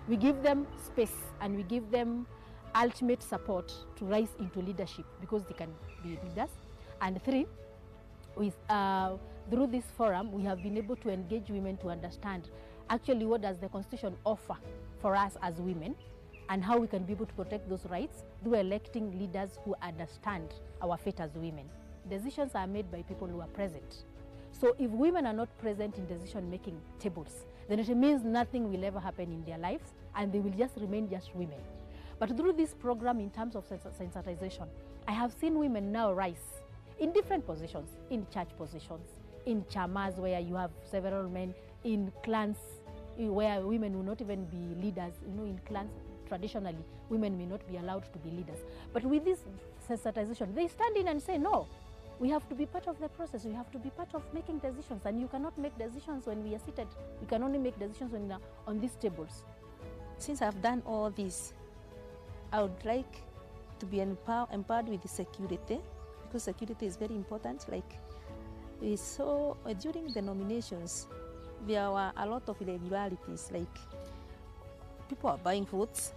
we give them space and we give them ultimate support to rise into leadership because they can be leaders. And three, through this forum, we have been able to engage women to understand actually what does the Constitution offer for us as women and how we can be able to protect those rights through electing leaders who understand our fate as women. Decisions are made by people who are present. So if women are not present in decision-making tables, then it means nothing will ever happen in their lives and they will just remain just women. But through this program in terms of sensitization, I have seen women now rise in different positions, in church positions, in chamas where you have several men, in clans where women will not even be leaders. You know, in clans, traditionally, women may not be allowed to be leaders. But with this sensitization, they stand in and say, no, we have to be part of the process. We have to be part of making decisions. And you cannot make decisions when we are seated. We can only make decisions when we are on these tables. Since I've done all this, I would like to be empowered with the security, because security is very important. Like we saw during the nominations, there were a lot of irregularities. Like people are buying votes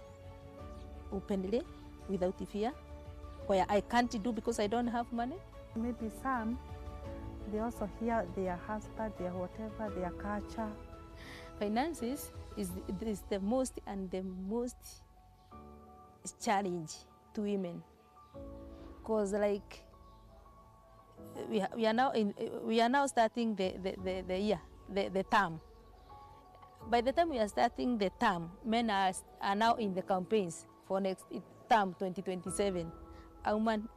openly without fear, where I can't do because I don't have money. Maybe some, they also hear their husband, their whatever, their culture. Finances is the most challenge to women, because like we are now starting the year, the term. By the time we are starting the term, men are now in the campaigns for next term 2027. A woman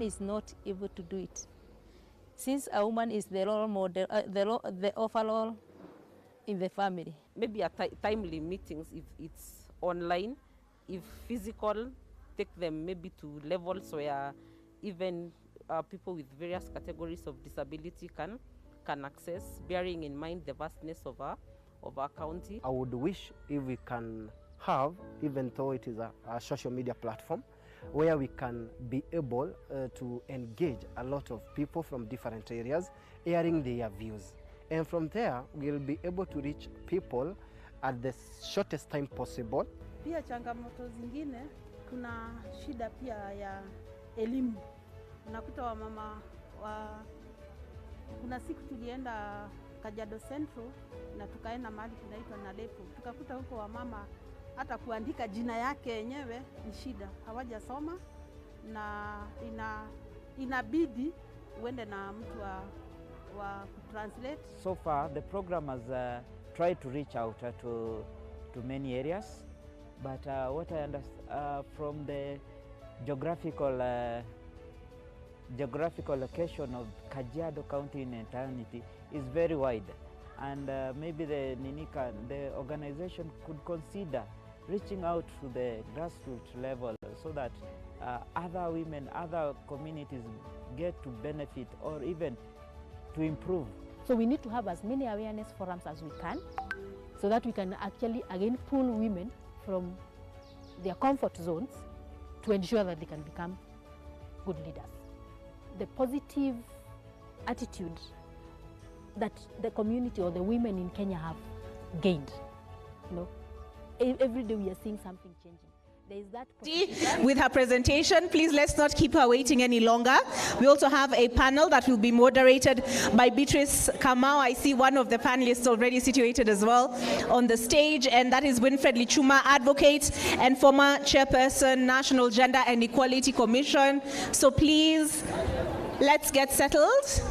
is not able to do it, since a woman is the role model, the overall in the family. Maybe at timely meetings, if it's online, if physical, take them maybe to levels where even people with various categories of disability can access, bearing in mind the vastness of our county. I would wish if we can have, even though it is a social media platform, where we can be able to engage a lot of people from different areas, airing their views. And from there, we'll be able to reach people at the shortest time possible. Pia changamoto zingine, kuna shida pia ya elimu. Unakuta wamama kuna siku tulienda Kajiado Central na tukaenda mahali kunaitwa Nalepo. Tukakuta huko wamama hata kuandika jina yake yenyewe ni shida, hawajasoma na inabidi uende na mtu wa translate. So far, the program has tried to reach out to many areas, but what I understand from the geographical location of Kajiado County in entirety is very wide, and maybe the organization could consider reaching out to the grassroots level so that other women, other communities get to benefit or even to improve. So we need to have as many awareness forums as we can, so that we can actually again pull women from their comfort zones to ensure that they can become good leaders. The positive attitude that the community or the women in Kenya have gained, every day we are seeing something changing. There is that with her presentation. Please, let's not keep her waiting any longer. We also have a panel that will be moderated by Beatrice Kamau. I see one of the panelists already situated as well on the stage, and that is Winfred Lichuma, advocate and former chairperson, National Gender and Equality Commission. So please, let's get settled.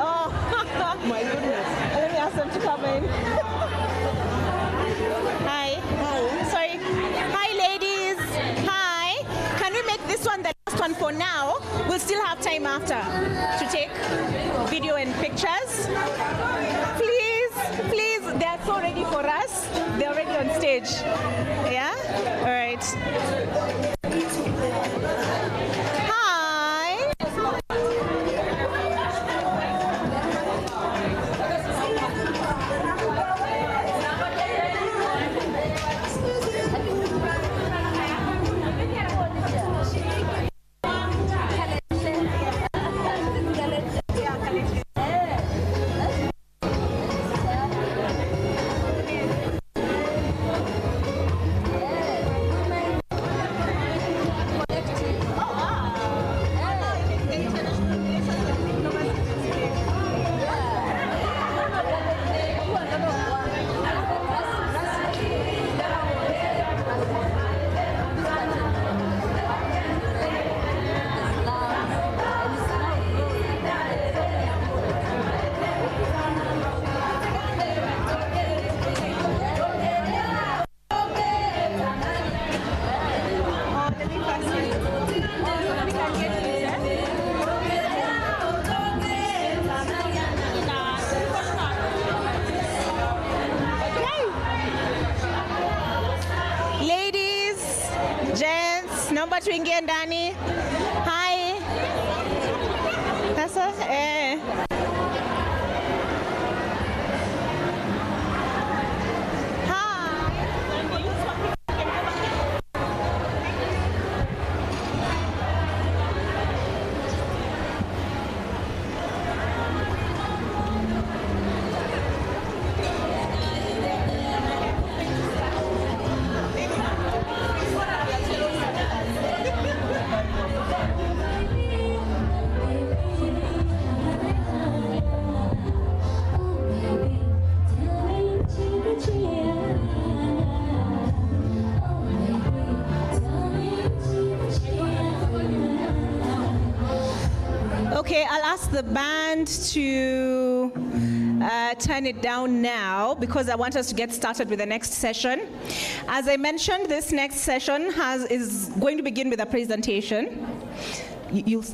Oh, my goodness. Let me ask them to come in. Hi. Hi. Sorry. Hi, ladies. Hi. Can we make this one the last one for now? We'll still have time after to take video and pictures. Please, they're so ready for us. They're already on stage. Yeah? All right. naomba tuingie ndani. Hi. Sasa okay, I'll ask the band to turn it down now because I want us to get started with the next session. As I mentioned, this next session is going to begin with a presentation. You'll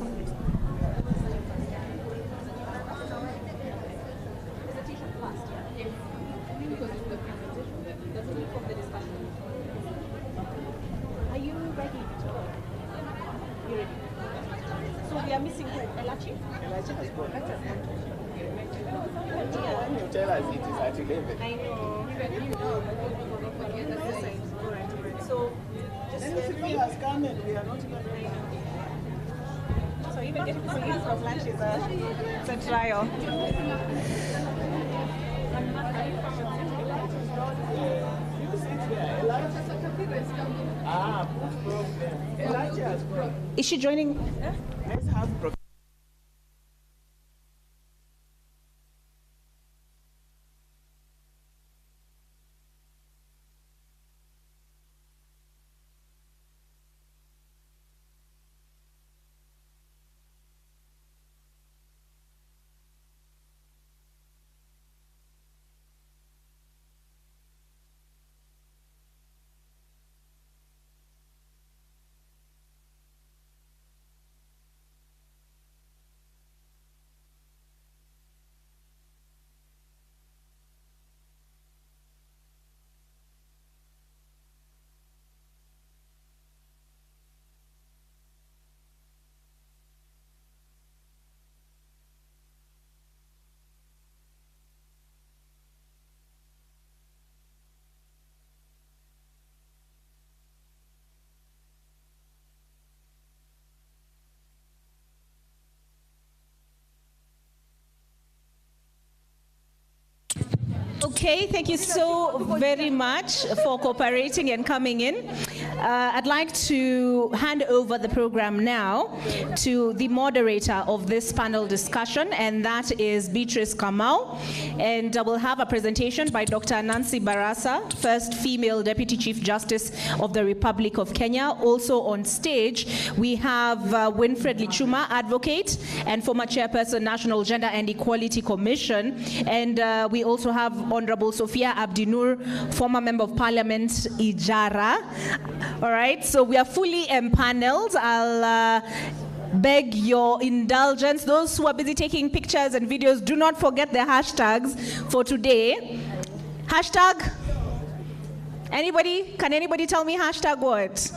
we are missing who? Elachi? Elachi has gone. You tell us it is at 11. I know. So, just everything has come and we are not even. So even getting to see from lunch is a trial. Is she joining? Let's have Okay, thank you so very much for cooperating and coming in. I'd like to hand over the program now to the moderator of this panel discussion, and that is Beatrice Kamau. And we'll have a presentation by Dr. Nancy Barasa, first female Deputy Chief Justice of the Republic of Kenya. Also on stage, we have Winfred Lichuma, advocate and former chairperson, National Gender and Equality Commission. And we also have Honorable Sophia Abdinur, former Member of Parliament, Ijara. All right, so we are fully empaneled. I'll beg your indulgence. Those who are busy taking pictures and videos, do not forget the hashtags for today. Hashtag, anybody? Can anybody tell me hashtag what?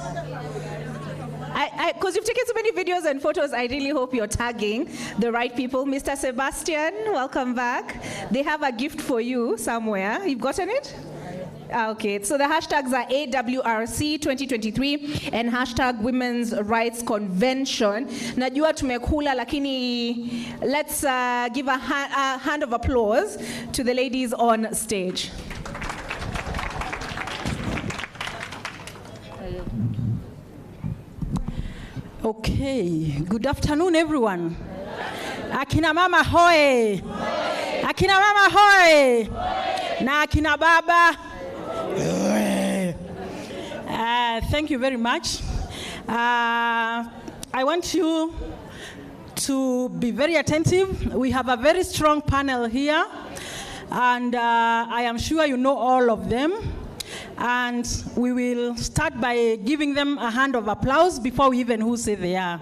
Because you've taken so many videos and photos, I really hope you're tagging the right people. Mr. Sebastian, welcome back. They have a gift for you somewhere. You've gotten it? Okay, so the hashtags are AWRC 2023 and hashtag Women's Rights Convention. Najua tumekula, lakini let's give a hand of applause to the ladies on stage. Okay, good afternoon, everyone. Akina mama hoye. Akina mama hoye. Na akina baba. Thank you very much. I want you to be very attentive. We have a very strong panel here, and I am sure you know all of them. And we will start by giving them a hand of applause before we even who say they are.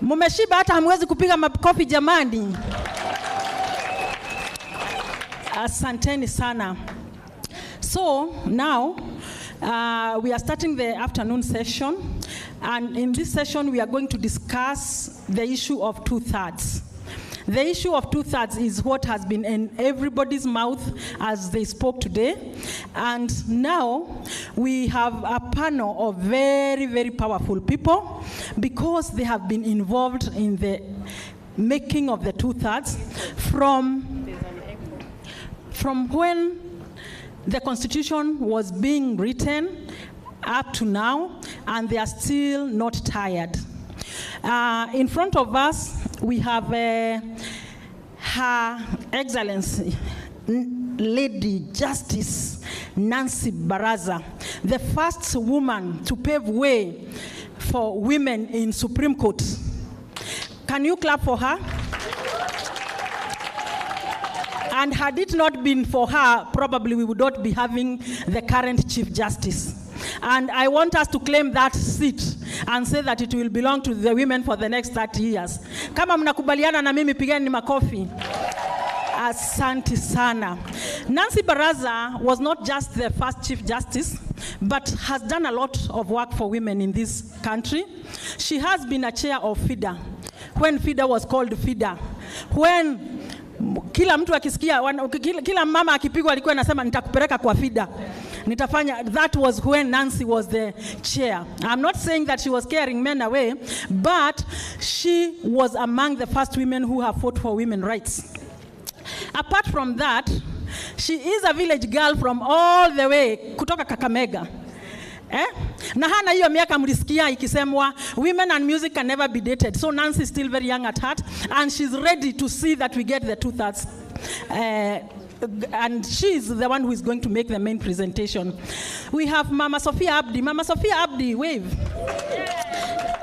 Mumeshiba hata hamwezi kupiga makofi jamani. Asanteni sana. So now We are starting the afternoon session, and in this session we are going to discuss the issue of 2/3. The issue of 2/3 is what has been in everybody's mouth as they spoke today. And now we have a panel of very, very powerful people because they have been involved in the making of the 2/3 from when the Constitution was being written up to now, and they are still not tired. In front of us, we have Her Excellency, Lady Justice Nancy Baraza, the first woman to pave way for women in Supreme Court. Can you clap for her? And had it not been for her, probably we would not be having the current Chief Justice. And I want us to claim that seat and say that it will belong to the women for the next 30 years. Kama mnakubaliana na mimi, pigeni makofi. Asante sana. Nancy Baraza was not just the first Chief Justice, but has done a lot of work for women in this country. She has been a chair of FIDA, when FIDA was called FIDA. When kila mtu akisikia, kila mama akipigwa alikuwa anasema nitakupeleka kwa FIDA. Nitafanya. That was when Nancy was the chair. I'm not saying that she was carrying men away, but she was among the first women who have fought for women's rights. Apart from that, she is a village girl from all the way kutoka Kakamega. Na hana hiyo miaka mlisikia ikisemwa women and music can never be dated. So Nancy is still very young at heart, and she's ready to see that we get the 2/3. And she is the one who is going to make the main presentation. We have Mama Sophia Abdi. Mama Sophia Abdi, wave.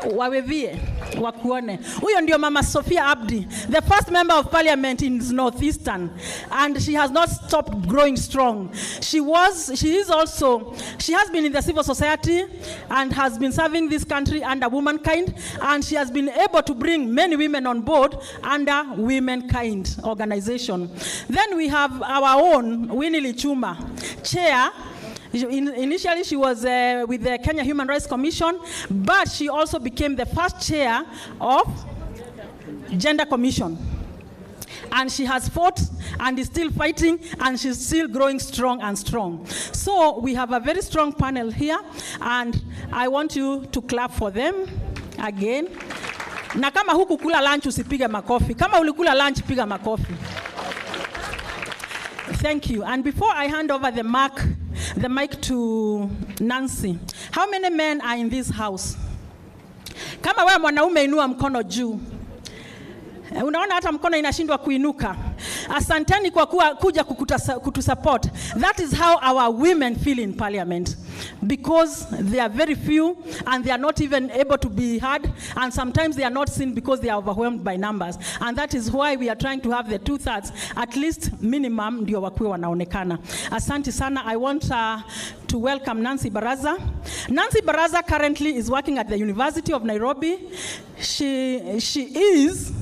Wawevie, wakuone. Huyo ndio Mama Sophia Abdi, the first member of parliament in Northeastern, and she has not stopped growing strong. She has been in the civil society and has been serving this country under Womankind, and she has been able to bring many women on board under Womankind organization. Then we have our own Winnie Lichuma, chair. Initially, she was with the Kenya Human Rights Commission, but she also became the first chair of Gender Commission. And she has fought and is still fighting, and she's still growing strong and strong. So we have a very strong panel here, and I want you to clap for them again. Na kama hukukula lunch usipige makofi. Kama ulikula lunch, piga makofi. Thank you. And before I hand over the mic to Nancy, how many men are in this house? Kama wewe mwanaume, inua mkono juu. Unaona hata mkono inashindwa kuinuka. Asanteni kwa kuja kutusupport. That is how our women feel in parliament, because they are very few and they are not even able to be heard, and sometimes they are not seen because they are overwhelmed by numbers. And that is why we are trying to have the 2/3, at least minimum, ndio wakuwe wanaonekana. Asante sana. I want to welcome Nancy Baraza. Nancy Baraza currently is working at the University of Nairobi. She is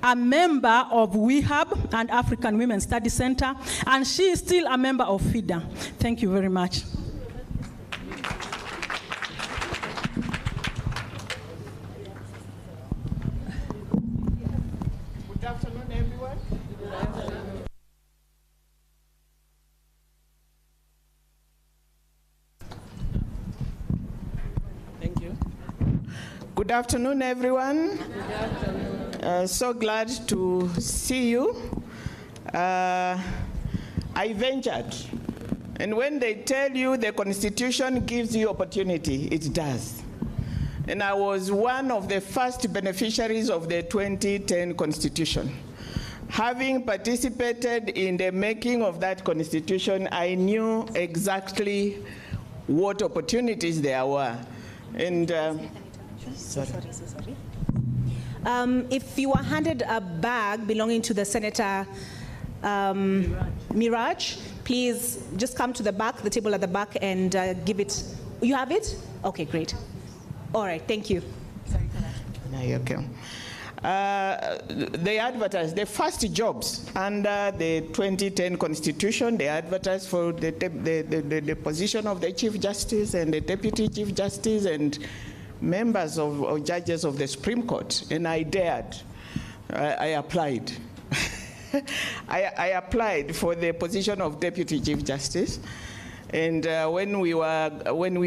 a member of WeHub and African Women Study Center, and she is still a member of FIDA. Thank you very much. Good afternoon, everyone. Good afternoon. Thank you. Good afternoon, everyone. Good afternoon. So glad to see you. I ventured, and when they tell you the Constitution gives you opportunity, it does. And I was one of the first beneficiaries of the 2010 Constitution. Having participated in the making of that Constitution, I knew exactly what opportunities there were. And sorry. If you were handed a bag belonging to the Senator Miraj, please just come to the back, the table at the back, and give it. You have it? Okay, great. All right, thank you. Now you're okay. they advertised the first jobs under the 2010 Constitution. They advertised for the position of the Chief Justice and the Deputy Chief Justice and members or judges of the Supreme Court, and I dared. I applied. I applied for the position of Deputy Chief Justice, and when we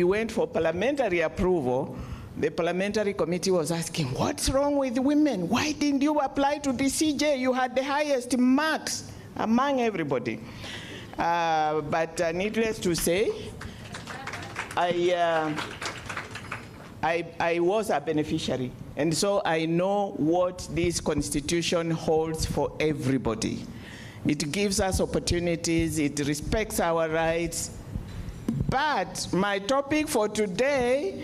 went for parliamentary approval, the parliamentary committee was asking, what's wrong with women? Why didn't you apply to the CJ? You had the highest marks among everybody. But needless to say, I was a beneficiary. And so I know what this constitution holds for everybody. It gives us opportunities, it respects our rights. But my topic for today,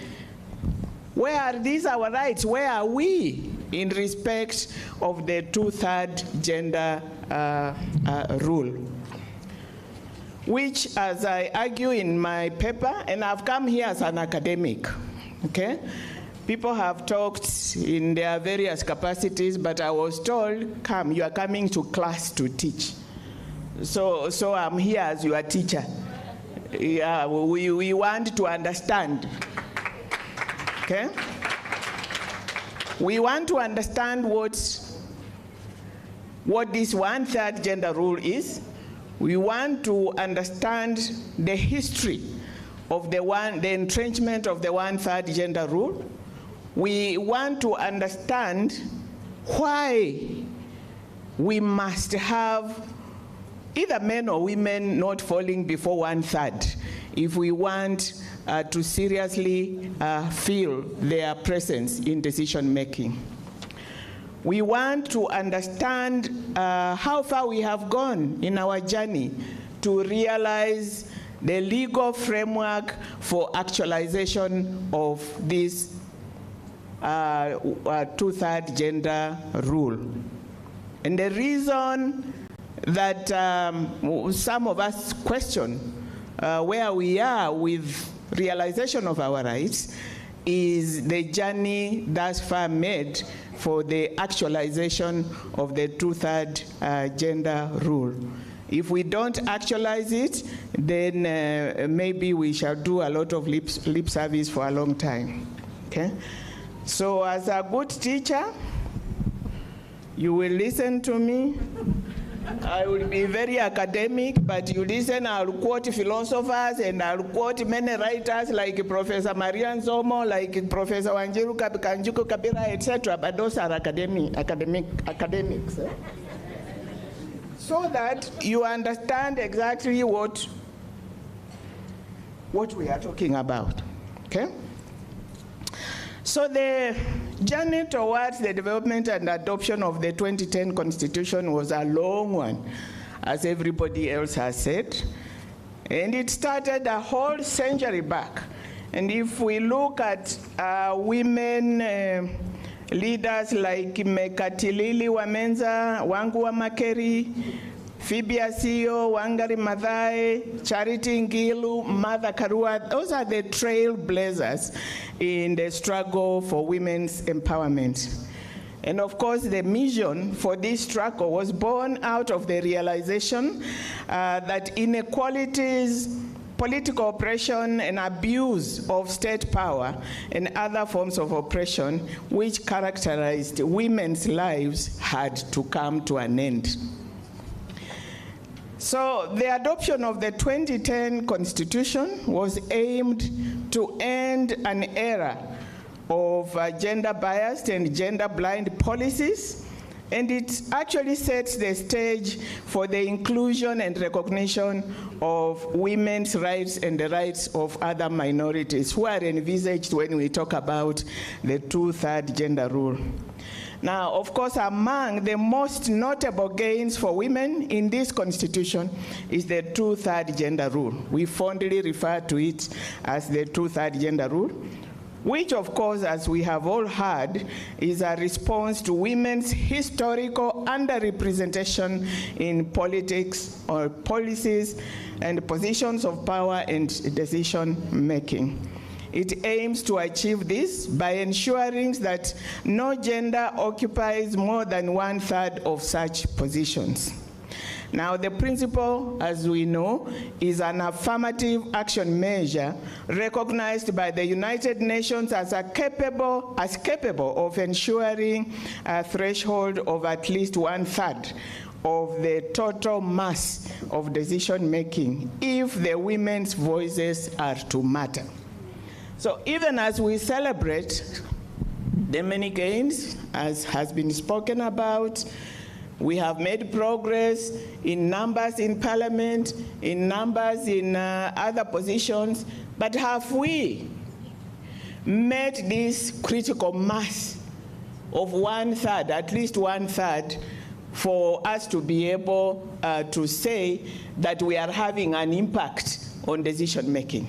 where are these our rights? Where are we in respect of the 2/3 gender rule? Which, as I argue in my paper, and I've come here as an academic, okay? People have talked in their various capacities, but I was told, come, you are coming to class to teach. So I'm here as your teacher. Yeah, we want to understand. Okay? We want to understand what this 1/3 gender rule is. We want to understand the history of the entrenchment of the 1/3 gender rule. We want to understand why we must have either men or women not falling before 1/3 if we want to seriously feel their presence in decision making. We want to understand how far we have gone in our journey to realize the legal framework for actualization of this 2/3 gender rule. And the reason that some of us question where we are with realization of our rights is the journey thus far made for the actualization of the 2/3 gender rule. If we don't actualize it, then maybe we shall do a lot of lip service for a long time. Okay? So as a good teacher, you will listen to me. I will be very academic, but you listen, I'll quote philosophers and I'll quote many writers like Professor Marian Zomo, like Professor Wanjiru Kanjuku Kabira, etc. But those are academics. So that you understand exactly what we are talking about. Okay? So the journey towards the development and adoption of the 2010 Constitution was a long one, as everybody else has said. And it started a whole century back. And if we look at women leaders like Mekatilili Wamenza, Wangua Makeri, Phoebe Asio, Wangari Maathai, Charity Ngilu, Martha Karua, those are the trailblazers in the struggle for women's empowerment. And of course, the mission for this struggle was born out of the realization that inequalities, political oppression, and abuse of state power and other forms of oppression which characterized women's lives had to come to an end. So the adoption of the 2010 Constitution was aimed to end an era of gender-biased and gender-blind policies, and it actually sets the stage for the inclusion and recognition of women's rights and the rights of other minorities who are envisaged when we talk about the 2/3 gender rule. Now, of course, among the most notable gains for women in this constitution is the 2/3 gender rule. We fondly refer to it as the 2/3 gender rule, which, of course, as we have all heard, is a response to women's historical underrepresentation in politics or policies and positions of power and decision making. it aims to achieve this by ensuring that no gender occupies more than 1/3 of such positions. Now, the principle, as we know, is an affirmative action measure recognized by the United Nations as capable of ensuring a threshold of at least 1/3 of the total mass of decision making if the women's voices are to matter. So even as we celebrate the many gains, as has been spoken about, we have made progress in numbers in parliament, in numbers in other positions, but have we met this critical mass of 1/3, at least 1/3, for us to be able to say that we are having an impact on decision making?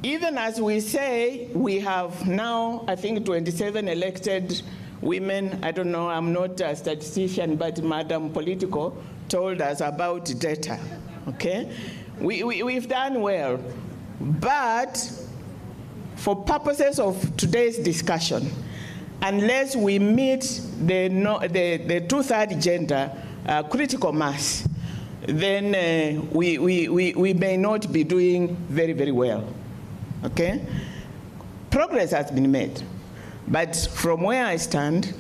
Even as we say, we have now, I think, 27 elected women. I don't know, I'm not a statistician, but Madam Politico told us about data, okay? We've done well, but for purposes of today's discussion, unless we meet the 2/3 gender critical mass, then we may not be doing very, very well, okay? Progress has been made. But from where I stand,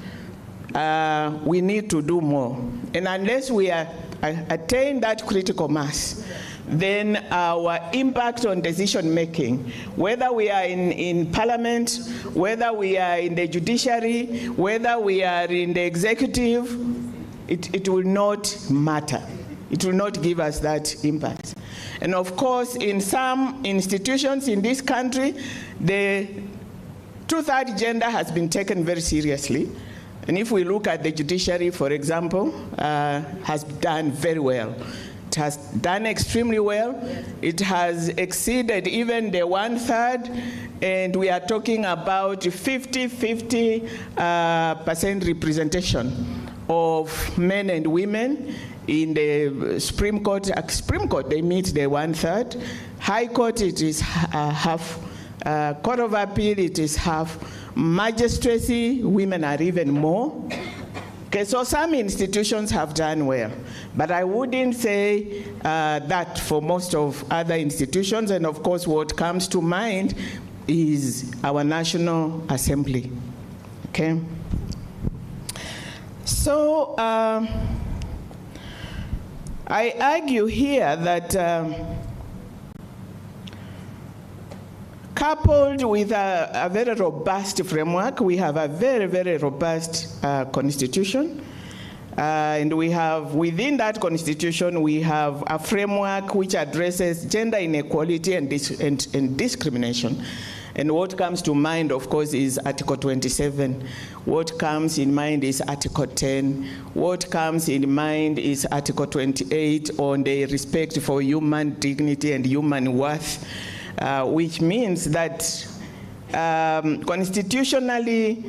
we need to do more. And unless we attain that critical mass, then our impact on decision making, whether we are in parliament, whether we are in the judiciary, whether we are in the executive, it will not matter. It will not give us that impact. And of course, in some institutions in this country, the 2/3 gender has been taken very seriously. And if we look at the judiciary, for example, has done very well. It has done extremely well. It has exceeded even the 1/3, and we are talking about 50-50% representation of men and women. In the Supreme Court, they meet the 1/3. High Court, it is half. Court of Appeal, it is half. Magistracy, women are even more. Okay, so some institutions have done well, but I wouldn't say that for most of other institutions. And of course, what comes to mind is our National Assembly. Okay. So I argue here that coupled with a very robust framework, we have a very, very robust constitution. And we have, within that constitution, we have a framework which addresses gender inequality and discrimination. And what comes to mind, of course, is Article 27. What comes in mind is Article 10. What comes in mind is Article 28 on the respect for human dignity and human worth. Which means that constitutionally,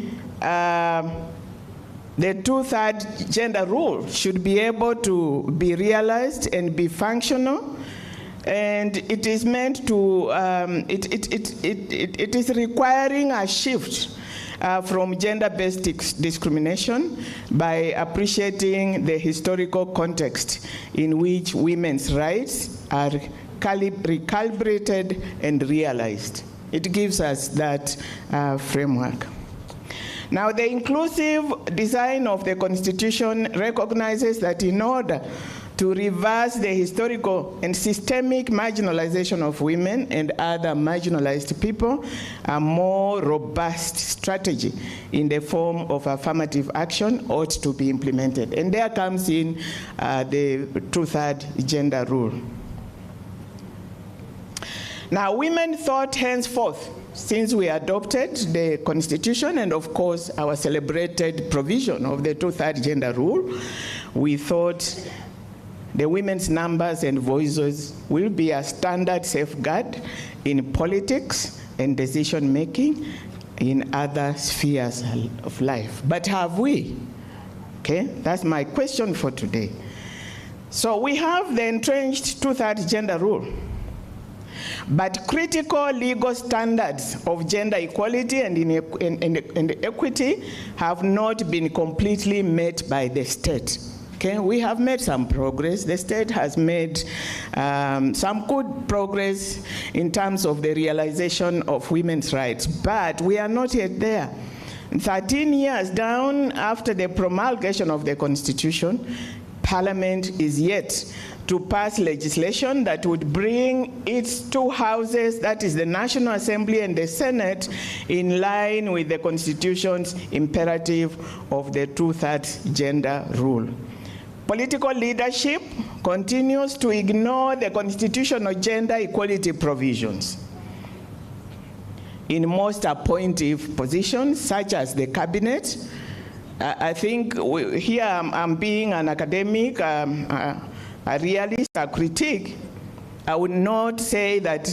the 2/3 gender rule should be able to be realized and be functional. And it is meant to, it is requiring a shift from gender-based discrimination by appreciating the historical context in which women's rights are recalibrated and realized. It gives us that framework. Now, the inclusive design of the Constitution recognizes that in order to reverse the historical and systemic marginalization of women and other marginalized people, a more robust strategy in the form of affirmative action ought to be implemented. And there comes in the 2/3 gender rule. Now, women thought henceforth, since we adopted the Constitution and, of course, our celebrated provision of the 2/3 gender rule, we thought the women's numbers and voices will be a standard safeguard in politics and decision-making in other spheres of life. But have we? Okay, that's my question for today. So we have the entrenched 2/3 gender rule. But critical legal standards of gender equality and equity have not been completely met by the state. Okay, we have made some progress. The state has made some good progress in terms of the realization of women's rights, but we are not yet there. 13 years down after the promulgation of the Constitution, Parliament is yet to pass legislation that would bring its two houses, that is the National Assembly and the Senate, in line with the Constitution's imperative of the 2/3 gender rule. Political leadership continues to ignore the constitutional gender equality provisions. In most appointive positions, such as the cabinet, I think here I'm being an academic, a realist, a critic. I would not say that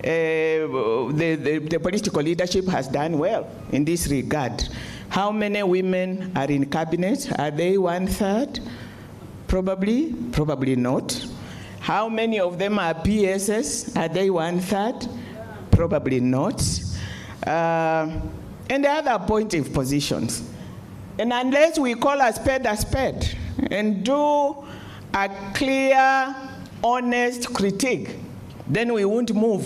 the political leadership has done well in this regard. How many women are in cabinet? Are they 1/3? Probably, probably not. How many of them are PSS? Are they 1/3? Probably not. And the other appointive positions. And unless we call a spade and do a clear, honest critique, then we won't move.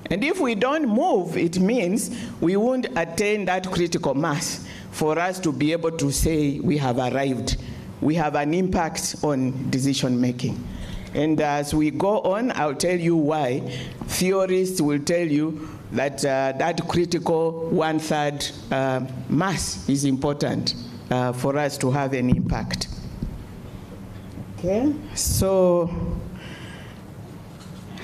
And if we don't move, it means we won't attain that critical mass for us to be able to say we have arrived. We have an impact on decision making. And as we go on, I'll tell you why. Theorists will tell you that that critical 1/3 mass is important for us to have an impact. Okay, so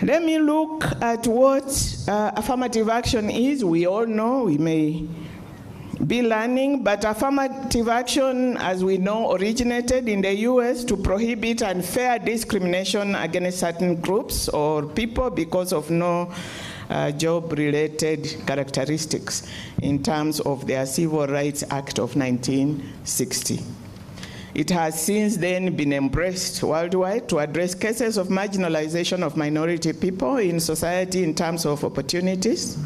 let me look at what affirmative action is. We all know, we may be learning, but affirmative action, as we know, originated in the US to prohibit unfair discrimination against certain groups or people because of no job-related characteristics in terms of their Civil Rights Act of 1960. It has since then been embraced worldwide to address cases of marginalization of minority people in society in terms of opportunities.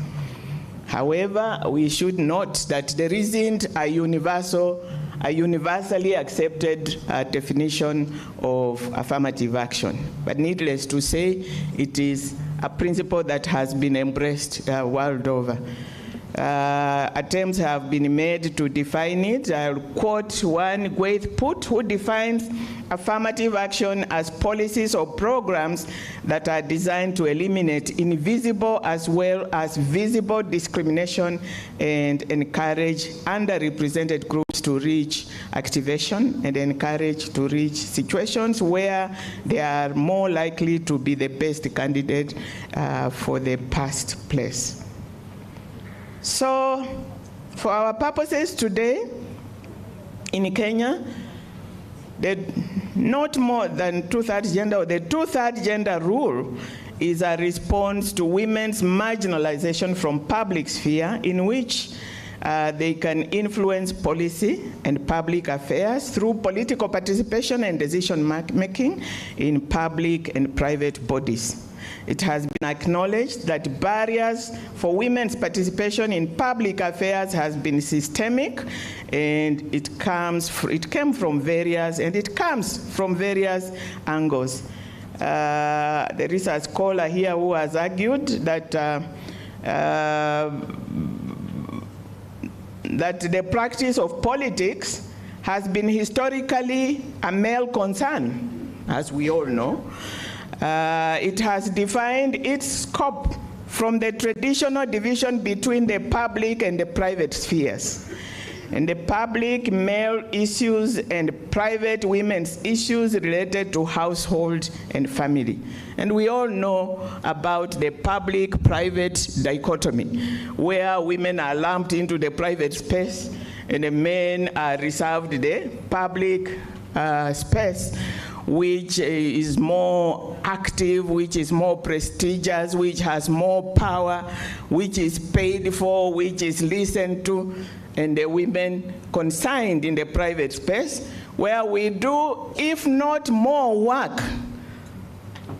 However, we should note that there isn't a universally accepted definition of affirmative action. But needless to say, it is a principle that has been embraced world over. Attempts have been made to define it. I'll quote one, Gwaith Put, who defines affirmative action as policies or programs that are designed to eliminate invisible as well as visible discrimination and encourage underrepresented groups to reach activation and encourage to reach situations where they are more likely to be the best candidate for the past place. So, for our purposes today, in Kenya, not more than 2/3 gender, or the 2/3 gender rule is a response to women's marginalization from public sphere in which they can influence policy and public affairs through political participation and decision making in public and private bodies. It has been acknowledged that barriers for women's participation in public affairs has been systemic, and it comes from various angles. There is a scholar here who has argued that that the practice of politics has been historically a male concern, as we all know. It has defined its scope from the traditional division between the public and the private spheres. And the public male issues and private women's issues related to household and family. And we all know about the public-private dichotomy, where women are lumped into the private space and the men are reserved the public space, which is more active, which is more prestigious, which has more power, which is paid for, which is listened to, and the women consigned in the private space, where we do, if not more work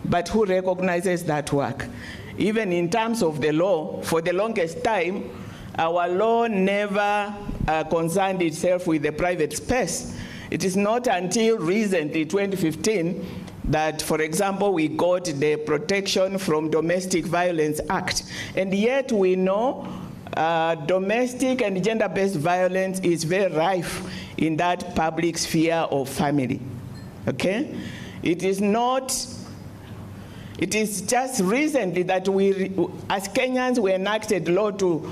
but who recognizes that work. Even in terms of the law, for the longest time, our law never concerned itself with the private space. It is not until recently, 2015, that, for example, we got the Protection from Domestic Violence Act. And yet we know domestic and gender-based violence is very rife in that public sphere of family, okay? It is just recently that we, as Kenyans, we enacted law to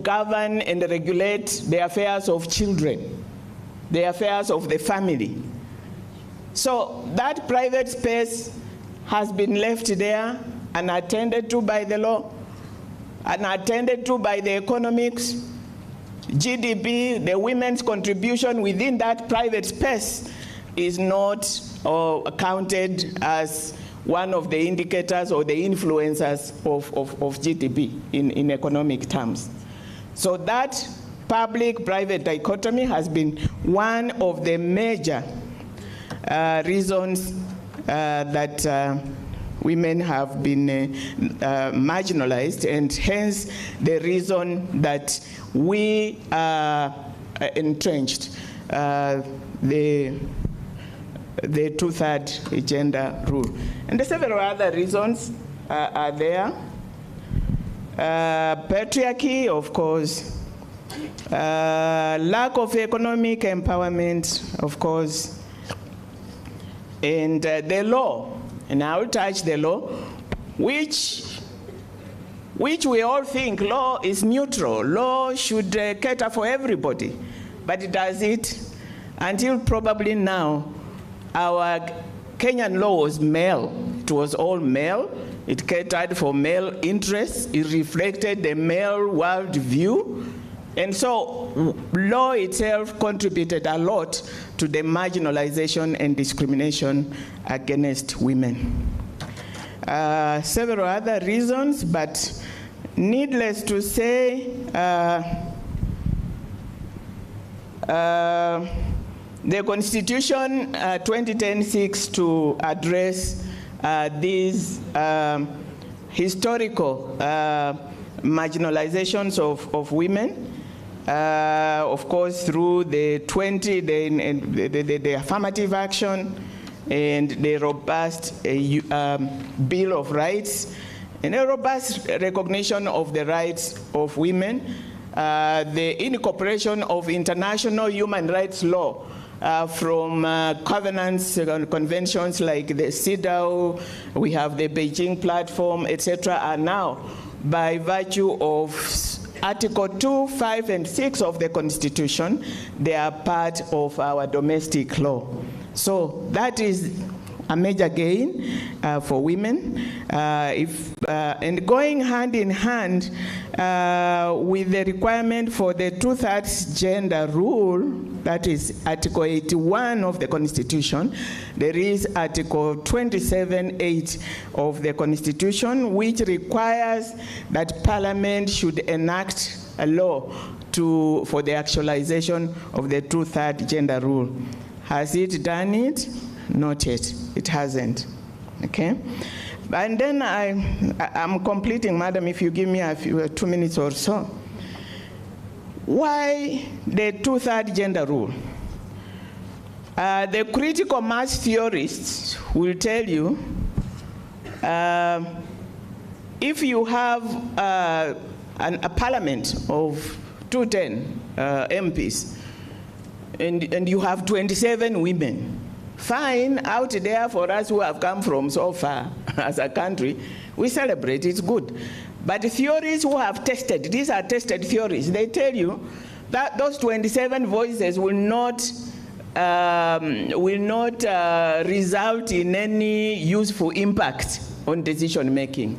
govern and regulate the affairs of children, the affairs of the family. So that private space has been left there unattended to by the law, unattended to by the economics, GDP, the women's contribution within that private space is not counted as one of the indicators or the influencers of GDP in economic terms. So that public-private dichotomy has been one of the major reasons that women have been marginalized, and hence the reason that we entrenched the two-third gender rule. And the several other reasons are there. Patriarchy, of course, lack of economic empowerment, of course, and the law, and I will touch the law, which we all think law is neutral. Law should cater for everybody, but does it? Until probably now, our Kenyan law was male. It was all male. It catered for male interests. It reflected the male world view. And so law itself contributed a lot to the marginalization and discrimination against women. Several other reasons, but needless to say, the Constitution 2010 seeks to address these historical marginalizations of women, of course, through the affirmative action and the robust Bill of Rights, and a robust recognition of the rights of women, the incorporation of international human rights law from covenants, conventions like the CEDAW, we have the Beijing Platform, etc., are now, by virtue of Article 2, 5, and 6 of the Constitution, they are part of our domestic law. So that is a major gain for women. And going hand in hand with the requirement for the two-thirds gender rule, that is Article 81 of the Constitution, there is Article 27(8) of the Constitution, which requires that Parliament should enact a law for the actualization of the two-thirds gender rule. Has it done it? Not yet. It hasn't. Okay? And then I'm completing, madam, if you give me 2 minutes or so. Why the two-thirds gender rule? The critical mass theorists will tell you if you have a parliament of 210 MPs and you have 27 women, fine, out there for us who have come from so far as a country, we celebrate, it's good. But the theories who have tested, these are tested theories, they tell you that those 27 voices will not result in any useful impact on decision making.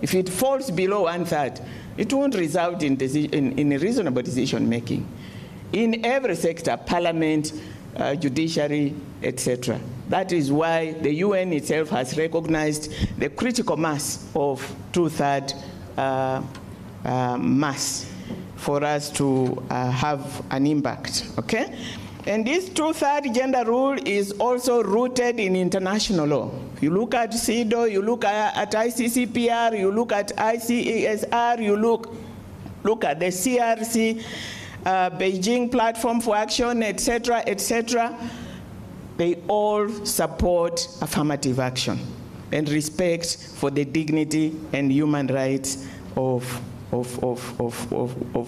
If it falls below 1/3, it won't result in reasonable decision making. In every sector, parliament, judiciary, etc. That is why the UN itself has recognized the critical mass of two-thirds mass for us to have an impact, okay? And this two-third gender rule is also rooted in international law. You look at CEDAW, you look at ICCPR, you look at ICESR, you look at the CRC, Beijing Platform for Action, etc., etc. They all support affirmative action and respect for the dignity and human rights of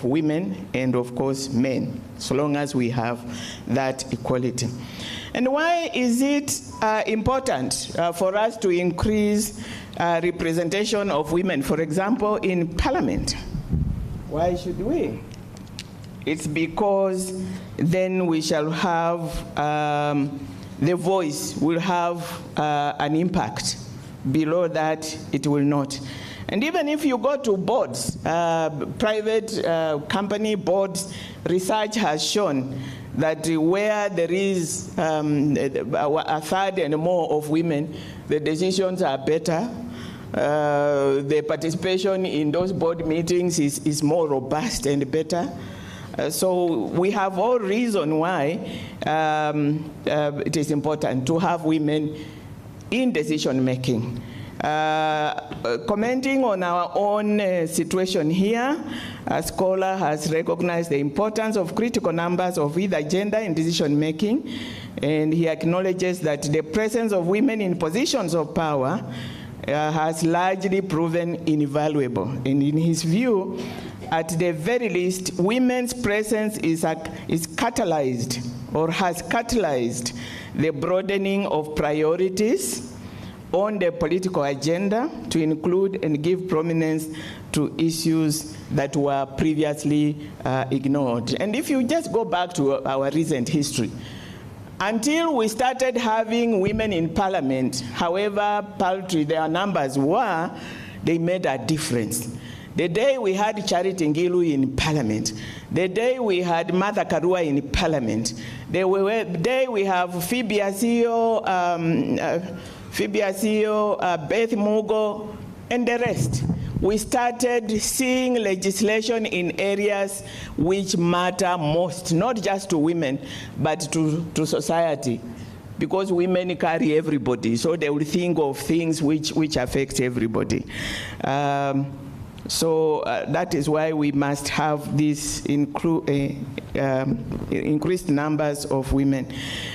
women and, of course, men, so long as we have that equality. And why is it important for us to increase representation of women, for example, in parliament? Why should we? It's because then we shall have, the voice will have an impact. Below that, it will not. And even if you go to boards, private company boards, research has shown that where there is a third and more of women, the decisions are better. The participation in those board meetings is more robust and better. So we have all reason why it is important to have women in decision making. Commenting on our own situation here, a scholar has recognized the importance of critical numbers of either gender in decision making, and he acknowledges that the presence of women in positions of power has largely proven invaluable. And in his view, at the very least, women's presence is catalyzed or has catalyzed the broadening of priorities on the political agenda to include and give prominence to issues that were previously ignored. And if you just go back to our recent history, until we started having women in parliament, however paltry their numbers were, they made a difference. The day we had Charity Ngilu in parliament, the day we had Martha Karua in parliament, the day we have Phoebe Asio, Beth Mugo, and the rest. We started seeing legislation in areas which matter most, not just to women, but to society. Because women carry everybody, so they will think of things which affect everybody. So that is why we must have these increased numbers of women.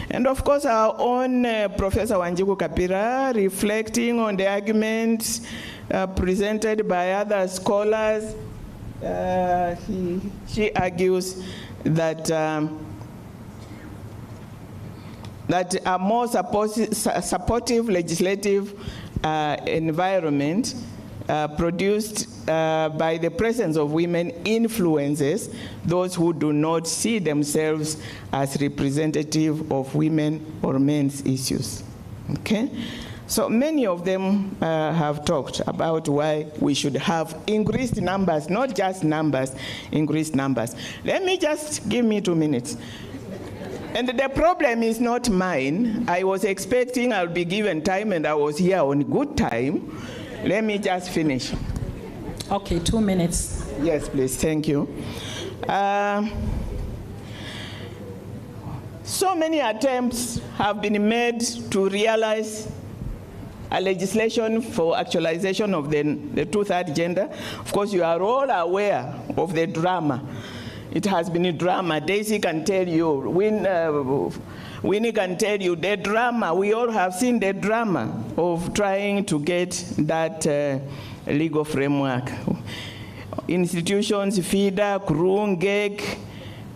And of course, our own Professor Wanjiku Kapira, reflecting on the arguments presented by other scholars, she argues that that a more supportive legislative environment produced by the presence of women influences those who do not see themselves as representative of women or men's issues. Okay? So many of them have talked about why we should have increased numbers, not just numbers, increased numbers. Let me just give me 2 minutes. And the problem is not mine. I was expecting I'll be given time, and I was here on good time. Let me just finish. Okay, 2 minutes. Yes, please, thank you. So many attempts have been made to realize a legislation for actualization of the two-third gender. Of course, you are all aware of the drama. It has been a drama. Daisy can tell you, Winnie can tell you the drama. We all have seen the drama of trying to get that legal framework. Institutions, FIDA, Kurung, GEG,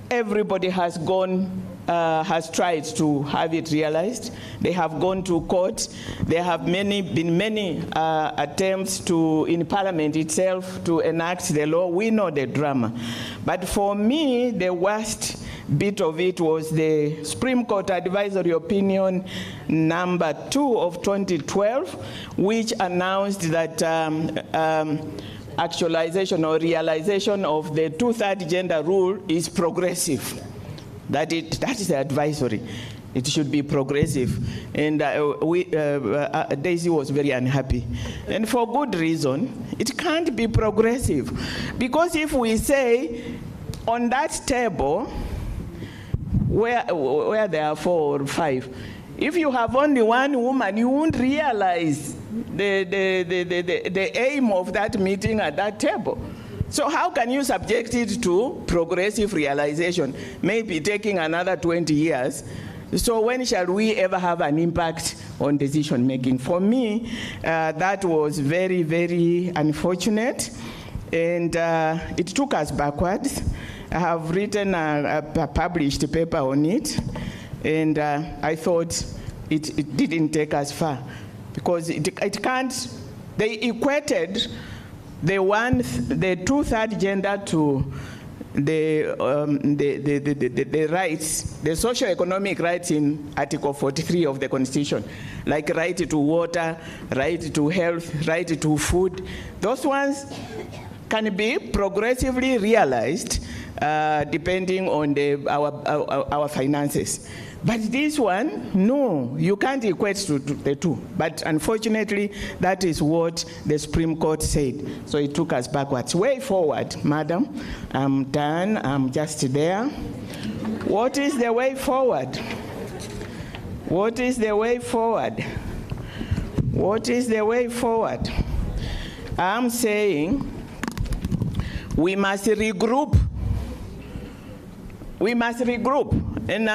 everybody has gone, has tried to have it realized. They have gone to court. There have been many attempts in Parliament itself to enact the law. We know the drama. But for me, the worst bit of it was the Supreme Court Advisory Opinion number 2 of 2012, which announced that actualization or realization of the two-third gender rule is progressive. That is advisory. It should be progressive. And Daisy was very unhappy. And for good reason. It can't be progressive. Because if we say on that table, where there are 4 or 5. If you have only one woman, you won't realize the aim of that meeting at that table. So how can you subject it to progressive realization, maybe taking another 20 years? So when shall we ever have an impact on decision making? For me, that was very, very unfortunate, and it took us backwards. I have written a published paper on it, and I thought it didn't take us far, because it can't. They equated the 2/3 gender to the rights, the socio-economic rights in Article 43 of the Constitution, like right to water, right to health, right to food. Those ones can be progressively realized depending on our finances. But this one, no, you can't equate to the two. But unfortunately, that is what the Supreme Court said. So it took us backwards. Way forward, madam. I'm done. I'm just there. What is the way forward? What is the way forward? What is the way forward? I'm saying we must regroup. We must regroup. And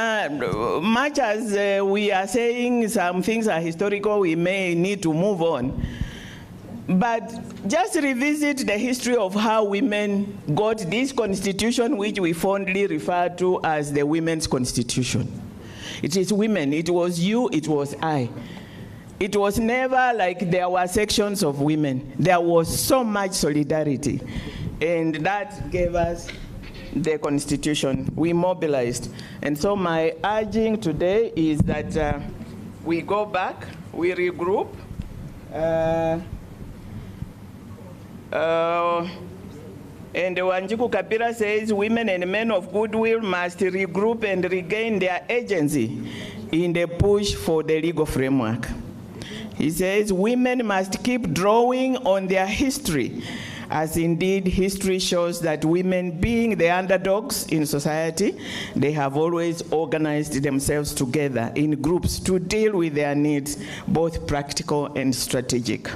much as we are saying some things are historical, we may need to move on. But just revisit the history of how women got this constitution, which we fondly refer to as the Women's Constitution. It is women. It was you, it was I. It was never like there were sections of women. There was so much solidarity. And that gave us the Constitution. We mobilized. And so my urging today is that we go back, we regroup, and Wanjiku Kapira says women and men of goodwill must regroup and regain their agency in the push for the legal framework. He says women must keep drawing on their history, as indeed history shows that women, being the underdogs in society, they have always organized themselves together in groups to deal with their needs, both practical and strategic.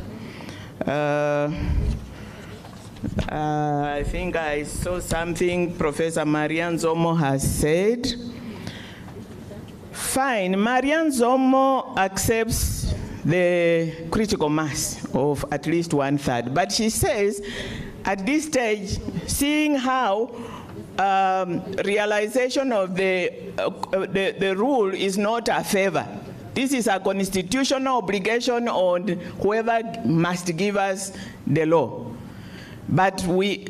I think I saw something Professor Marianne Zomo has said. Fine, Marianne Zomo accepts the critical mass of at least 1/3. But she says, at this stage, seeing how realization of the rule is not a favor. This is a constitutional obligation on whoever must give us the law. But we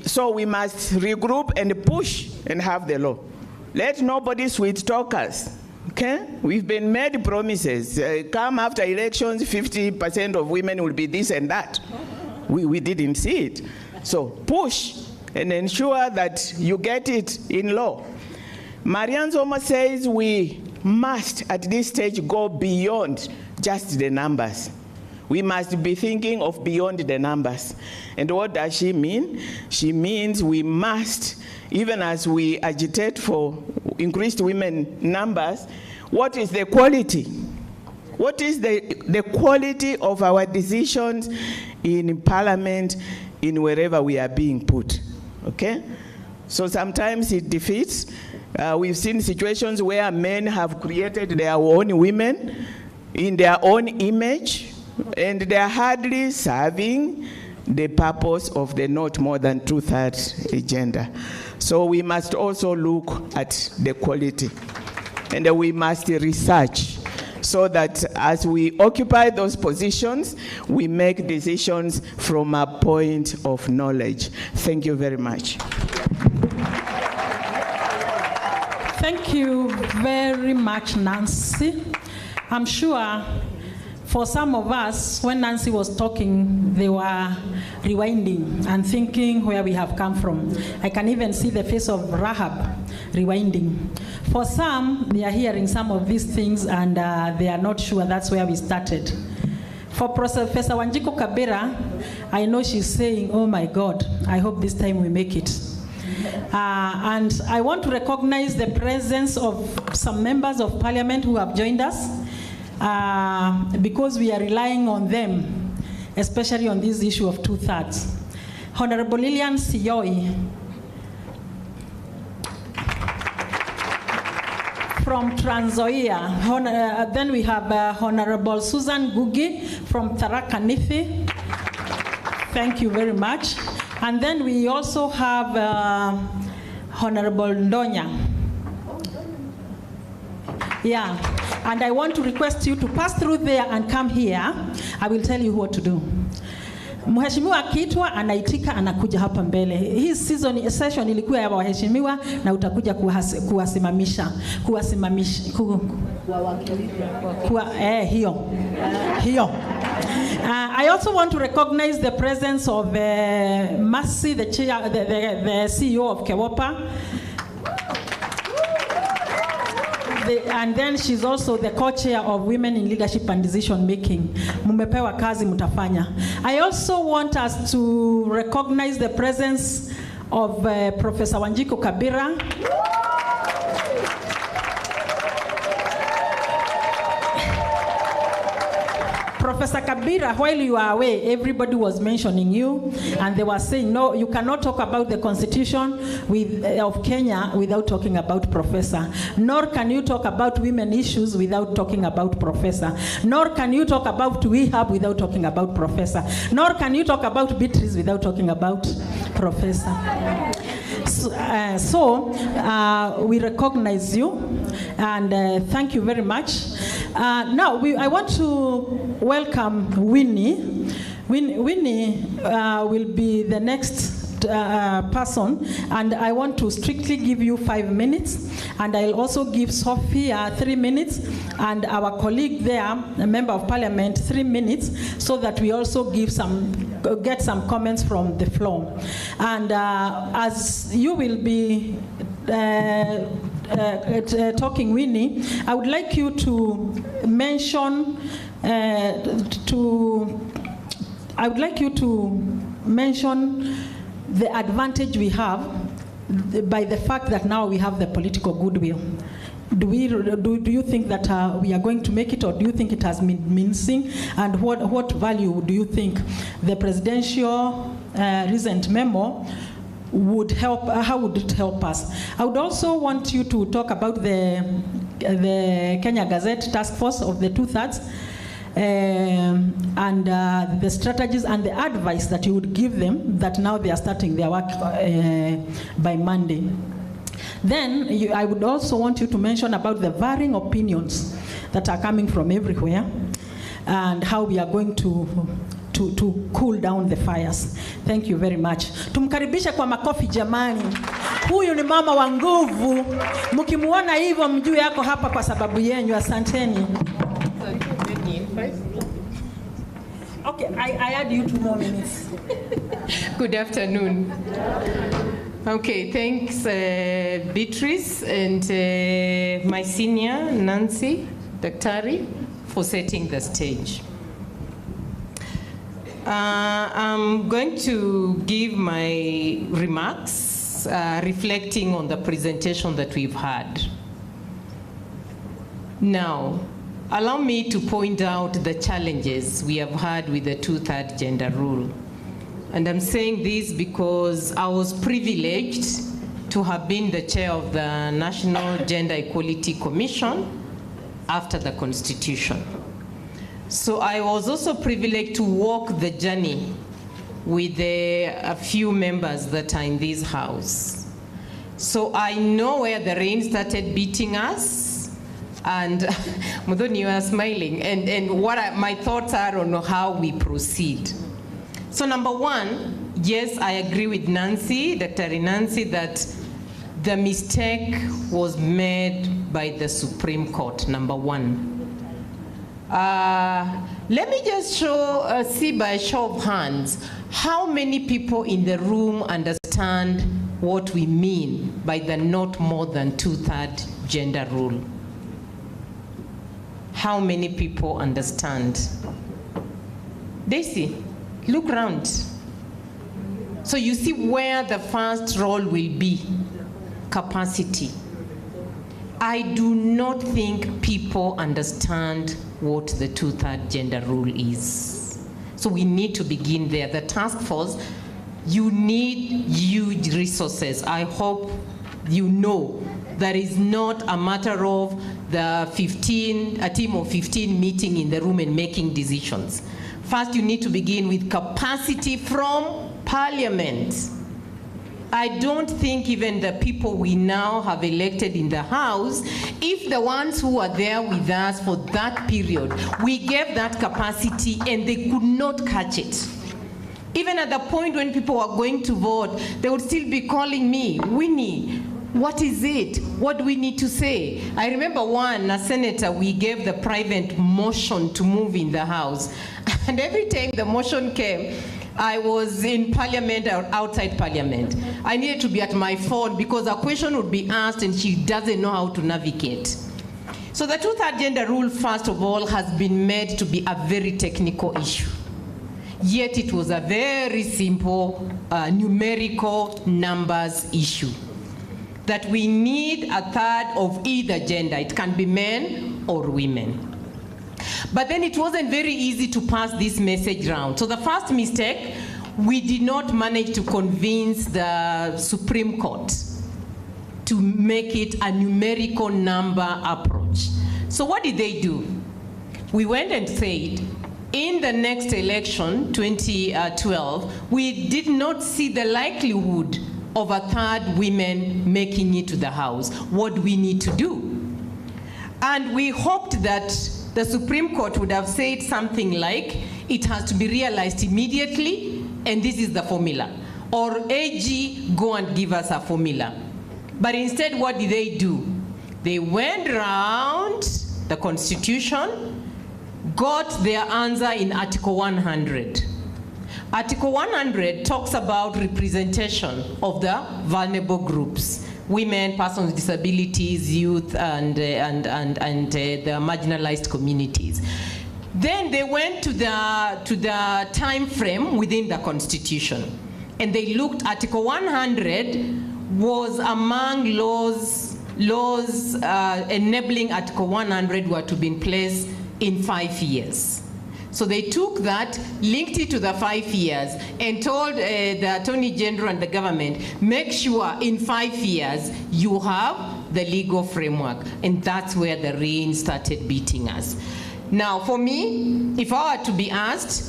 must regroup and push and have the law. Let nobody sweet talk us. Okay? We've been made promises. Come after elections, 50% of women will be this and that. We didn't see it. So push and ensure that you get it in law. Marianne Zomo says we must, at this stage, go beyond just the numbers. We must be thinking of beyond the numbers. And what does she mean? She means we must, even as we agitate for increased women numbers, what is the quality? What is the quality of our decisions in Parliament, in wherever we are being put? Okay? So sometimes it defeats. We've seen situations where men have created their own women in their own image, and they are hardly serving the purpose of the not more than 2/3 agenda. So we must also look at the quality, and we must research so that as we occupy those positions, we make decisions from a point of knowledge. Thank you very much. Thank you very much, Nancy. I'm sure for some of us, when Nancy was talking, they were rewinding and thinking where we have come from. I can even see the face of Rahab rewinding. For some, they are hearing some of these things and they are not sure that's where we started. For Professor Wanjiku Kabira, I know she's saying, oh my God, I hope this time we make it. And I want to recognize the presence of some members of parliament who have joined us because we are relying on them, especially on this issue of 2/3. Honorable Lilian Siyoi from Trans Nzoia. Then we have Honorable Susan Gugi from Tharaka Nithi. Thank you very much. And then we also have Honorable Ndonya. Yeah, and I want to request you to pass through there and come here. I will tell you what to do. Mheshimiwa akiitwa anaitika, anakuja hapa mbele. Hii session ilikuwa ya waheshimiwa na utakuja kuwasimamisha. Hiyo. I also want to recognize the presence of Mercy, the CEO of Kewopa. And then she's also the co-chair of Women in Leadership and Decision Making. Mumepewa kazi mutafanya. I also want us to recognize the presence of Professor Wanjiku Kabira. Professor Kabira, while you are away, everybody was mentioning you, and they were saying, no, you cannot talk about the constitution of Kenya without talking about Professor. Nor can you talk about women issues without talking about Professor. Nor can you talk about WeHub without talking about Professor. Nor can you talk about Beatrice without talking about Professor. So we recognize you, and thank you very much. Now, I want to welcome Winnie. Winnie will be the next person, and I want to strictly give you 5 minutes, and I'll also give Sophia 3 minutes, and our colleague there, a member of parliament, 3 minutes, so that we also get some comments from the floor. And as you will be talking, Winnie, I would like you to mention the advantage we have by the fact that now we have the political goodwill. Do you think that we are going to make it, or do you think it has been missing? And what value do you think the presidential recent memo would help? How would it help us? I would also want you to talk about the Kenya Gazette task force of the 2/3. And the strategies and the advice that you would give them, that now they are starting their work by Monday. Then I would also want you to mention about the varying opinions that are coming from everywhere, and how we are going to cool down the fires. Thank you very much. Tumkaribishe kwa makofi jamani. Huyu ni mama wa nguvu. Mkimuona hivyo mjue yako hapa kwa sababu yenu. Asanteni. Okay, I add you 2 more minutes. Good afternoon. Okay, thanks Beatrice and my senior Nancy Daktari for setting the stage. I'm going to give my remarks reflecting on the presentation that we've had. Now, allow me to point out the challenges we have had with the 2/3 gender rule. And I'm saying this because I was privileged to have been the chair of the National Gender Equality Commission after the Constitution. So I was also privileged to walk the journey with a few members that are in this house. So I know where the rain started beating us, and Mudhoni, you are smiling, and what my thoughts are on how we proceed. So number one, yes, I agree with Nancy, Dr. Nancy, that the mistake was made by the Supreme Court, number one. Let me just see by a show of hands, how many people in the room understand what we mean by the not more than 2/3 gender rule? How many people understand? Daisy, look round. So you see where the first role will be, capacity. I do not think people understand what the 2/3 gender rule is. So we need to begin there. The task force, you need huge resources. I hope you know that is not a matter of a team of 15 meeting in the room and making decisions. First, you need to begin with capacity from Parliament. I don't think even the people we now have elected in the House, if the ones who are there with us for that period, we gave that capacity and they could not catch it. Even at the point when people were going to vote, they would still be calling me, Winnie, what is it? What do we need to say? I remember a senator, we gave the private motion to move in the House. And every time the motion came, I was in Parliament or outside Parliament. I needed to be at my phone because a question would be asked and she doesn't know how to navigate. So the 2/3 gender rule, first of all, has been made to be a very technical issue. Yet it was a very simple numerical numbers issue. That we need 1/3 of either gender. It can be men or women. But then it wasn't very easy to pass this message round. So the first mistake, we did not manage to convince the Supreme Court to make it a numerical number approach. So what did they do? We went and said, in the next election, 2012, we did not see the likelihood of 1/3 women making it to the House. What do we need to do? And we hoped that the Supreme Court would have said something like, it has to be realized immediately, and this is the formula. Or AG, go and give us a formula. But instead, what did they do? They went around the Constitution, got their answer in Article 100. Article 100 talks about representation of the vulnerable groups. Women, persons with disabilities, youth, and the marginalized communities. Then they went to the time frame within the Constitution, and they looked. Article 100 was among laws enabling Article 100 were to be in place in 5 years. So they took that, linked it to the 5 years, and told the Attorney General and the government, make sure in 5 years you have the legal framework. And that's where the rain started beating us. Now, for me, if I were to be asked,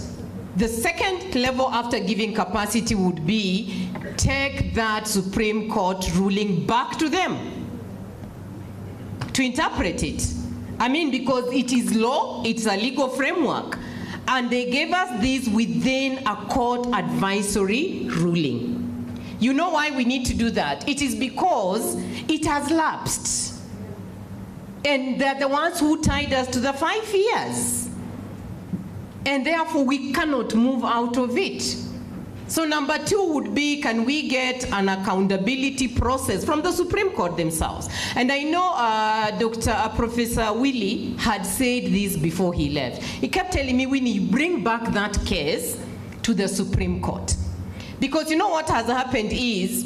the second level after giving capacity would be take that Supreme Court ruling back to them to interpret it. I mean, because it is law, it's a legal framework. And they gave us this within a court advisory ruling. You know why we need to do that? It is because it has lapsed. And they're the ones who tied us to the 5 years. And therefore, we cannot move out of it. So number 2 would be, can we get an accountability process from the Supreme Court themselves? And I know Professor Willie had said this before he left. He kept telling me, Winnie, bring back that case to the Supreme Court. Because you know what has happened is,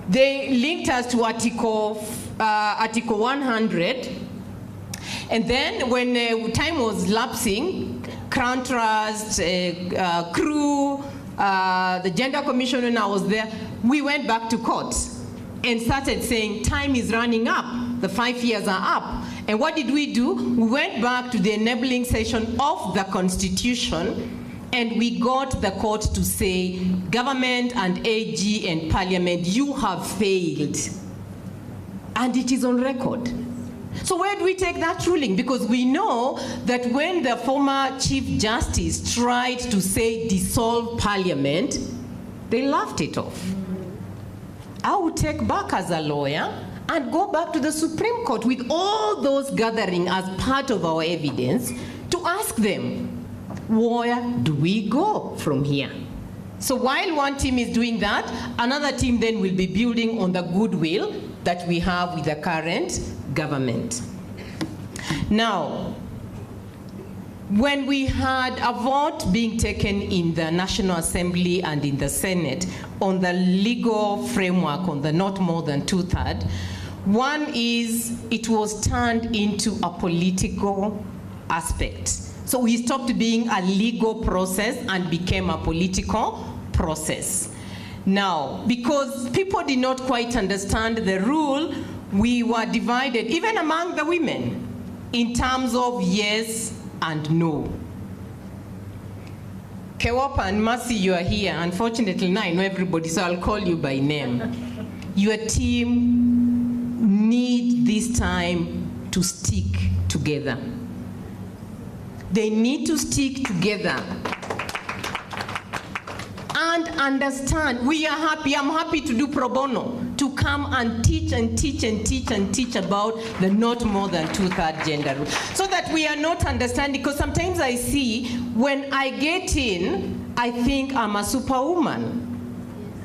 they linked us to Article 100, and then when time was lapsing, Crown Trust, CRU, the Gender Commission, when I was there, we went back to court and started saying time is running up, the 5 years are up. And what did we do? We went back to the enabling section of the Constitution, and we got the court to say, government and AG and Parliament, you have failed. And it is on record. So where do we take that ruling? Because we know that when the former Chief Justice tried to say dissolve Parliament, they laughed it off. I would take back as a lawyer and go back to the Supreme Court with all those gathering as part of our evidence to ask them, where do we go from here? So while one team is doing that, another team then will be building on the goodwill that we have with the current government. Now, When we had a vote being taken in the National Assembly and in the Senate on the legal framework on the not more than 2/3, one is it was turned into a political aspect. So we stopped being a legal process and became a political process. Now, because people did not quite understand the rule, we were divided, even among the women, in terms of yes and no. Kewopa and Mercy, you are here. Unfortunately, now I know everybody, so I'll call you by name. Your team need this time to stick together. They need to stick together and understand. We are happy, I'm happy to do pro bono, to come and teach and teach and teach and teach about the not more than 2/3 gender rule, so that we are not understanding, because sometimes I see when I get in, I think I'm a superwoman.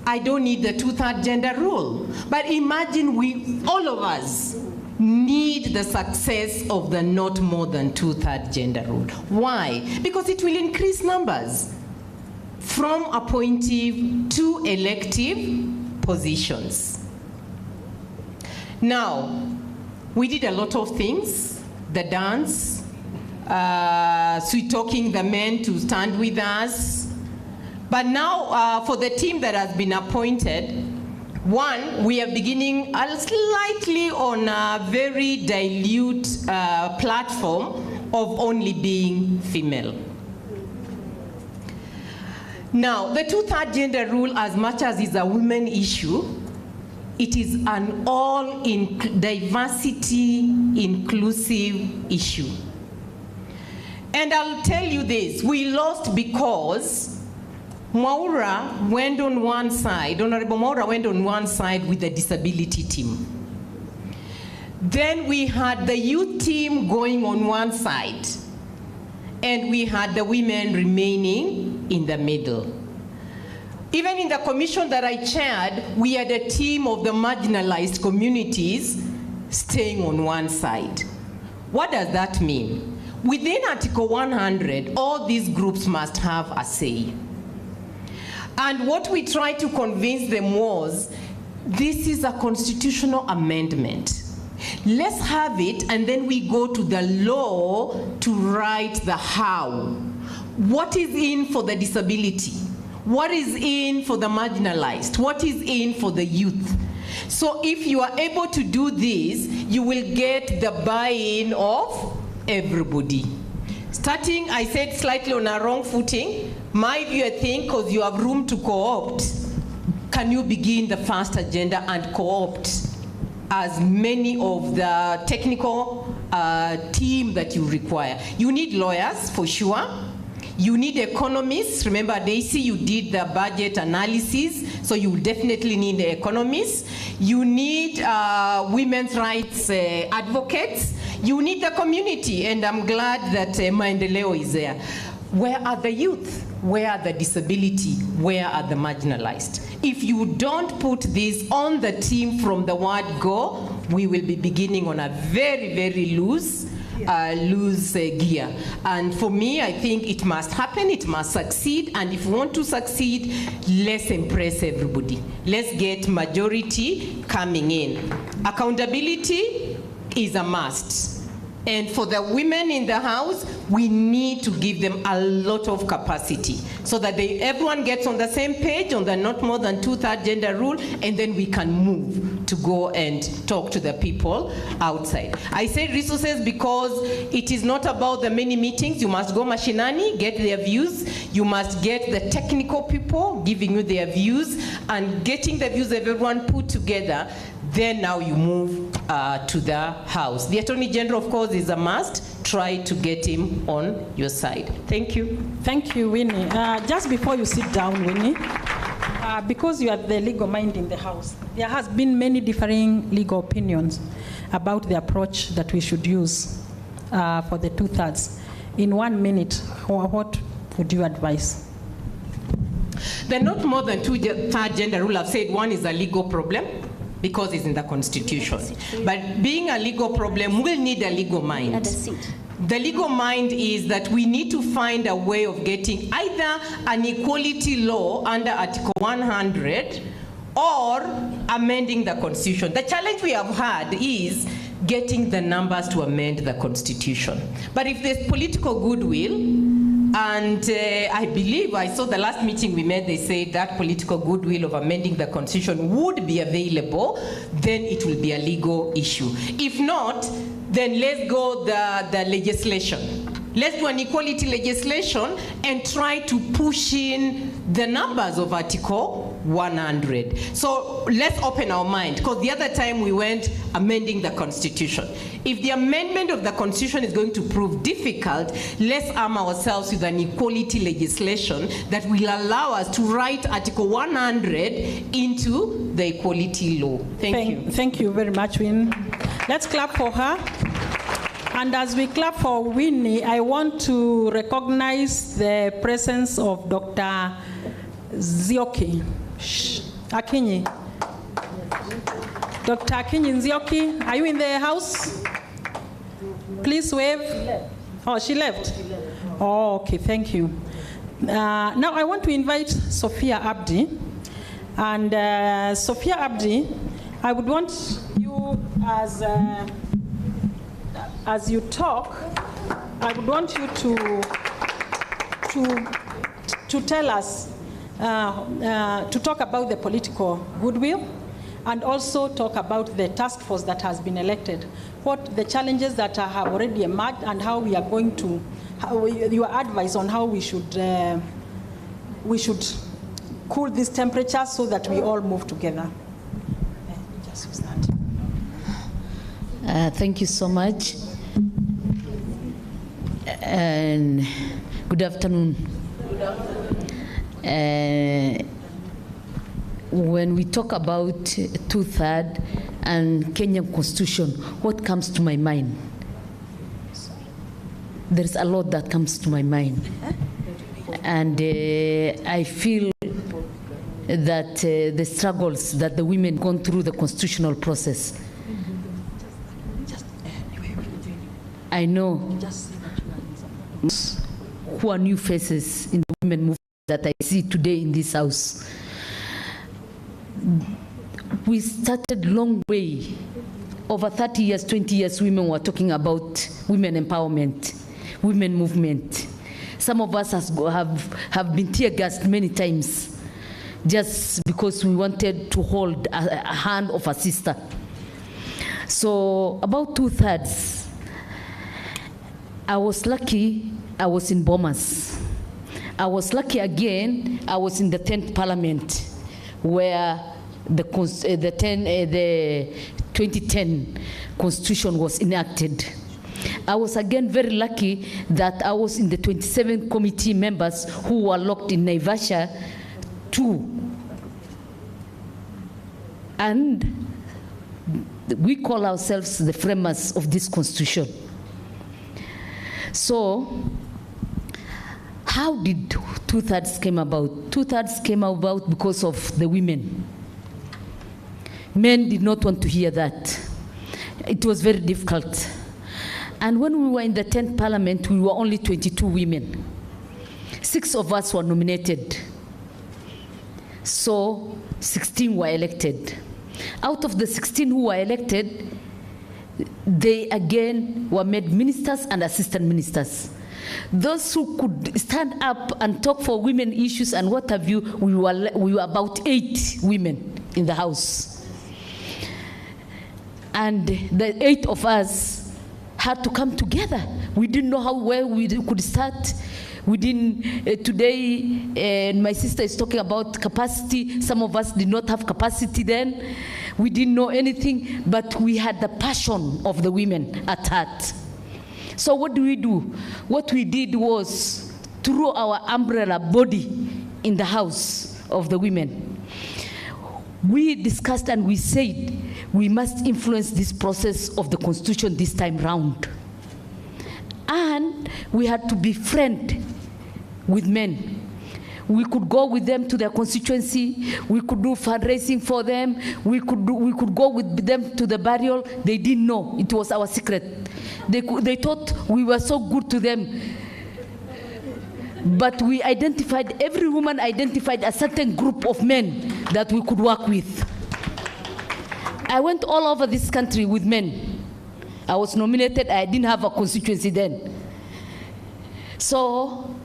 I don't need the 2/3 gender rule. But imagine we, all of us, need the success of the not more than 2/3 gender rule. Why? Because it will increase numbers from appointive to elective positions. Now, we did a lot of things, the dance, sweet talking the men to stand with us. But now, for the team that has been appointed, one, we are beginning slightly on a very dilute platform of only being female. Now, the 2/3 gender rule, as much as is a women issue, it is an diversity inclusive issue. And I'll tell you this, we lost because Mwaura went on one side, Honorable Mwaura went on one side with the disability team. Then we had the youth team going on one side, and we had the women remaining in the middle. Even in the commission that I chaired, we had a team of the marginalized communities staying on one side. What does that mean? Within Article 100, all these groups must have a say. And what we tried to convince them was, this is a constitutional amendment. Let's have it, and then we go to the law to write the how. What is in for the disability? What is in for the marginalized? What is in for the youth? So if you are able to do this, you will get the buy-in of everybody. Starting, I said slightly on a wrong footing, my view, I think, because you have room to co-opt, can you begin the first agenda and co-opt as many of the technical team that you require? You need lawyers, for sure. You need economists. Remember, Daisy, you did the budget analysis, so you definitely need the economists. You need women's rights advocates. You need the community, and I'm glad that Maendeleo is there. Where are the youth? Where are the disability? Where are the marginalized? If you don't put this on the team from the word go, we will be beginning on a very, very loose gear. And for me, I think it must happen, it must succeed, and if we want to succeed, let's impress everybody. Let's get majority coming in. Accountability is a must. And for the women in the house, we need to give them a lot of capacity so that everyone gets on the same page on the not more than 2/3 gender rule, and then we can move to go and talk to the people outside. I say resources because it is not about the many meetings. You must go mashinani, get their views. You must get the technical people giving you their views, and getting the views of everyone put together. Then now you move to the house. The Attorney General, of course, is a must. Try to get him on your side. Thank you. Thank you, Winnie. Just before you sit down, Winnie, because you are the legal mind in the House, there has been many differing legal opinions about the approach that we should use for the 2/3. In 1 minute, what would you advise? The not more than 2/3 gender rule, I've said one is a legal problem, because it's in the Constitution. But being a legal problem, we'll need a legal mind. The legal mind is that we need to find a way of getting either an equality law under Article 100 or amending the Constitution. The challenge we have had is getting the numbers to amend the Constitution. But if there's political goodwill, and I believe I saw the last meeting we made, they said that political goodwill of amending the Constitution would be available, then it will be a legal issue. If not, then let's go the legislation. Let's do an equality legislation and try to push in the numbers of Article 100. So let's open our mind, because the other time we went amending the Constitution. If the amendment of the Constitution is going to prove difficult, let's arm ourselves with an equality legislation that will allow us to write Article 100 into the equality law. Thank you. Thank you very much, Win. Let's clap for her. And as we clap for Winnie, I want to recognize the presence of Dr. Nzioki Akinyi. Dr. Akinyi Nzioki, are you in the house? Please wave. Oh, she left. Oh, okay, thank you. Now I want to invite Sophia Abdi. And Sophia Abdi, I would want you as you talk, I would want you to tell us, to talk about the political goodwill, and also talk about the task force that has been elected, what the challenges that have already emerged, and how we are going to, your advice on how we should cool this temperature so that we all move together. Just use that. Thank you so much. And good afternoon. When we talk about two-thirds and Kenyan Constitution, what comes to my mind? There's a lot that comes to my mind. And I feel that the struggles that the women gone through the constitutional process, I know who are new faces in the women movement that I see today in this house. We started long way. Over 30 years, 20 years, women were talking about women empowerment, women movement. Some of us have been tear-gassed many times just because we wanted to hold a hand of a sister. So about two-thirds, I was lucky I was in Bomas. I was lucky again, I was in the 10th Parliament, where the 2010 Constitution was enacted. I was again very lucky that I was in the 27 committee members who were locked in Naivasha too. And we call ourselves the framers of this Constitution. So, how did two-thirds came about? Two-thirds came about because of the women. Men did not want to hear that. It was very difficult. And when we were in the 10th Parliament, we were only 22 women. 6 of us were nominated. So 16 were elected. Out of the 16 who were elected, they again were made ministers and assistant ministers. Those who could stand up and talk for women issues and what have you, we were about 8 women in the House. And the 8 of us had to come together. We didn't know where we could start. We didn't, today, my sister is talking about capacity. Some of us did not have capacity then. We didn't know anything, but we had the passion of the women at heart. So what do we do? What we did was through our umbrella body in the House of the Women. We discussed and we said we must influence this process of the Constitution this time round. And we had to be friends with men. We could go with them to their constituency. We could do fundraising for them. We could go with them to the burial. They didn't know. It was our secret. They thought we were so good to them. But we identified, every woman identified a certain group of men that we could work with. I went all over this country with men. I was nominated. I didn't have a constituency then. So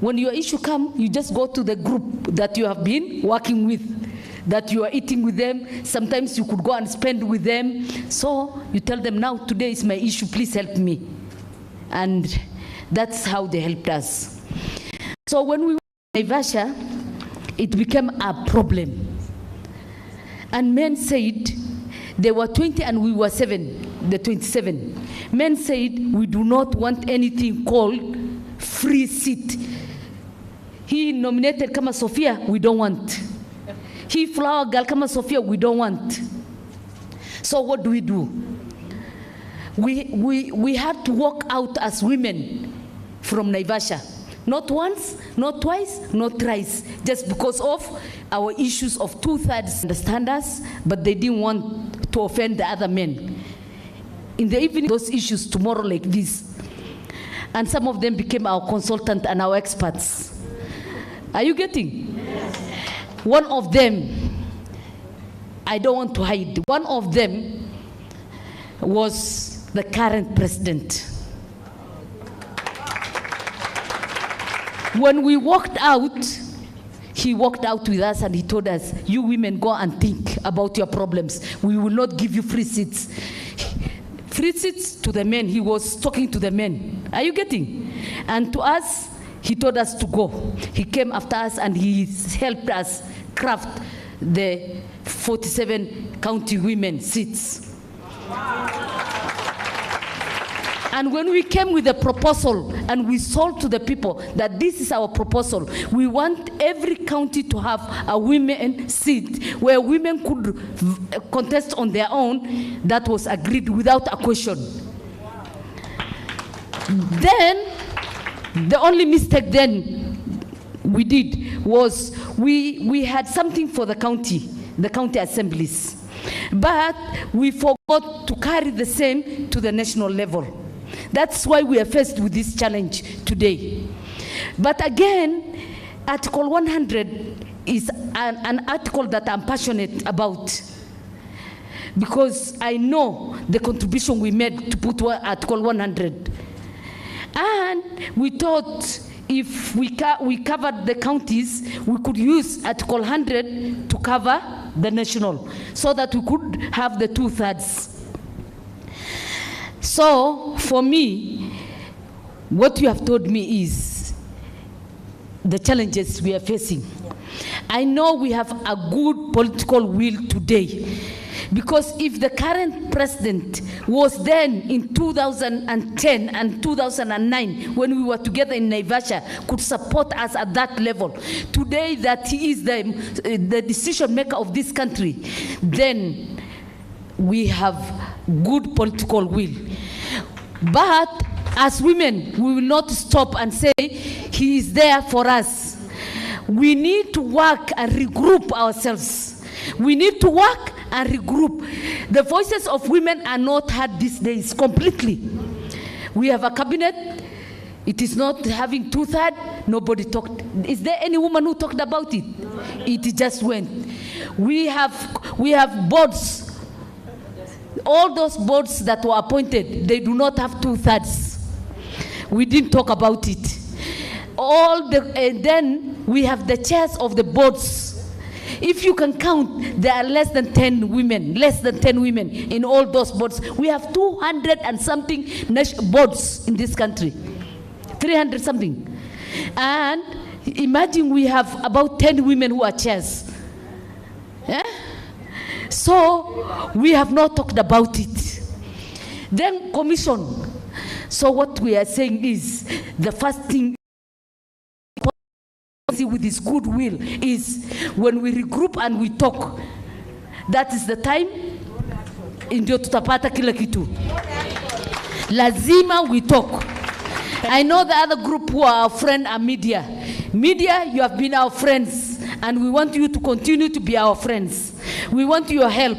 when your issue comes, you just go to the group that you have been working with, that you are eating with them. Sometimes you could go and spend with them. So you tell them, now today is my issue, please help me. And that's how they helped us. So when we were in Naivasha, it became a problem. And men said, there were 20 and we were 7, the 27. Men said, we do not want anything called free seat. He nominated Kama Sophia, we don't want. He flower girl Kama Sophia, we don't want. So what do? We had to walk out as women from Naivasha. Not once, not twice, not thrice, just because of our issues of 2/3 understand us, but they didn't want to offend the other men. In the evening, those issues tomorrow like this. And some of them became our consultant and our experts. Are you getting? Yes. One of them, I don't want to hide, one of them was the current president. When we walked out, he walked out with us and he told us, you women go and think about your problems. We will not give you free seats. Free seats to the men. He was talking to the men. Are you getting? And to us, he told us to go. He came after us and he helped us craft the 47 county women seats. And when we came with a proposal and we sold to the people that this is our proposal, we want every county to have a women seat where women could contest on their own, that was agreed without a question. Then, the only mistake then we did was we had something for the county assemblies, but we forgot to carry the same to the national level. That's why we are faced with this challenge today. But again, Article 100 is an article that I'm passionate about, because I know the contribution we made to put Article 100. And we thought if we covered the counties, we could use Article 100 to cover the national, so that we could have the 2/3. So, for me, what you have told me is the challenges we are facing. I know we have a good political will today, because if the current president was then in 2010 and 2009, when we were together in Naivasha, could support us at that level, today that he is the decision maker of this country, then we have good political will. But as women, we will not stop and say he is there for us. We need to work and regroup ourselves. We need to work and regroup. The voices of women are not heard these days completely. We have a cabinet. It is not having 2/3. Nobody talked. Is there any woman who talked about it? It just went. We have boards. All those boards that were appointed, they do not have 2/3. We didn't talk about it. And then we have the chairs of the boards. If you can count, there are less than 10 women in all those boards. We have 200 and something boards in this country, 300 something. And imagine we have about 10 women who are chairs. Yeah? So we have not talked about it. Then commission. So what we are saying is, the first thing with this goodwill is when we regroup and we talk, that is the time ndio tutapata kila kitu. Lazima we talk. I know the other group who are our friend are media. Media, you have been our friends, and we want you to continue to be our friends. We want your help.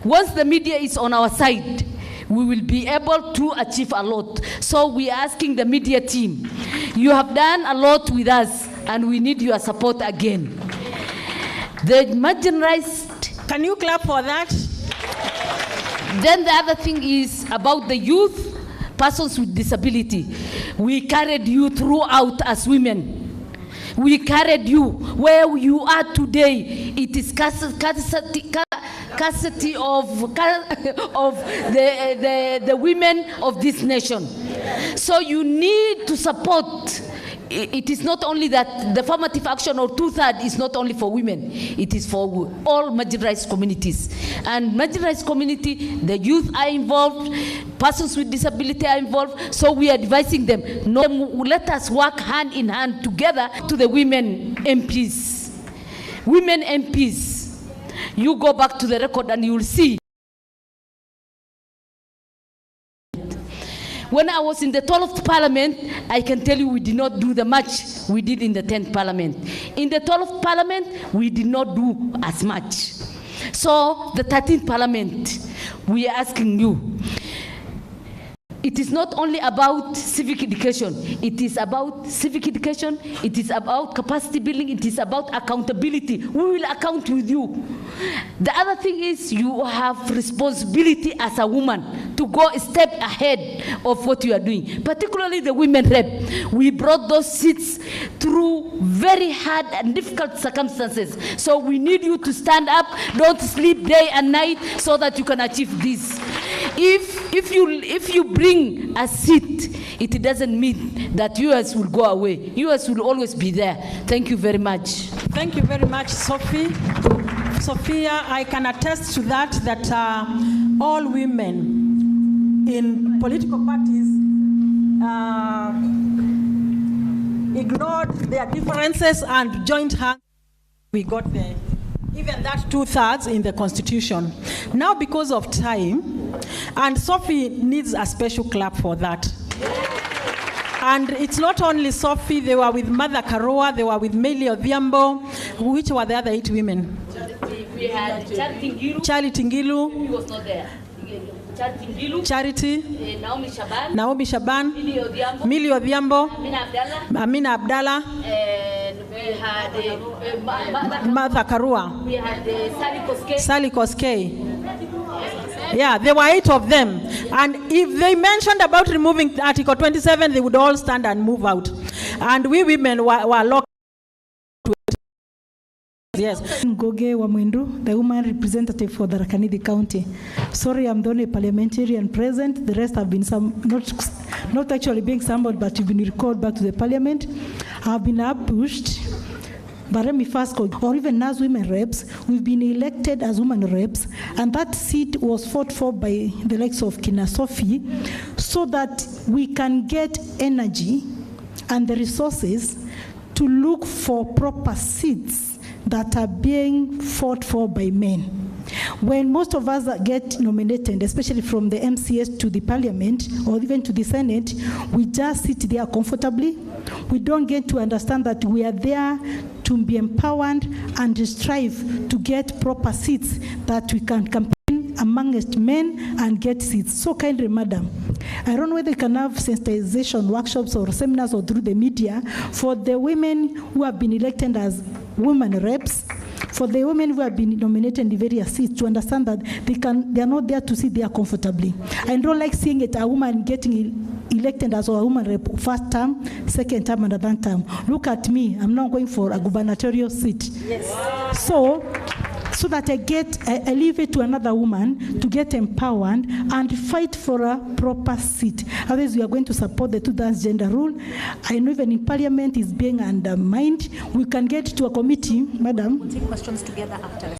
Once the media is on our side, we will be able to achieve a lot. So we are asking the media team, you have done a lot with us, and we need your support again. The marginalized... Can you clap for that? Then the other thing is about the youth, persons with disability. We carried you throughout as women. We carried you where you are today. It is scarcity of the women of this nation. So you need to support. It is not only that the affirmative action or 2/3 is not only for women, it is for all marginalized communities. And marginalized community, the youth are involved, persons with disability are involved, so we are advising them. No, let us work hand in hand together to the women MPs. Women MPs, you go back to the record and you will see. When I was in the 12th Parliament, I can tell you we did not do the much we did in the 10th Parliament. In the 12th Parliament, we did not do as much. So the 13th Parliament, we are asking you. It is not only about civic education. It is about civic education. It is about capacity building. It is about accountability. We will account with you. The other thing is you have responsibility as a woman to go a step ahead of what you are doing, particularly the women rep. We brought those seats through very hard and difficult circumstances. So we need you to stand up, don't sleep day and night so that you can achieve this. If you bring a seat, it doesn't mean that yours will go away. Yours will always be there. Thank you very much. Thank you very much, Sophie. Sophia, I can attest to that all women in political parties ignored their differences and joined hands. We got there. Even that 2/3 in the Constitution. Now, because of time, and Sophie needs a special clap for that. And it's not only Sophie, they were with Mother Karua, they were with Meli Odhiambo. Which were the other 8 women? We had Charity Ngilu. Charity Ngilu. He was not there. Charity Ngilu. Charity. Naomi Shaban. Naomi Shaban. Mili Odhiambo. Mili Odhiambo. Amina Abdallah. Amina Abdallah. And we had Mother Karua. We had Sally Koskei. Sally Koskei. Yeah, there were 8 of them. And if they mentioned about removing Article 27, they would all stand and move out. And we women were locked. Yes. Ngoge Wamwindu, the woman representative for the Tharaka-Nithi County. Sorry, I'm the only parliamentarian present. The rest have been not actually being summoned, but you've been recalled back to the parliament. I've been pushed. But let me first go, or even as women reps, we've been elected as women reps, and that seat was fought for by the likes of Kina Sophie, so that we can get energy and the resources to look for proper seats that are being fought for by men. When most of us get nominated, especially from the MCS to the parliament or even to the Senate, we just sit there comfortably. We don't get to understand that we are there to be empowered and strive to get proper seats that we can campaign amongst men and get seats. So kindly, madam, I don't know whether you can have sensitization workshops or seminars or through the media for the women who have been elected as women reps, for the women who have been nominated in the various seats, to understand that they are not there to sit there comfortably. I don't like seeing it, a woman getting elected as a woman rep first term, second term, and third term. Look at me, I'm not going for a gubernatorial seat. Yes. So that I leave it to another woman to get empowered and fight for a proper seat. Otherwise, we are going to support the 2/3 gender rule. I know even in parliament is being undermined. We can get to a committee, madam. We'll take questions together after.